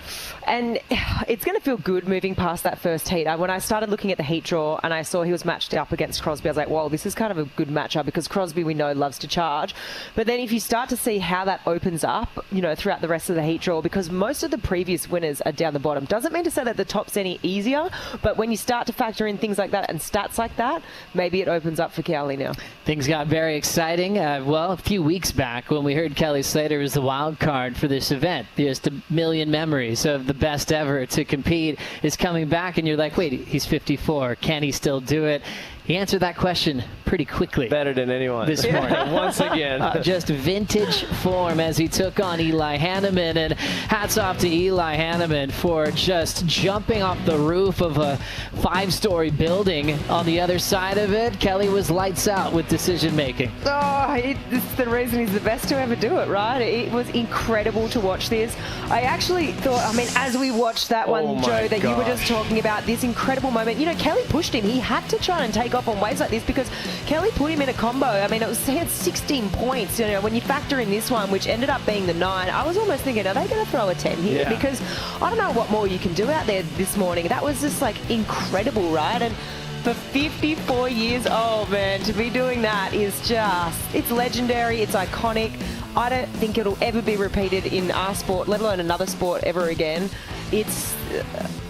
And it's going to feel good moving past that first heat. When I started looking at the heat draw and I saw he was matched up against Crosby, I was like, well, this is kind of a good matchup because Crosby, we know, loves to charge. But then if you start to see how that opens up, you know, throughout the rest of the heat draw, because most of the previous winners are down the bottom. Doesn't mean to say that the top's any easier, but when you start to factor in things like that and stats like that, maybe it opens up for Kelly now. Things got very exciting. Well, a few weeks back when we heard Kelly Slater was the wild card for this event, just a million memories of the best ever to compete is coming back, and you're like, wait, he's 54. Can he still do it? He answered that question pretty quickly. Better than anyone. This morning. Once again. Just vintage form as he took on Eli Hanneman. And hats off to Eli Hanneman for just jumping off the roof of a 5-story building. On the other side of it, Kelly was lights out with decision making. Oh, it's the reason he's the best to ever do it, right? It was incredible to watch this. I actually thought, I mean, as we watched that one, Joe, that you were just talking about, this incredible moment, you know, Kelly pushed him. He had to try and take off on waves like this because Kelly put him in a combo. I mean, he had 16 points. You know, when you factor in this one, which ended up being the 9, I was almost thinking, are they going to throw a 10 here? Yeah. Because I don't know what more you can do out there this morning. That was just like incredible, right? And for 54 years old, man, to be doing that is just, it's legendary, it's iconic. I don't think it'll ever be repeated in our sport, let alone another sport ever again. It's,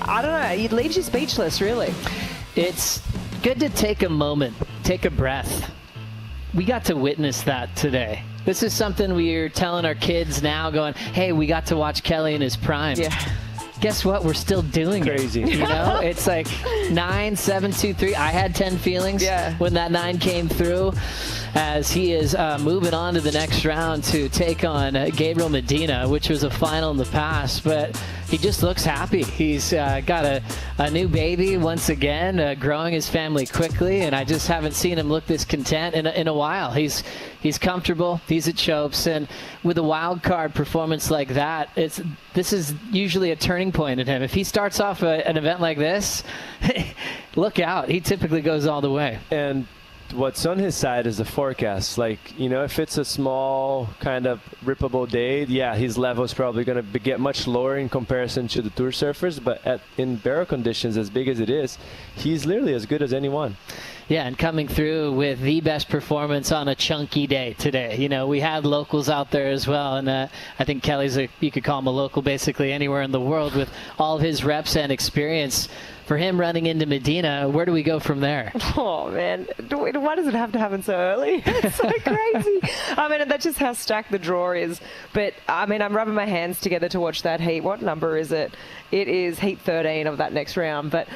I don't know, it leaves you speechless, really. It's good to take a moment take a breath. We got to witness that today. This is something we're telling our kids now, going, hey, we got to watch Kelly in his prime. Yeah. Guess what? We're still doing Crazy. it. You know, it's like 9, 7, 2, 3. I had 10 feelings when that 9 came through, as he is moving on to the next round to take on Gabriel Medina, which was a final in the past. But he just looks happy. He's got a new baby once again, growing his family quickly, and I just haven't seen him look this content in a while. He's comfortable. He's at Chopes, and with a wild card performance like that, this is usually a turning point in him. If he starts off an event like this, look out. He typically goes all the way. And what's on his side is the forecast. Like, you know, if it's a small kind of rippable day, yeah, his level is probably going to get much lower in comparison to the tour surfers. But in barrel conditions, as big as it is, he's literally as good as anyone. Yeah, and coming through with the best performance on a chunky day today. You know, we had locals out there as well, and I think Kelly's you could call him a local basically anywhere in the world with all of his reps and experience. For him running into Medina, where do we go from there? Oh, man. Why does it have to happen so early? It's so crazy. I mean, that's just how stacked the draw is. But, I mean, I'm rubbing my hands together to watch that heat. What number is it? It is heat 13 of that next round. But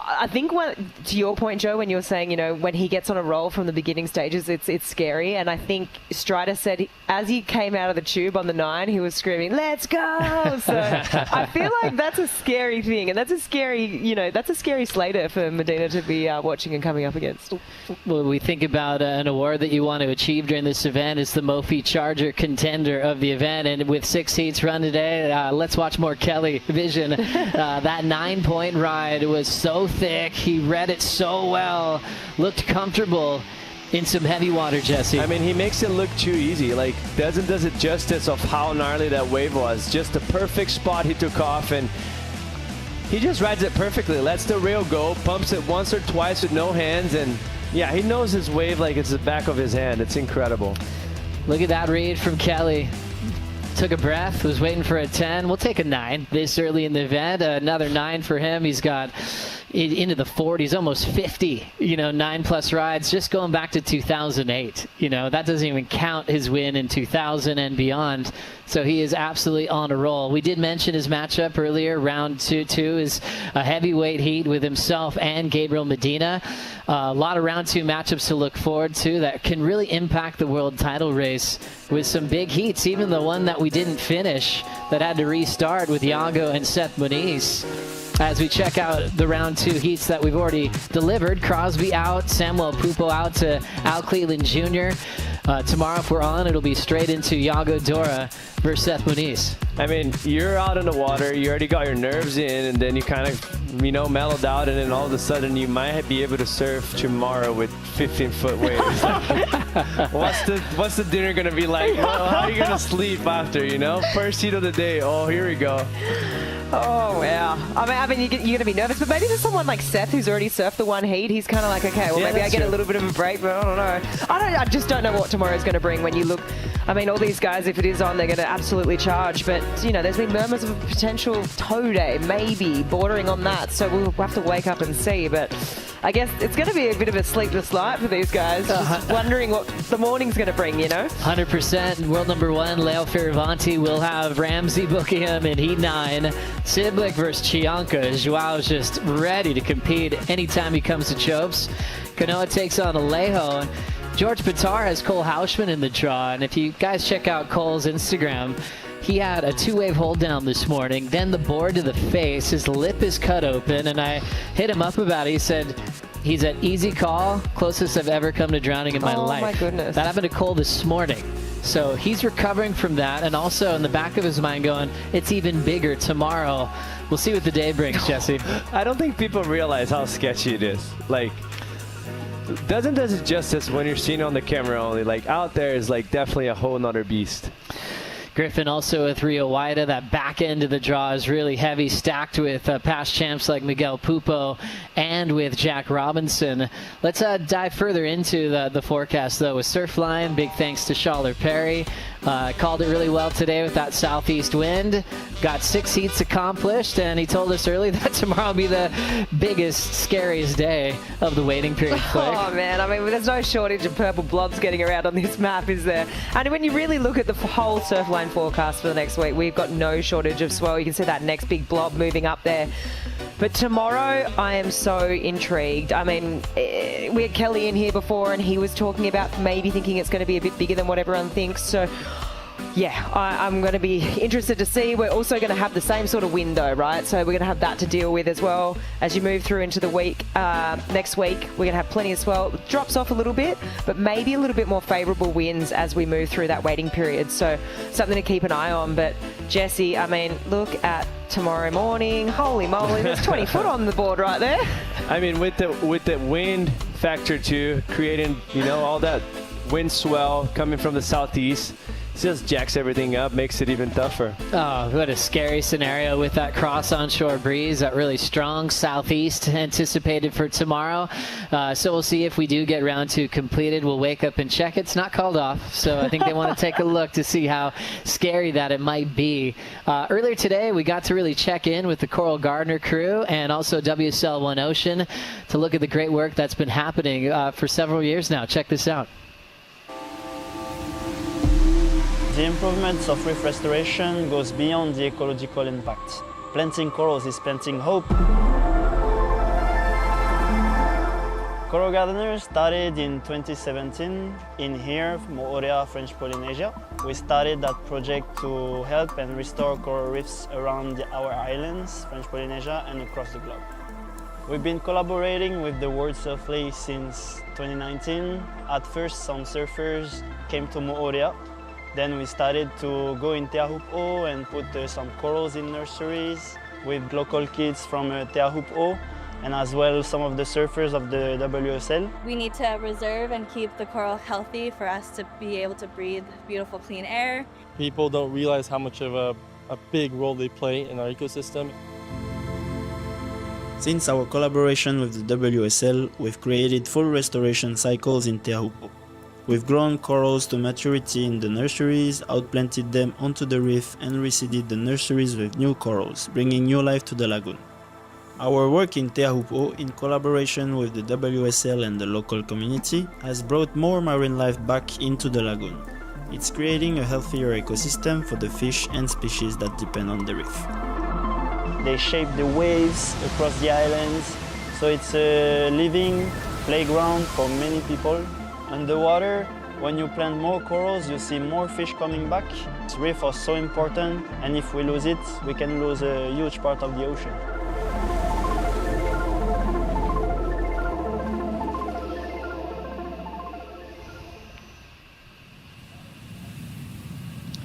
I think to your point, Joe, when you were saying, you know, when he gets on a roll from the beginning stages, it's scary. And I think Strider said as he came out of the tube on the 9, he was screaming, "Let's go!" So I feel like that's a scary thing, and that's a scary Slater for Medina to be watching and coming up against. Well, we think about an award that you want to achieve during this event is the Mophie Charger Contender of the event, and with 6 heats run today, let's watch more Kelly Vision. That 9-point ride was so thick. He read it so well, looked comfortable in some heavy water, Jesse. I mean, he makes it look too easy. Like, does it justice of how gnarly that wave was. Just the perfect spot he took off, and he just rides it perfectly. Lets the rail go, pumps it once or twice with no hands, and yeah, he knows his wave like it's the back of his hand. It's incredible. Look at that read from Kelly. Took a breath, was waiting for a 10. We'll take a 9 this early in the event. Another 9 for him. He's got into the 40s, almost 50, 9+ rides, just going back to 2008. That doesn't even count his win in 2000 and beyond. So he is absolutely on a roll. We did mention his matchup earlier. Round 2 is a heavyweight heat with himself and Gabriel Medina. A lot of round 2 matchups to look forward to that can really impact the world title race with some big heats, even the one that we didn't finish that had to restart with Iago and Seth Muniz. As we check out the round 2 heats that we've already delivered, Crosby out, Samuel Pupo out to Al Cleveland Jr. Tomorrow, if we're on, it'll be straight into Iago Dora versus Seth Muniz. I mean, you're out in the water, you already got your nerves in, and then you kind of, mellowed out, and then all of a sudden you might be able to surf tomorrow with 15-foot waves. What's the dinner going to be like? Well, how are you going to sleep after, First heat of the day. Oh, here we go. Oh, wow. I mean, you're going to be nervous, but maybe there's someone like Seth who's already surfed the one heat. He's kind of like, okay, well, maybe I get a little bit of a break, but I don't know. I just don't know what tomorrow's going to bring when you look. I mean, all these guys, if it is on, they're going to absolutely charge. But, there's been murmurs of a potential tow day, maybe, bordering on that. So we'll have to wake up and see. But I guess it's going to be a bit of a sleepless night for these guys. Just wondering what the morning's going to bring, 100%. World number 1, Leo Fioravanti, will have Ramsey booking him in Heat 9. Siblick versus Chianca. Joao's just ready to compete anytime he comes to Chopes. Kanoa takes on Alejo. George Pitar has Cole Hauschman in the draw. And if you guys check out Cole's Instagram, he had a 2-wave hold down this morning, then the board to the face. His lip is cut open, and I hit him up about it. He said he's at easy call, closest I've ever come to drowning in my life. Oh, my goodness. That happened to Cole this morning. So he's recovering from that, and also in the back of his mind going, it's even bigger tomorrow. We'll see what the day brings, Jesse. I don't think people realize how sketchy it is. Like, doesn't it justice when you're seeing on the camera only. Like, out there is like definitely a whole nother beast. Griffin also with Rio Waida. That back end of the draw is really heavy, stacked with past champs like Miguel Pupo and with Jack Robinson. Let's dive further into the forecast, though, with Surfline. Big thanks to Schaller Perry. Called it really well today with that southeast wind. Got 6 heats accomplished, and he told us early that tomorrow will be the biggest, scariest day of the waiting period. Oh, man. I mean, there's no shortage of purple blobs getting around on this map, is there? And when you really look at the whole Surfline forecast for the next week, we've got no shortage of swell. You can see that next big blob moving up there. But tomorrow, I am so intrigued. I mean, we had Kelly in here before, and he was talking about maybe thinking it's going to be a bit bigger than what everyone thinks. So, yeah, I'm going to be interested to see. We're also going to have the same sort of window, right? So we're going to have that to deal with as well as you move through into the week. Next week, we're going to have plenty of swell. It drops off a little bit, but maybe a little bit more favourable winds as we move through that waiting period. So something to keep an eye on. But Jesse, I mean, look at tomorrow morning. Holy moly, there's 20 foot on the board right there. I mean, with the wind factor too, creating, you know, all that wind swell coming from the southeast, just jacks everything up, makes it even tougher. Oh, what a scary scenario with that cross onshore breeze, that really strong southeast anticipated for tomorrow. So we'll see if we do get round 2 completed. We'll wake up and check. It's not called off, so I think they want to take a look to see how scary that it might be. Earlier today, we got to really check in with the Coral Gardner crew and also WSL One Ocean to look at the great work that's been happening for several years now. Check this out. The improvements of reef restoration goes beyond the ecological impact. Planting corals is planting hope. Coral Gardeners started in 2017 in here, Moorea, French Polynesia. We started that project to help and restore coral reefs around our islands, French Polynesia, and across the globe. We've been collaborating with the World Surf League since 2019. At first, some surfers came to Moorea. Then we started to go in Teahupo'o and put some corals in nurseries with local kids from Teahupo'o and as well some of the surfers of the WSL. We need to reserve and keep the coral healthy for us to be able to breathe beautiful, clean air. People don't realize how much of a big role they play in our ecosystem. Since our collaboration with the WSL, we've created full restoration cycles in Teahupo'o. We've grown corals to maturity in the nurseries, outplanted them onto the reef and reseeded the nurseries with new corals, bringing new life to the lagoon. Our work in Teahupo'o, in collaboration with the WSL and the local community, has brought more marine life back into the lagoon. It's creating a healthier ecosystem for the fish and species that depend on the reef. They shape the waves across the islands, so it's a living playground for many people. Underwater, when you plant more corals, you see more fish coming back. Reefs are so important, and if we lose it, we can lose a huge part of the ocean.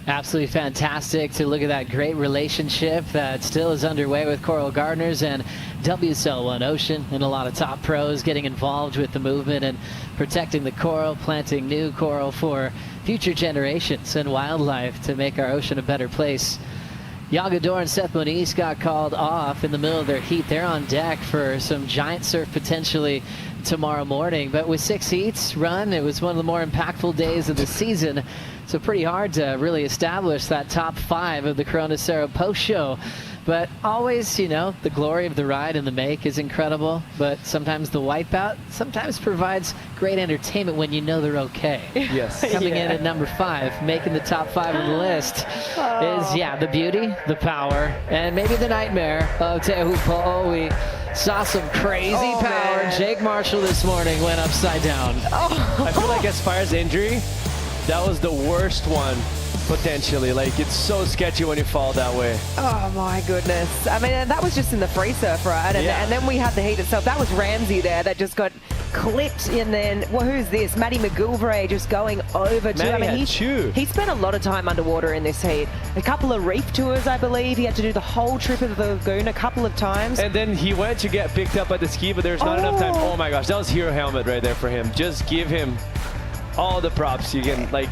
Absolutely fantastic to look at that great relationship that still is underway with Coral Gardeners and WSL One Ocean, and a lot of top pros getting involved with the movement and protecting the coral, planting new coral for future generations and wildlife to make our ocean a better place. Yaga Dor and Seth Moniz got called off in the middle of their heat. They're on deck for some giant surf potentially tomorrow morning. But with 6 heats run, it was one of the more impactful days of the season. So pretty hard to really establish that top 5 of the Corona Cerro post show. But always, you know, the glory of the ride and the make is incredible. But sometimes the wipeout sometimes provides great entertainment when you know they're okay. Yes. Coming in at number 5, making the top 5 of the list is, yeah, the beauty, the power, and maybe the nightmare of Teahupo'o. We saw some crazy power. Man. Jake Marshall this morning went upside down. I feel like as far as injury, that was the worst one, potentially. Like, it's so sketchy when you fall that way. Oh, my goodness. I mean, that was just in the free surf, right? And, Yeah. and then we had the heat itself. That was Ramsey there that just got clipped. And then, well, who's this? Matty McGilvray just going over too. I mean, he spent a lot of time underwater in this heat. A couple of reef tours, I believe. He had to do the whole trip of the lagoon a couple of times. And then he went to get picked up at the ski, but there's not enough time. Oh my gosh, that was hero helmet right there for him. Just give him all the props you can. Like,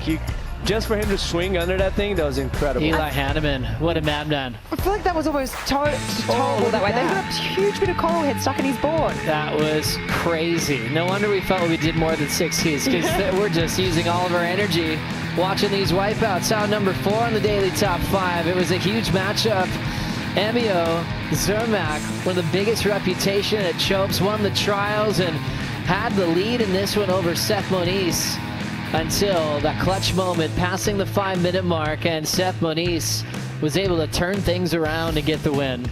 just for him to swing under that thing, that was incredible. Eli Hanneman, what a madman. I feel like that was almost tolerable that way. They've got a huge bit of coral head stuck in his board. That was crazy. No wonder we felt we did more than 6 heats, because we're just using all of our energy watching these wipeouts. Out number 4 on the daily top 5. It was a huge matchup. Emio Zermac, one of the biggest reputation at Chopes, won the trials and had the lead in this one over Seth Moniz until that clutch moment, passing the 5-minute mark, and Seth Moniz was able to turn things around and get the win.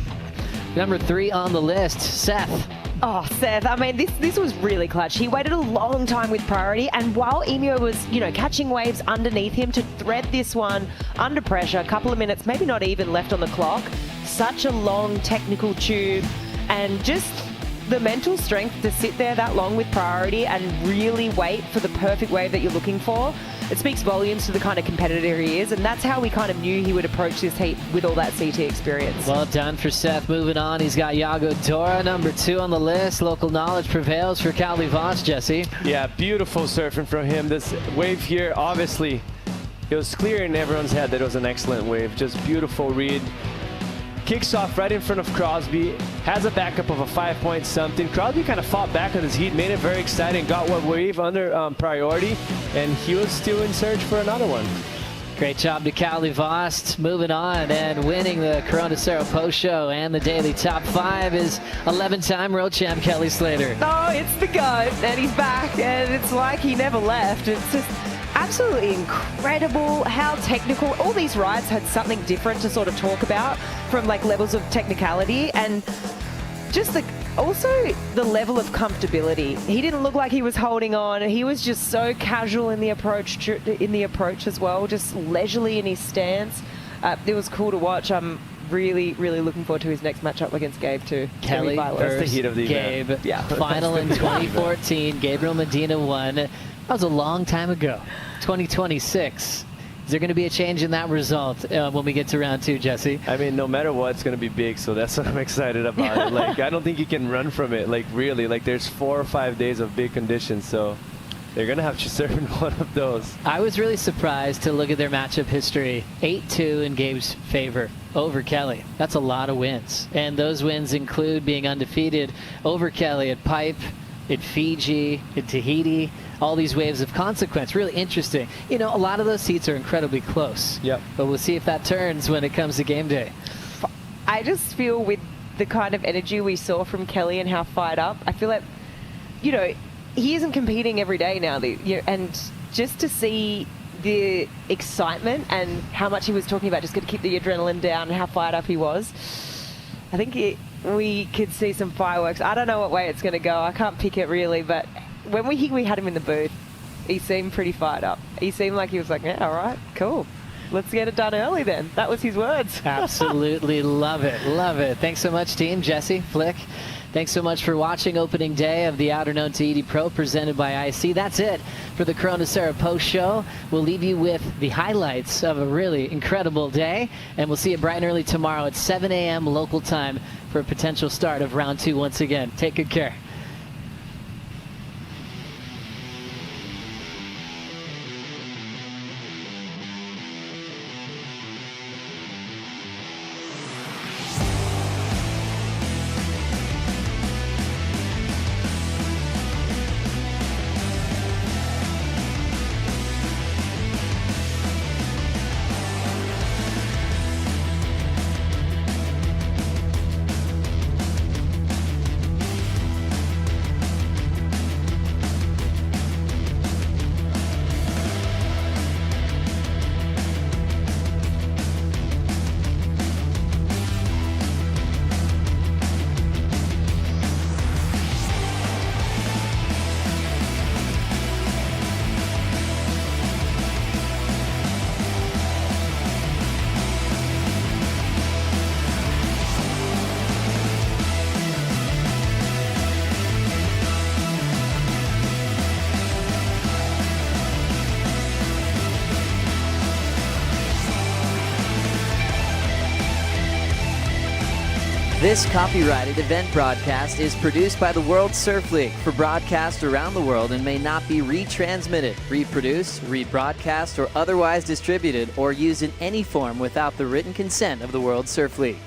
Number 3 on the list, Seth. Oh, Seth, I mean, this was really clutch. He waited a long time with priority, and while Emio was, catching waves underneath him to thread this one under pressure, a couple of minutes, maybe not even left on the clock, such a long technical tube, and just the mental strength to sit there that long with priority and really wait for the perfect wave that you're looking for. It speaks volumes to the kind of competitor he is, and that's how we kind of knew he would approach this heat with all that CT experience. Well done for Seth. Moving on, he's got Yago Dora, number 2 on the list. Local knowledge prevails for Calvi Voss, Jesse. Yeah, beautiful surfing from him. This wave here, obviously, it was clear in everyone's head that it was an excellent wave. Just beautiful read. Kicks off right in front of Crosby, has a backup of a 5-point something. Crosby kind of fought back on his heat, made it very exciting, got one wave under priority, and he was still in search for another one. Great job to Calvi Voss. Moving on and winning the Corona Cerro Post Show and the daily top 5 is 11-time world champ Kelly Slater. Oh, it's the GOAT, and he's back, and it's like he never left. It's just absolutely incredible how technical. All these rides had something different to sort of talk about from like levels of technicality, and just also the level of comfortability. He didn't look like he was holding on. He was just so casual in the approach as well, just leisurely in his stance. It was cool to watch. I'm really, really looking forward to his next matchup against Gabe too. Kelly That's the heat of the Gabe. event. Yeah. Final in 2014. Gabriel Medina won. That was a long time ago. 2026. Is there going to be a change in that result when we get to round 2, Jesse? I mean, no matter what, it's going to be big, so that's what I'm excited about. Like, I don't think you can run from it. Like, really, like there's 4 or 5 days of big conditions, so they're going to have to serve in one of those. I was really surprised to look at their matchup history. 8-2 in Gabe's favor over Kelly. That's a lot of wins. And those wins include being undefeated over Kelly at Pipe, at Fiji, at Tahiti. All these waves of consequence. Really interesting. A lot of those heats are incredibly close. Yep. But we'll see if that turns when it comes to game day. I just feel with the kind of energy we saw from Kelly and how fired up, I feel like, he isn't competing every day now. And just to see the excitement and how much he was talking about just going to keep the adrenaline down and how fired up he was, I think we could see some fireworks. I don't know what way it's going to go. I can't pick it really, but when we had him in the booth, he seemed pretty fired up. He seemed like he was like, yeah, all right, cool. Let's get it done early then. That was his words. Absolutely love it. Love it. Thanks so much, team. Jesse, Flick. Thanks so much for watching opening day of the Outerknown Tahiti Pro presented by IC. That's it for the Corona Cerro Post Show. We'll leave you with the highlights of a really incredible day, and we'll see you bright and early tomorrow at 7 a.m. local time for a potential start of round 2 once again. Take good care. This copyrighted event broadcast is produced by the World Surf League for broadcast around the world and may not be retransmitted, reproduced, rebroadcast, or otherwise distributed or used in any form without the written consent of the World Surf League.